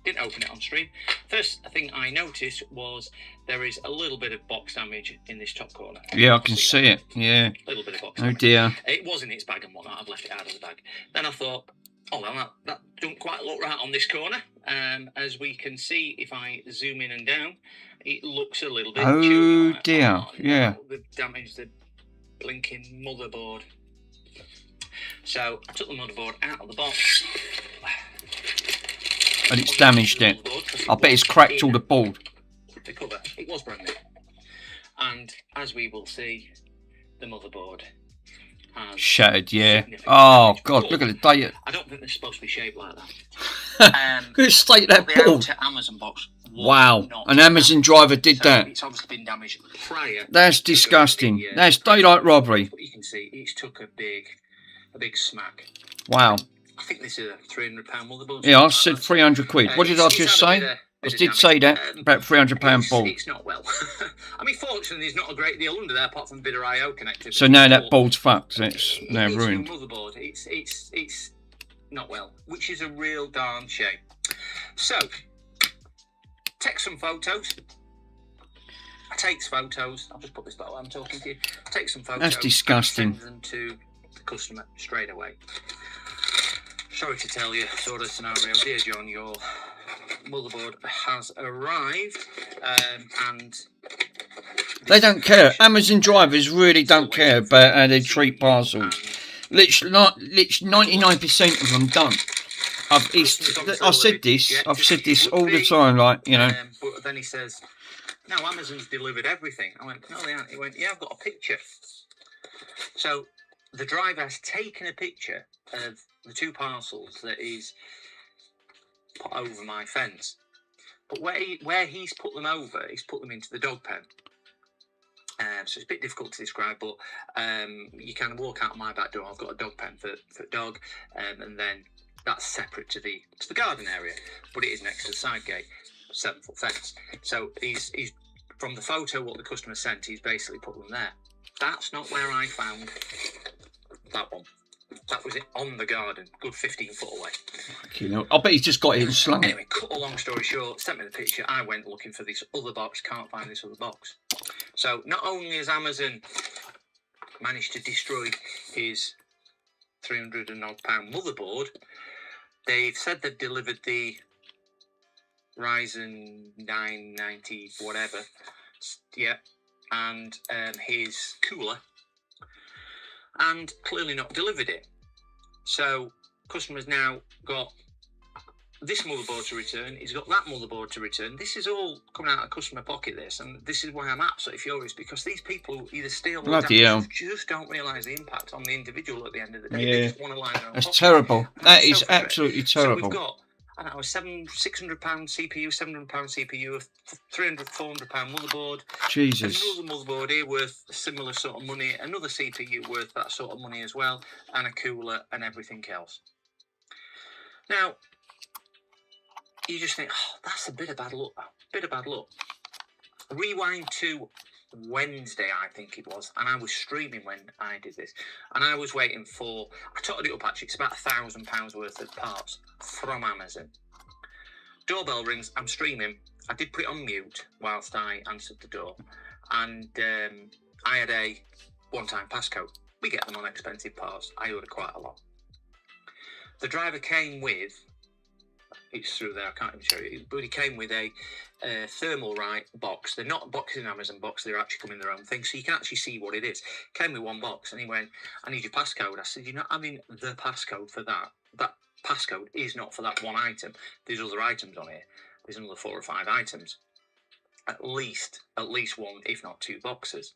didn't open it on stream. First thing I noticed was there is a little bit of box damage in this top corner. Yeah, I can see it. Yeah. A little bit of box Oh damage. dear. It was in its bag and whatnot. I've left it out of the bag. Then I thought, oh well, that don't quite look right on this corner. As we can see, if I zoom in and down, it looks a little bit. Oh dear. Yeah. They've damaged the blinking motherboard. So I took the motherboard out of the box. And it's damaged it. I bet it's cracked all the board. The cover, it was brand new. And as we will see, the motherboard has Shattered, yeah. significant Oh damage. god, But look at the date. I don't think they're supposed to be shaped like that. Look at the state of that The board. outer Amazon box. was Wow, not an Amazon driver did so that. It's obviously been damaged prior. That's disgusting. That's daylight robbery. But you can see it's took a big smack. Wow. I think this is a £300 motherboard. Yeah, I said 300 quid. What did I It's just had a say? bit I of did say that. damage. About £300 board. It's not well. I mean, fortunately, there's not a great deal under there apart from a bit of I/O connectivity. So now that board's fucked. It's now It's ruined. your motherboard. It's not well, which is a real darn shame. So, take some photos. Takes photos. I'll just put this back while I'm talking to you. Take some photos. That's disgusting. And send them to the customer straight away. Sorry to tell you, sort of scenario, dear John, your motherboard has arrived, and They don't care. Amazon drivers really don't care about how they treat parcels. Literally 99% of them don't. I've said this all the time, like, you know. But then he says, no, Amazon's delivered everything. I went, no, they haven't. He went, yeah, I've got a picture. So the driver has taken a picture of the two parcels that he's put over my fence. But where he's put them over, he's put them into the dog pen. So it's a bit difficult to describe, but you kind of walk out my back door. I've got a dog pen for dog, and then that's separate to the garden area, but it is next to the side gate, 7-foot fence. So he's from the photo what the customer sent, he's basically put them there. That's not where I found that one. That was it on the garden, good 15 foot away. You know, I bet he's just got it and slung it. Anyway, cut a long story short, sent me the picture. I went looking for this other box, can't find this other box. So not only has Amazon managed to destroy his £300 and odd motherboard, they've said they've delivered the Ryzen 990 whatever, yeah, and his cooler, and clearly not delivered it. So customer's now got this motherboard to return, he's got that motherboard to return. This is all coming out of customer pocket, this, and this is why I'm absolutely furious, because these people either steal or damage, just don't realise the impact on the individual at the end of the day. Yeah. They just want to line their own That's pocket. terrible. And That I'm is so frustrated. absolutely So terrible. we've got, I don't know, a £600 CPU, £700 CPU, a £300, £400 motherboard. Jesus. Another motherboard here worth a similar sort of money, another CPU worth that sort of money as well, and a cooler and everything else. Now, you just think, oh, that's a bit of bad luck. Bit of bad luck. Rewind to Wednesday, I think it was, and I was streaming when I did this, and I was waiting for, I totted it up actually, it's about £1,000 worth of parts from Amazon. Doorbell rings, I'm streaming, I did put it on mute whilst I answered the door, and I had a one-time passcode. We get them on expensive parts, I order quite a lot. The driver came with, it's through there, I can't even show you, but he came with a Thermalright box. They're not boxes in Amazon box, they're actually coming in their own thing, so you can actually see what it is. Came with one box, and he went, I need your passcode. I said, you're not having the passcode for that. That passcode is not for that one item. There's other items on here. There's another 4 or 5 items. At least one, if not 2 boxes.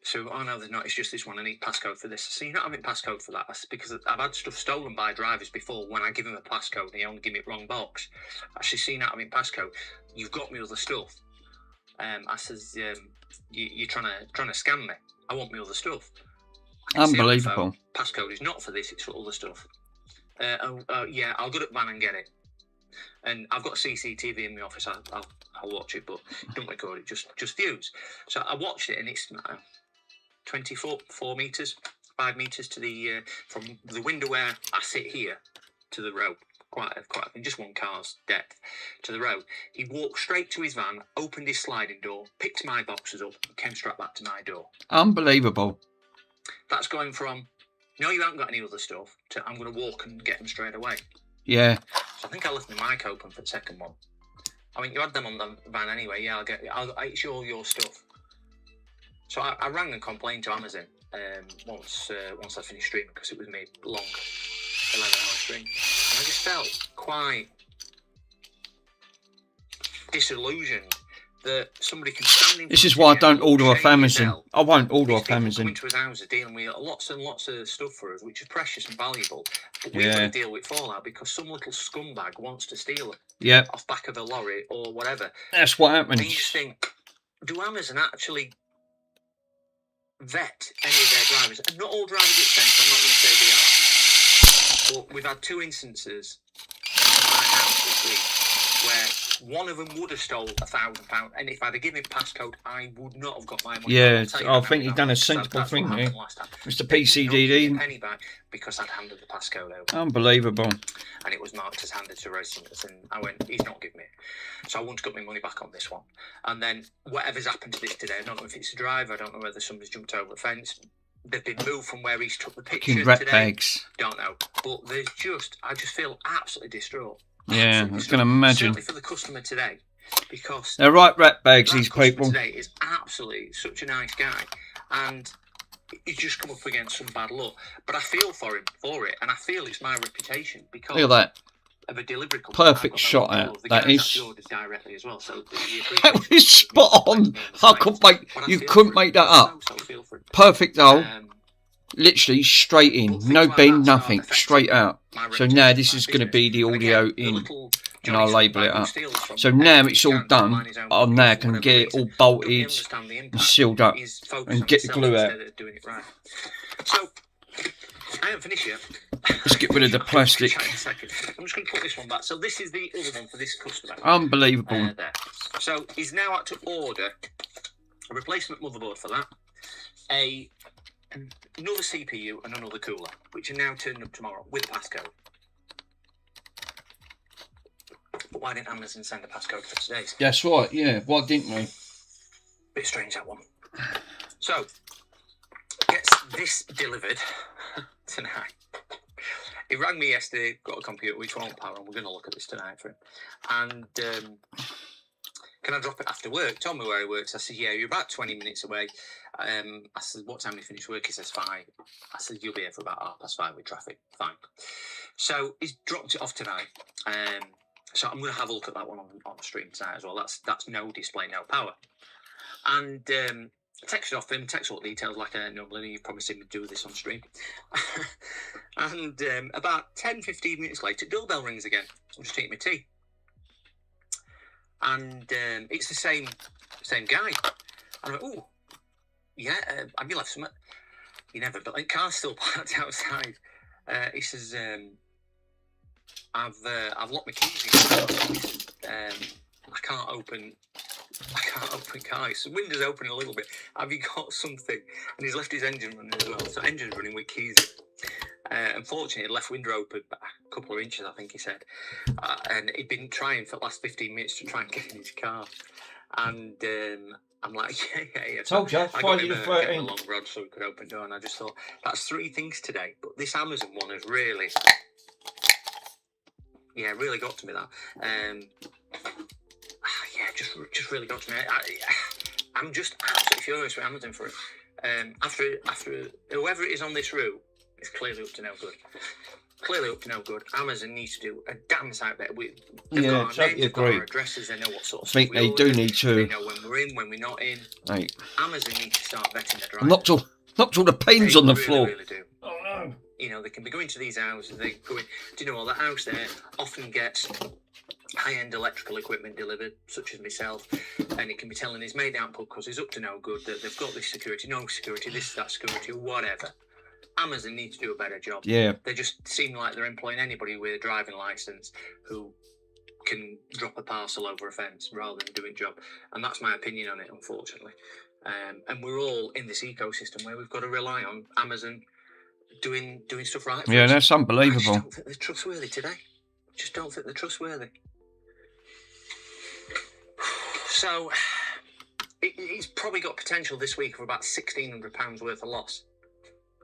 So, oh no, there's not, it's just this one, I need passcode for this. So you're not having passcode for that. That's because I've had stuff stolen by drivers before when I give them a passcode and they only give me the wrong box. Actually, see, not having passcode, you've got me other stuff. I says, you're trying to scam me. I want me other stuff. Unbelievable. Passcode is not for this, it's for other stuff. Yeah, I'll go to the van and get it. And I've got CCTV in my office, I'll watch it, but don't record it, just views. So I watched it, and it's 24 4 meters, 5 meters to the from the window where I sit here to the road. Quite just one car's depth to the road. He walked straight to his van, opened his sliding door, picked my boxes up, and came straight back to my door. Unbelievable. That's going from, no, you haven't got any other stuff, to I'm going to walk and get them straight away. Yeah. So I think I left my mic open for the second one. I mean, you had them on the van anyway. Yeah, it's all your stuff. So I rang and complained to Amazon once I finished streaming, because it was me long 11-hour stream, and I just felt quite disillusioned that somebody can stand in. This is why I don't order off Amazon. I won't order off Amazon. Into his house are dealing with lots and lots of stuff for us, which is precious and valuable. But we've got to deal with fallout because some little scumbag wants to steal it. Yeah. Off back of a lorry or whatever. That's what happens. And you just think, do Amazon actually vet any of their drivers? And not all drivers get sent. I'm not going to say they are. But we've had 2 instances in my house this week where one of them would have stole £1,000, and if I'd have given him passcode, I would not have got my money. Yeah, I think you've done a sensible thing there, Mr. PCDD. Penny back because I'd handed the passcode over. Unbelievable. And it was marked as handed to residents, and I went, he's not giving me it. So I wouldn't have got my money back on this one. And then whatever's happened to this today, I don't know if it's a driver, I don't know whether somebody's jumped over a fence. They've been moved from where he's took the picture today. Bags. Don't know. But I just feel absolutely distraught. Yeah, I can imagine. Certainly for the customer today, because they're right rat bags, these people. Today is absolutely such a nice guy, and he's just come up against some bad luck. But I feel for him for it, and I feel it's my reputation because look at that. Of a delivery company. Perfect shot out. That is. Directly as well, so that was spot on. You couldn't make that up. Perfect hole. Literally straight in, no bend, nothing, straight out. So now this is going to be the audio in, and I'll label it up. So now it's all done. I now can get it all bolted and sealed up and get the glue out. So I haven't finished yet. Let's get rid of the plastic. I'm just going to put this one back. So this is the other one for this customer. Unbelievable. So he's now had to order a replacement motherboard for that, another CPU and another cooler, which are now turning up tomorrow with a passcode. But why didn't Amazon send a passcode for today's? That's right, yeah. Why didn't they? Bit strange, that one. So, gets this delivered tonight. He rang me yesterday, got a computer which won't power on. We're going to look at this tonight for him. And can I drop it after work? Told me where he works. I said, yeah, you're about 20 minutes away. I said, what time do you finish work? He says, 5. I said, you'll be here for about 5:30 with traffic. Fine. So he's dropped it off tonight. So I'm going to have a look at that one on the stream tonight as well. That's no display, no power. And I texted off him, text all the details like I normally. You promised him to do this on stream. And about 10-15 minutes later, doorbell rings again. I'm just taking my tea. And it's the same guy. And I went, oh, yeah, have you left something? You never, but the car's still parked outside. He says, I've locked my keys in. I can't open cars. The window's open a little bit. Have you got something? And he's left his engine running as well. So engine's running with keys in. Unfortunately, he left window open a couple of inches, I think he said. And he'd been trying for the last 15 minutes to try and get in his car. And I'm like, yeah. Told you, I got him a long rod so he could open the door. And I just thought, that's 3 things today. But this Amazon one has really got to me, that. Just really got to me. I'm just absolutely furious with Amazon for it. After whoever it is on this route, it's clearly up to no good. Amazon needs to do a damn sight better. They've got our names, they've got our addresses, they know what sort of stuff we order, need to. They know when we're in, when we're not in. Right. Amazon needs to start vetting their drivers. Knocked all the panes on the floor. Really do. Oh no. You know, they can be going to these houses, they go in, do you know, that house there often gets high-end electrical equipment delivered, such as myself, and it can be telling his main output because he's up to no good, that they've got this security, no security, this, that security, whatever. Amazon needs to do a better job. Yeah. They just seem like they're employing anybody with a driving licence who can drop a parcel over a fence rather than doing a job. And that's my opinion on it, unfortunately. And we're all in this ecosystem where we've got to rely on Amazon doing stuff right. For Yeah, us. that's I unbelievable. just don't think they're trustworthy today. Just don't think they're trustworthy. So it's probably got potential this week of about £1,600 worth of loss,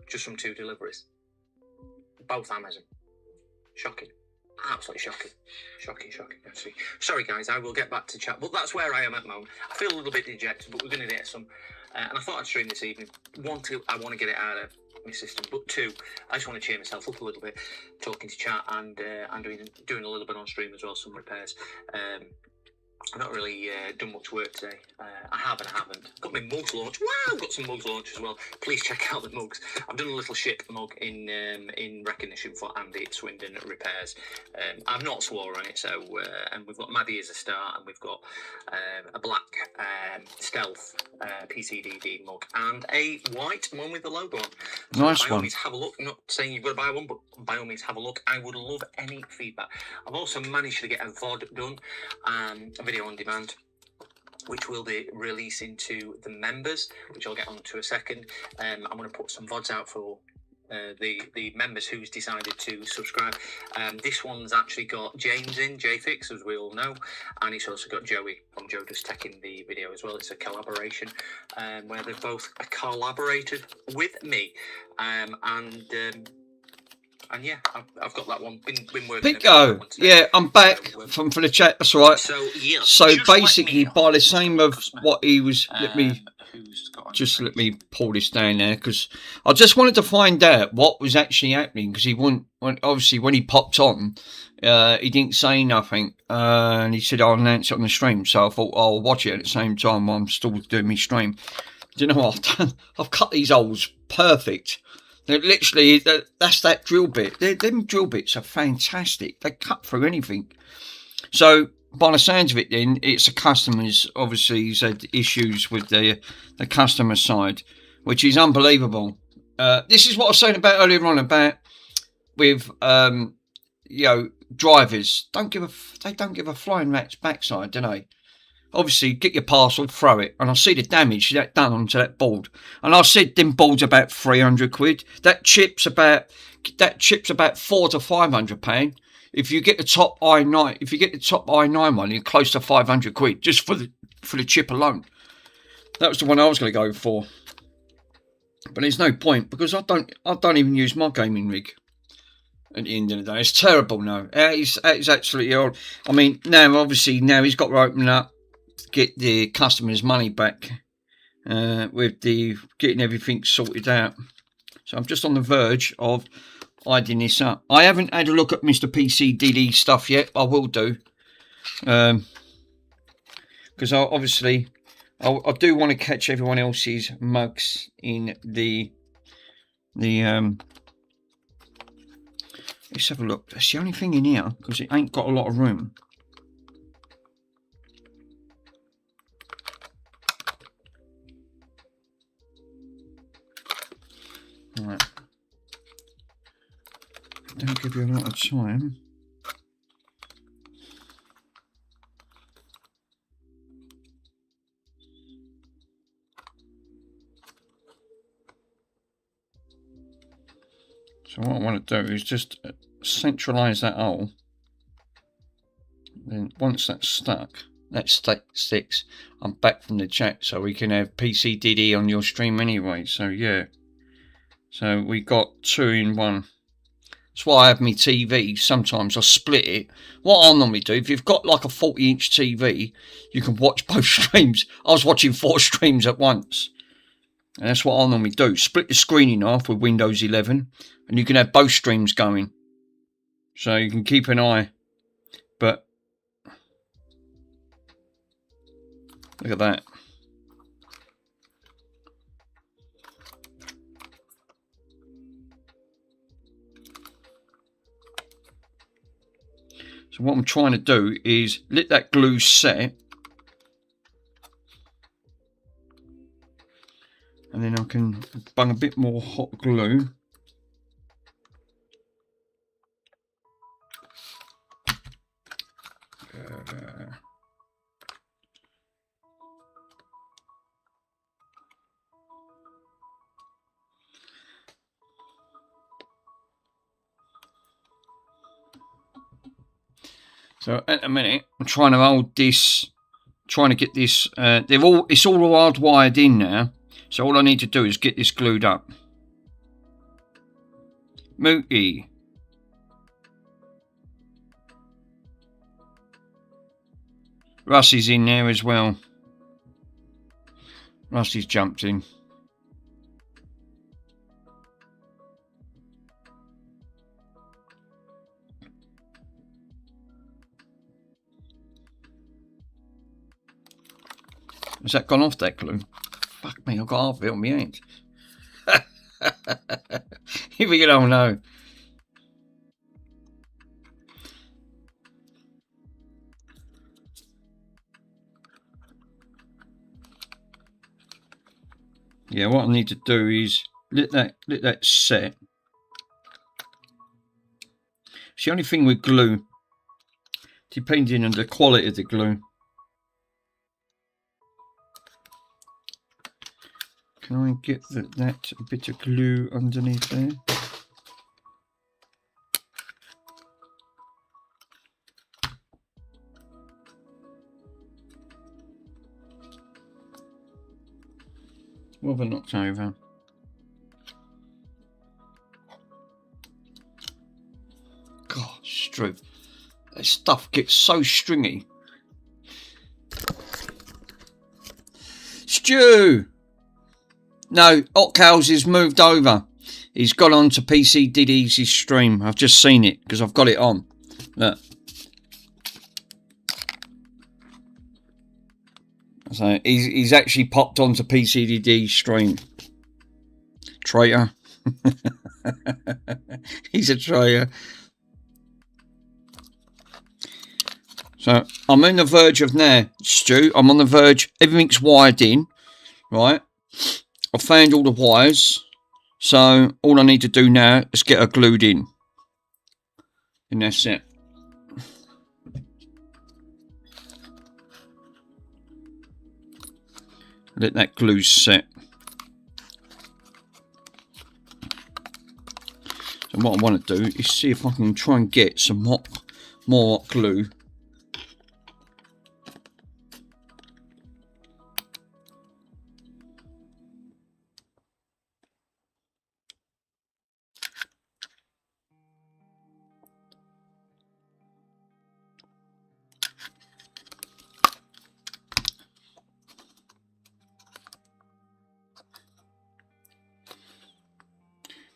just from 2 deliveries, both Amazon. Shocking. Absolutely shocking. Actually, sorry guys, I will get back to chat, but that's where I am at the moment. I feel a little bit dejected, but we're going to get some, and I thought I'd stream this evening. One, I want to get it out of my system, but 2, I just want to cheer myself up a little bit, talking to chat and doing a little bit on stream as well, some repairs. I've not really done much work today. I haven't. Got my mugs launched. Wow, got some mugs launched as well. Please check out the mugs. I've done a little ship mug in recognition for Andy at Swindon Repairs. I've not swore on it, so and we've got Maddie as a star, and we've got a black stealth PCDD mug and a white one with the logo on. So Nice by all one. means, have a look. I'm not saying you've got to buy one, but by all means, have a look. I would love any feedback. I've also managed to get a VOD done, a video on demand, which will be releasing to the members, which I'll get on to a second. I'm going to put some VODs out for the members who's decided to subscribe. This one's actually got James in, JFix, as we all know, and it's also got Joey from Joe Does Tech in the video as well. It's a collaboration where they've both collaborated with me, and yeah, I've got that one. Been working. Pico, yeah, I'm back from the chat. That's all right. So yeah. So basically, by the same of what he was, let me pull this down there, because I just wanted to find out what was actually happening, because he wouldn't. Obviously, when he popped on, he didn't say nothing, and he said I'll announce it on the stream. So I thought I'll watch it at the same time while I'm still doing my stream. Do you know what I've done? I've cut these holes perfect. They're literally, that's that drill bit. Them drill bits are fantastic. They cut through anything. So, by the sounds of it then, it's the customers. Obviously, he's had issues with the customer side, which is unbelievable. This is what I was saying about earlier on about with, drivers. They don't give a flying rat's backside, do they? Obviously, get your parcel, throw it, and I see the damage that done onto that board. And I said them boards about £300. That chip's about £400 to £500. If you get the top i9, one, you're close to £500 just for the chip alone. That was the one I was going to go for. But there's no point, because I don't even use my gaming rig. At the end of the day, it's terrible now. It's absolutely odd. I mean, now he's got to open up, get the customer's money back with the getting everything sorted out. So I'm just on the verge of ironing this up. I haven't had a look at Mr. PCDD stuff yet. I will do, because I do want to catch everyone else's mugs in the let's have a look. That's the only thing in here, because it ain't got a lot of room. Right. Don't give you a lot of time. So what I want to do is just centralise that hole. Then once that's stuck, that sticks, I'm back from the chat, so we can have PCDD on your stream anyway. So yeah. So we got 2 in 1. That's why I have my TV. Sometimes I split it. What I normally do, if you've got like a 40-inch TV, you can watch both streams. I was watching 4 streams at once. And that's what I normally do. Split the screen in half with Windows 11, and you can have both streams going. So you can keep an eye. But look at that. So what I'm trying to do is let that glue set, and then I can bung a bit more hot glue. So at the minute, I'm trying to hold this, trying to get this. It's all hardwired in now. So all I need to do is get this glued up. Mookie. Rusty's in there as well. Rusty's jumped in. Has that gone off, that glue? Fuck me, I've got half of it on my hand. Here we go, no. Yeah, what I need to do is let that set. It's the only thing with glue, depending on the quality of the glue. Can I get that bit of glue underneath there? What have I knocked over? God, Stu. That stuff gets so stringy. Stu! No, Otcals has moved over. He's gone on to PC Diddy's stream. I've just seen it because I've got it on. Look. So he's actually popped onto PCDD's stream. Traitor. He's a traitor. So I'm on the verge of now, Stu. I'm on the verge. Everything's wired in, right? I've found all the wires. So all I need to do now is get her glued in. And that's it. Let that glue set. So what I want to do is see if I can try and get some more hot glue.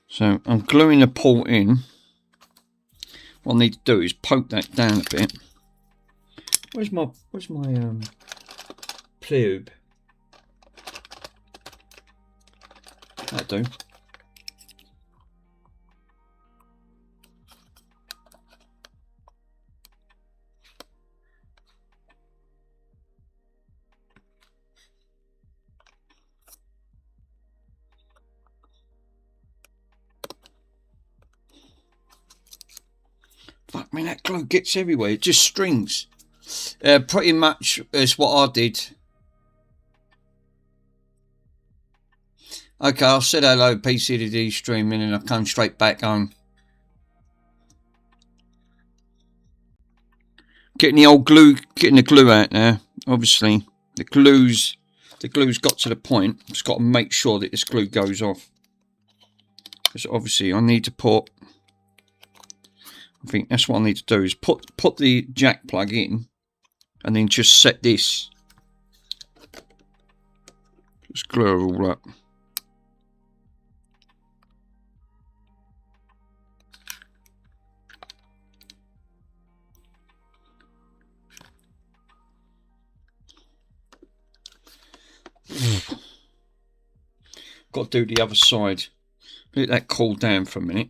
So I'm gluing the port in. What I need to do is poke that down a bit. Where's my tube? That'll do. Fuck me, that glue gets everywhere. It just strings. Pretty much is what I did. Okay, I said hello, PCDD streaming, and I've come straight back home. Getting the old glue, getting the glue out now. Obviously, the glue's got to the point. I've just got to make sure that this glue goes off. Because obviously, I need to put. I think that's what I need to do is put the jack plug in and then just set this. Just glue it all up. Got to do the other side. Let that cool down for a minute.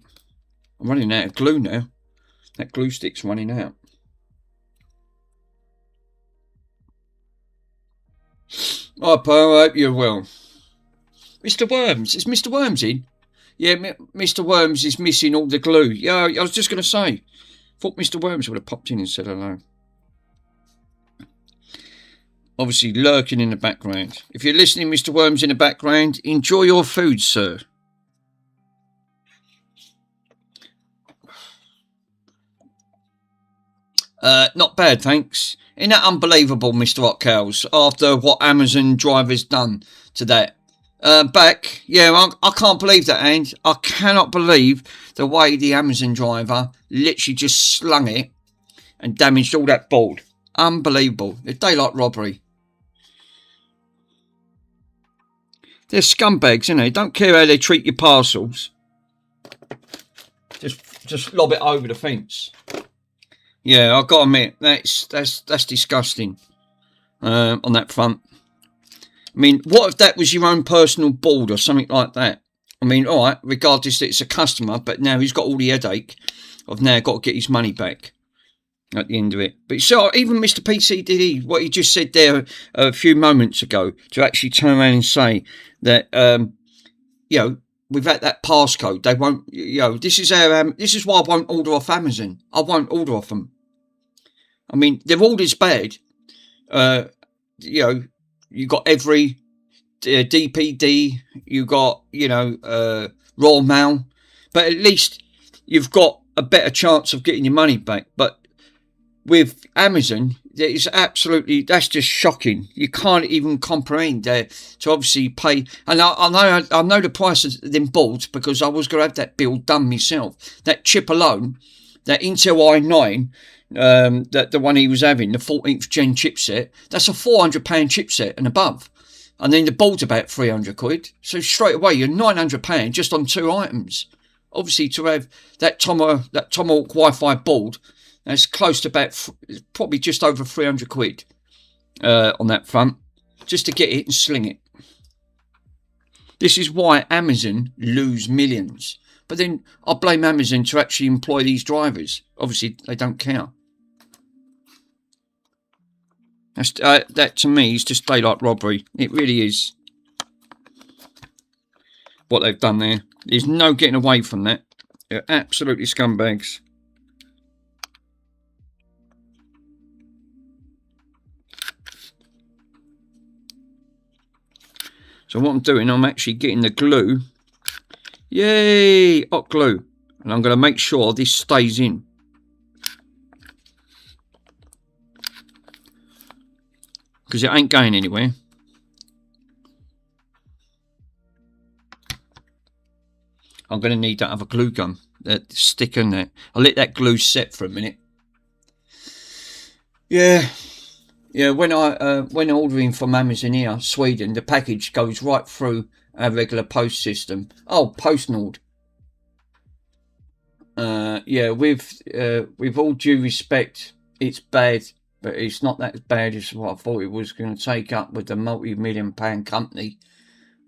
I'm running out of glue now. That glue stick's running out. Oh, Poe, I hope you're well. Mr. Worms, is Mr. Worms in? Yeah, Mr. Worms is missing all the glue. Yeah, I was just going to say. Thought Mr. Worms would have popped in and said hello. Obviously lurking in the background. If you're listening, Mr. Worms in the background, enjoy your food, sir. Not bad, thanks. Isn't that unbelievable, Mr. Hotcows, after what Amazon driver's done to that? Back, yeah, I can't believe that, and I cannot believe the way the Amazon driver literally just slung it and damaged all that board. Unbelievable. It's daylight robbery. They're scumbags, you know. Don't care how they treat your parcels. Just lob it over the fence. Yeah, I've got to admit, that's disgusting on that front. I mean, what if that was your own personal board or something like that? I mean, all right, regardless that it's a customer, but now he's got all the headache of now got to get his money back at the end of it. But so even Mr. PCDD, what he just said there a few moments ago, to actually turn around and say that, you know, without that passcode, they won't, you know, this is why I won't order off Amazon. I won't order off them. I mean, their order's bad. You know, you got every DPD, you got, you know, Royal Mail, but at least you've got a better chance of getting your money back. But with Amazon, it's absolutely, that's just shocking. You can't even comprehend to obviously pay. And I know the price of them boards because I was going to have that build done myself. That chip alone, that Intel i9, that the one he was having, the 14th gen chipset, that's a £400 chipset and above. And then the board's about 300 quid. So straight away, you're £900 just on 2 items. Obviously, to have that Tomahawk Wi-Fi board, that's close to about, probably just over 300 quid on that front, just to get it and sling it. This is why Amazon lose millions. But then I blame Amazon to actually employ these drivers. Obviously, they don't care. That's, that to me is just daylight robbery. It really is. What they've done there. There's no getting away from that. They're absolutely scumbags. So what I'm doing, I'm actually getting the glue. Yay! Hot glue. And I'm going to make sure this stays in. Because it ain't going anywhere. I'm going to need that other glue gun. That stick in there. I'll let that glue set for a minute. Yeah. Yeah, when ordering from Amazon here, Sweden, the package goes right through our regular post system. Oh, PostNord. Yeah, with all due respect, it's bad, but it's not that bad as what I thought it was going to take up with the multi-million-pound company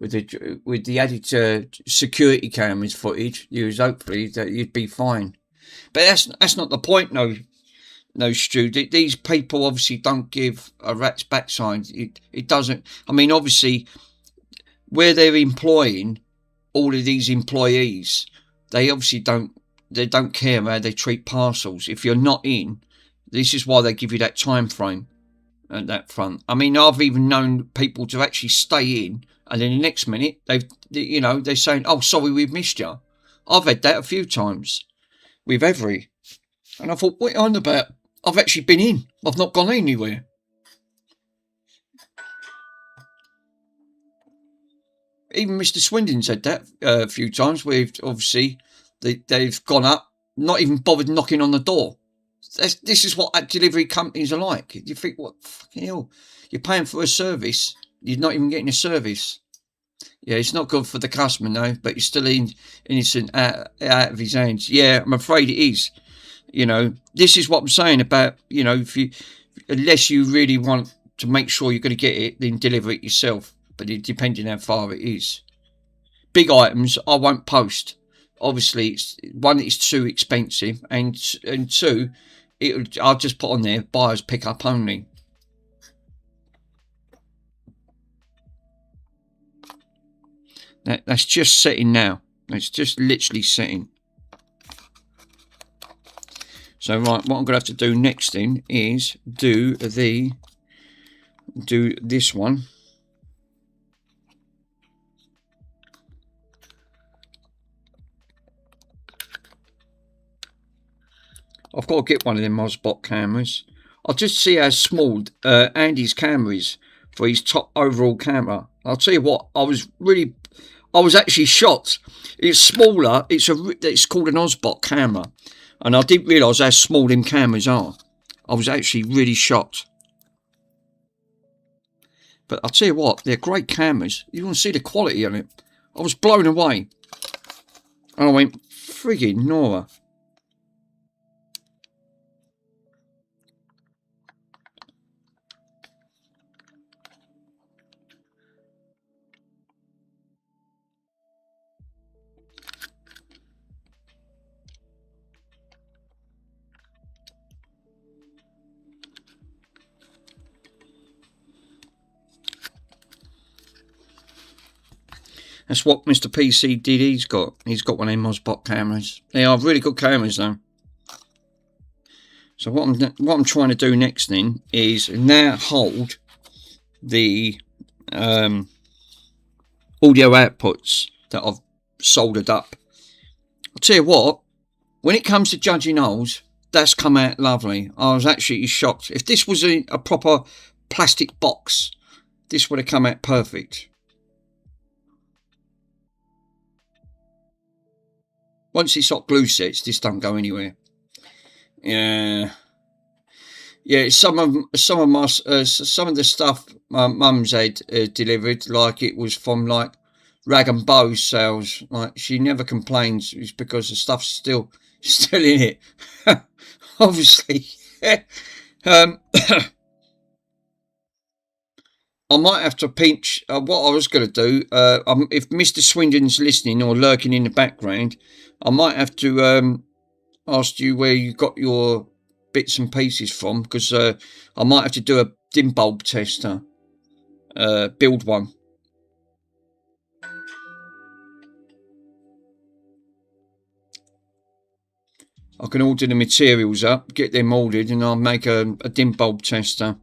with the added security cameras footage. Hopefully that you'd be fine, but that's not the point, though. No, Stu, these people obviously don't give a rat's backside. It doesn't. I mean, obviously, where they're employing all of these employees, they obviously don't care how they treat parcels. If you're not in, this is why they give you that time frame at that front. I mean, I've even known people to actually stay in, and then the next minute they're saying, "Oh, sorry, we've missed you." I've had that a few times with Every, and I thought, what are you on about? I've actually been in. I've not gone anywhere. Even Mr. Swindon said that a few times, where obviously they've gone up, not even bothered knocking on the door. This is what delivery companies are like. You think, what fucking hell? You're paying for a service, you're not even getting a service. Yeah, it's not good for the customer, no, but you're still innocent out of his hands. Yeah, I'm afraid it is. You know, this is what I'm saying about, you know, unless you really want to make sure you're going to get it, then deliver it yourself. But it depending how far it is. Big items, I won't post. Obviously, it's too expensive, and two, I'll just put on there buyers pick up only. That's just setting now. It's just literally setting. So right, what I'm going to have to do next then is do this one. I've got to get one of them Mosbot cameras. I'll just see how small Andy's camera is for his top overall camera. I'll tell you what, I was actually shocked. It's smaller. It's called an Osbot camera, and I didn't realise how small them cameras are. I was actually really shocked. But I'll tell you what, they're great cameras. You want to see the quality of it. I was blown away. And I went, friggin' Nora. That's what Mr. PC did. He's got one of them Mosbot cameras. They are really good cameras though. So what I'm trying to do next then is now hold the audio outputs that I've soldered up. I'll tell you what, when it comes to judging holes, that's come out lovely. I was actually shocked. If this was a proper plastic box, this would have come out perfect. Once this hot glue sets, this don't go anywhere. Yeah, some of the stuff my mum's had delivered, like it was from like rag and bow sales. Like she never complains. It's because the stuff's still in it. Obviously. I might have to pinch what I was going to do. If Mr. Swindon's listening or lurking in the background, I might have to ask you where you got your bits and pieces from, because I might have to do a dim bulb tester, build one. I can order the materials up, get them ordered, and I'll make a dim bulb tester.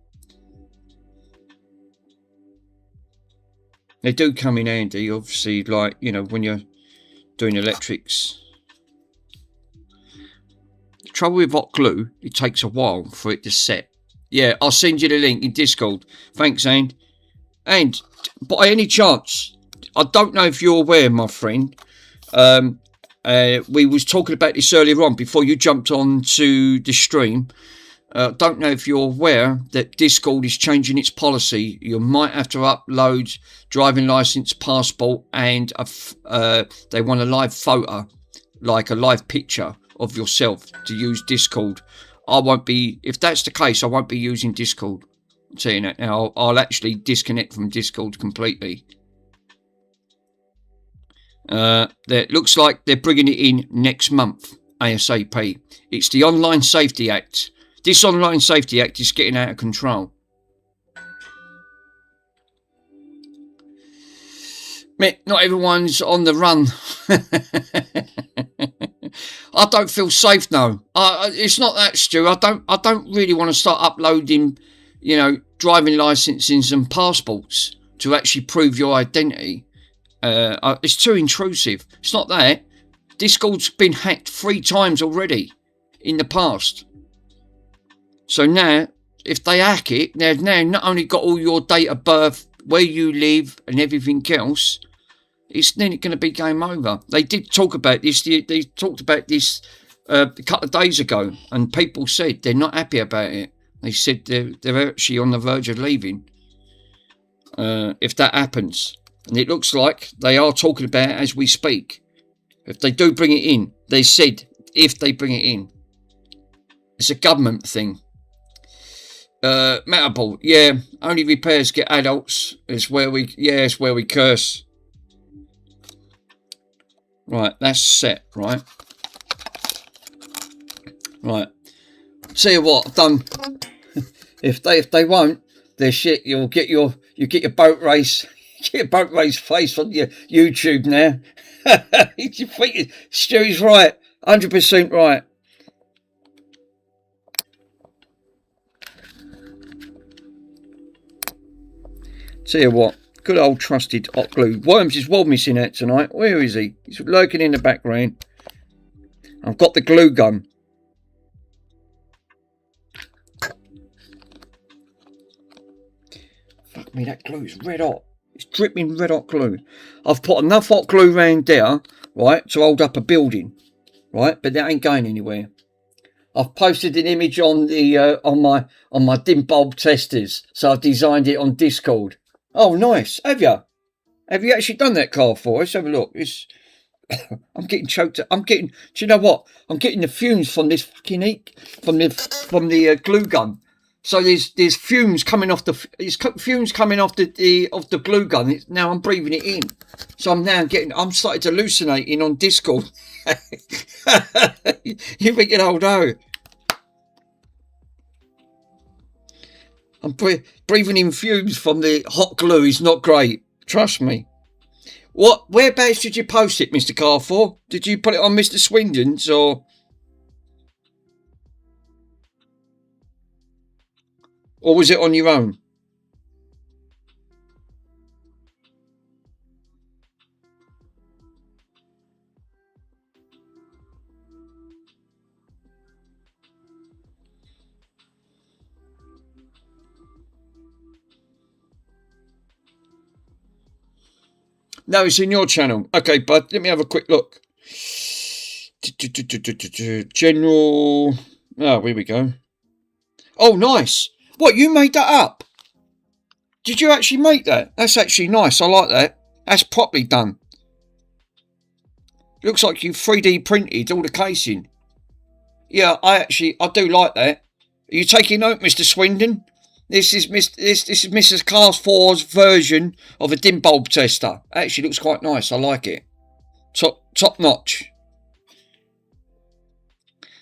They do come in handy, obviously, like, you know, when you're doing electrics. The trouble with hot glue, it takes a while for it to set. Yeah, I'll send you the link in Discord. Thanks, And. And, by any chance, I don't know if you're aware, my friend, we was talking about this earlier on before you jumped on to the stream. Don't know if you're aware that Discord is changing its policy. You might have to upload driving license, passport, and they want a live photo, like a live picture of yourself, to use Discord. I won't be, if that's the case, I won't be using Discord. I'm saying that now. I'll actually disconnect from Discord completely. It looks like they're bringing it in next month, ASAP. It's the Online Safety Act. This Online Safety Act is getting out of control. Mick, not everyone's on the run. I don't feel safe now. It's not that, Stu. I don't really want to start uploading, you know, driving licenses and passports to actually prove your identity. It's too intrusive. It's not that. Discord's been hacked 3 times already in the past. So now, if they hack it, they've now not only got all your date of birth, where you live, and everything else, it's then going to be game over. They did talk about this. They talked about this a couple of days ago, and people said they're not happy about it. They said they're actually on the verge of leaving if that happens. And it looks like they are talking about it as we speak. If they do bring it in, they said if they bring it in. It's a government thing. Metaball, yeah, only repairs get adults. It's where we curse. Right, that's set, right? Right. Tell you what, I've done. if they won't, they're shit. You get your boat race. Get your boat race face on your YouTube now. You think Stu's right, 100% right. Tell you what, good old trusted hot glue. Worms is well missing out tonight. Where is he? He's lurking in the background. I've got the glue gun. Fuck me, that glue is red hot. It's dripping red hot glue. I've put enough hot glue around there, right, to hold up a building, right, but that ain't going anywhere. I've posted an image on the on my dim bulb testers, so I've designed it on Discord. Oh, nice. Have you? Have you actually done that, Carl? For let's have a look. It's I'm getting choked. I'm getting. Do you know what? I'm getting the fumes from this fucking heat from the glue gun. So there's fumes coming off fumes coming off the glue gun. Now I'm breathing it in. So I'm starting to hallucinating on Discord. You're thinking, oh no. I'm breathing in fumes from the hot glue is not great. Trust me. Whereabouts did you post it, Mr. Carfor? Did you put it on Mr. Swindon's or was it on your own? No, it's in your channel. Okay, bud, let me have a quick look. General. Oh, here we go. Oh, nice. What, you made that up? Did you actually make that? That's actually nice. I like that. That's properly done. Looks like you 3D printed all the casing. Yeah, I do like that. Are you taking note, Mr. Swindon? This is Mrs. Carfor's version of a dim bulb tester. Actually looks quite nice. I like it. Top notch.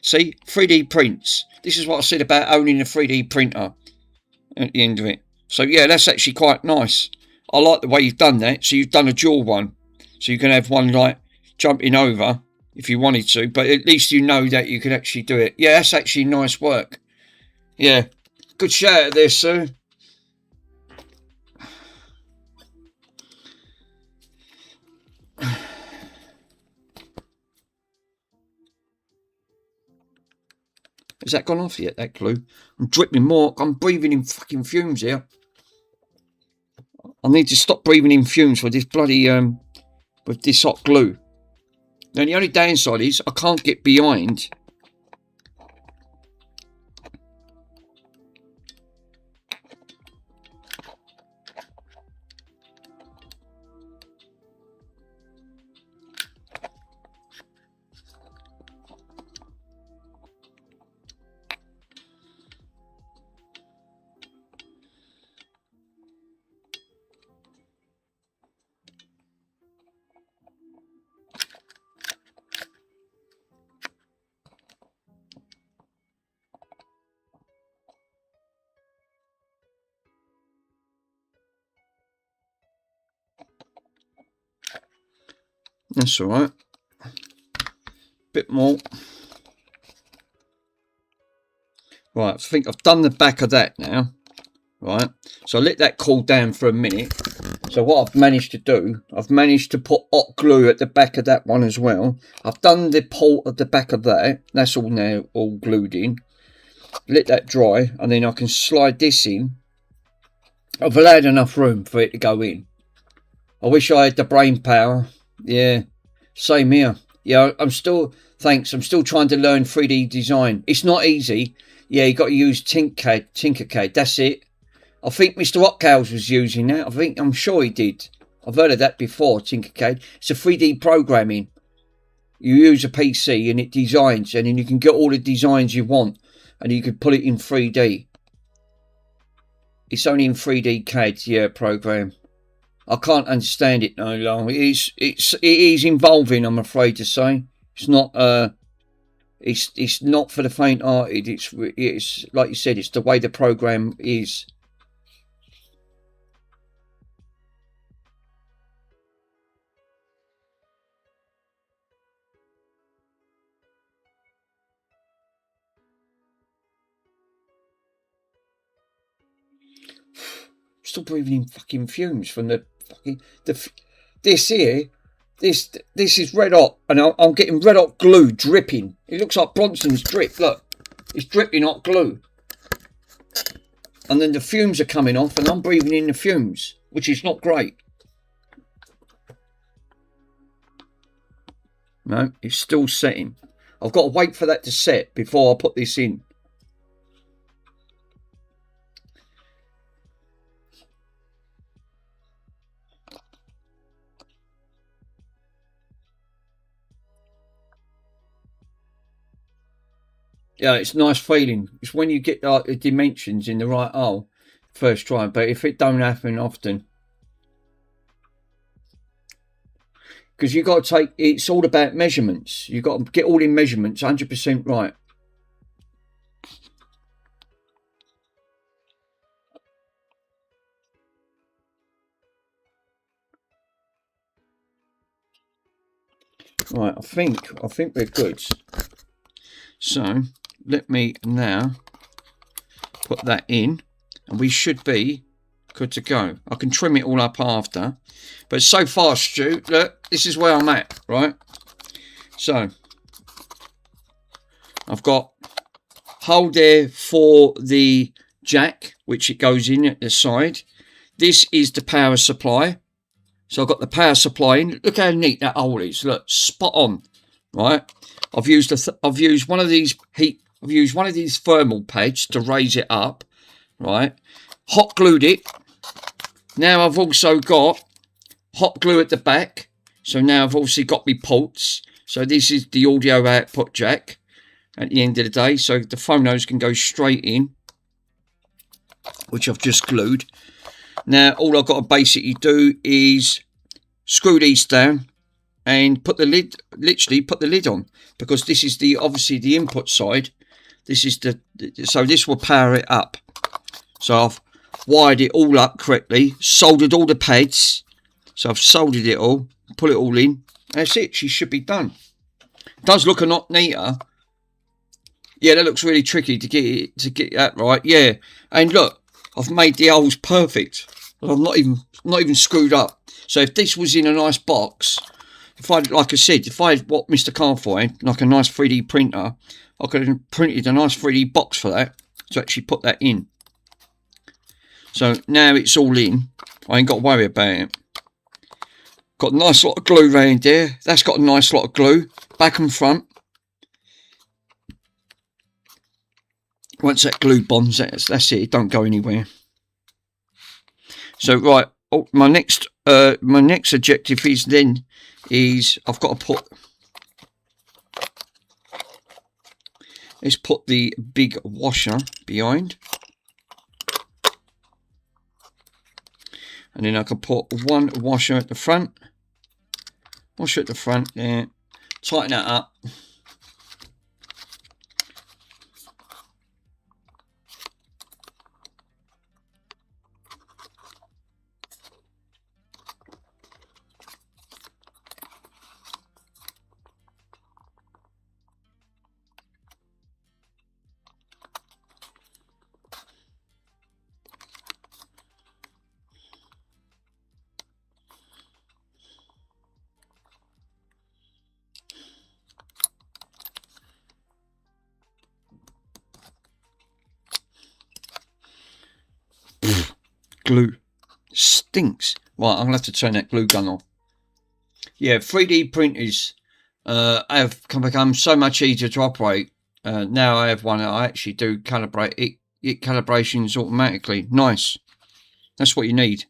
See, 3D prints. This is what I said about owning a 3D printer at the end of it. So yeah, that's actually quite nice. I like the way you've done that. So you've done a dual one. So you can have one like jumping over if you wanted to. But at least you know that you can actually do it. Yeah, that's actually nice work. Yeah. Good shout out there, sir. Has that gone off yet, that glue? I'm dripping more. I'm breathing in fucking fumes here. I need to stop breathing in fumes with this bloody, with this hot glue. Now, the only downside is I can't get behind. That's all right. Bit more. Right, I think I've done the back of that now. Right, so I let that cool down for a minute. So what I've managed to do, I've managed to put hot glue at the back of that one as well. I've done the port at the back of that. That's all now all glued in. Let that dry, and then I can slide this in. I've allowed enough room for it to go in. I wish I had the brain power. Yeah, same here. Yeah, I'm still trying to learn 3D design. It's not easy. Yeah, you got to use Tinkercad. That's it. I think Mr. Hotcows was using that. I'm sure he did. I've heard of that before, Tinkercad. It's a 3D programming. You use a PC and it designs, and then you can get all the designs you want, and you can put it in 3D. It's only in 3D CAD, yeah, program. I can't understand it no longer. It is involving, I'm afraid to say. It's not it's not for the faint-hearted. It's like you said, it's the way the program is. Still breathing in fucking fumes from the fucking this here. This is red hot, and I'm getting red hot glue dripping. It looks like Bronson's drip. Look, it's dripping hot glue. and then the fumes are coming off and I'm breathing in the fumes, which is not great. No, it's still setting. I've got to wait for that to set before I put this in. Yeah, it's a nice feeling. It's when you get like the dimensions in the right hole first try, but if it don't happen often, because you got to take, it's all about measurements. You got to get all in measurements 100% right. Right, I think we're good. So let me now put that in, and we should be good to go. I can trim it all up after, but so far, Stu, look, this is where I'm at, right? So I've got hole there for the jack, which it goes in at the side. This is the power supply. So I've got the power supply in. Look how neat that hole is. Look, spot on, right? I've used one of these thermal pads to raise it up, right? Hot glued it. Now I've also got hot glue at the back. So now I've also got my ports. So this is the audio output jack at the end of the day. So the phonos can go straight in, which I've just glued. Now all I've got to basically do is screw these down and put the lid, literally put the lid on, because this is obviously the input side. This is so this will power it up. So I've wired it all up correctly, soldered all the pads. So I've soldered it all, put it all in. That's it. She should be done. It does look a lot neater. Yeah, that looks really tricky to get that right. Yeah, and look, I've made the holes perfect. I've not even screwed up. So if this was in a nice box, like I said, if I had what Mr. Carfine, like a nice 3D printer, I could have printed a nice 3D box for that to actually put that in. So now it's all in. I ain't got to worry about it. Got a nice lot of glue around there. That's got a nice lot of glue, back and front. Once that glue bonds, that's it. It don't go anywhere. So right, my next objective is I've got to put. Let's put the big washer behind, and then I can put one washer at the front. Washer at the front there. Tighten that up. Glue stinks. Right, I'm gonna have to turn that glue gun off. Yeah, 3D printers have become so much easier to operate. Now I have one that I actually do calibrate it. It calibrations automatically. Nice. That's what you need.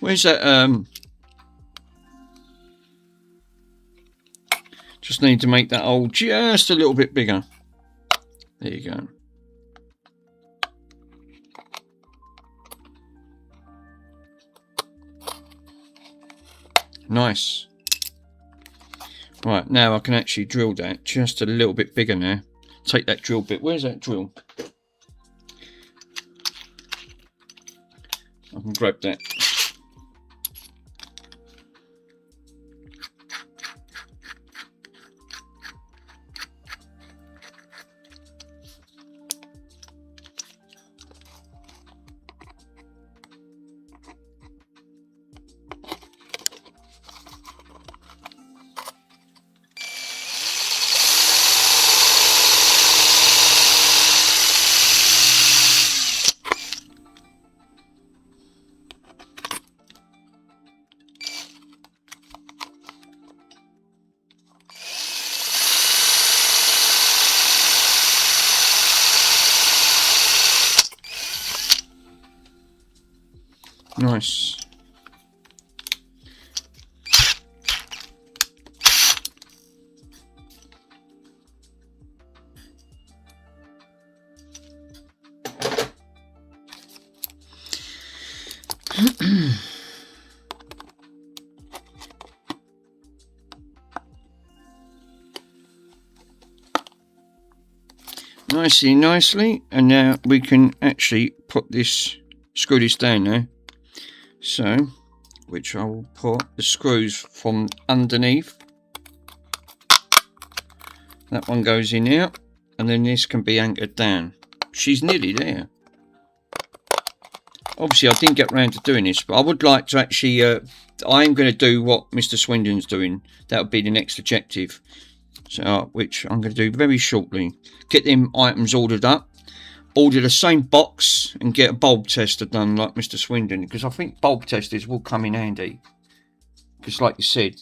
Where's that? Just need to make that hole just a little bit bigger. There you go. Nice. Right, now I can actually drill that just a little bit bigger now. Take that drill bit. Where's that drill? I can grab that. Nice. Nicely, and now we can actually put this, screw this down now. So, which I will put the screws from underneath. That one goes in here, and then this can be anchored down. She's nearly there. Obviously, I didn't get around to doing this, but I would like to actually. I'm going to do what Mr. Swindon's doing. That would be the next objective. So, which I'm going to do very shortly. Get them items ordered up. Order the same box and get a bulb tester done like Mr. Swindon, because I think bulb testers will come in handy. Because like you said,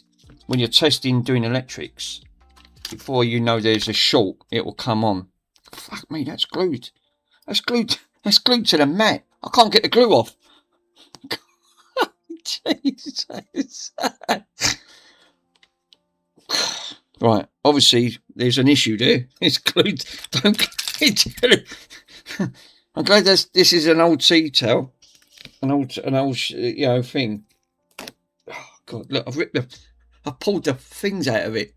when you're testing doing electrics, before you know there's a short, it will come on. Fuck me, that's glued. That's glued to the mat. I can't get the glue off. Jesus. Right, obviously there's an issue there. It's glued. Don't I'm glad this is an old tea towel, an old you know thing. Oh God, look, I pulled the things out of it.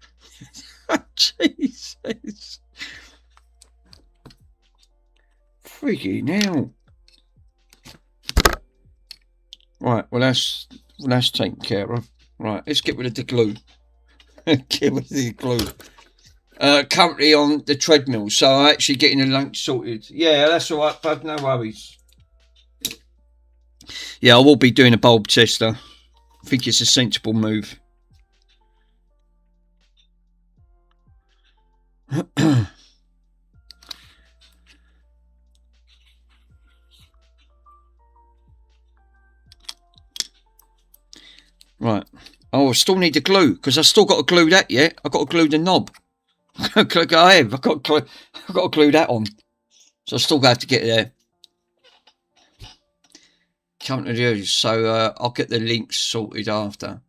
Jesus, freaking hell! Right, well that's taken care of. Right, let's get rid of the glue. Get rid of the glue. Currently on the treadmill, so I'm actually getting the lunch sorted. Yeah, that's all right, bud. No worries. Yeah, I will be doing a bulb tester. I think it's a sensible move. Right. Oh, I still need the glue because I still got to glue that yet. I got to glue the knob. I've got to glue that on, so I still have to get there. Come to do so. I'll get the links sorted after.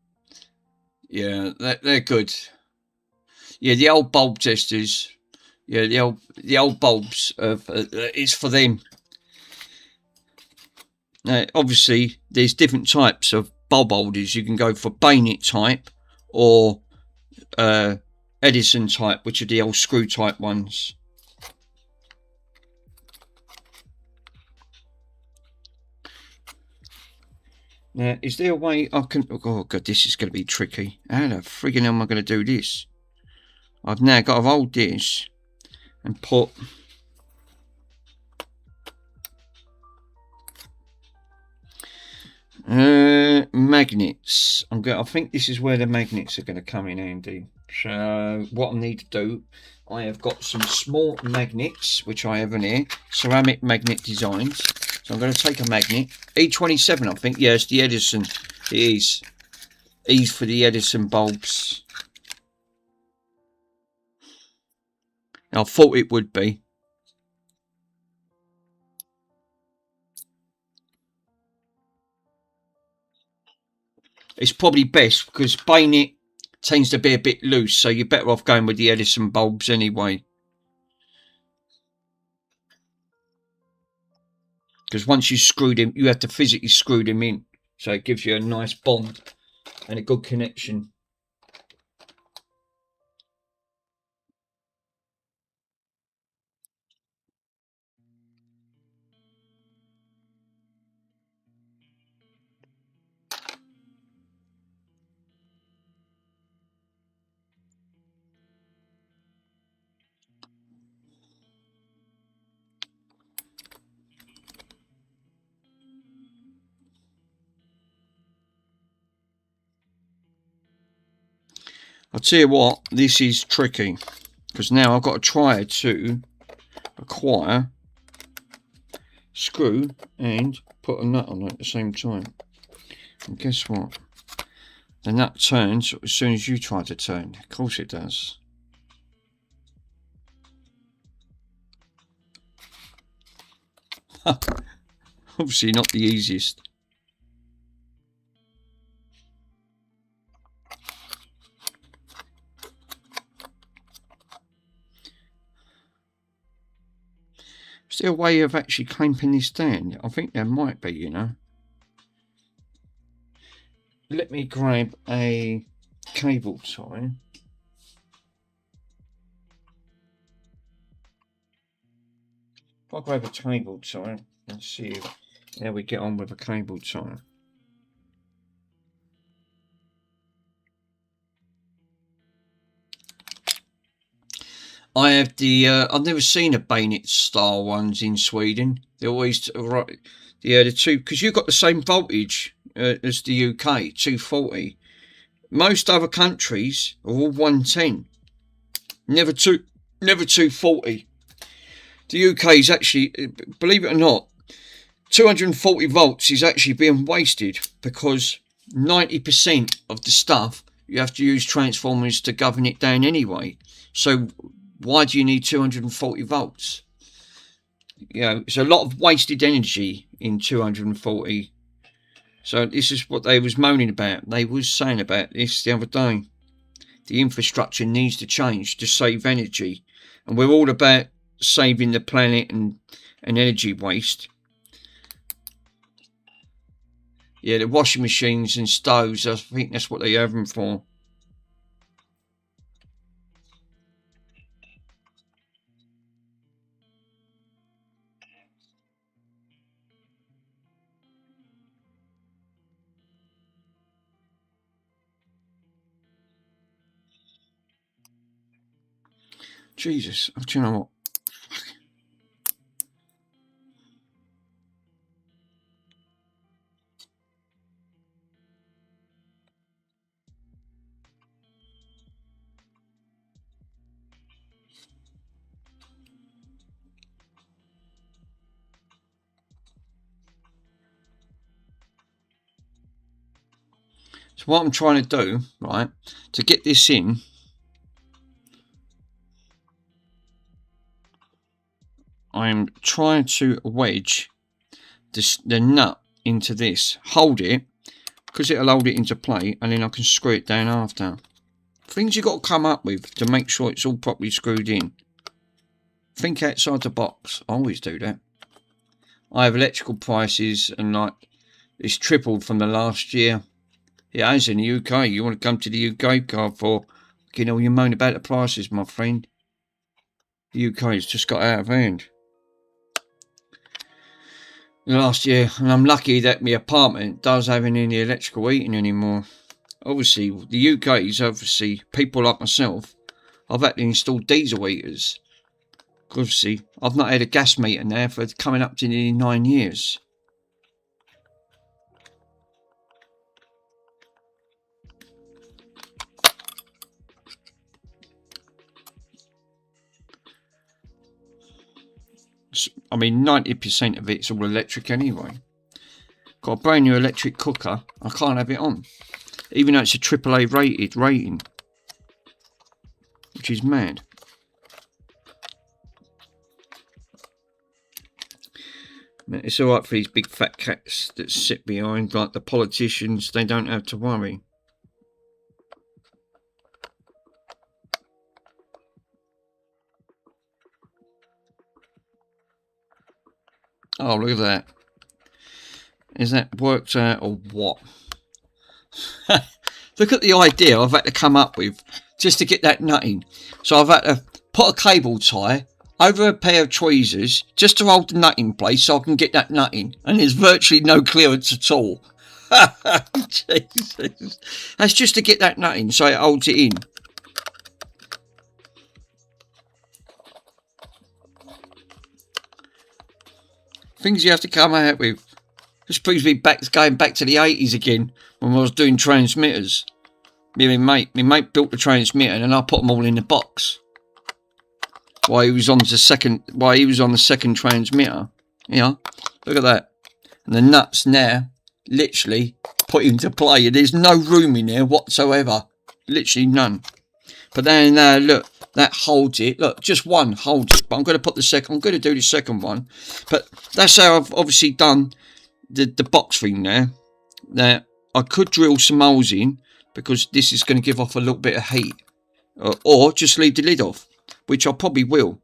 Yeah, they're good. Yeah, the old bulb testers. Yeah, the old bulbs. It's for them. Now, obviously, there's different types of bulb holders. You can go for bayonet type or Edison type, which are the old screw type ones. Now, is there a way I can... Oh, God, this is going to be tricky. How the friggin' hell am I going to do this? I've now got to hold this and put... magnets. I think this is where the magnets are going to come in handy. So what I need to do, I have got some small magnets, which I have in here, ceramic magnet designs. So I'm going to take a magnet, E27 I think, yes, the Edison, it is. E's for the Edison bulbs. I thought it would be. it's probably best because bayonet tends to be a bit loose, so you're better off going with the Edison bulbs anyway. Because once you screw them, you have to physically screw them in, so it gives you a nice bond and a good connection. I'll tell you what, this is tricky, because now I've got to try to acquire, screw and put a nut on it at the same time. And guess what? The nut turns as soon as you try to turn. Of course it does. Obviously not the easiest. Is there a way of actually clamping this down? I think there might be, you know. Let me grab a cable tie. If I grab a cable tie, let's see how we get on with a cable tie. I have the, I've never seen a bayonet style ones in Sweden. They're always, right, yeah, the two, because you've got the same voltage as the UK, 240. Most other countries are all 110. Never 240. The UK is actually, believe it or not, 240 volts is actually being wasted because 90% of the stuff you have to use transformers to govern it down anyway. So why do you need 240 volts? You know, it's a lot of wasted energy in 240. So this is what they was moaning about. They was saying about this the other day. The infrastructure needs to change to save energy. And we're all about saving the planet and energy waste. Yeah, the washing machines and stoves, I think that's what they have them for. Jesus, do you know what? So what I'm trying to do, right, to get this in, I'm trying to wedge the nut into this, hold it, because it'll hold it into play, and then I can screw it down after. Things you've got to come up with to make sure it's all properly screwed in. Think outside the box. I always do that. I have electrical prices, and like it's tripled from the last year. It has in the UK. You want to come to the UK card for, you know, you moan about the prices, my friend. The UK has just got out of hand. Last year, and I'm lucky that my apartment does have any electrical heating anymore. Obviously, the UK is obviously people like myself. I've had to install diesel heaters. Obviously, I've not had a gas meter now for coming up to nearly 9 years. I mean, 90% of it's all electric anyway. Got a brand new electric cooker. I can't have it on, even though it's a AAA rated rating, which is mad. It's alright for these big fat cats that sit behind, like the politicians, they don't have to worry. Oh, look at that. Is that worked out or what? Look at the idea I've had to come up with just to get that nutting. So I've had to put a cable tie over a pair of tweezers just to hold the nut in place so I can get that nutting. And there's virtually no clearance at all. Jesus. That's just to get that nutting so it holds it in. Things you have to come out with. This brings me back, going back to the 80s again, when I was doing transmitters. My mate built the transmitter, and then I put them all in the box. While he was on the second transmitter. Yeah, look at that. And the nuts now, literally put into play. There's no room in there whatsoever. Literally none. But then now look, that holds it. Look, just one holds it. But I'm going to put the second. I'm going to do the second one. But that's how I've obviously done the box thing there. Now I could drill some holes in because this is going to give off a little bit of heat, or just leave the lid off, which I probably will,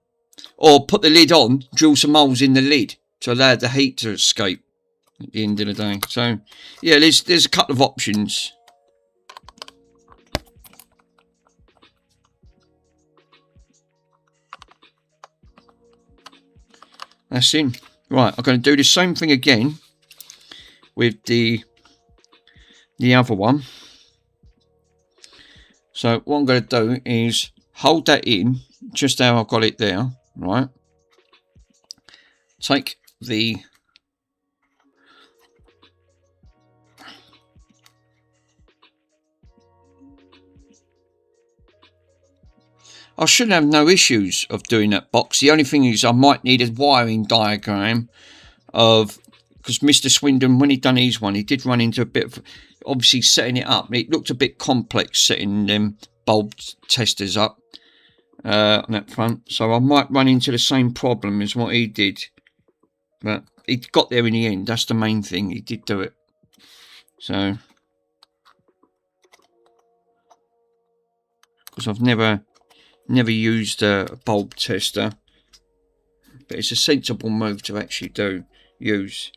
or put the lid on, drill some holes in the lid to allow the heat to escape at the end of the day. So yeah, there's a couple of options. That's in. Right, I'm going to do the same thing again with the other one. So what I'm going to do is hold that in just how I got it there, right? Take the I should have no issues of doing that box. The only thing is I might need a wiring diagram of, because Mr. Swindon, when he done his one, he did run into a bit of, obviously setting it up. It looked a bit complex setting them bulb testers up on that front. So I might run into the same problem as what he did. But he got there in the end. That's the main thing. He did do it. So, because I've never used a bulb tester, but it's a sensible move to actually use.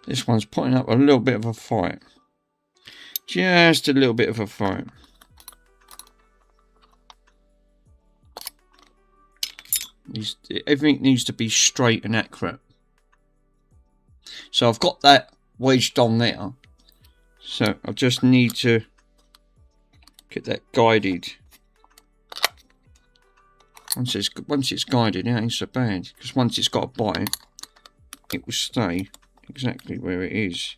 This one's putting up a little bit of a fight. Just a little bit of a fight. Everything needs to be straight and accurate. So I've got that wedged on there. So I just need to get that guided. Once it's guided, it ain't so bad. Because once it's got a bite, it will stay exactly where it is.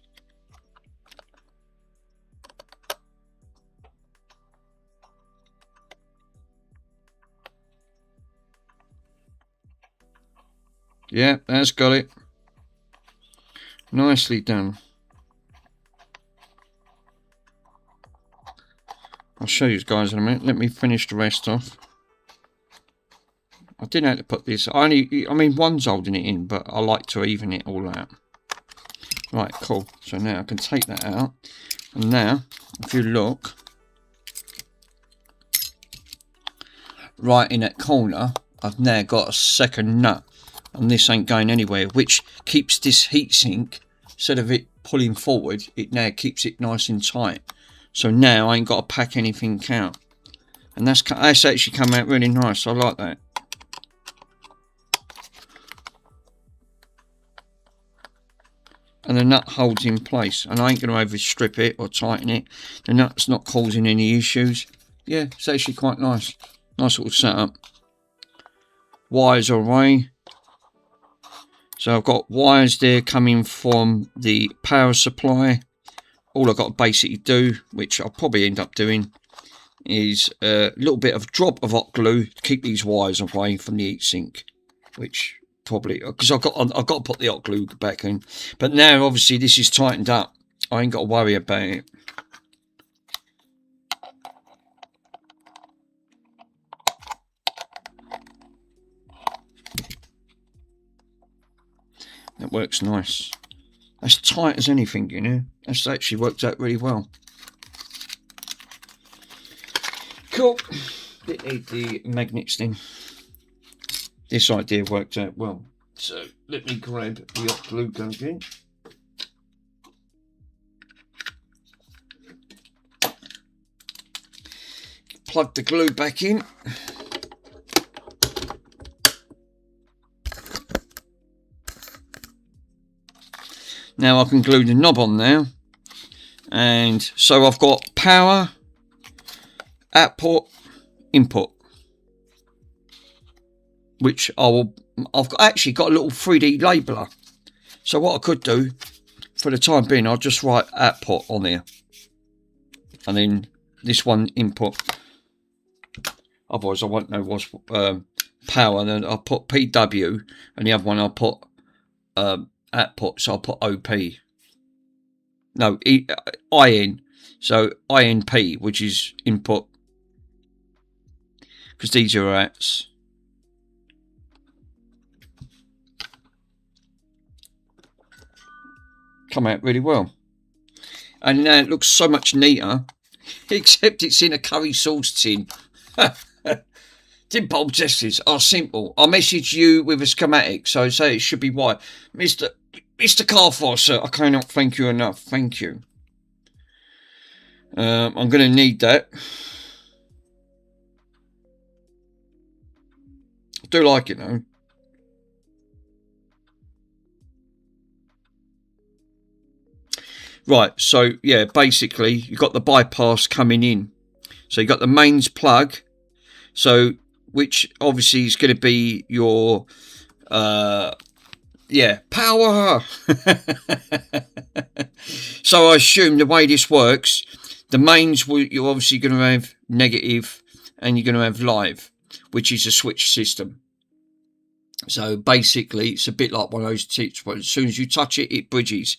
Yeah, that's got it. Nicely done. I'll show you guys in a minute. Let me finish the rest off. I didn't have to put this. I mean, one's holding it in, but I like to even it all out. Right, cool. So now I can take that out. And now, if you look, right in that corner, I've now got a second nut. And this ain't going anywhere, which keeps this heatsink, instead of it pulling forward, it now keeps it nice and tight. So now I ain't got to pack anything out. And that's actually come out really nice. I like that. And the nut holds in place, and I ain't going to overstrip it or tighten it. The nut's not causing any issues. Yeah, it's actually quite nice. Nice little setup. Wires are away. So I've got wires there coming from the power supply. All I've got to basically do, which I'll probably end up doing, is a little bit of drop of hot glue to keep these wires away from the heatsink, which probably, because I've got to put the hot glue back in. But now obviously this is tightened up, I ain't got to worry about it. That works nice. As tight as anything, you know. That's actually worked out really well. Cool. Didn't need the magnets then. This idea worked out well. So let me grab the hot glue gun again. Plug the glue back in. Now I can glue the knob on now. And so I've got power, output, input, which I've actually got a little 3D labeler. So what I could do for the time being, I'll just write output on there, and then this one input. Otherwise I won't know what's power. And then I'll put PW, and the other one I'll put output, so I'll put OP. No, IN. So INP, which is input, because these are outs. Come out really well. And now it looks so much neater, except it's in a curry sauce tin. Tin bulb testers are simple. I'll message you with a schematic, so say it should be white. Mr. Carfor, sir, I cannot thank you enough. Thank you. I'm going to need that. I do like it though. Right, so yeah, basically you've got the bypass coming in. So you've got the mains plug, so which obviously is going to be your yeah, power. So I assume the way this works, the mains, you're obviously going to have negative and you're going to have live, which is a switch system. So basically it's a bit like one of those tips, but as soon as you touch it, it bridges.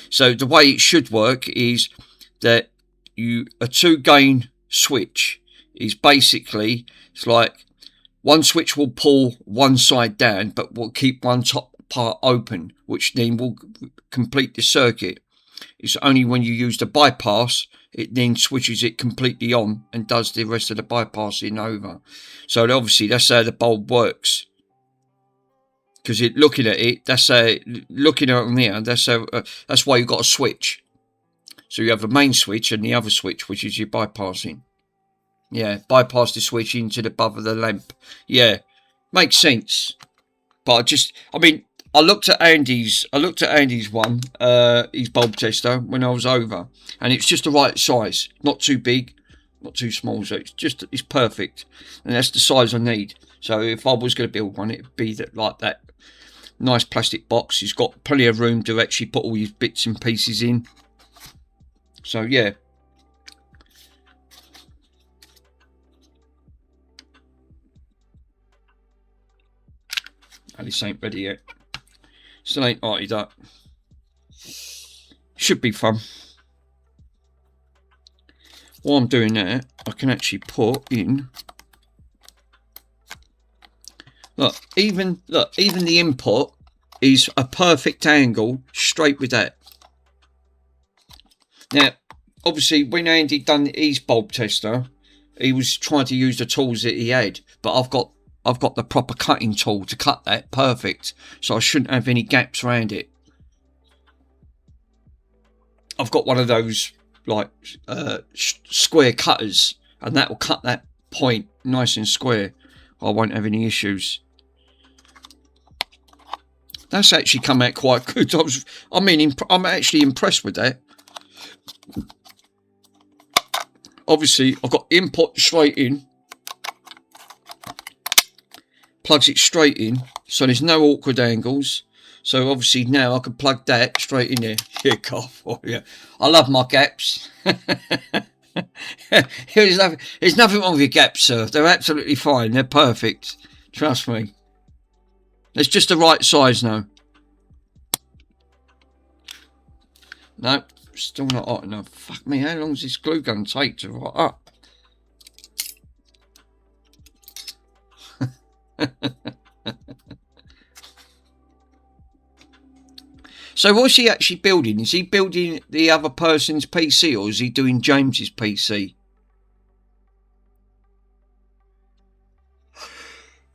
So the way it should work is that a 2-gain switch is basically, it's like one switch will pull one side down, but will keep one top part open, which then will complete the circuit. It's only when you use the bypass, it then switches it completely on and does the rest of the bypassing over. So obviously that's how the bulb works. Because looking at it, that's looking at it on there, that's why you've got a switch. So you have the main switch and the other switch, which is your bypassing. Yeah, bypass the switch into the above of the lamp. Yeah, makes sense. But I looked at Andy's one, his bulb tester, when I was over, and it's just the right size, not too big, not too small. So it's perfect, and that's the size I need. So if I was going to build one, it'd be like that. Nice plastic box. It's got plenty of room to actually put all your bits and pieces in. So yeah. And this ain't ready yet. Still ain't arted up. Should be fun. While I'm doing that, I can actually put in Look, even the input is a perfect angle straight with that. Now, obviously, when Andy done his bulb tester, he was trying to use the tools that he had, but I've got the proper cutting tool to cut that perfect, so I shouldn't have any gaps around it. I've got one of those like square cutters, and that will cut that point nice and square. I won't have any issues. That's actually come out quite good. I'm actually impressed with that. Obviously, I've got input straight in. Plugs it straight in, so there's no awkward angles. So obviously now I can plug that straight in there. Yeah, cough. Oh, yeah. I love my gaps. There's nothing wrong with your gaps, sir. They're absolutely fine. They're perfect. Trust me. It's just the right size now. No, still not hot enough. Fuck me, how long does this glue gun take to hot up? So what's he actually building? Is he building the other person's PC, or is he doing James's PC?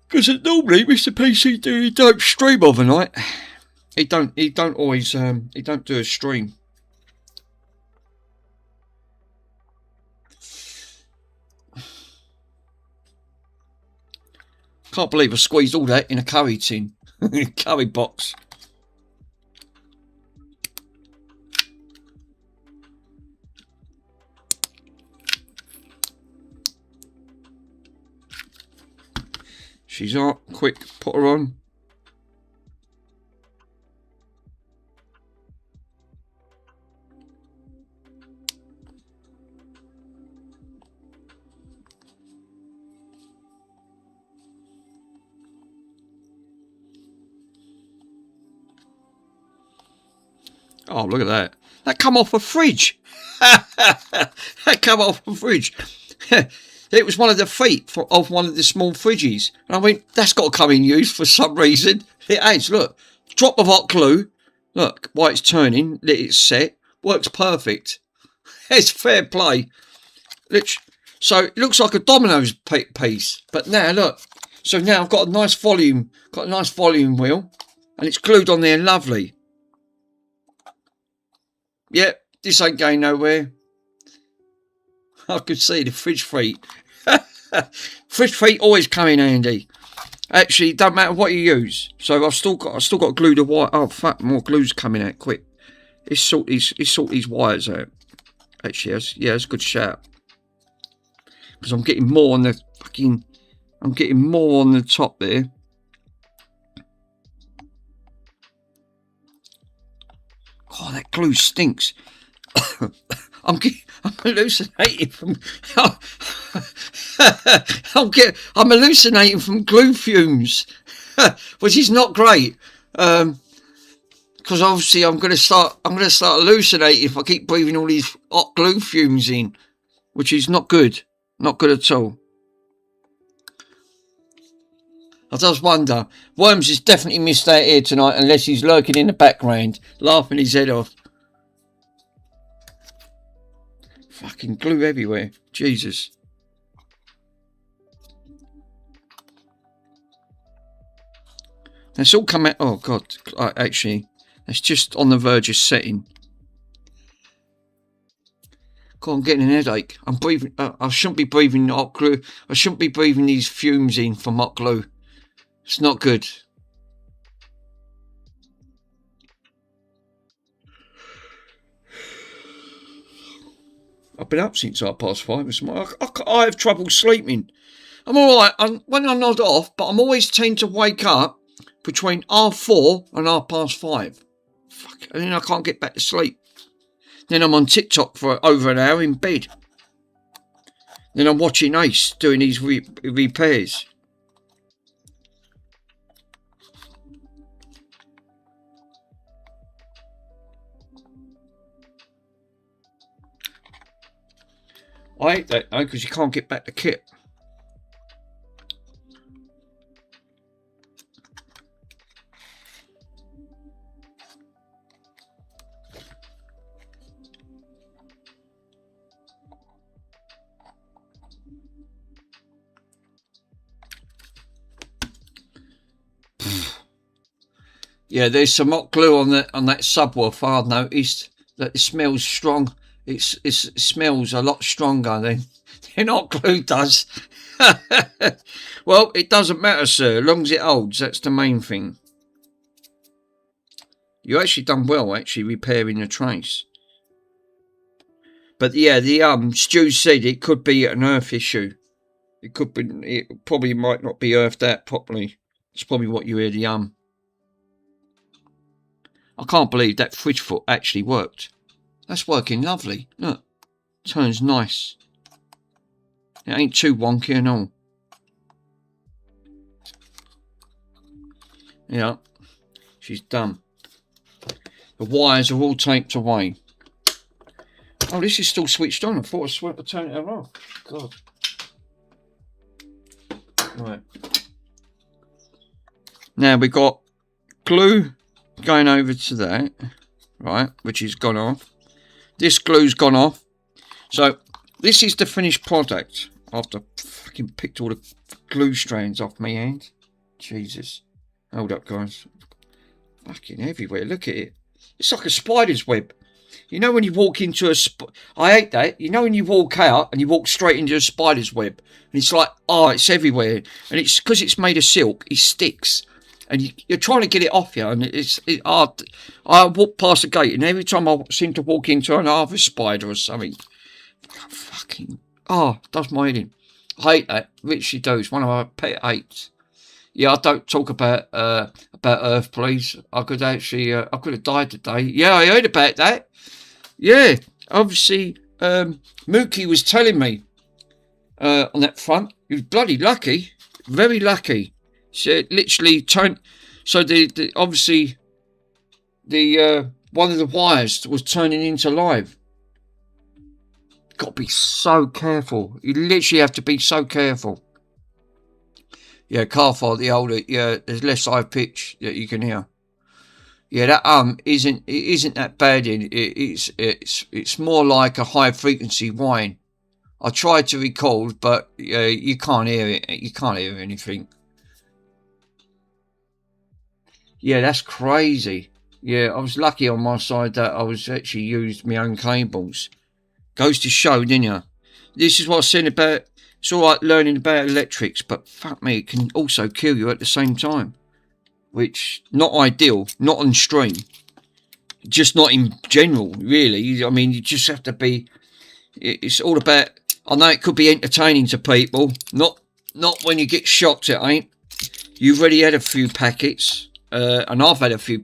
Because normally Mr. PC he don't stream overnight. He don't always he don't do a stream. Can't believe I squeezed all that in a curry tin. Curry box. She's up. Quick, put her on. Oh, look at that. That come off a fridge. That come off a fridge. It was one of the feet of one of the small fridges. And I went, that's got to come in use for some reason. It has, look. Drop of hot glue. Look, while it's turning, let it set. Works perfect. It's fair play. So it looks like a Domino's piece. But now, look. So now I've got a nice volume wheel. And it's glued on there lovely. Yep, this ain't going nowhere. I could see the fridge feet. Fridge feet always come in handy. Actually, don't matter what you use. So I've still got to glue the wire. Oh fuck, more glue's coming out quick. Let's sort these wires out. Actually, that's a good shout. Because I'm getting more on the I'm getting more on the top there. Oh, that glue stinks. I'm hallucinating from. I'm hallucinating from glue fumes, which is not great. Because obviously I'm going to start hallucinating if I keep breathing all these hot glue fumes in, which is not good. Not good at all. I just wonder. Worms has definitely missed out here tonight, unless he's lurking in the background, laughing his head off. Fucking glue everywhere. Jesus. That's all come out. Oh, God. Actually, that's just on the verge of setting. God, I'm getting an headache. I'm breathing. I shouldn't be breathing hot glue. I shouldn't be breathing these fumes in from hot glue. It's not good. I've been up since 5:30 this morning. I have trouble sleeping. I'm alright when I nod off, but I'm always tend to wake up between 4:30 and 5:30. Fuck, and then I can't get back to sleep. Then I'm on TikTok for over an hour in bed. Then I'm watching Ace doing his repairs. I hate that though, because you can't get back the kit. Yeah, there's some hot glue on that subwoofer. I've noticed that it smells strong. It smells a lot stronger than hot glue does. Well, it doesn't matter, sir, as long as it holds. That's the main thing. You actually done well, actually, repairing the trace. But yeah, the Stu said it could be an earth issue. It could be. It probably might not be earthed out properly. It's probably what you hear. The I can't believe that fridge foot actually worked. That's working lovely. Look, turns nice. It ain't too wonky and all. Yeah, she's done. The wires are all taped away. Oh, this is still switched on. I thought I turned it off. God. Right. Now we've got glue going over to that, right, which is gone off. This glue's gone off. So this is the finished product after fucking picked all the glue strands off my hand. Jesus. Hold up, guys. Fucking everywhere. Look at it. It's like a spider's web. You know when you walk into a... I hate that. You know when you walk out and you walk straight into a spider's web. And it's like, oh, it's everywhere. And it's because it's made of silk. It sticks. And you're trying to get it off you. And it's hard. I walk past the gate and every time I seem to walk into an harvest spider or something. Fucking... Oh, it does my head in. I hate that. Literally do. It's one of my pet hates. Yeah, I don't talk about Earth, please. I could actually, I could have died today. Yeah, I heard about that. Yeah, obviously, Mookie was telling me on that front. He was bloody lucky, very lucky. So literally turned. So the obviously the one of the wires was turning into live. Got to be so careful. You literally have to be so careful. Yeah, car fault, the older, yeah, there's less high pitch that you can hear. Yeah, that isn't that bad. It's more like a high frequency whine. I tried to record, but you can't hear it. You can't hear anything. Yeah, that's crazy. Yeah, I was lucky on my side that I was actually used my own cables. Goes to show, didn't you? This is what I said about. It's all right learning about electrics, but fuck me, it can also kill you at the same time. Which, not ideal, not on stream. Just not in general, really. I mean, you just have to be... It's all about... I know it could be entertaining to people. Not when you get shocked, it ain't. You've already had a few packets. And I've had a few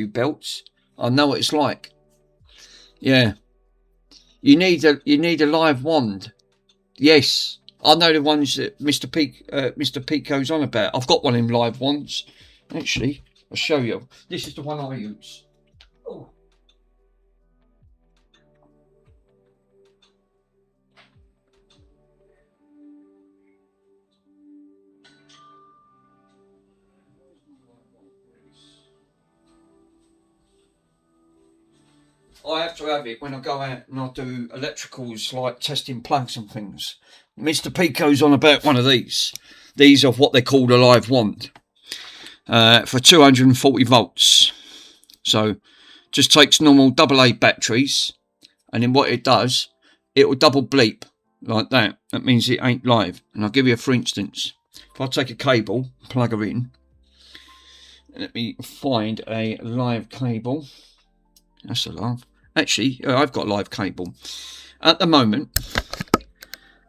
belts. I know what it's like. Yeah. You need a live wand. Yes. I know the ones that Mr. Pete goes on about. I've got one in live wands. Actually, I'll show you. This is the one I use. Oh. I have to have it when I go out and I do electricals, like testing plugs and things. Mr. Pico's on about one of these. These are what they call a live wand. For 240 volts. So, just takes normal AA batteries. And then what it does, it will double bleep like that. That means it ain't live. And I'll give you a for instance. If I take a cable, plug her in. Let me find a live cable. That's a laugh. Actually, I've got live cable. At the moment,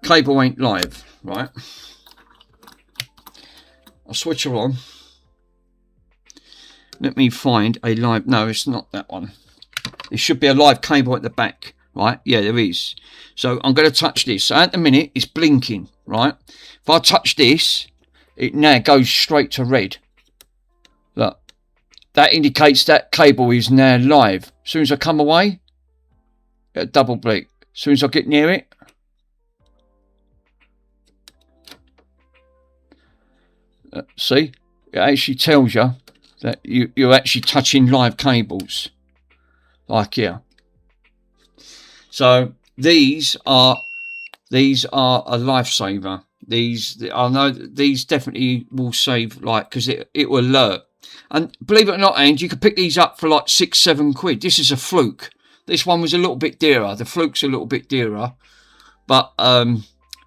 cable ain't live, right? I'll switch her on. Let me find a live... No, it's not that one. There should be a live cable at the back, right? Yeah, there is. So I'm going to touch this. So at the minute, it's blinking, right? If I touch this, it now goes straight to red. Look. That indicates that cable is now live. As soon as I come away, a double bleep. As soon as I get near it, see, it actually tells you that you're actually touching live cables, like here. So these are a lifesaver. I know these definitely will save, like, because it will alert And believe it or not, and you could pick these up for like £6-7. This is a fluke. This one was a little bit dearer. The fluke's a little bit dearer, but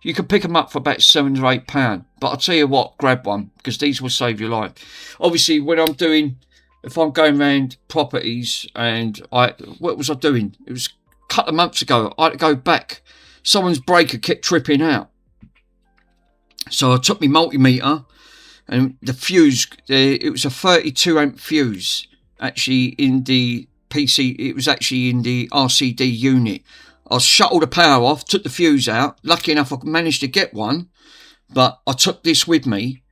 you could pick them up for about £7 or £8. But I'll tell you what, grab one, because these will save your life. Obviously, when I'm doing, if I'm going around properties, and what was I doing? It was a couple of months ago. I had to go back. Someone's breaker kept tripping out, so I took my multimeter, and the fuse. It was a 32 amp fuse, actually in the PC. It was actually in the RCD unit. I shut all the power off, took the fuse out. Lucky enough, I managed to get one, but I took this with me,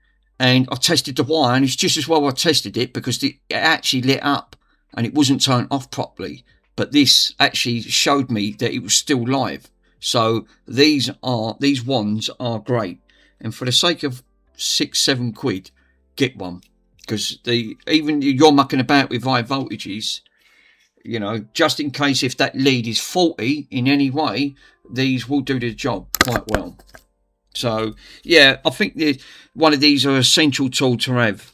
and I tested the wire, and it's just as well I tested it, because it actually lit up, and it wasn't turned off properly. But this actually showed me that it was still live. So these wands are great, and for the sake of £6-7, get one, because even you're mucking about with high voltages, you know, just in case if that lead is faulty in any way, these will do the job quite well. So yeah, I think one of these are an essential tool to have.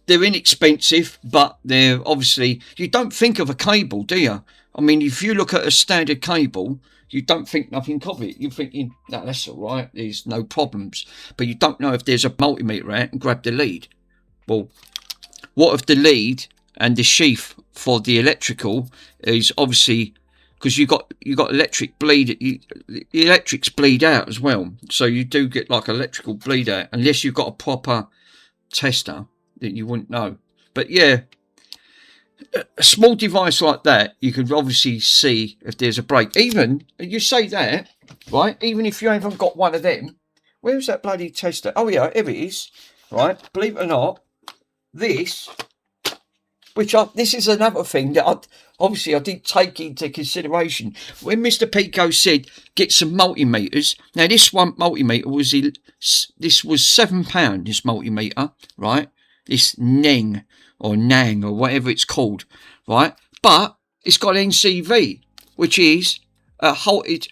They're inexpensive, but they're obviously, you don't think of a cable, do you? I mean, if you look at a standard cable, you don't think nothing of it. You're thinking, no, that's all right, there's no problems. But you don't know if there's a multimeter out and grab the lead. Well, what if the lead and the sheath for the electrical is obviously, because you got electric bleed, the electrics bleed out as well. So you do get like electrical bleed out, unless you've got a proper tester that you wouldn't know. But yeah, a small device like that, you can obviously see if there's a break. Even, you say that, right, even if you haven't got one of them, where's that bloody tester? Oh yeah, here it is, right, believe it or not, this is another thing that I did take into consideration. When Mr. Pico said, get some multimeters, now this one multimeter was £7, this multimeter, right, this Neng, or Nang, or whatever it's called, right? But it's got NCV, which is a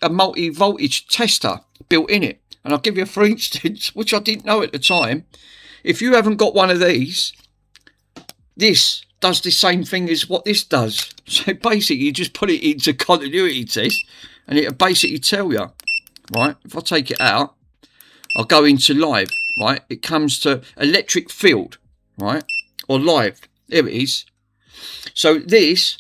multi-voltage tester built in it. And I'll give you, for instance, which I didn't know at the time, if you haven't got one of these, this does the same thing as what this does. So basically, you just put it into continuity test, and it'll basically tell you, right? If I take it out, I'll go into live, right? It comes to electric field, right? Or live. There it is. So this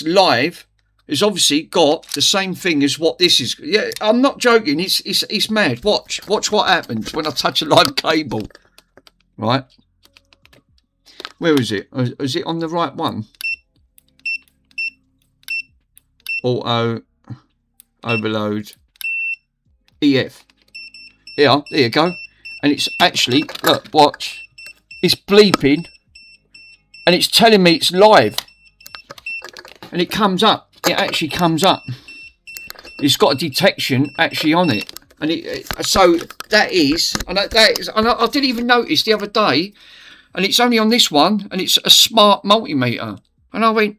live has obviously got the same thing as what this is. Yeah, I'm not joking. It's mad. Watch what happens when I touch a live cable. Right. Where is it? Is it on the right one? Auto overload EF. Yeah, there you go. And it's actually, look, watch. It's bleeping. And it's telling me it's live. And it comes up. It actually comes up. It's got a detection actually on it. And so that is, and I didn't even notice the other day, and it's only on this one, and it's a smart multimeter. And I went,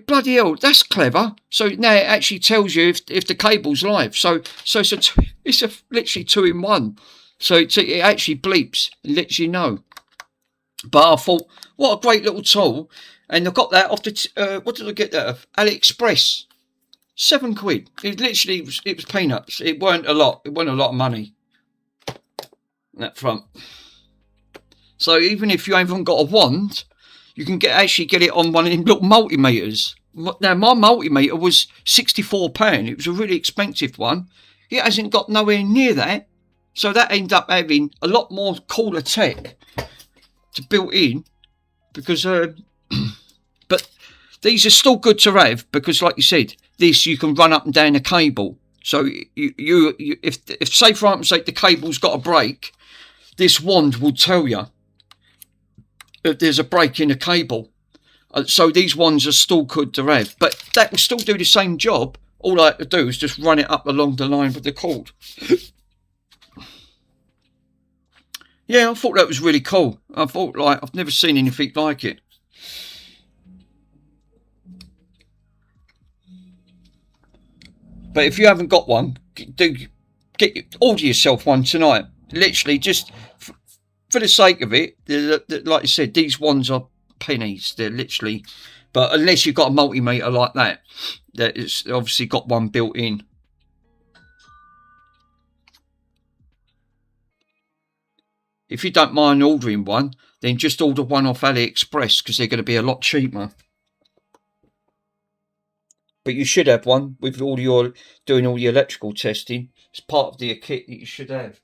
bloody hell, that's clever. So now it actually tells you if the cable's live. So it's literally 2-in-1. So it actually bleeps and lets you know. But I thought, what a great little tool. And I got that off the, what did I get that of? AliExpress. £7. It literally was peanuts. It weren't a lot. It weren't a lot of money. That front. So even if you haven't got a wand, you can actually get it on one of them little multimeters. Now my multimeter was £64. It was a really expensive one. It hasn't got nowhere near that. So that ended up having a lot more cooler tech to built in, because but these are still good to have, because like you said, this you can run up and down the cable. So you if say for argument's sake the cable's got a break, this wand will tell you if there's a break in the cable. So these ones are still good to have, but that will still do the same job. All I have to do is just run it up along the line with the cord. Yeah, I thought that was really cool. I thought, like, I've never seen anything like it. But if you haven't got one, order yourself one tonight. Literally, just for the sake of it, like I said, these ones are pennies. They're literally, but unless you've got a multimeter like that, it's obviously got one built in. If you don't mind ordering one, then just order one off AliExpress because they're going to be a lot cheaper. But you should have one with all your doing all your electrical testing. It's part of the kit that you should have.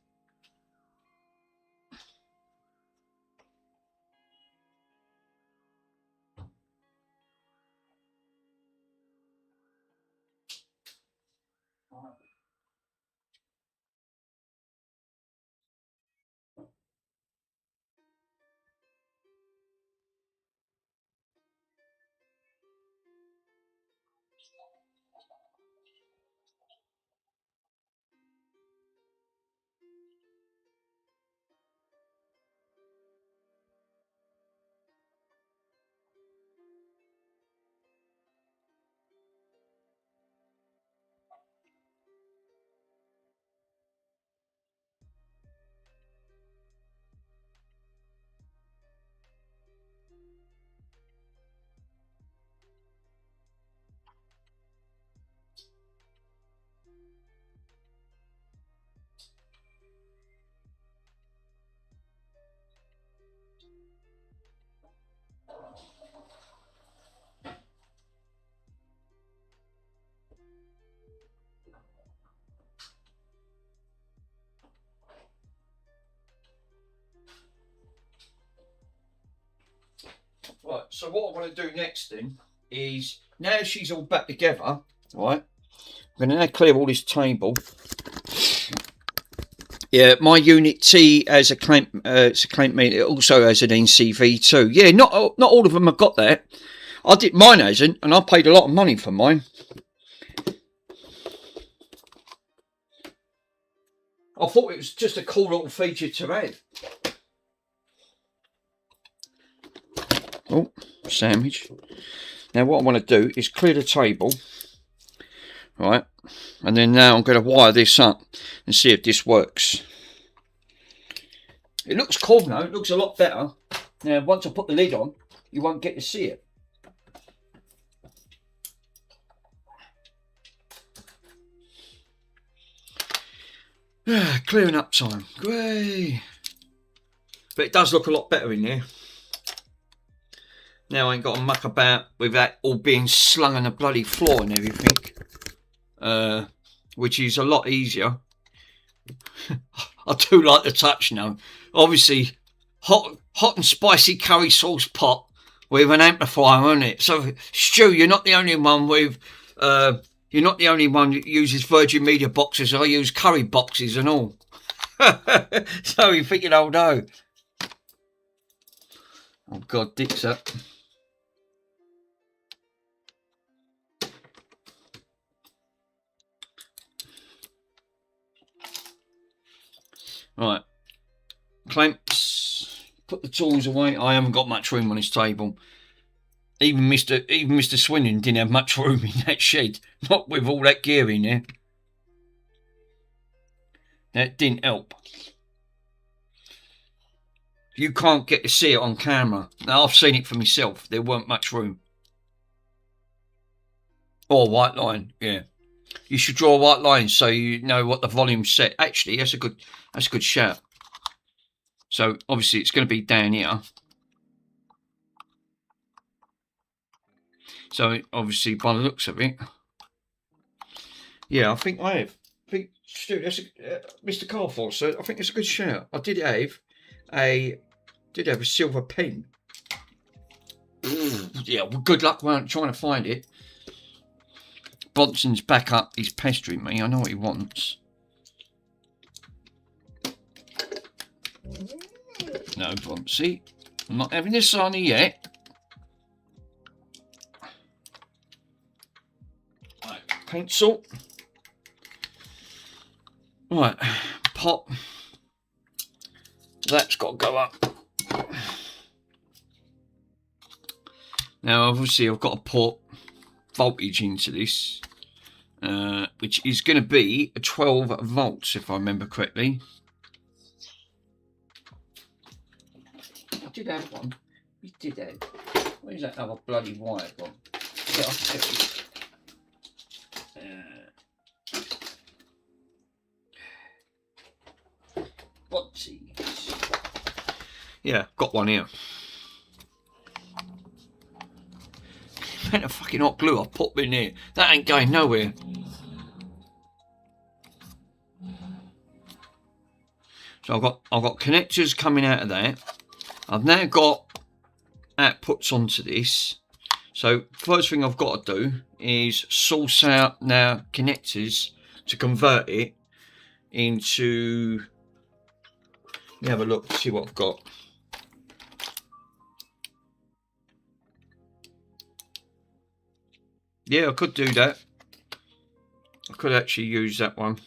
Right, so what I want to do next then is, now she's all back together, right, I'm going to now clear all this table. Yeah, my Unit T has a clamp, it's a clamp meter. It also has an NCV too. Yeah, not all of them have got that. I did, mine hasn't, and I paid a lot of money for mine. I thought it was just a cool little feature to add. Oh, sandwich. Now what I want to do is clear the table, right, and then now I'm going to wire this up and see if this works. It looks cool now, it looks a lot better. Now once I put the lid on, you won't get to see it. Clearing up time, great. But it does look a lot better in there. Now I ain't got to muck about with that all being slung on the bloody floor and everything. Which is a lot easier. I do like the touch now. Obviously, hot and spicy curry sauce pot with an amplifier on it. So, Stu, you're not the only one with... you're not the only one that uses Virgin Media boxes. I use curry boxes and all. So you're thinking, oh no. Oh God, dick's up. Right, clamps, put the tools away. I haven't got much room on this table. Even Mr. Swindon didn't have much room in that shed, not with all that gear in there. That didn't help. You can't get to see it on camera. Now I've seen it for myself. There weren't much room. Or white line, yeah. You should draw a white line so you know what the volume's set. Actually, that's a good shout. So obviously it's going to be down here. So obviously by the looks of it, yeah, I think I have. I think, Stu, that's Mr. Carforce. So I think it's a good shout. I did have a silver pen. Yeah, well, good luck trying to find it. Bronson's back up. He's pestering me. I know what he wants. No, Bronson. I'm not having this on yet. Right, pencil. Right, pop. That's got to go up. Now, obviously, I've got to put voltage into this, which is going to be 12 volts, if I remember correctly. did have one. We did have. Where's that other bloody wire gone? Yeah, I'll tell you. Botties. Yeah, got one here. Ain't a fucking hot glue I put in here. That ain't going nowhere. So I've got connectors coming out of that. I've now got outputs onto this. So first thing I've got to do is source out now connectors to convert it into. Let me have a look, see what I've got. Yeah, I could do that. I could actually use that one.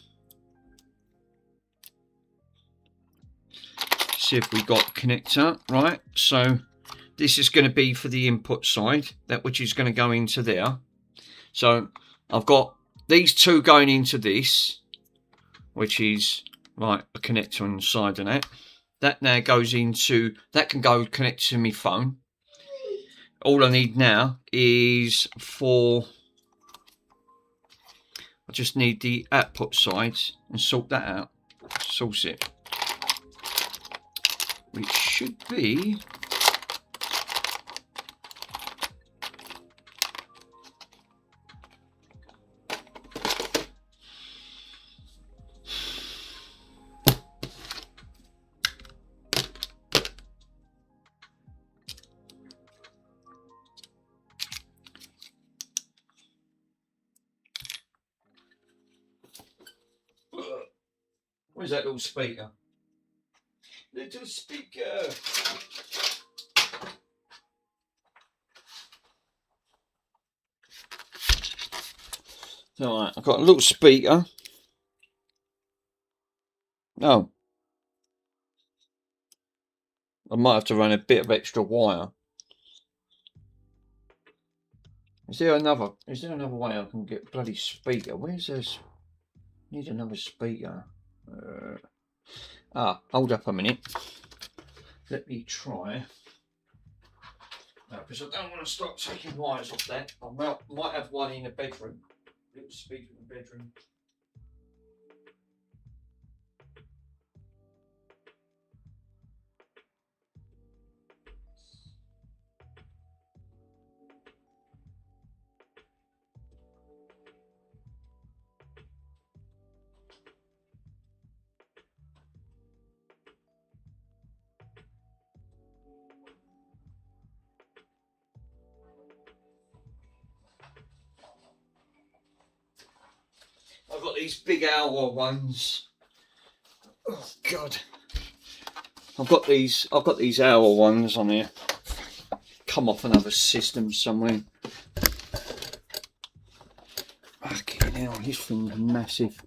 See if we got connector. Right, so this is going to be for the input side, that which is going to go into there. So I've got these two going into this, which is right, a connector on the side of that. That now goes into, that can go connect to my phone. All I need now is for, I just need the output sides and sort that out. Source it. Which should be where's that little speaker? Little speaker. So right, I've got a little speaker. Oh, I might have to run a bit of extra wire. Is there another way I can get bloody speaker? Where's this? Need another speaker. Hold up a minute. Let me try. No, because I don't want to start taking wires off that. I might have one in the bedroom. Little speaker in the bedroom. I've got these big hour ones. Oh God. I've got these hour ones on here. Come off another system somewhere. Fucking hell, this thing's massive.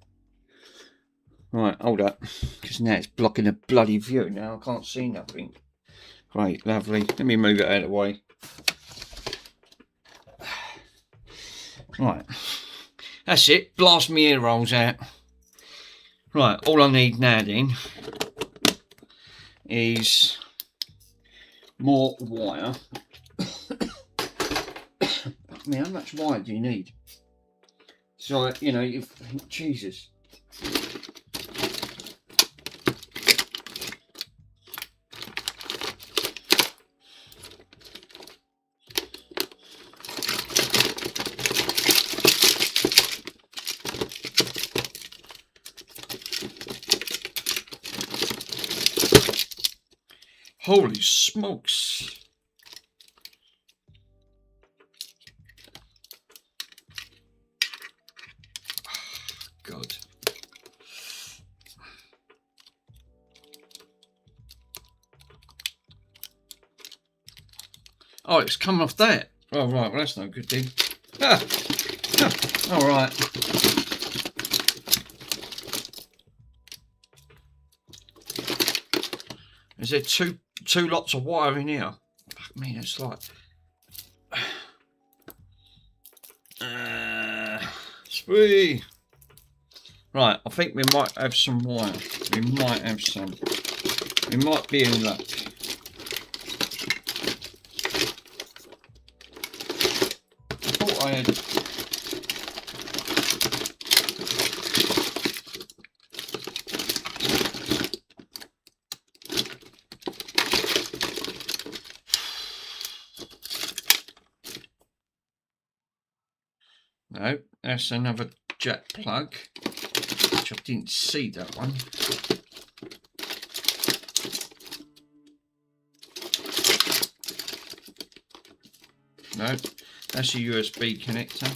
Right, hold up. Because now it's blocking the bloody view. Now I can't see nothing. Great, lovely. Let me move it out of the way. Right. That's it. Blast me ear rolls out. Right, all I need now then is more wire. I mean, how much wire do you need? So, you know, Jesus. Holy smokes. God. Oh, it's coming off that. Oh, right. Well, that's no good then. All right. Is there two lots of wire in here? Fuck me, it's like sweet. Right, I think we might have some wire. We might have some. We might be in luck. No, that's another jack plug, which I didn't see that one. No, that's a USB connector.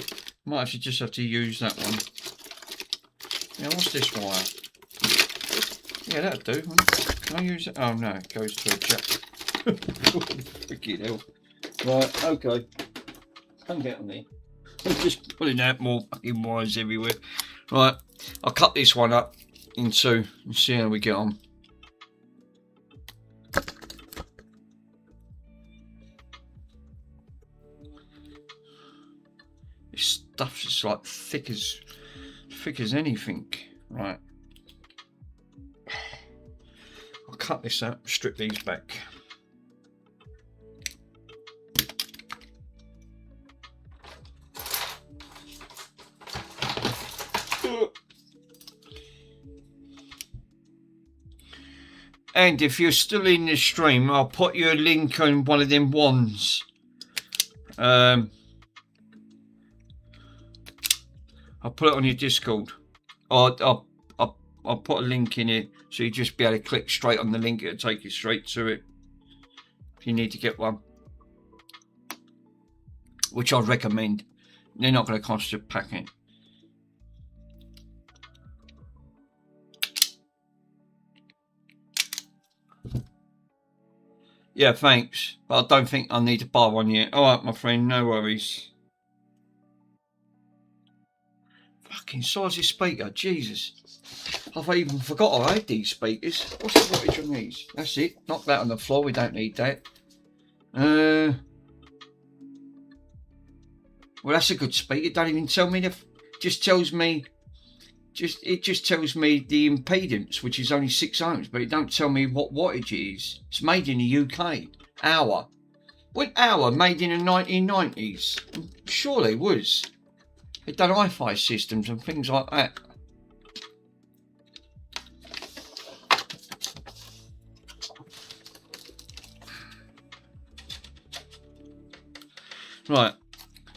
Might have to just have to use that one. Yeah, what's this wire? Yeah, that'll do. Can I use it? Oh no, it goes to a jack. Freaking hell. Right, okay. Can't get on there. I'm just pulling out more fucking wires everywhere. Right, I'll cut this one up in two and see how we get on. This stuff is like thick as anything. Right. I'll cut this out, strip these back. And if you're still in the stream, I'll put you a link on one of them wands. I'll put it on your Discord. I'll put a link in it, so you just be able to click straight on the link. It'll take you straight to it. If you need to get one, which I'd recommend. They're not going to cost you a packet. Yeah, thanks. But I don't think I need to buy one yet. Alright, my friend, no worries. Fucking size of speaker, Jesus. I've even forgot I had these speakers. What's the wattage on these? That's it. Knock that on the floor, we don't need that. Well, that's a good speaker. It don't even tell me the... Just tells me... It just tells me the impedance, which is only 6 ohms, but it don't tell me what wattage it is. It's made in the UK. Hour. What hour? Made in the 1990s? I'm sure they was. They've done hi-fi systems and things like that. Right.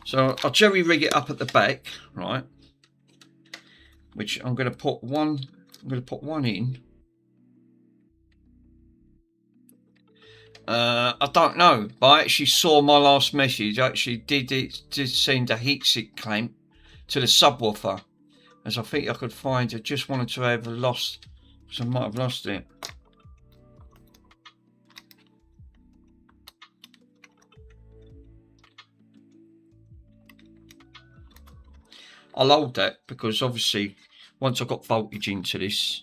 So I'll jerry rig it up at the back, right? Which I'm going to put one. I'm going to put one in. I don't know, but I actually saw my last message. I actually did send a heatsink clamp to the subwoofer, as I think I could find. I just wanted to have lost, because I might have lost it. I'll hold that because obviously once I got voltage into this,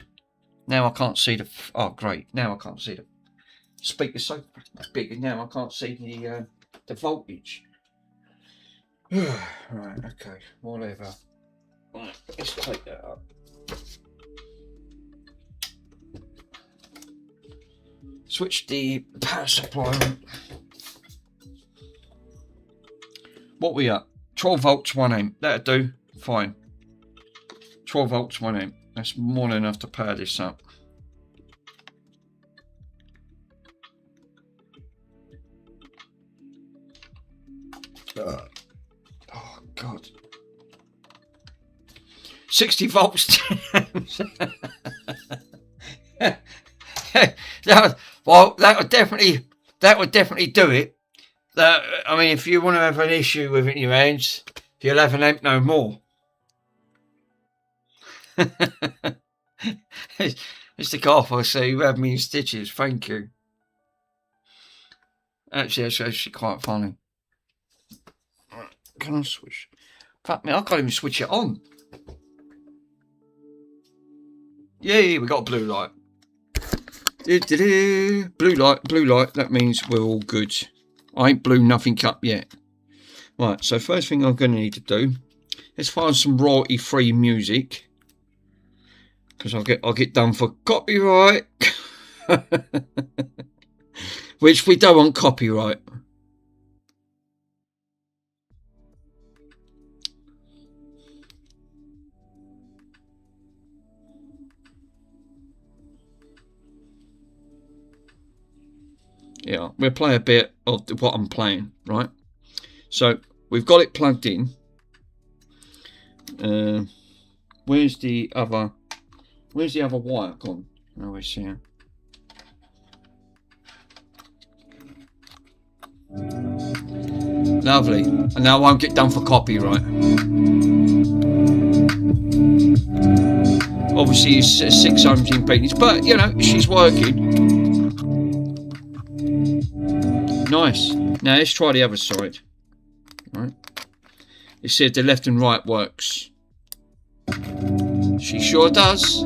now I can't see the. Oh great! Now I can't see the speaker's so big, and now I can't see the voltage. Right, okay, whatever. Right, let's take that up. Switch the power supply on. What we at? 12 volts, 1 amp. That'll do. Fine. 12 volts, 1 amp. That's more than enough to power this up. Oh God. 60 volts. Well, that would definitely do it. I mean, if you want to have an issue with it in your hands, you'll have an amp no more. Mr. Garfield, so you had me in stitches. Thank you. Actually, that's actually quite funny. Can I switch? Fuck me, I can't even switch it on. Yeah, we got a blue light. Blue light. That means we're all good. I ain't blew nothing up yet. Right, so first thing I'm going to need to do is find some royalty-free music, because I'll get done for copyright, which we don't want copyright. Yeah, we'll play a bit of what I'm playing, right? So we've got it plugged in. Where's the other wire gone? Oh, it's here. Lovely. And now I won't get done for copyright. Obviously it's 600 impedance, but you know, she's working. Nice. Now let's try the other side. Right. It said the left and right works. She sure does.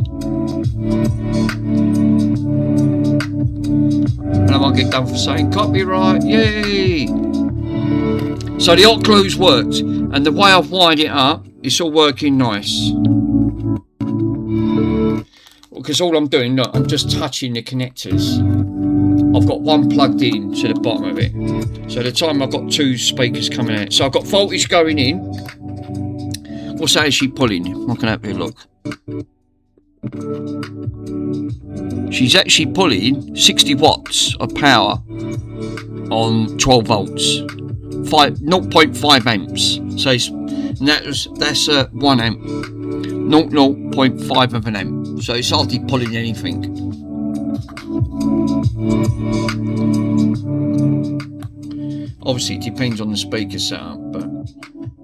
And I won't get done for saying copyright. Yay! So the hot glue's worked, and the way I've wired it up, it's all working nice. Because all I'm doing, look, I'm just touching the connectors. I've got one plugged in to the bottom of it. So at the time I've got 2 speakers coming out. So I've got voltage going in. What's that actually pulling? I can have a look. She's actually pulling 60 watts of power on 12 volts. 0.5 amps. So that's 1 amp. 0.5 of an amp. So it's hardly pulling anything. Obviously it depends on the speaker setup, but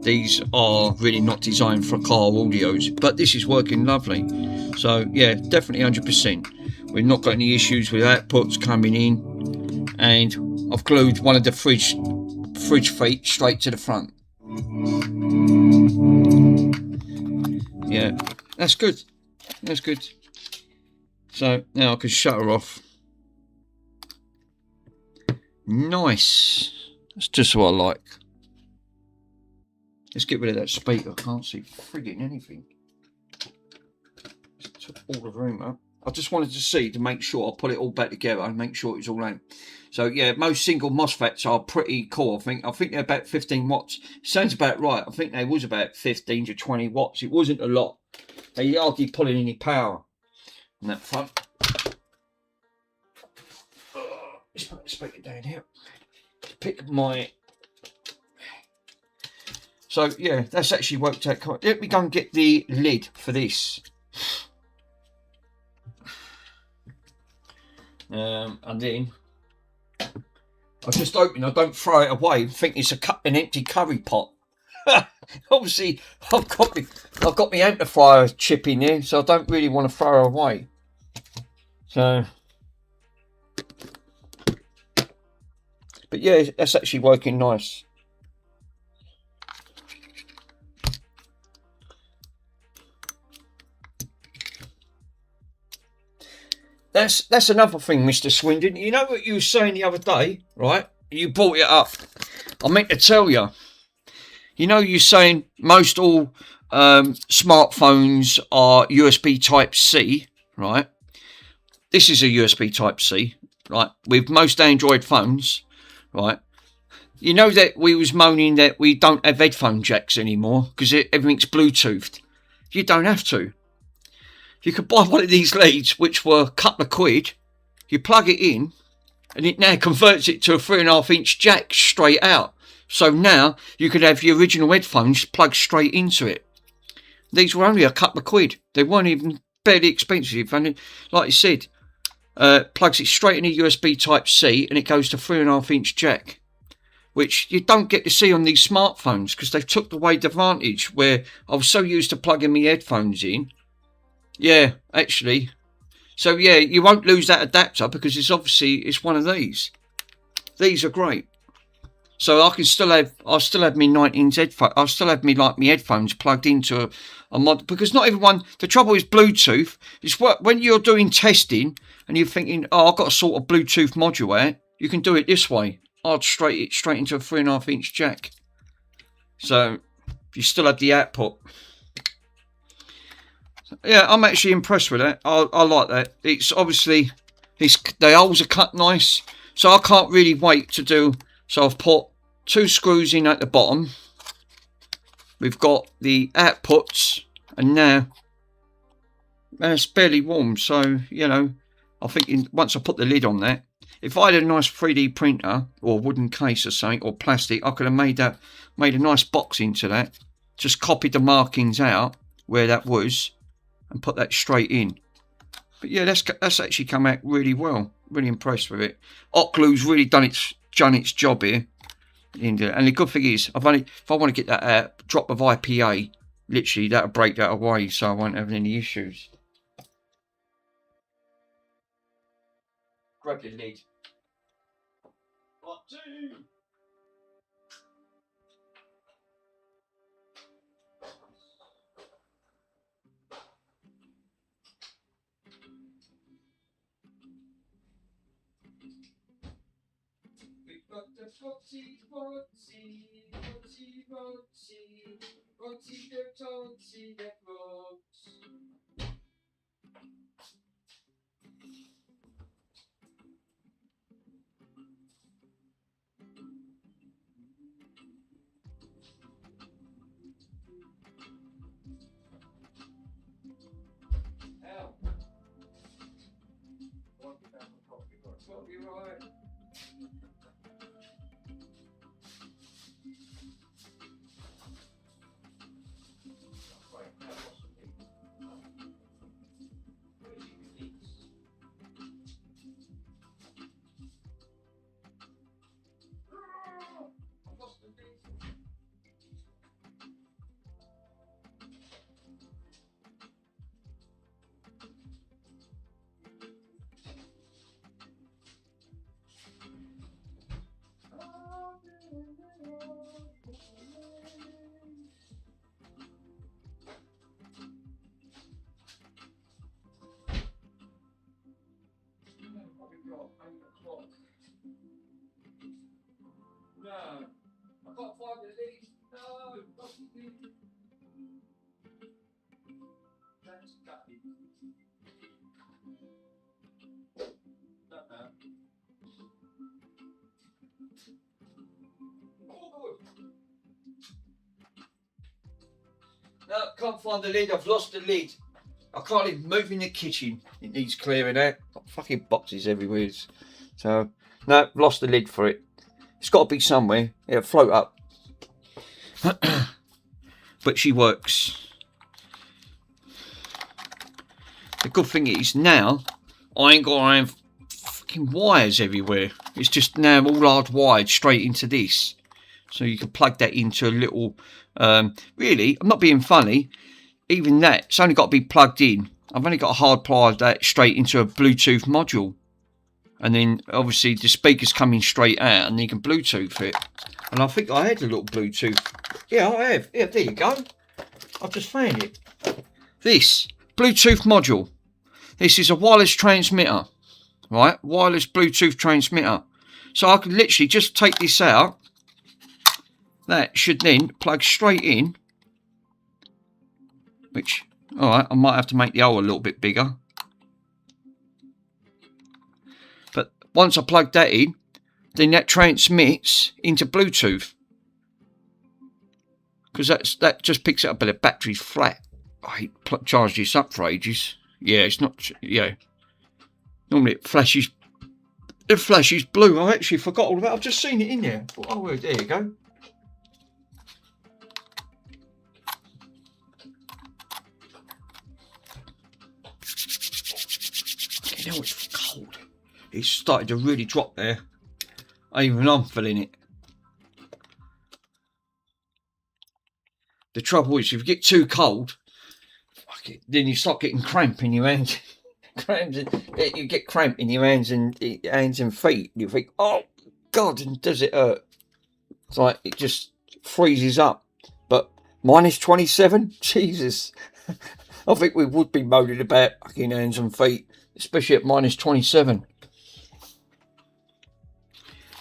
these are really not designed for car audios, but this is working lovely. So yeah, definitely 100%. We've not got any issues with outputs coming in, and I've glued one of the fridge feet straight to the front. Yeah, that's good. That's good. So now I can shut her off. Nice. That's just what I like. Let's get rid of that speaker. I can't see frigging anything. Just took all the room up. I just wanted to see to make sure I put it all back together and make sure it's all in. So yeah, most single MOSFETs are pretty cool. I think they're about 15 watts. Sounds about right. I think they was about 15 to 20 watts. It wasn't a lot. They hardly pulling any power on that front. Let's put the speaker down here. Pick my. So yeah, that's actually worked out quite. Let me go and get the lid for this. And then I just open. I don't throw it away. I think it's an empty curry pot. Obviously, I've got my amplifier chip in there, so I don't really want to throw it away. So, but yeah, that's actually working nice. That's another thing, Mr. Swindon. You know what you were saying the other day, right? You brought it up. I meant to tell you. You know, you're saying most all smartphones are USB Type C, right? This is a USB Type C, right? With most Android phones, right? You know that we was moaning that we don't have headphone jacks anymore because everything's Bluetoothed. You don't have to. You could buy one of these leads, which were a couple of quid. You plug it in, and it now converts it to a 3.5-inch jack straight out. So now you could have your original headphones plugged straight into it. These were only a couple of quid. They weren't even barely expensive. And like I said, plugs it straight in a USB Type C, and it goes to 3.5-inch jack, which you don't get to see on these smartphones because they've took away the advantage where I was so used to plugging my headphones in. Yeah, actually. So yeah, you won't lose that adapter because it's one of these. These are great. So I still have my 19's headphones. I still have my headphones plugged into a mod, because not everyone. The trouble is Bluetooth. It's when you're doing testing and you're thinking, oh, I've got a sort of Bluetooth module out. You can do it this way. I'd straight into a 3.5-inch jack. So you still have the output. Yeah, I'm actually impressed with that. I like that. It's obviously the holes are cut nice, so I can't really wait to do. So I've put 2 screws in at the bottom. We've got the outputs, and now it's barely warm. So you know, I think once I put the lid on that, if I had a nice 3D printer or wooden case or something or plastic, I could have made a nice box into that just copied the markings out where that was and put that straight in. But yeah, that's actually come out really well. Really impressed with it. Hot glue's really done its job here. And the good thing is, if I want to get that out, drop of IPA, literally that'll break that away, so I won't have any issues. Grab your lid. Part 2. We've got the Foxy, the Totsy that rocks. Ow. What be right. No, I can't find the lead. No, not the lead. That's gutted. No, can't find the lid. I've lost the lid. I can't even move in the kitchen. It needs clearing out. Got fucking boxes everywhere. So, no, lost the lid for it. It's got to be somewhere. It'll float up. But she works. The good thing is now I ain't got to have fucking wires everywhere. It's just now all hardwired straight into this. So you can plug that into a little... really, I'm not being funny. Even that, it's only got to be plugged in. I've only got to hardwire that straight into a Bluetooth module. And then obviously the speaker's coming straight out and you can Bluetooth it. And I think I had a little Bluetooth. Yeah, I have. Yeah, there you go. I've just found it. This Bluetooth module. This is a wireless transmitter. Right? Wireless Bluetooth transmitter. So I can literally just take this out. That should then plug straight in. Which, alright, I might have to make the hole a little bit bigger. But once I plug that in, then that transmits into Bluetooth. Because that just picks up, but the battery's flat. I charged this up for ages. Yeah, it's not, yeah. Normally it flashes blue. I actually forgot all about it. I've just seen it in there. Oh, well, there you go. You know, it's cold. It's started to really drop there. Even I'm feeling it. The trouble is, if you get too cold, then you start getting cramp in your hands. You get cramp in your hands and feet. You think, oh God, and does it hurt? It's like it just freezes up. But minus 27, Jesus. I think we would be moaning about fucking hands and feet, especially at minus 27.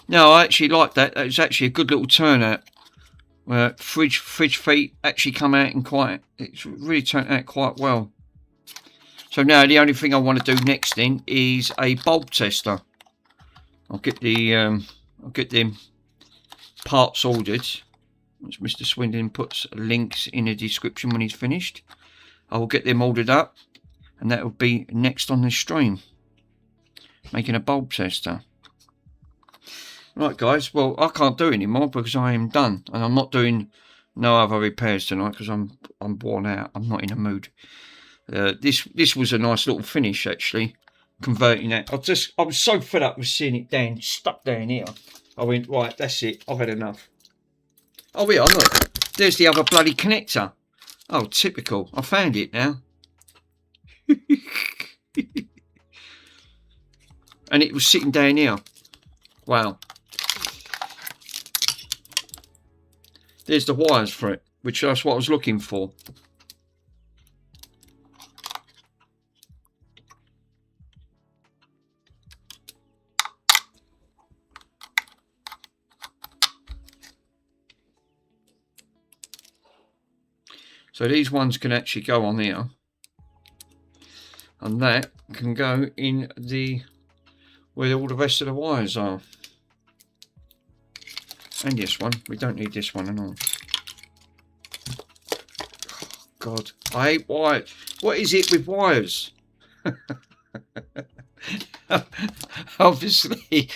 No, I actually like that. It's actually a good little turnout. Fridge feet actually come out in it's really turned out quite well. So now the only thing I want to do next then is a bulb tester. I'll get them parts ordered. Once Mr. Swindon puts links in the description when he's finished, I will get them ordered up, and that will be next on the stream. Making a bulb tester. Right guys, well I can't do anymore because I am done, and I'm not doing no other repairs tonight because I'm worn out. I'm not in a mood. This was a nice little finish actually, converting that. I was so fed up with seeing it stuck down here. I went, right, that's it. I've had enough. Oh yeah, look. There's the other bloody connector. Oh, typical. I found it now. And it was sitting down here. Wow. There's the wires for it, which that's what I was looking for. So these ones can actually go on here. And that can go in the where all the rest of the wires are. And this one. We don't need this one at all. Oh, God, I hate wires. What is it with wires? Obviously,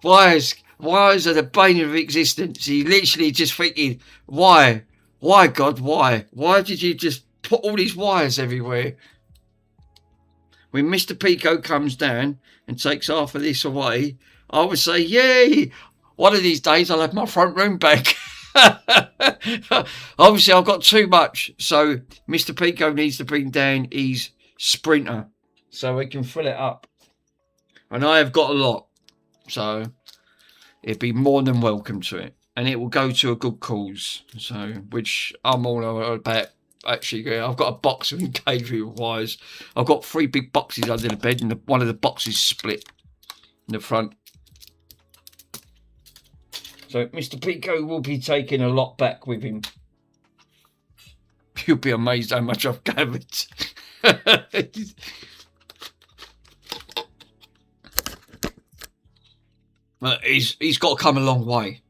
wires are the bane of existence. You literally just thinking, why? Why, God, why? Why did you just put all these wires everywhere? When Mr. Pico comes down and takes half of this away, I would say, yay! One of these days I'll have my front room back. Obviously, I've got too much. So Mr. Pico needs to bring down his Sprinter so we can fill it up. And I have got a lot. So it'd be more than welcome to it. And it will go to a good cause. So, which I'm all about. Actually, I've got a box of engagement wires. I've got 3 big boxes under the bed, and one of the boxes split in the front. So Mr. Pico will be taking a lot back with him. You'll be amazed how much I've gathered. But he's got to come a long way.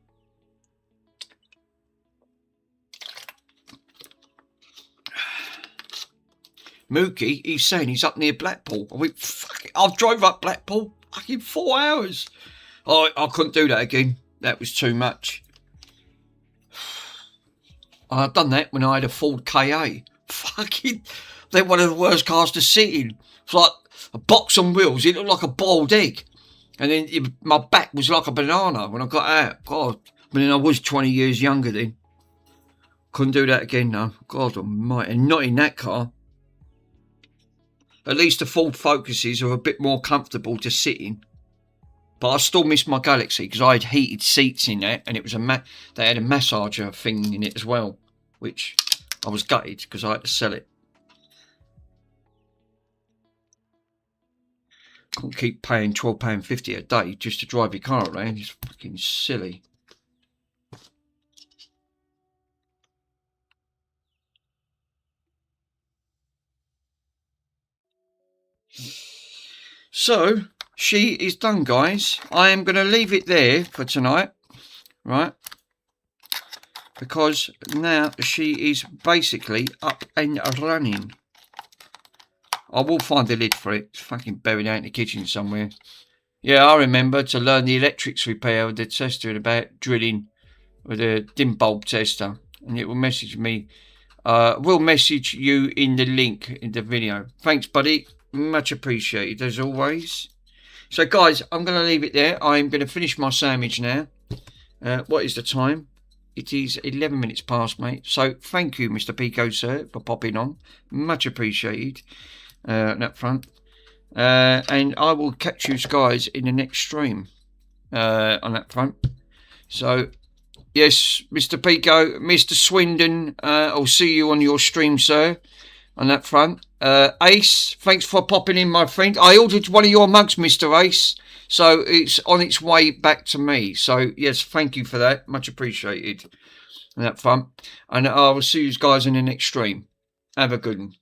Mookie, he's saying he's up near Blackpool. I went, fuck it, I've drove up Blackpool fucking 4 hours. I couldn't do that again. That was too much. I've done that when I had a Ford KA. Fucking, they're one of the worst cars to sit in. It's like a box on wheels. It looked like a boiled egg. And then my back was like a banana when I got out. God, but then I was 20 years younger then. Couldn't do that again, no. God almighty. And not in that car. At least the Ford Focuses are a bit more comfortable to sit in. But I still miss my Galaxy because I had heated seats in there, and it was they had a massager thing in it as well, which I was gutted because I had to sell it. Couldn't keep paying £12.50 a day just to drive your car around. It's fucking silly. So, she is done, guys. I am going to leave it there for tonight, right? Because now she is basically up and running. I will find the lid for it. It's fucking buried out in the kitchen somewhere. Yeah, I remember to learn the electrics repair with the tester about drilling with a dim bulb tester. And it will message me. We'll message you in the link in the video. Thanks, buddy. Much appreciated, as always. So, guys, I'm going to leave it there. I'm going to finish my sandwich now. What is the time? It is 11 minutes past, mate. So, thank you, Mr. Pico, sir, for popping on. Much appreciated on that front. And I will catch you guys in the next stream on that front. So, yes, Mr. Pico, Mr. Swindon, I'll see you on your stream, sir, on that front. Ace, thanks for popping in, my friend. I ordered one of your mugs, Mr. Ace, so it's on its way back to me. So, yes, thank you for that. Much appreciated on that front. And I will see you guys in the next stream. Have a good one.